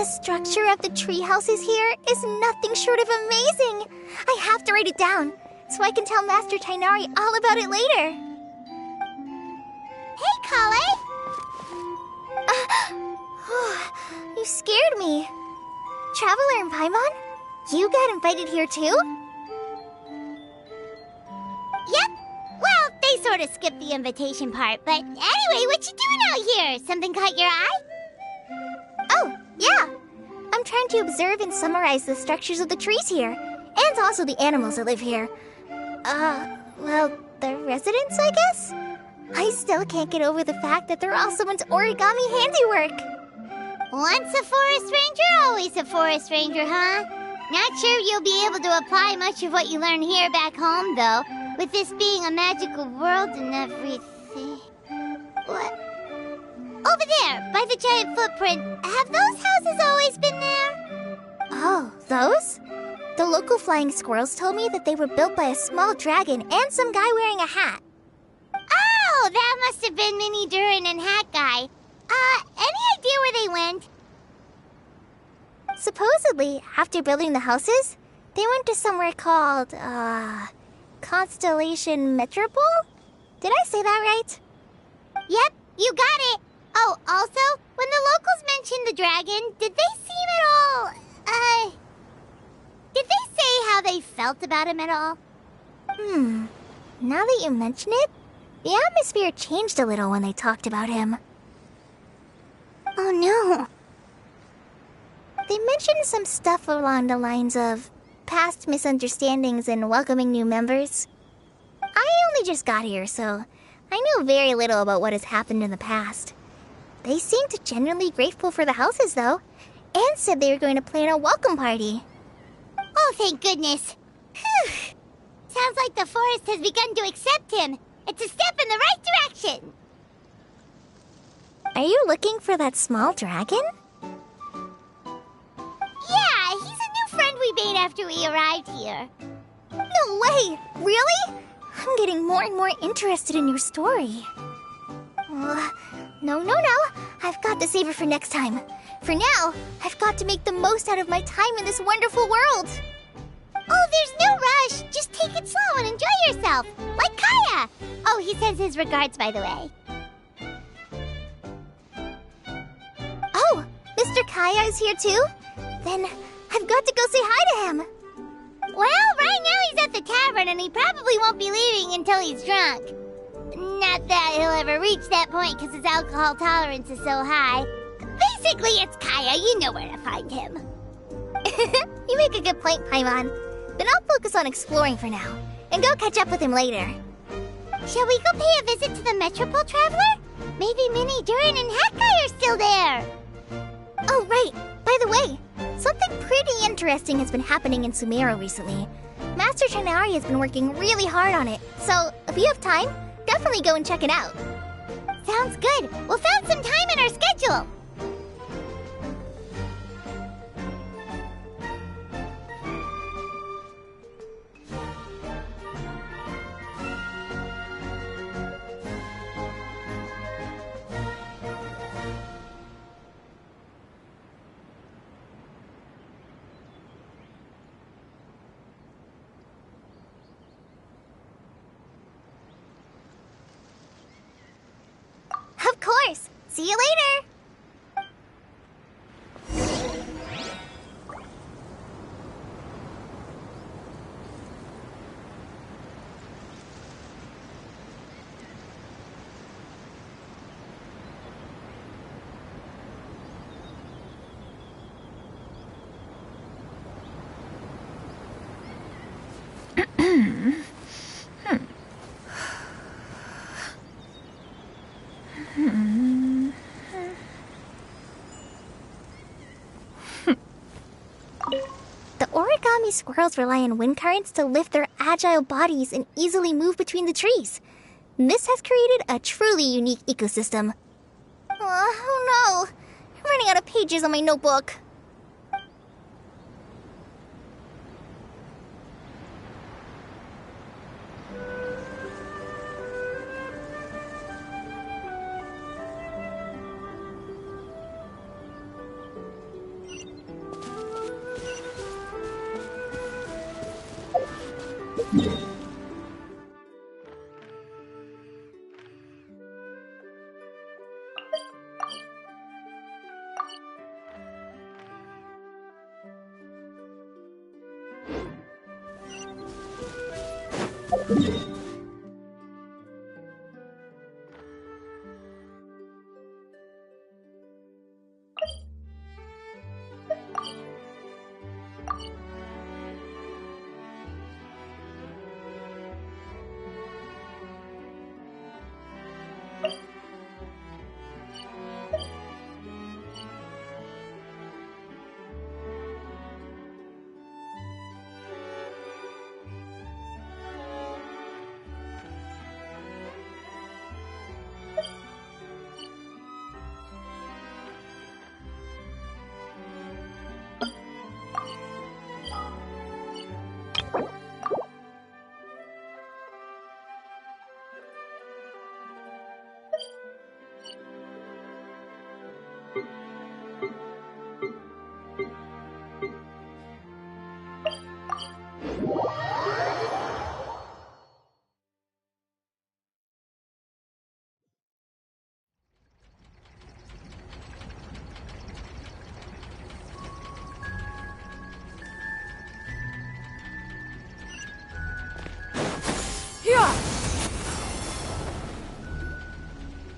The structure of the tree houses here is nothing short of amazing. I have to write it down so I can tell Master Tighnari all about it later. Hey, Kale! You scared me. Traveler and Paimon? You got invited here too? Yep. Well, they sort of skipped the invitation part, but anyway, what you doing out here? Something caught your eye? Oh, yeah. I'm trying to observe and summarize the structures of the trees here, and also the animals that live here. Well, the residents, I guess? I still can't get over the fact that they're all someone's origami handiwork. Once a forest ranger, always a forest ranger, huh? Not sure you'll be able to apply much of what you learn here back home, though, with this being a magical world and everything. What? Over there, by the giant footprint, have those houses always been there? Oh, those? The local flying squirrels told me that they were built by a small dragon and some guy wearing a hat. Oh, that must have been Mini Durin and Hat Guy. Any idea where they went? Supposedly, after building the houses, they went to somewhere called, Constellation Metropole? Did I say that right? Yep, you got it. Oh, also, when the locals mentioned the dragon, did they seem at all, did they say how they felt about him at all? Now that you mention it, the atmosphere changed a little when they talked about him. Oh no. They mentioned some stuff along the lines of past misunderstandings and welcoming new members. I only just got here, so I know very little about what has happened in the past. They seemed genuinely grateful for the houses, though, and said they were going to plan a welcome party. Oh, thank goodness. Whew. Sounds like the forest has begun to accept him. It's a step in the right direction. Are you looking for that small dragon? Yeah, he's a new friend we made after we arrived here. No way! Really? I'm getting more and more interested in your story. No. I've got to save it for next time. For now, I've got to make the most out of my time in this wonderful world. Oh, there's no rush. Just take it slow and enjoy yourself. Like Kaya. Oh, he sends his regards, by the way. Oh, Mr. Kaya is here too? Then I've got to go say hi to him. Well, right now he's at the tavern and he probably won't be leaving until he's drunk. Not that he'll ever reach that point because his alcohol tolerance is so high. Basically, it's Kaya. You know where to find him. You make a good point, Paimon. Then I'll focus on exploring for now and go catch up with him later. Shall we go pay a visit to the Metropole Traveler? Maybe Mini Durin and Hat Guy are still there. Oh, right. By the way, something pretty interesting has been happening in Sumeru recently. Master Tighnari has been working really hard on it, so if you have time, definitely go and check it out. Sounds good. We'll find some time in our schedule. Of course. See you later. The origami squirrels rely on wind currents to lift their agile bodies and easily move between the trees. This has created a truly unique ecosystem. Oh no! I'm running out of pages on my notebook.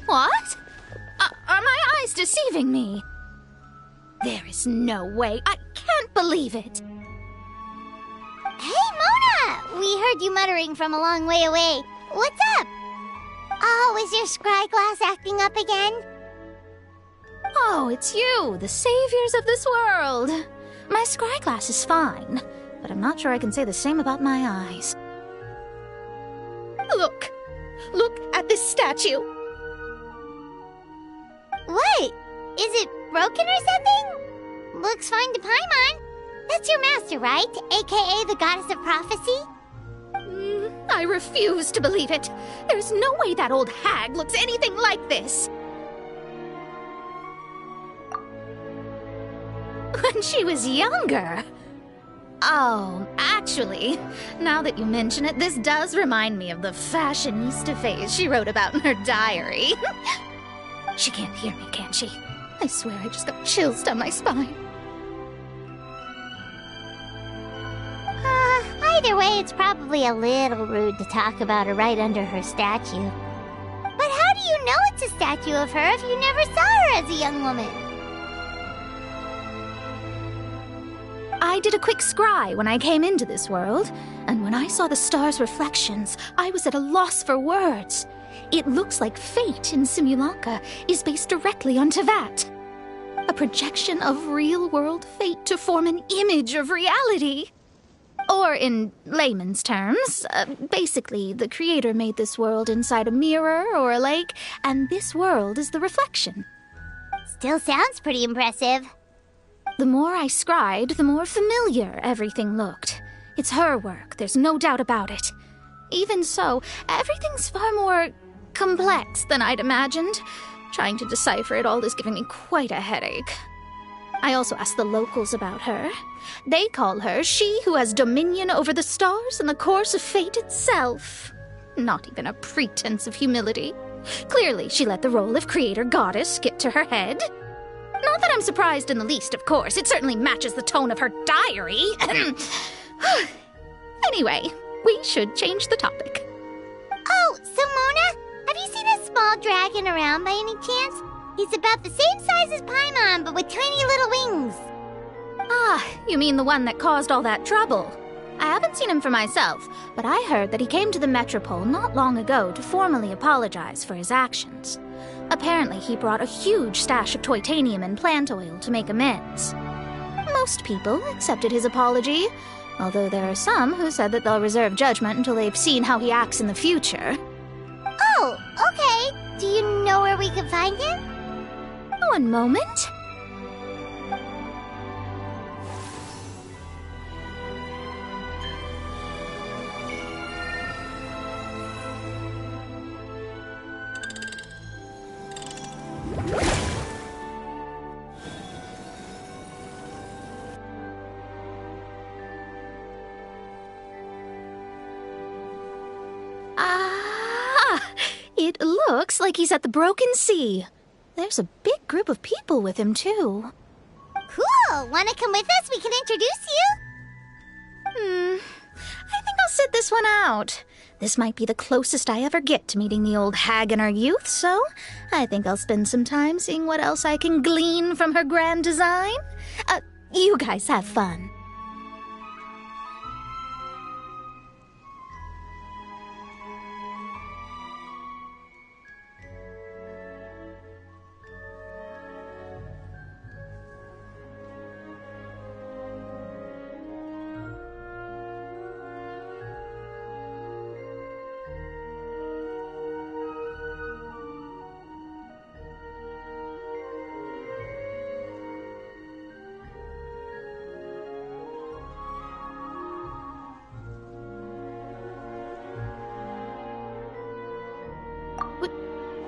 What? Are my eyes deceiving me? There is no way. I can't believe it. Hey, Mona! We heard you muttering from a long way away. What's up? Oh, is your scry glass acting up again? Oh, it's you, the saviors of this world. My scry glass is fine, but I'm not sure I can say the same about my eyes. Look! Look at this statue! What? Is it broken or something? Looks fine to Paimon. That's your master, right? AKA the goddess of prophecy? I refuse to believe it. There's no way that old hag looks anything like this. When she was younger. Oh, actually, now that you mention it, this does remind me of the fashionista phase she wrote about in her diary. She can't hear me, can she? I swear I just got chills down my spine. Either way, it's probably a little rude to talk about her right under her statue. But how do you know it's a statue of her if you never saw her as a young woman? I did a quick scry when I came into this world, and when I saw the star's reflections, I was at a loss for words. It looks like fate in Simulanka is based directly on Tevat. A projection of real-world fate to form an image of reality. Or in layman's terms, basically the creator made this world inside a mirror or a lake, and this world is the reflection. Still sounds pretty impressive. The more I scried, the more familiar everything looked. It's her work, there's no doubt about it. Even so, everything's far more complex than I'd imagined. Trying to decipher it all is giving me quite a headache. I also asked the locals about her. They call her she who has dominion over the stars and the course of fate itself. Not even a pretense of humility. Clearly, she let the role of creator goddess get to her head. Not that I'm surprised in the least, of course. It certainly matches the tone of her diary. Anyway, we should change the topic. Oh, so Mona, have you seen a small dragon around by any chance? He's about the same size as Paimon, but with tiny little wings. Ah, you mean the one that caused all that trouble? I haven't seen him for myself, but I heard that he came to the Metropole not long ago to formally apologize for his actions. Apparently, he brought a huge stash of Toitanium and plant oil to make amends. Most people accepted his apology, although there are some who said that they'll reserve judgment until they've seen how he acts in the future. Oh, okay. Do you know where we can find him? One moment. Looks like he's at the Broken Sea. There's a big group of people with him, too. Cool! Wanna come with us? We can introduce you. I think I'll sit this one out. This might be the closest I ever get to meeting the old hag in our youth, so I think I'll spend some time seeing what else I can glean from her grand design. You guys have fun.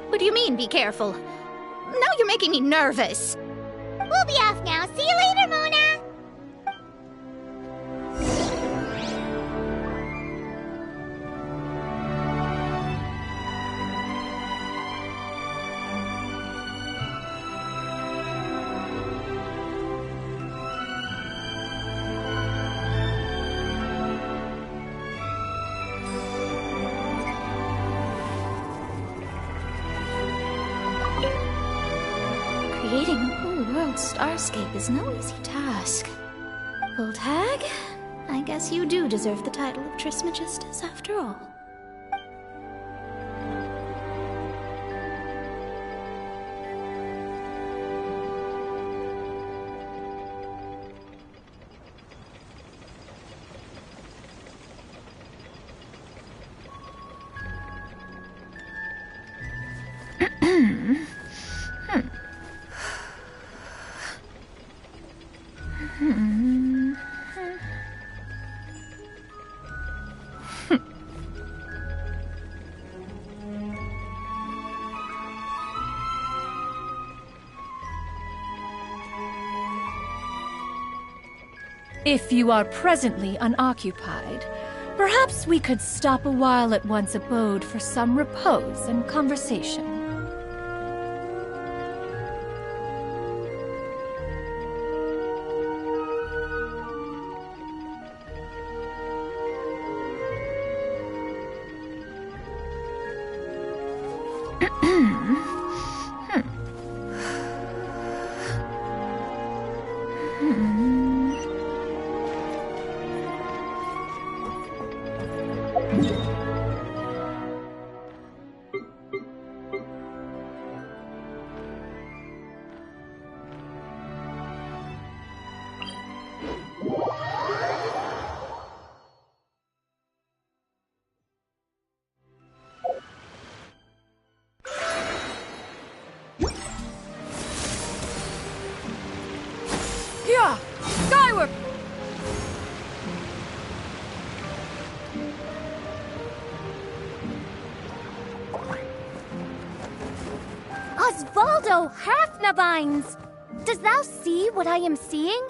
What do you mean, be careful? Now you're making me nervous. We'll be off now. See you later, Mona. Creating a whole world starscape is no easy task. Old hag, I guess you do deserve the title of Trismegistus after all. If you are presently unoccupied, perhaps we could stop a while at one's abode for some repose and conversation. Yeah! Skyward! Osvaldo Hafnabines! Does thou see what I am seeing?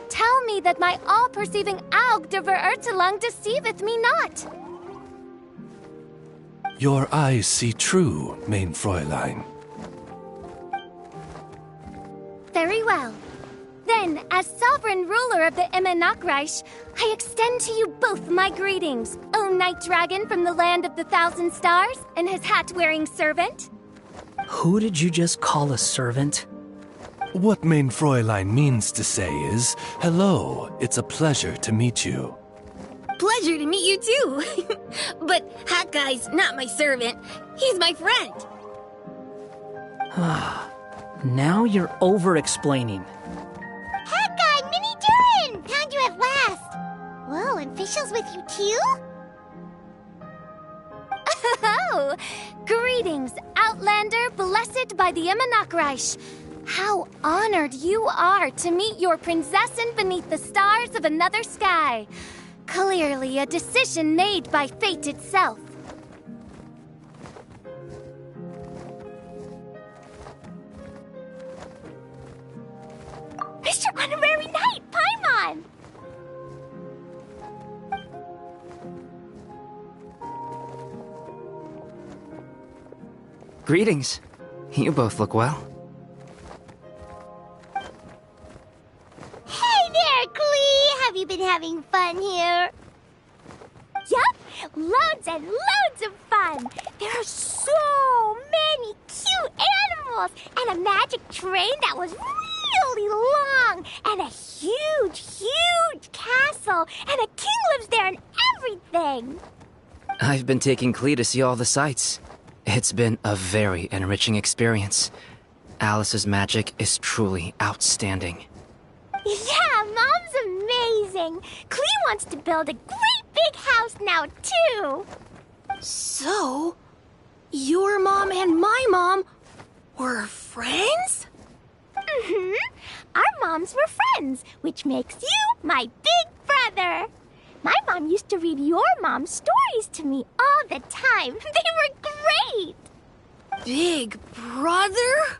Tell me that my all-perceiving Aug de Verurtelang deceiveth me not! Your eyes see true, mein Fräulein. Very well. Then, as sovereign ruler of the Immanakreich, I extend to you both my greetings, O Night Dragon from the land of the Thousand Stars and his hat-wearing servant. Who did you just call a servant? What mein Fräulein means to say is, hello, it's a pleasure to meet you. Pleasure to meet you too. But Hat Guy's not my servant. He's my friend. Now you're over-explaining. Hat Guy, Mini Durin! Found you at last. Whoa, and Fischl's with you too? Oh, greetings, Outlander blessed by the Immanakreich. How honored you are to meet your prinzessin beneath the stars of another sky. Clearly a decision made by fate itself. Mr. Honorary Knight, Paimon! Greetings. You both look well. Hey there, Klee! Have you been having fun here? Yup! Loads and loads of fun! There are so many cute animals! And a magic train that was really long! And a huge, huge castle! And a king lives there and everything! I've been taking Klee to see all the sights. It's been a very enriching experience. Alice's magic is truly outstanding. Yeah, Mom's amazing! Klee wants to build a great big house now, too! So, your mom and my mom were friends? Mm-hmm. Our moms were friends, which makes you my big brother. My mom used to read your mom's stories to me all the time. They were great! Big brother?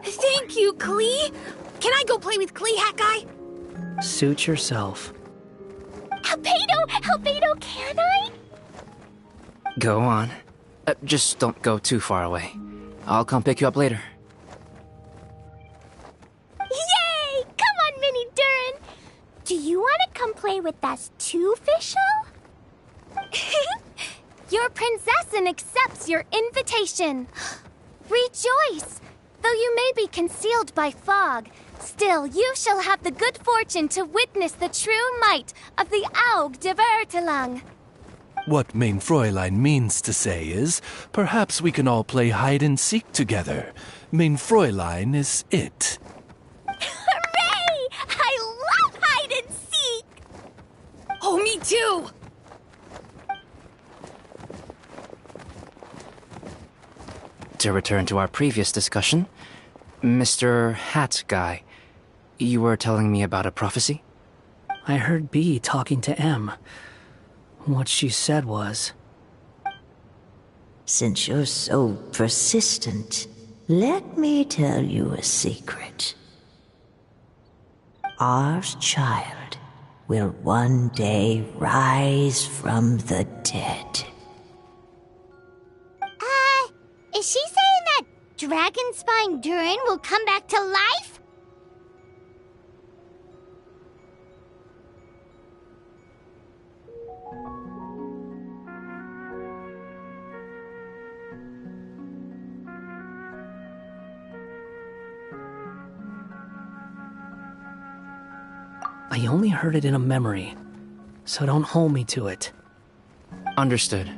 Thank you, Klee! Can I go play with Klee, Hat Guy? Suit yourself. Albedo, can I? Go on. Just don't go too far away. I'll come pick you up later. Yay! Come on, Mini Durin! Do you want to come play with us too, Fischl? Your princessin accepts your invitation. Rejoice! Though you may be concealed by fog, still you shall have the good fortune to witness the true might of the Aug de Vertelang. What Mein Fräulein means to say is, perhaps we can all play hide and seek together. Mein Fräulein is it. Hooray! I love hide and seek! Oh, me too! To return to our previous discussion, Mr. Hat Guy, you were telling me about a prophecy? I heard B talking to M. What she said was... Since you're so persistent, let me tell you a secret. Our child will one day rise from the dead. Is she saying that Dragonspine Durin will come back to life? I only heard it in a memory, so don't hold me to it. Understood.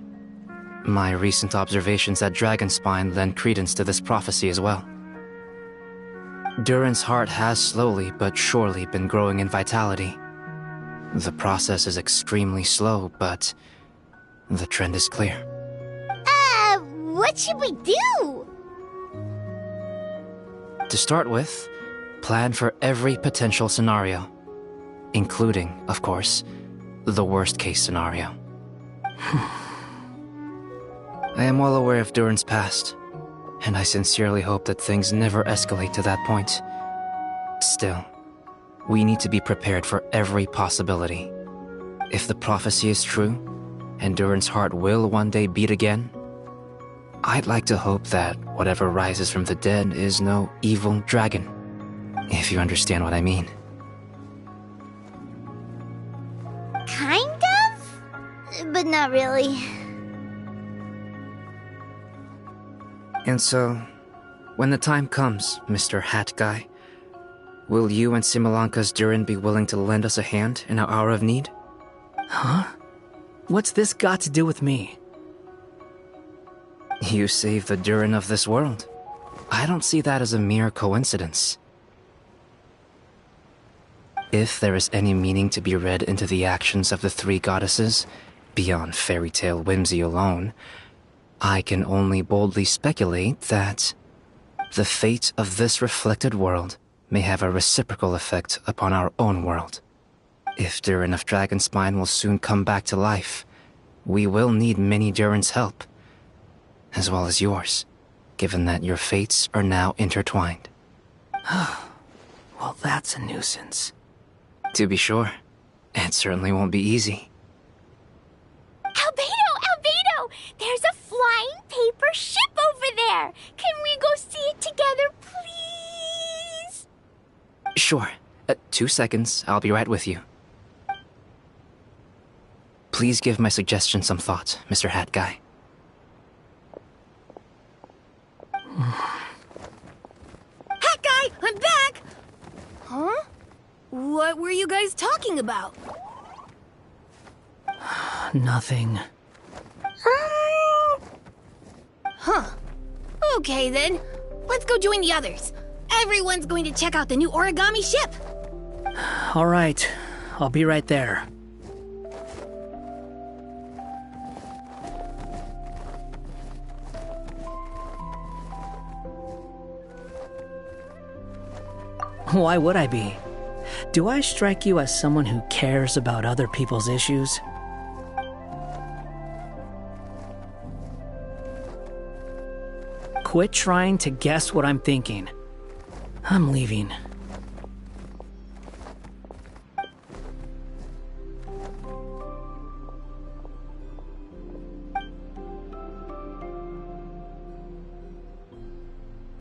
My recent observations at Dragonspine lend credence to this prophecy as well. Durin's heart has slowly but surely been growing in vitality. The process is extremely slow, but the trend is clear. What should we do? To start with, plan for every potential scenario, including, of course, the worst-case scenario. I am well aware of Durin's past, and I sincerely hope that things never escalate to that point. Still, we need to be prepared for every possibility. If the prophecy is true, and Durin's heart will one day beat again, I'd like to hope that whatever rises from the dead is no evil dragon, if you understand what I mean. Kind of? But not really. And so, when the time comes, Mr. Hat Guy, will you and Similanka's Durin be willing to lend us a hand in our hour of need? Huh? What's this got to do with me? You saved the Durin of this world. I don't see that as a mere coincidence. If there is any meaning to be read into the actions of the three goddesses, beyond fairy tale whimsy alone, I can only boldly speculate that the fate of this reflected world may have a reciprocal effect upon our own world. If Durin of Dragonspine will soon come back to life, we will need many Durin's help, as well as yours, given that your fates are now intertwined. Well, that's a nuisance. To be sure, it certainly won't be easy. Albedo! There's a flying paper ship over there! Can we go see it together, please? Sure. 2 seconds, I'll be right with you. Please give my suggestion some thought, Mr. Hat Guy. Hat Guy, I'm back! Huh? What were you guys talking about? Nothing. Huh. Okay then. Let's go join the others. Everyone's going to check out the new origami ship. All right. I'll be right there. Why would I be? Do I strike you as someone who cares about other people's issues? Quit trying to guess what I'm thinking. I'm leaving.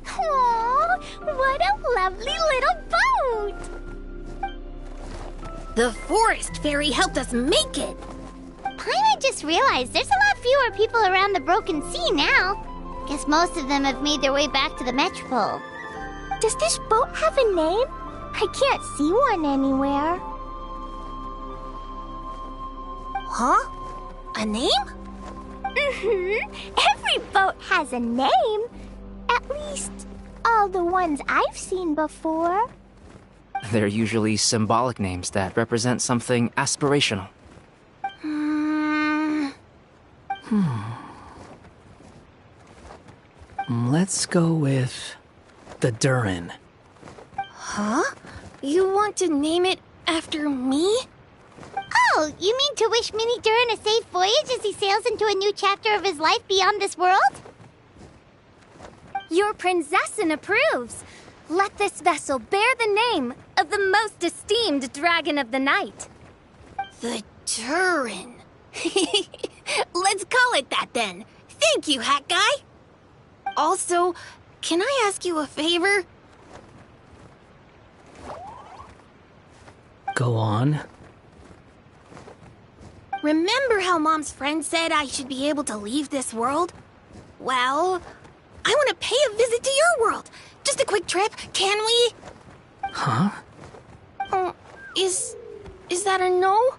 Aww, what a lovely little boat! The forest fairy helped us make it. Paimon just realized there's a lot fewer people around the Broken Sea now. Guess most of them have made their way back to the Metropole. Does this boat have a name? I can't see one anywhere. Huh? A name? Every boat has a name. At least, all the ones I've seen before. They're usually symbolic names that represent something aspirational. Let's go with the Durin. Huh? You want to name it after me? Oh, you mean to wish Mini Durin a safe voyage as he sails into a new chapter of his life beyond this world? Your princessin approves. Let this vessel bear the name of the most esteemed dragon of the night. The Durin. Let's call it that then. Thank you, Hat Guy. Also, can I ask you a favor? Go on. Remember how Mom's friend said I should be able to leave this world? Well, I want to pay a visit to your world. Just a quick trip, can we? Huh? Is that a no?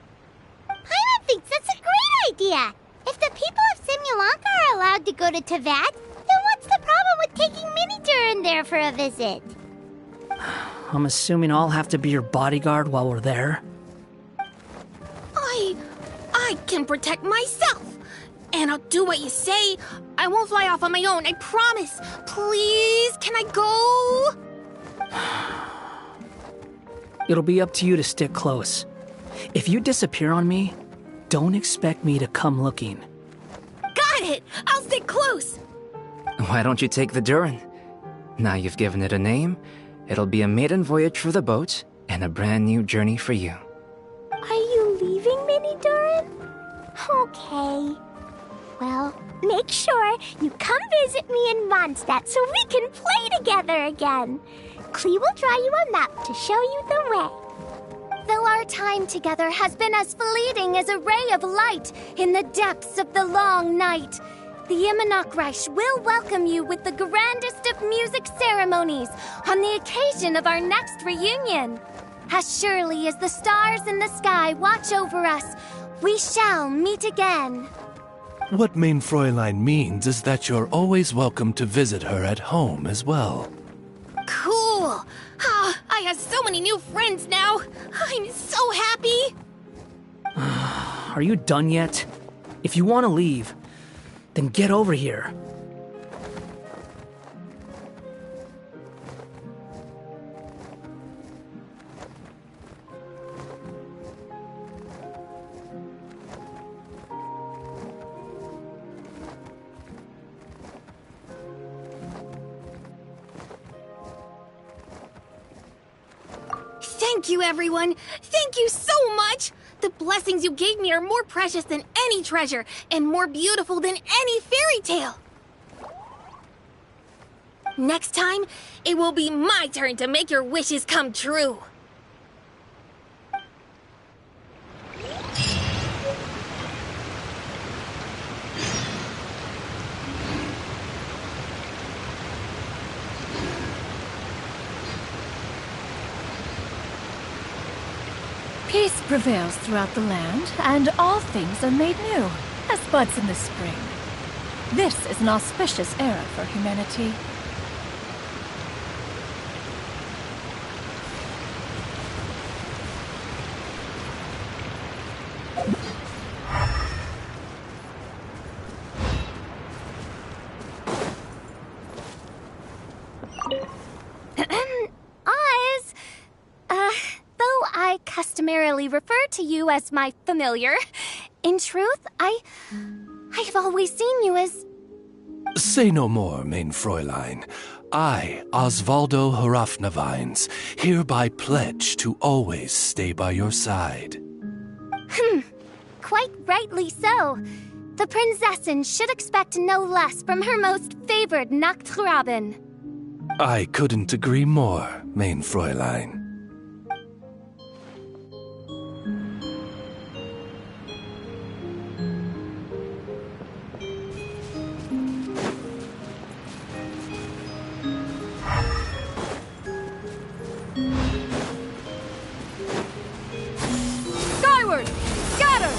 Paimon thinks that's a great idea. If the people of Simulanka are allowed to go to Tavad, then what's the problem with taking Mini Durin there for a visit? I'm assuming I'll have to be your bodyguard while we're there. I can protect myself. And I'll do what you say. I won't fly off on my own, I promise. Please, can I go? It'll be up to you to stick close. If you disappear on me, don't expect me to come looking. Got it! I'll stick close! Why don't you take the Durin? Now you've given it a name, it'll be a maiden voyage for the boat and a brand new journey for you. Are you leaving, Mini Durin? Okay. Well, make sure you come visit me in Mondstadt so we can play together again. Klee will draw you a map to show you the way. Though our time together has been as fleeting as a ray of light in the depths of the long night, the Immonokreich will welcome you with the grandest of music ceremonies on the occasion of our next reunion. As surely as the stars in the sky watch over us, we shall meet again. What Mein Fräulein means is that you're always welcome to visit her at home as well. Cool! Ah, I have so many new friends now! I'm so happy! Are you done yet? If you want to leave, then get over here. Thank you, everyone! Thank you so much! The blessings you gave me are more precious than any treasure, and more beautiful than any fairy tale! Next time, it will be my turn to make your wishes come true! Peace prevails throughout the land, and all things are made new, as buds in the spring. This is an auspicious era for humanity. Though I customarily refer to you as my familiar, in truth, I've always seen you as... Say no more, Mein Fräulein. I, Osvaldo Hrafnavines, hereby pledge to always stay by your side. Quite rightly so. The Prinzessin should expect no less from her most favored Nachtraben. I couldn't agree more, Mein Fräulein. Skyward! Scatter!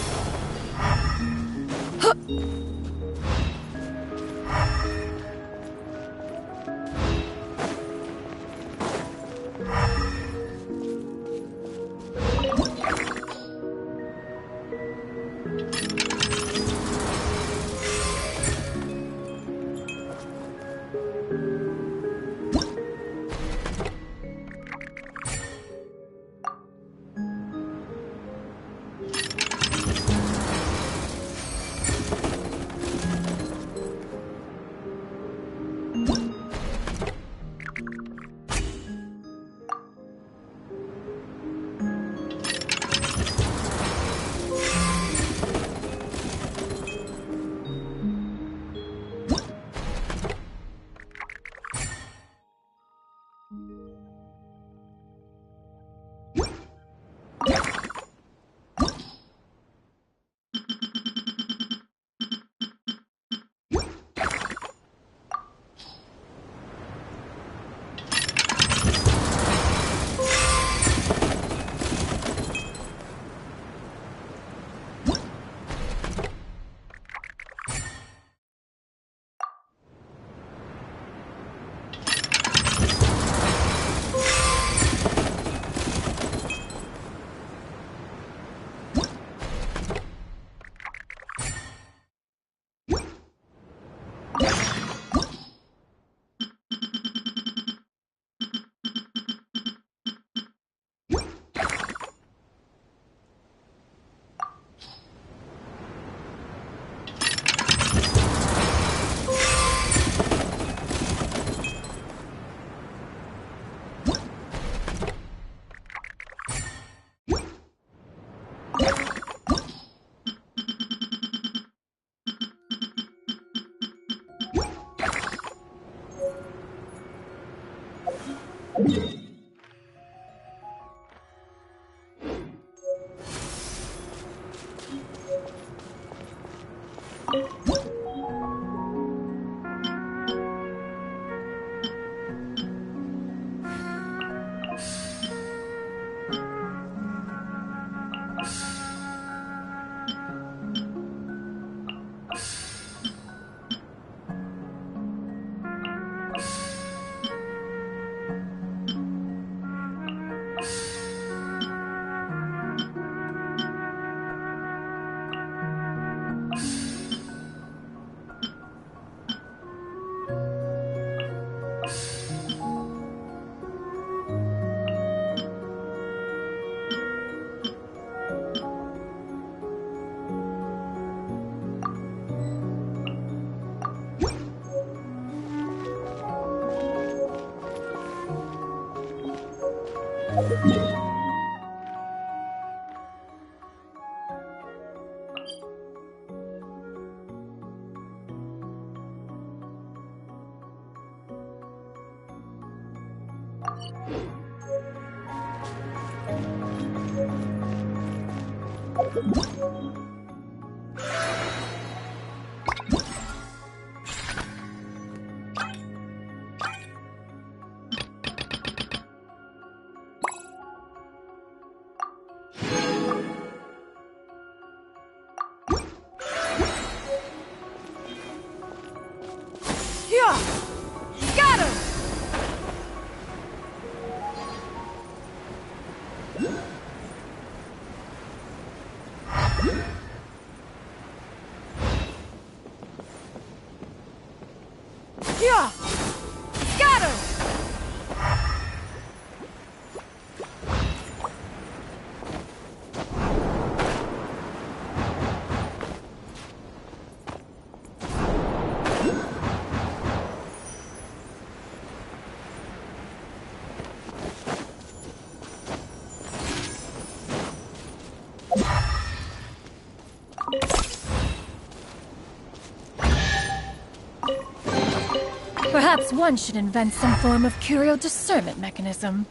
Perhaps one should invent some form of curio discernment mechanism.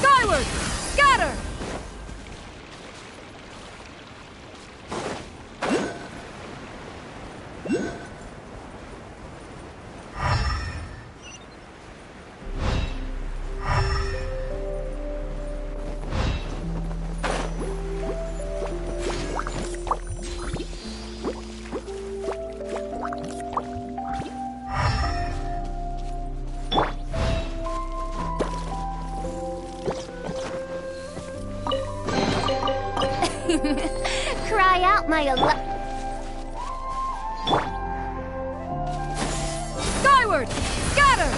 Skyward! Scatter! Cry out, my Skyward! Scatter!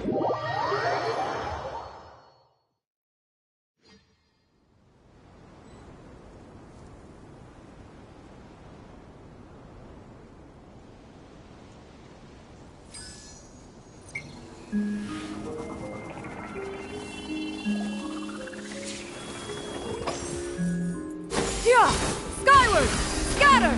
Here! Skyward! Scatter!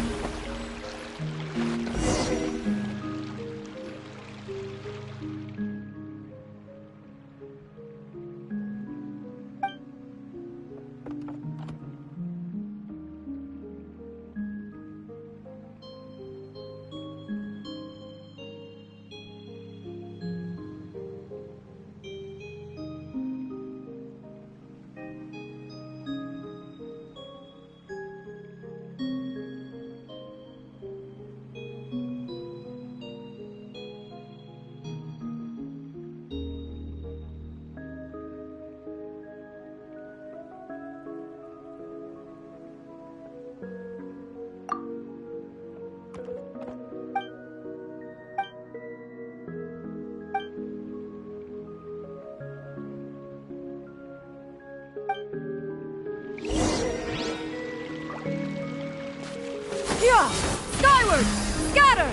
Here! Skyward! Scatter!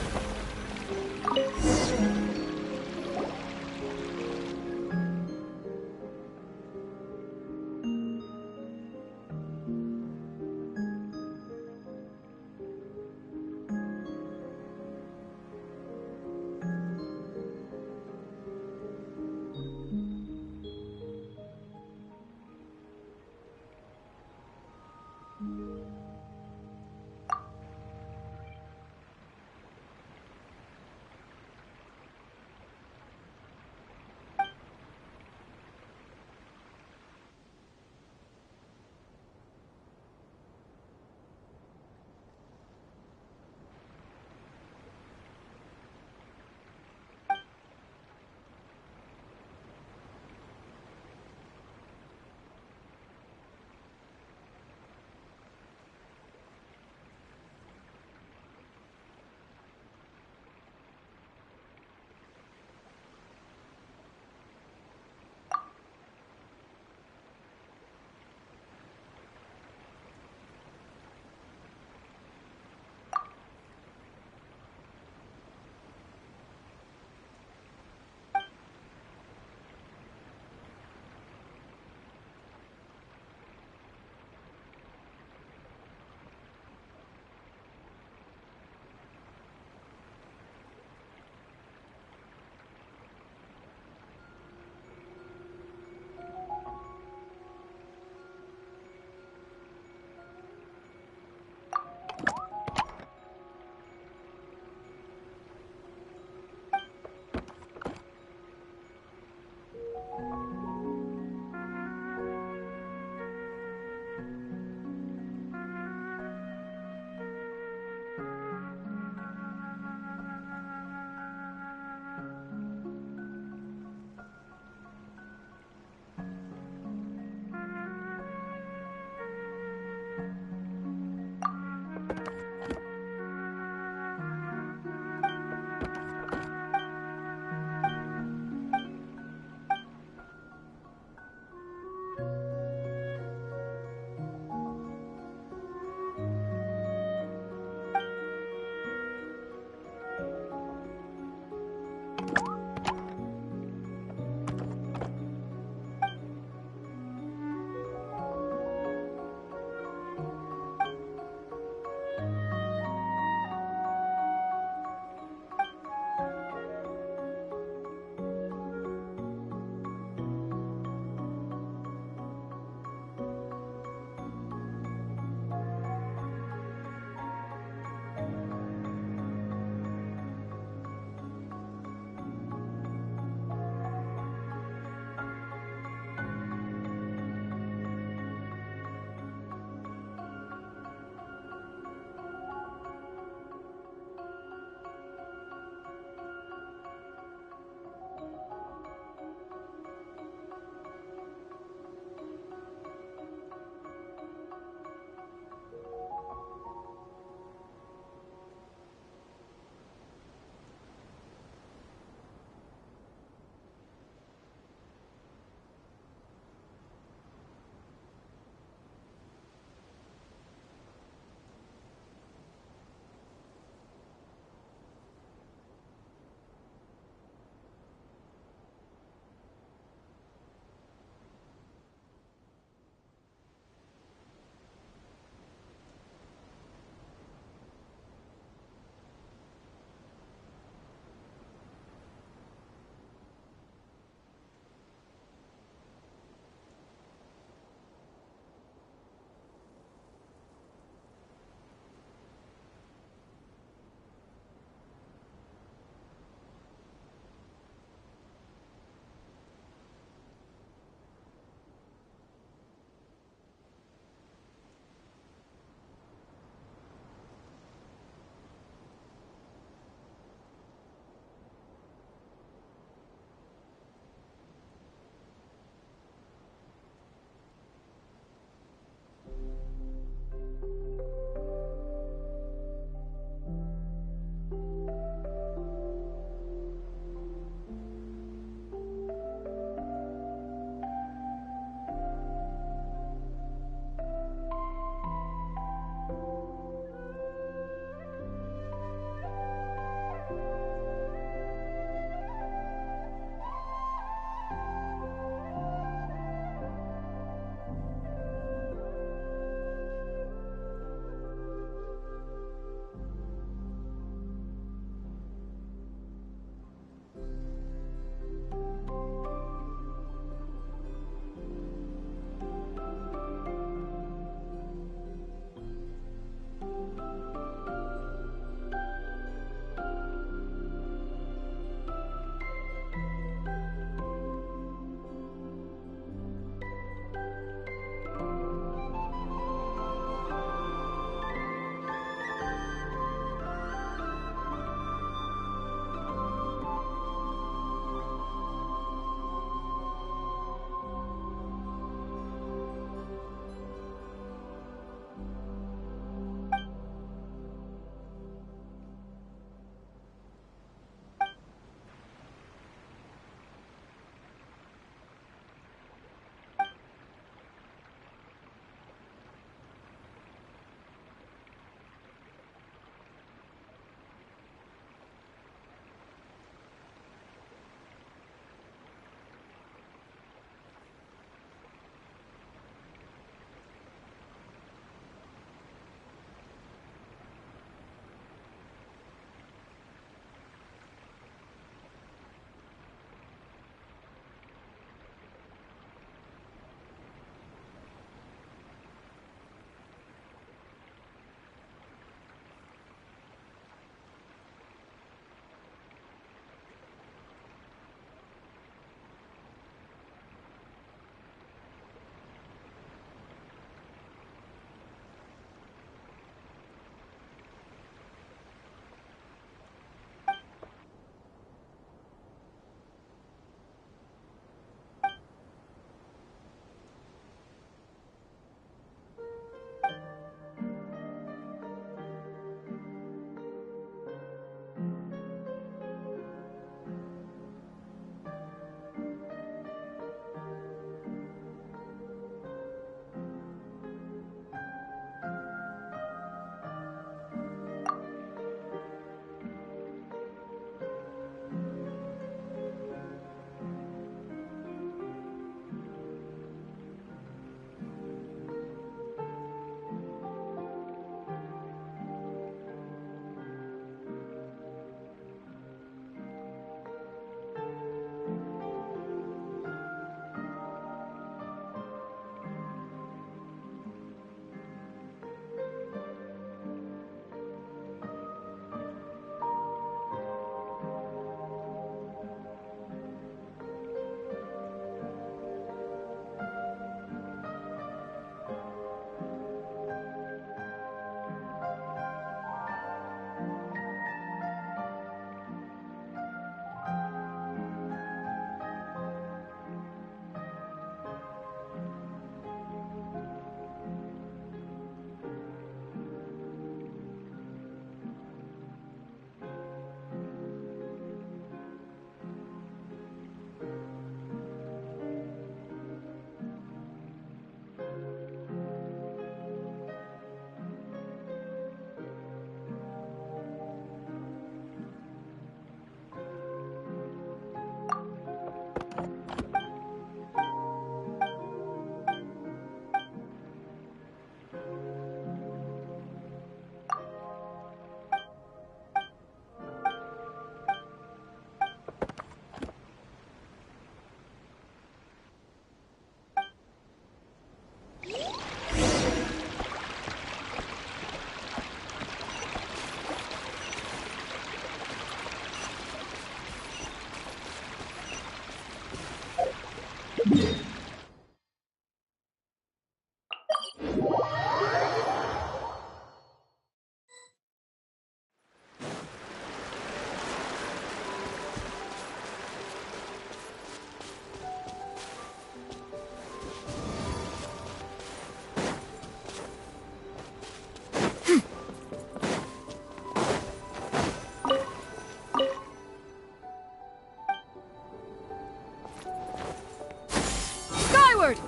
Skyward!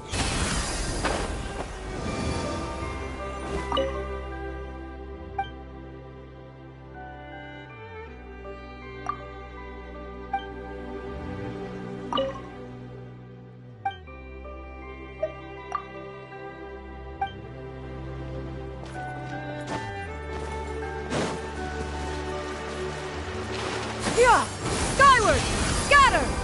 Yeah! Skyward! Scatter!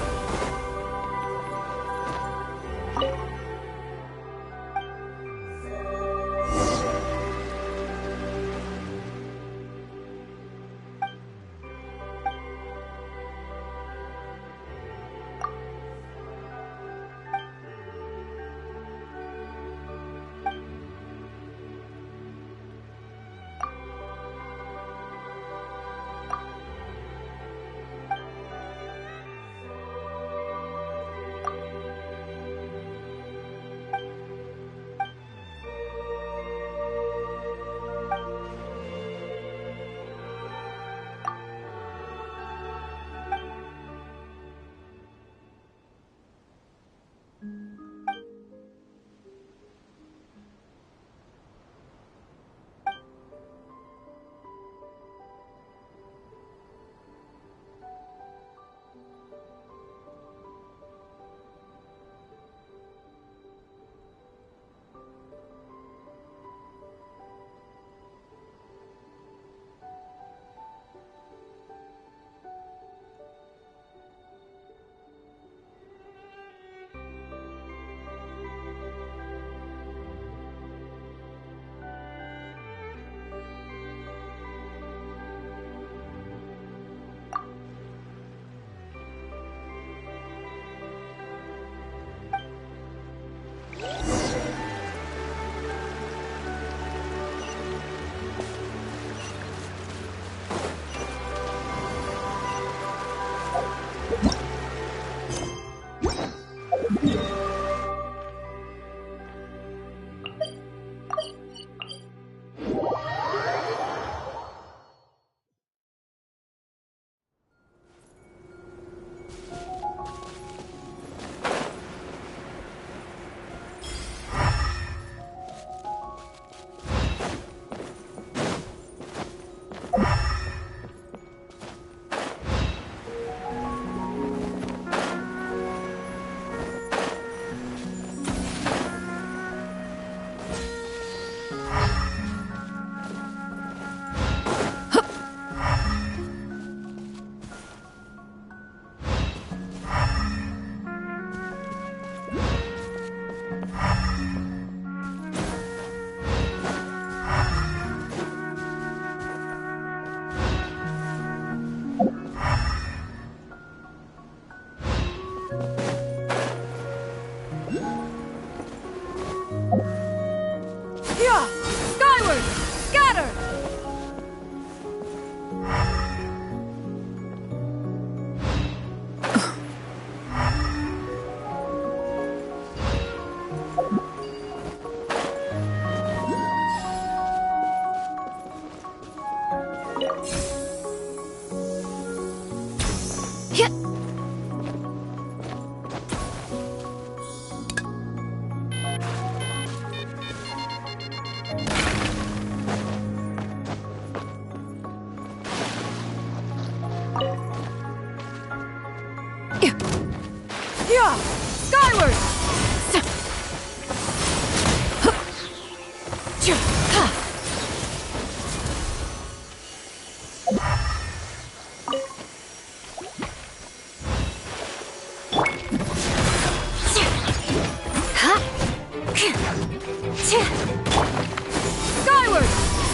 Skyward! Skyward!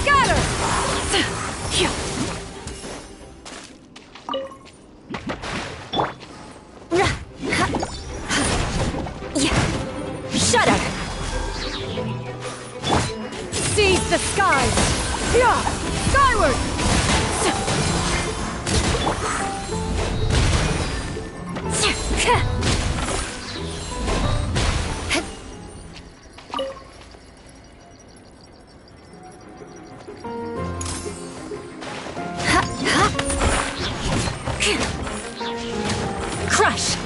Scatter! Shudder! Seize the skies! Skyward! Crush!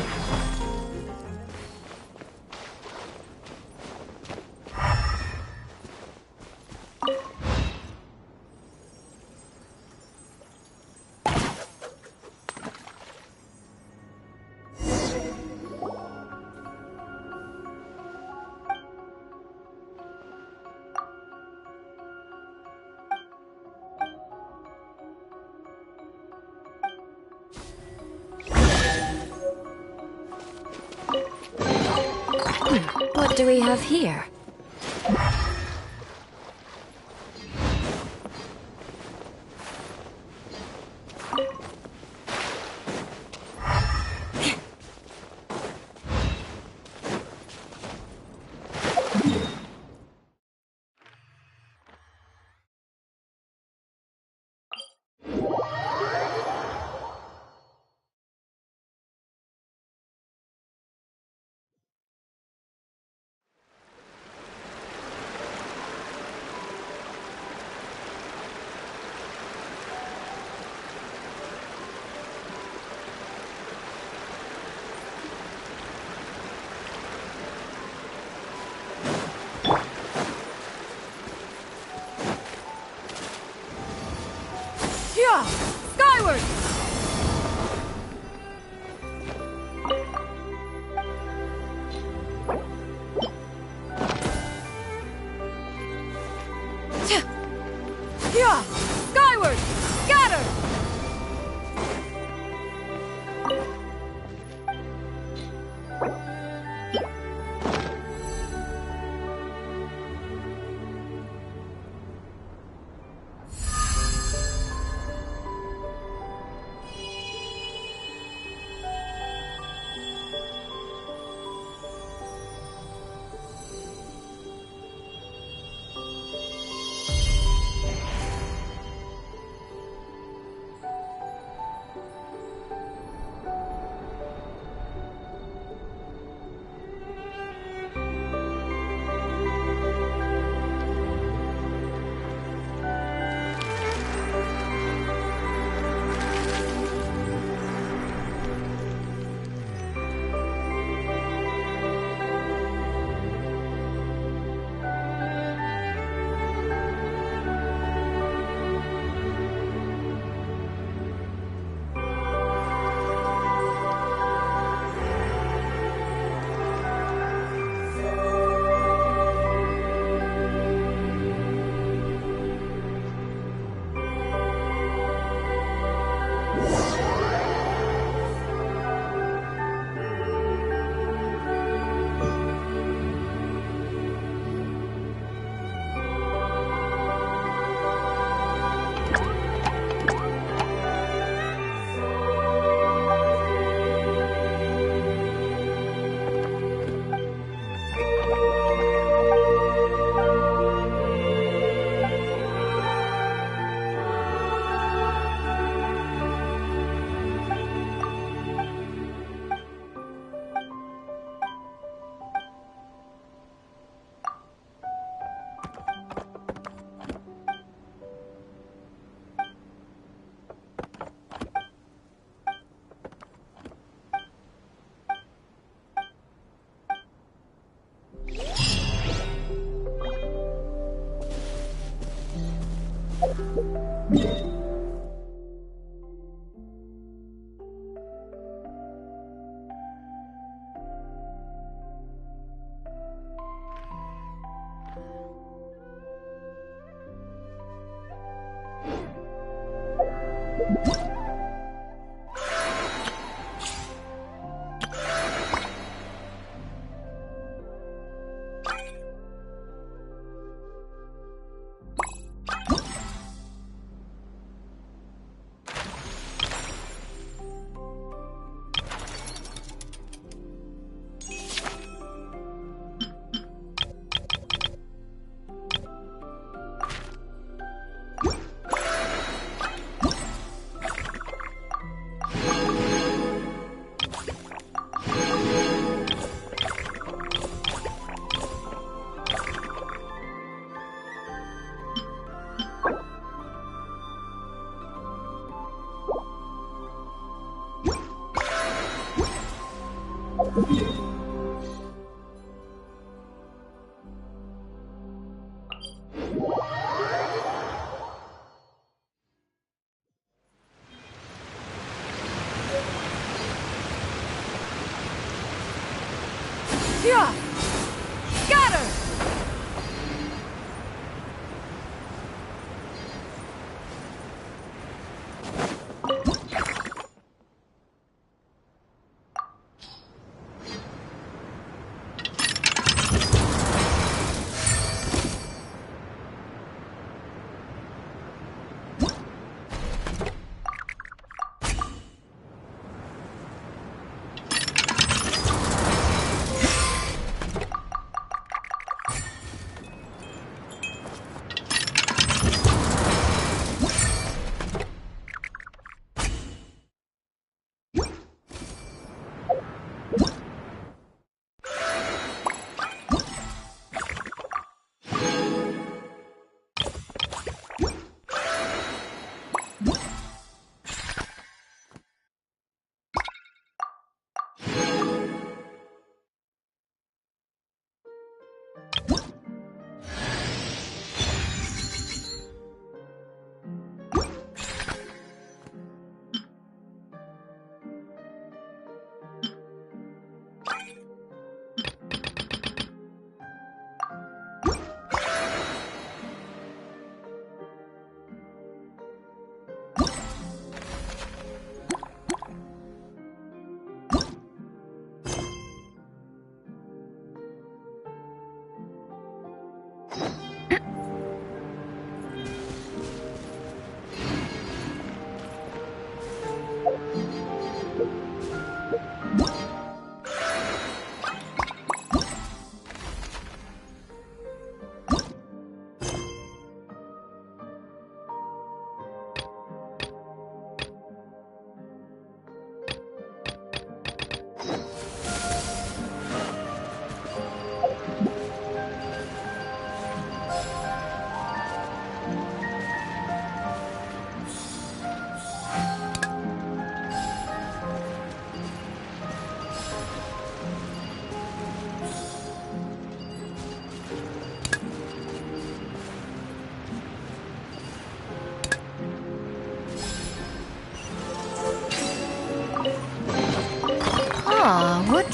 What do we have here? Skyward! Yeah! Skyward! Scatter! Yeah! Scatter!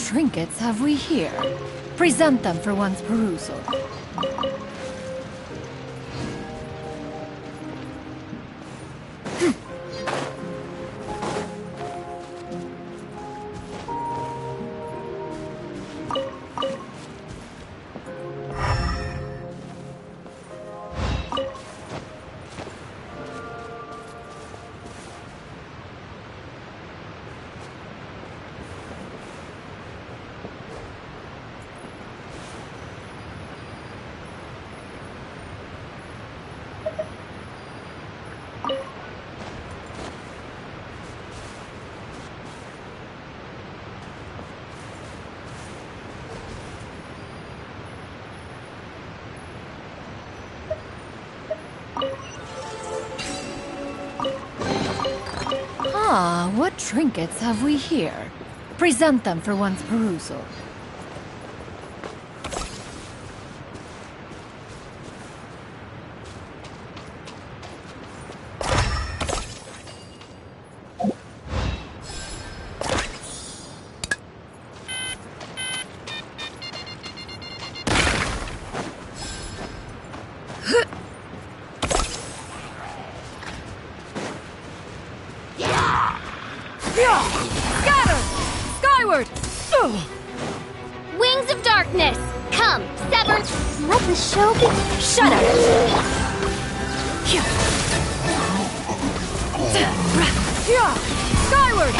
trinkets have we here? Present them for one's perusal. Ah, what trinkets have we here? Present them for one's perusal. Scatter! Skyward! Wings of darkness! Come, sever! Let the show be. Shut up! Skyward!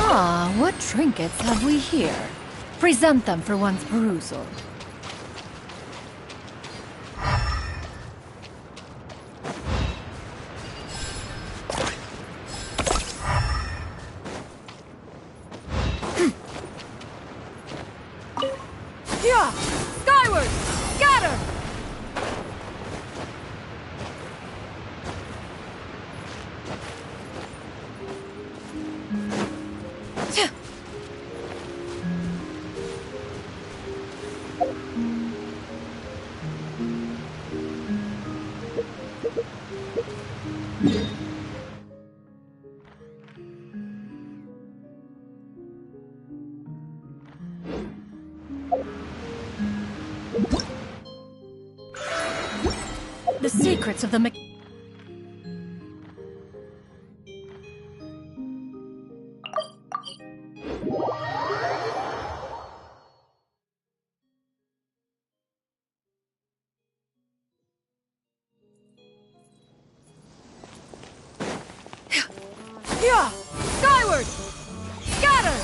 Ah, what trinkets have we here? Present them for one's perusal. Skyward! Scatter! The secrets of the Skyward! Scatter!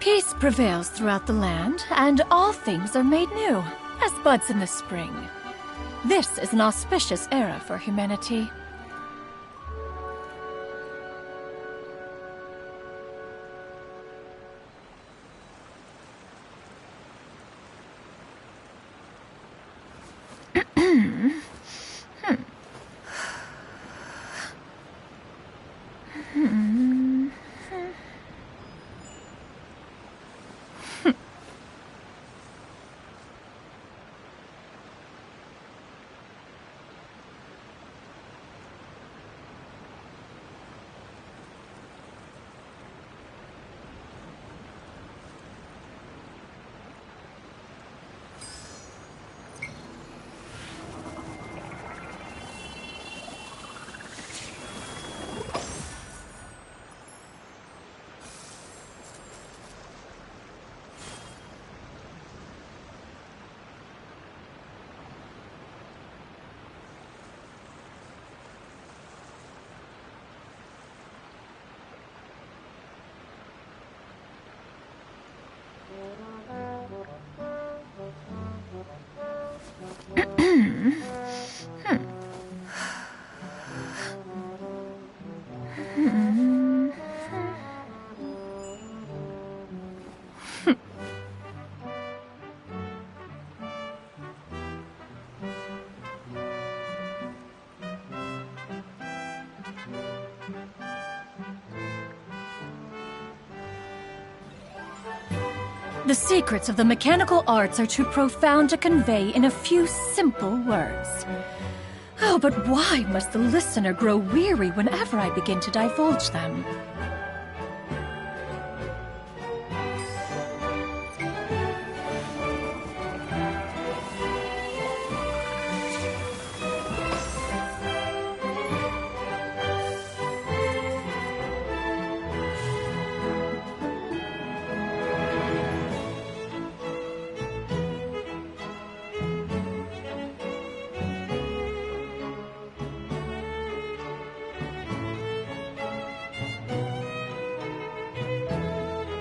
Peace prevails throughout the land, and all things are made new, as buds in the spring. This is an auspicious era for humanity. The secrets of the mechanical arts are too profound to convey in a few simple words. Oh, but why must the listener grow weary whenever I begin to divulge them?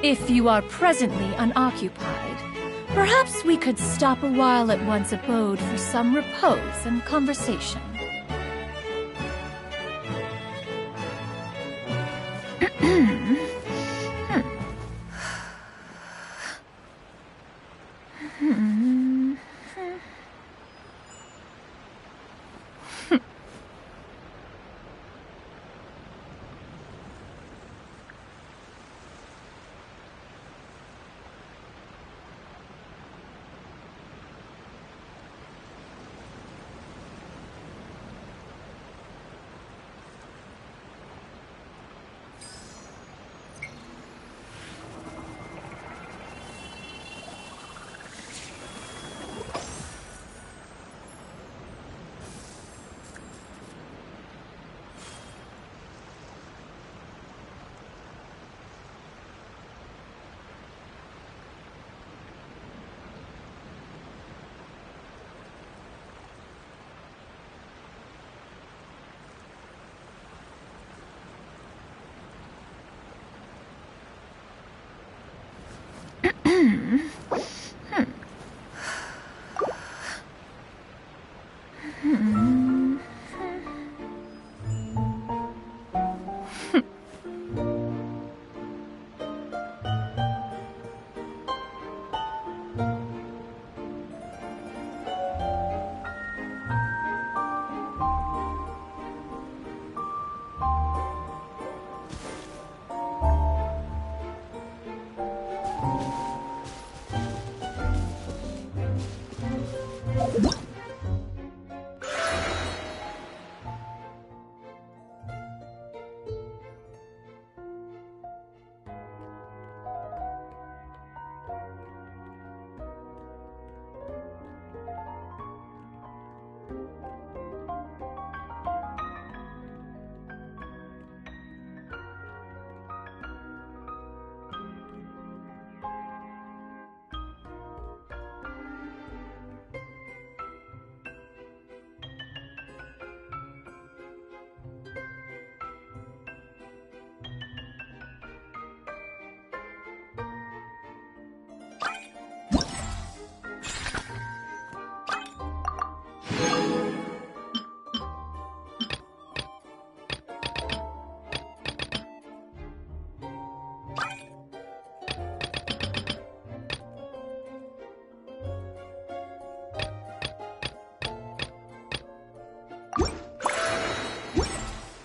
If you are presently unoccupied, perhaps we could stop a while at one's abode for some repose and conversation.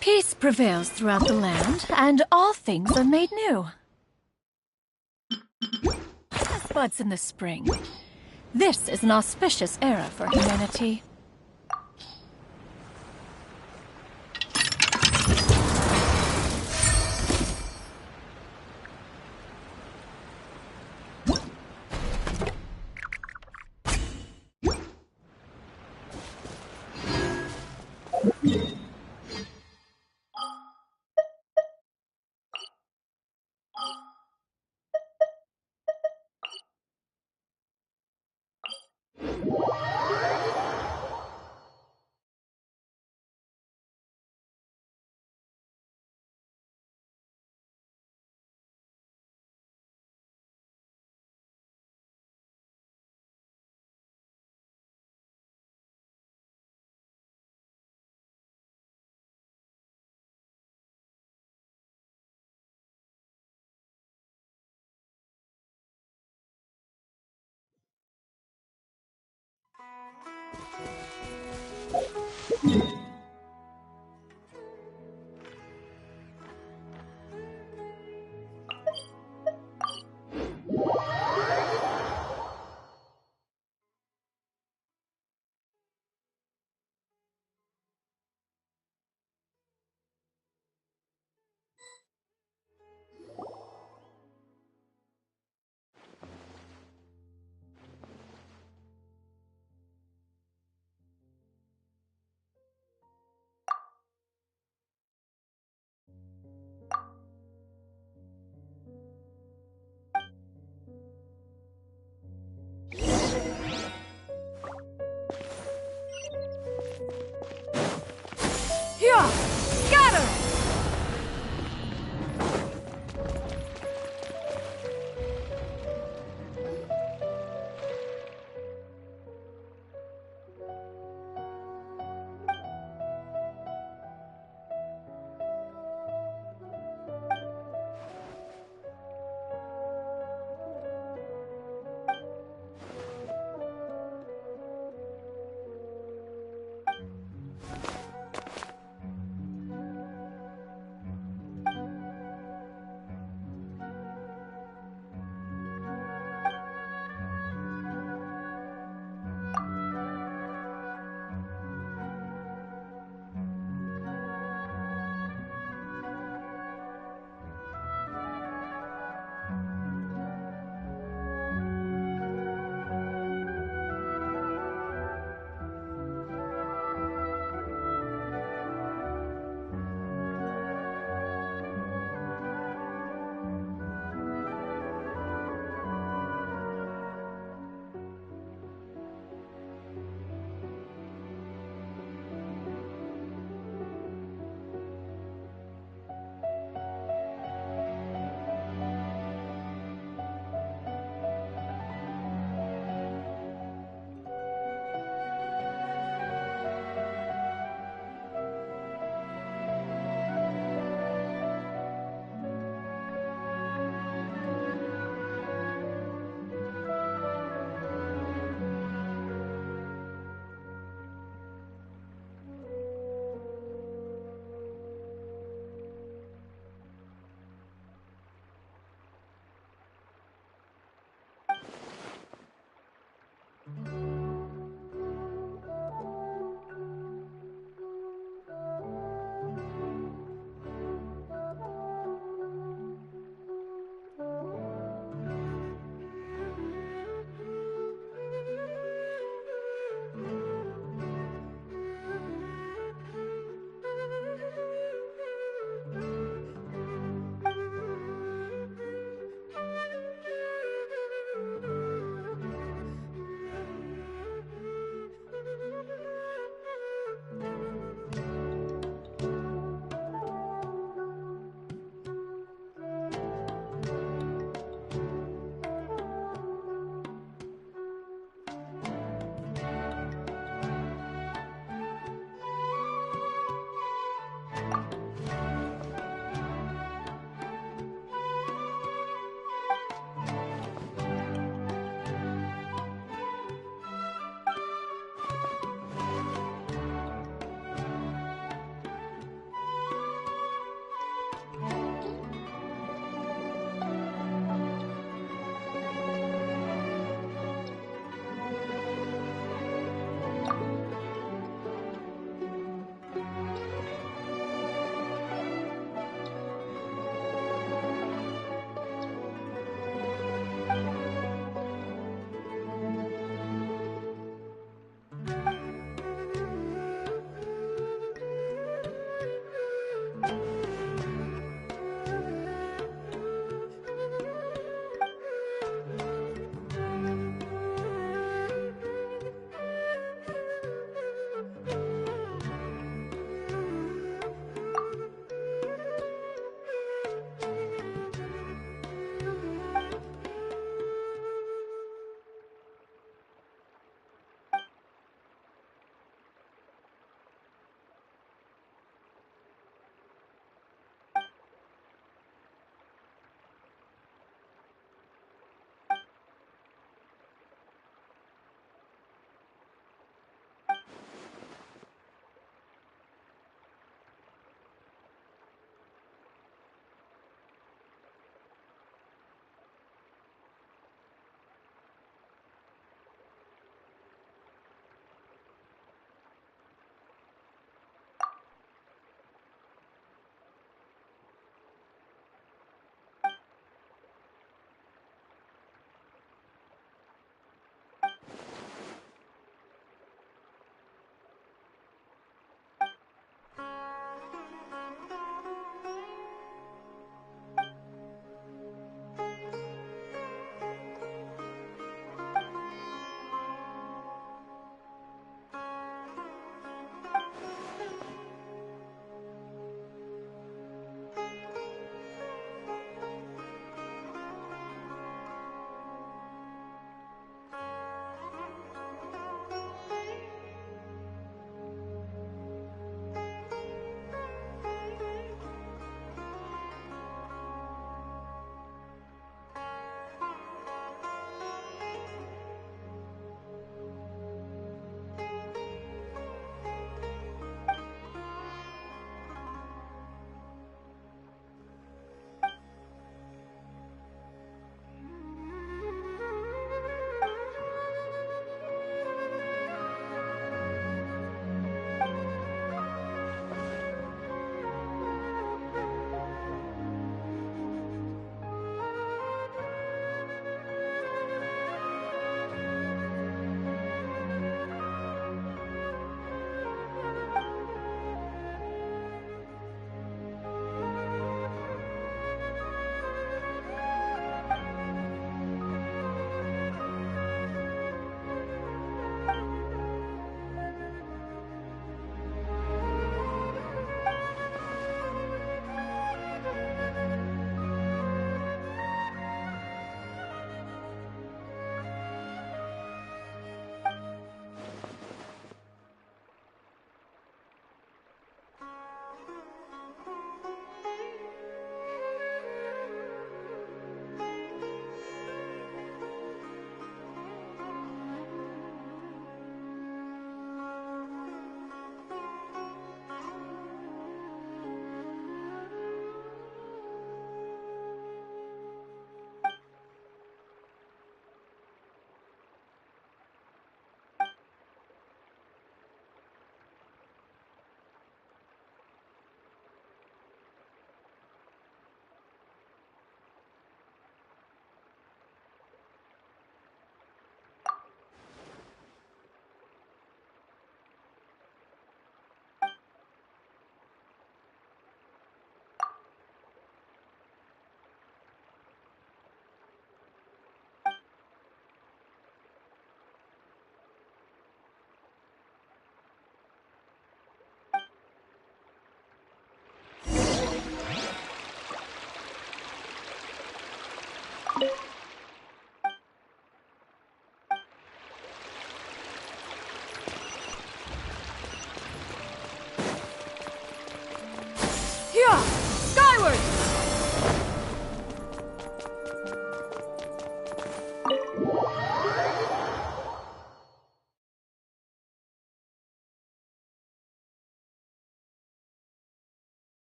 Peace prevails throughout the land, and all things are made new. As buds in the spring, this is an auspicious era for humanity.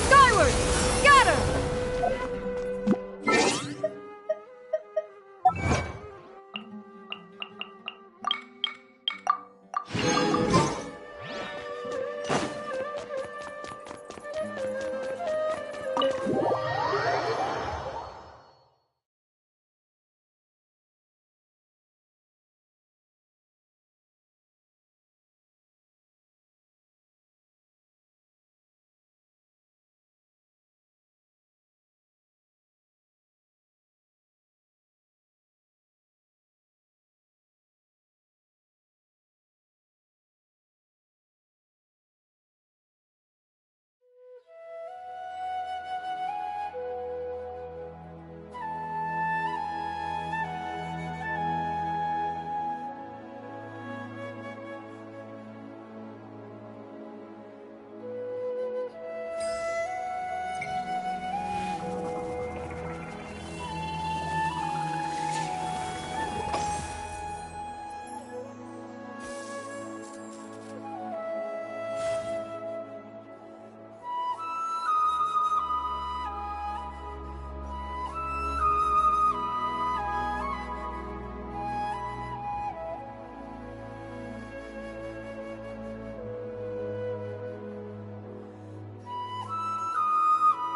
Skyward! Scatter!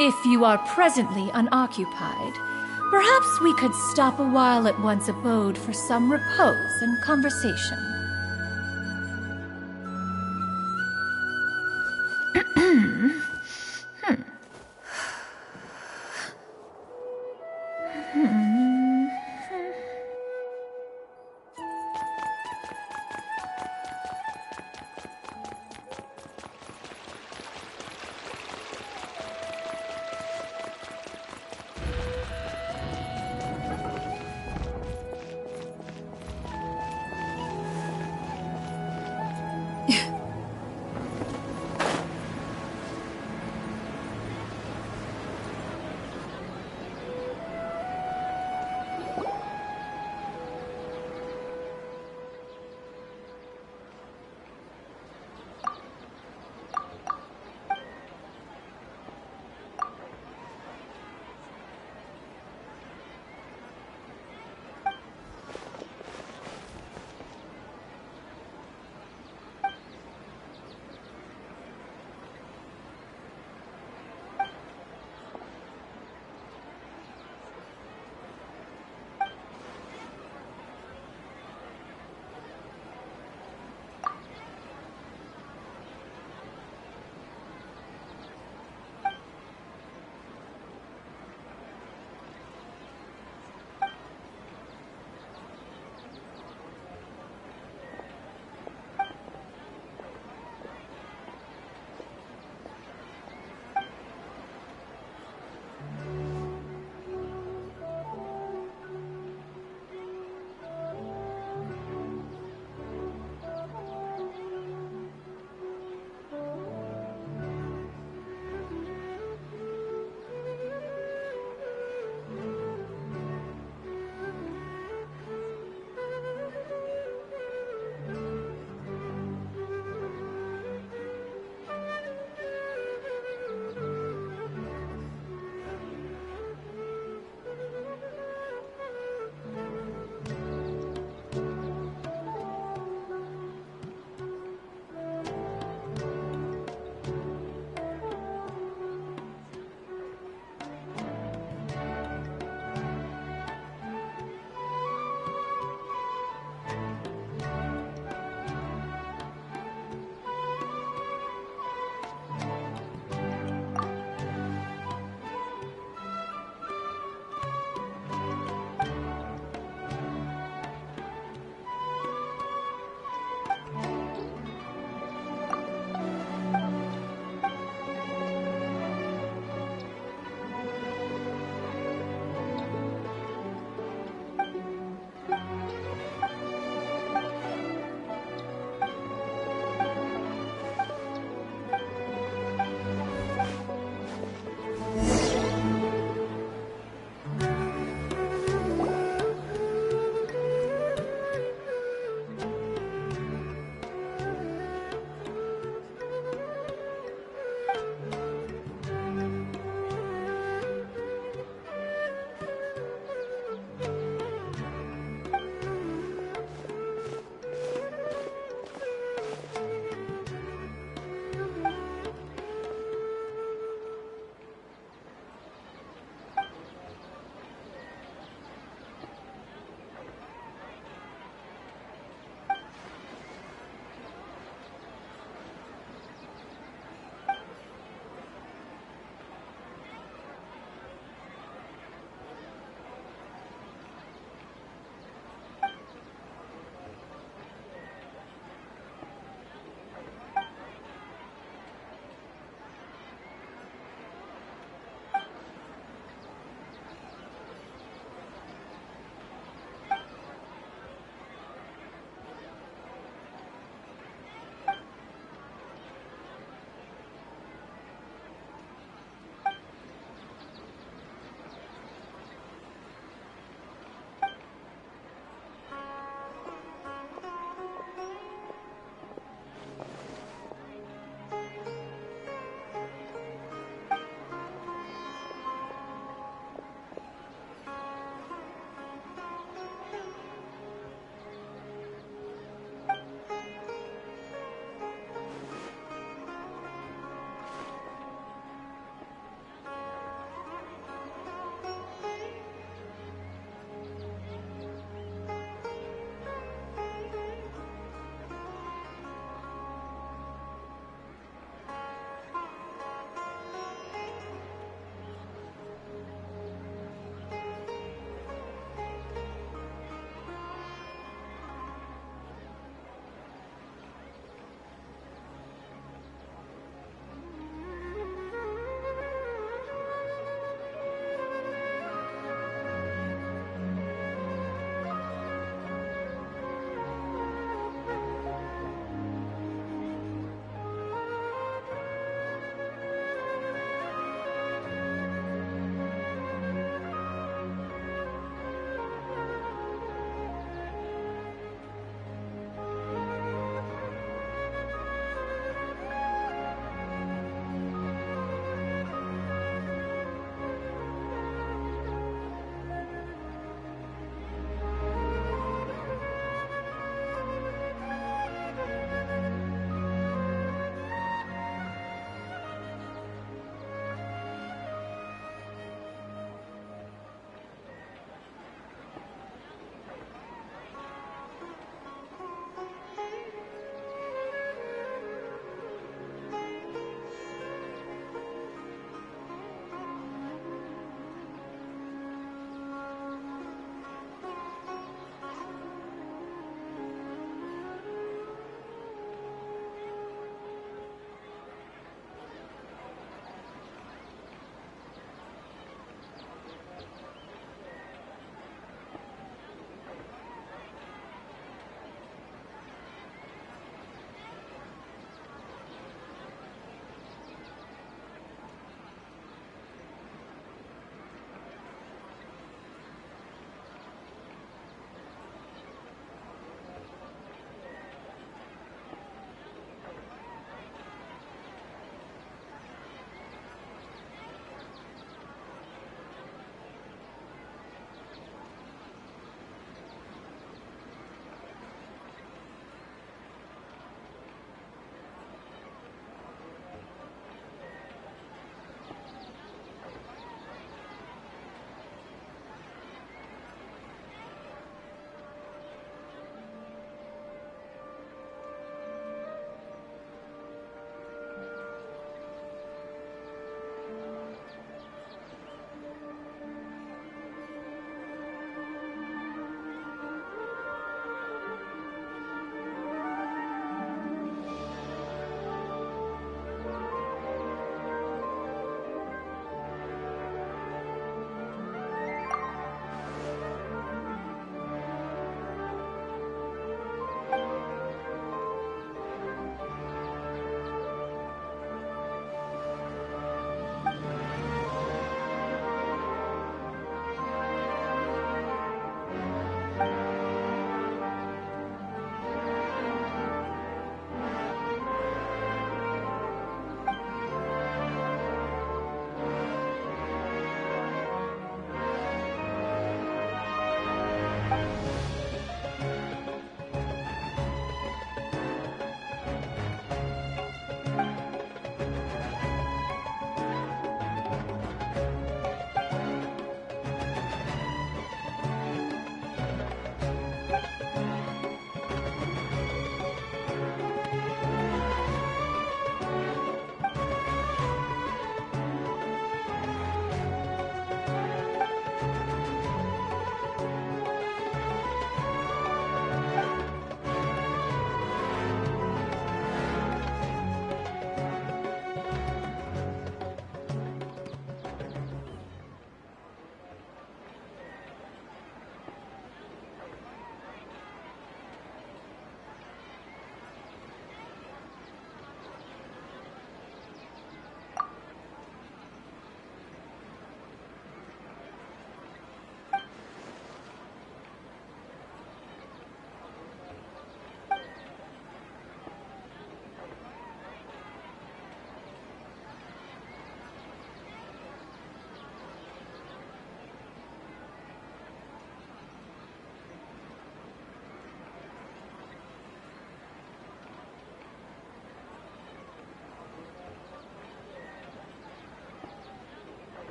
If you are presently unoccupied, perhaps we could stop a while at one's abode for some repose and conversation.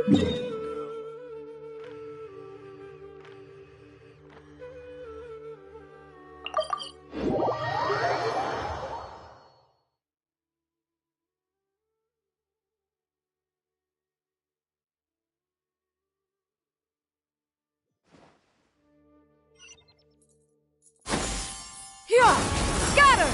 Here! Scatter!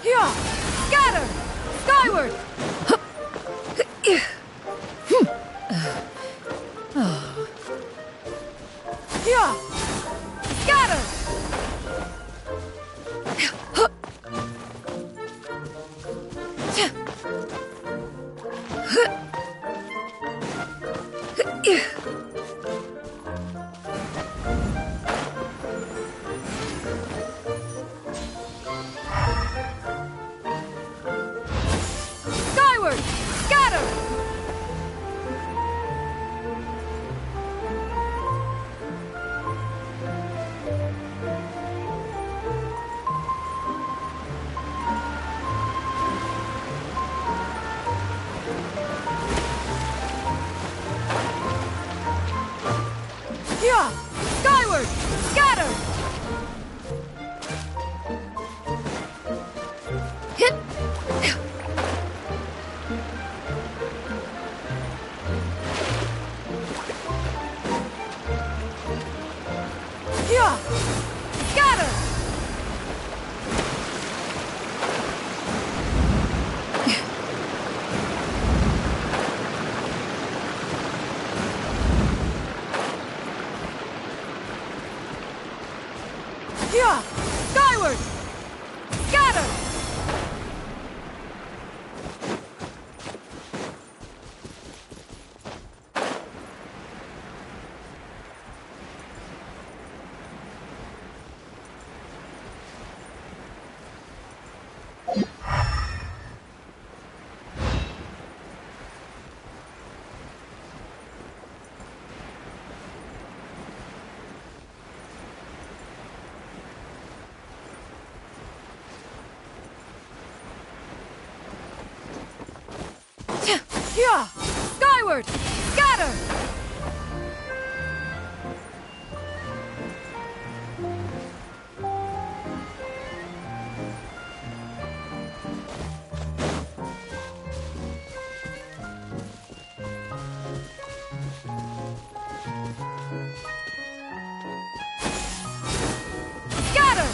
Here! Scatter! Skyward! Here! Scatter! Skyward! Scatter! Here! Skyward! Scatter! Hit! Here! Scatter! Here! Skyward! Scatter! Here! Skyward! Scatter! Scatter!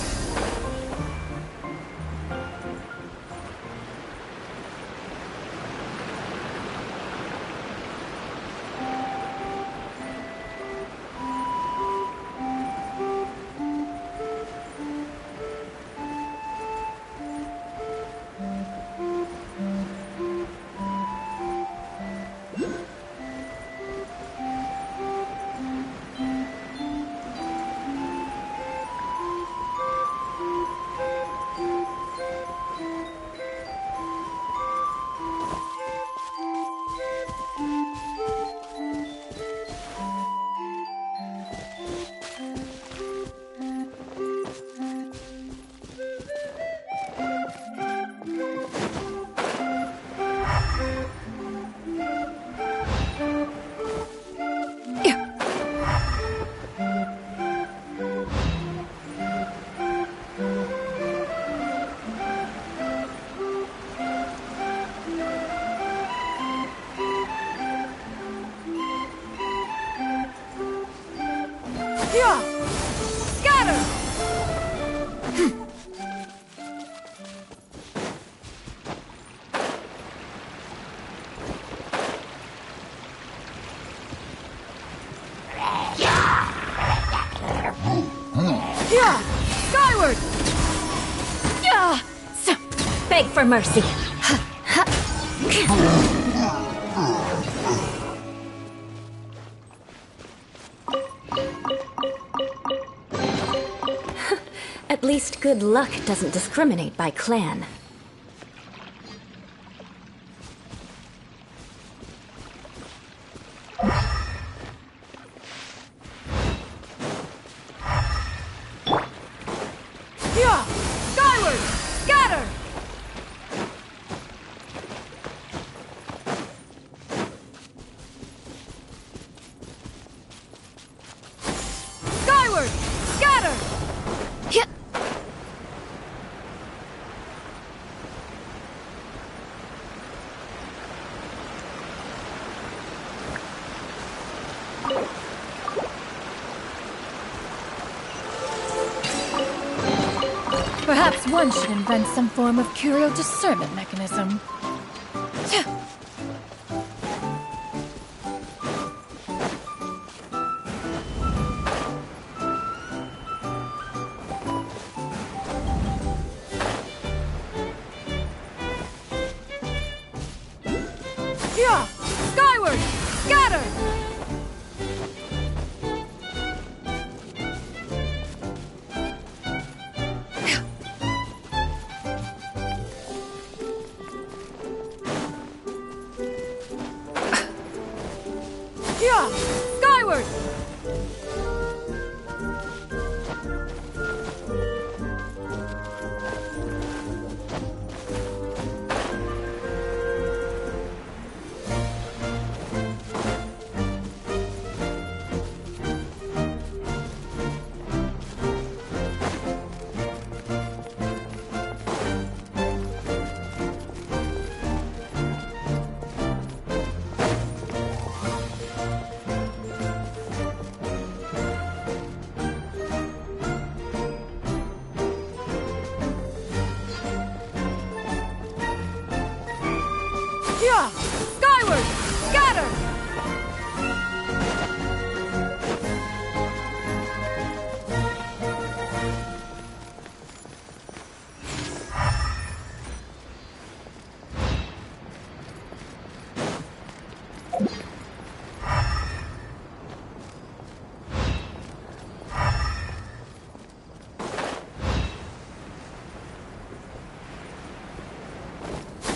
Here! Scatter! Here! Skyward! Yeah! beg for mercy. At least good luck doesn't discriminate by clan. Yeah! Skyward! Scatter! Skyward! Scatter! Yeah. Perhaps one should invent some form of curio discernment mechanism. Yeah! Skyward! Scatter! Yeah! Skyward! Yeah! Skyward! Scatter!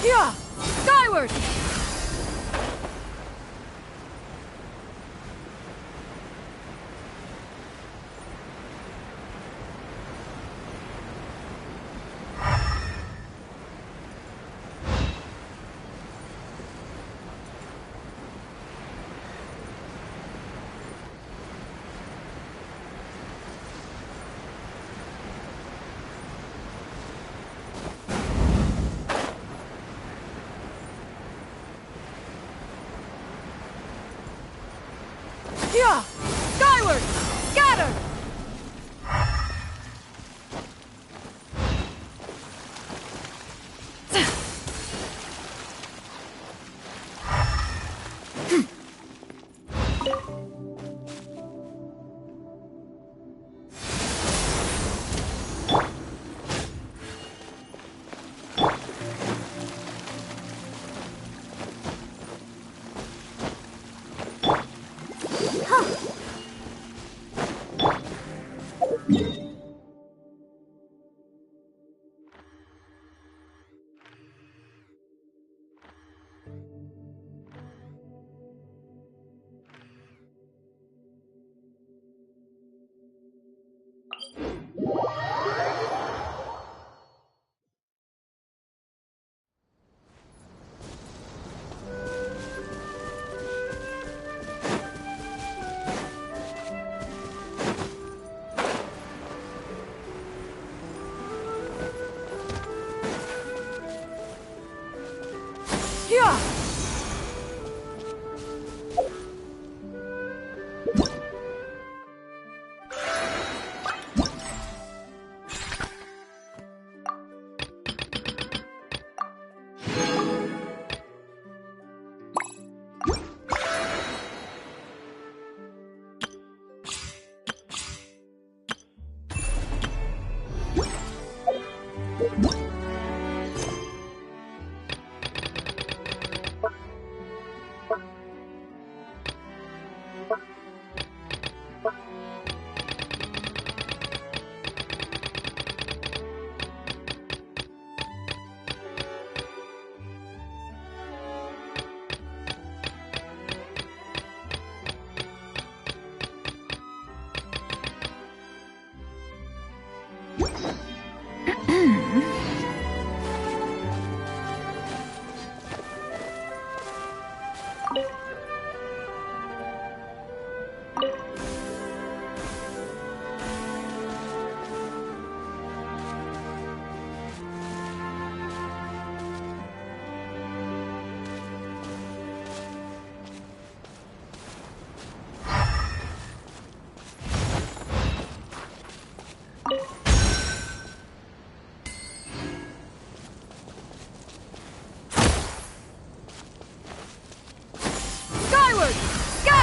Yeah! Skyward! Yeah! Skyward! Scatter! Skyward! Scatter!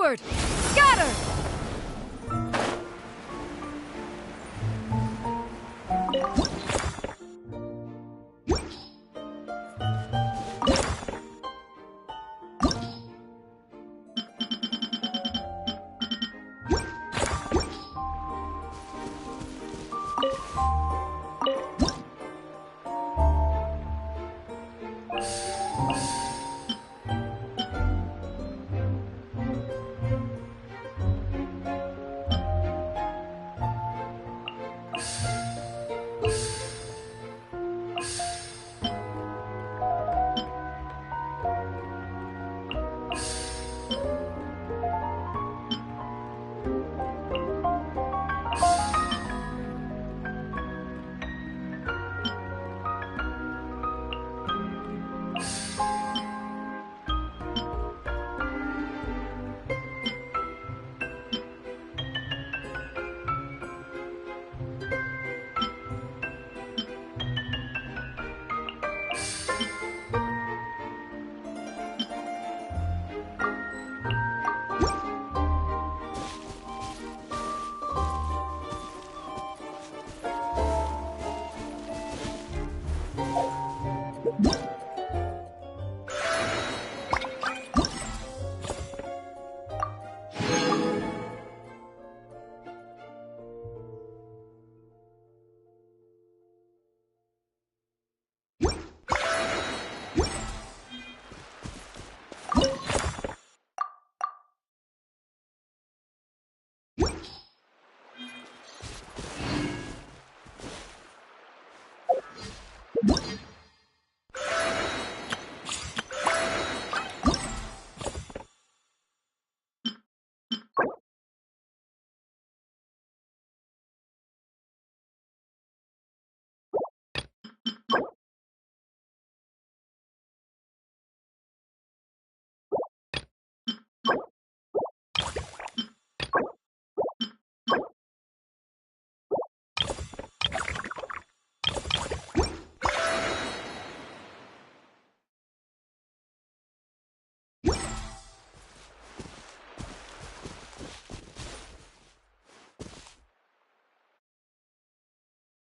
Forward! Scatter!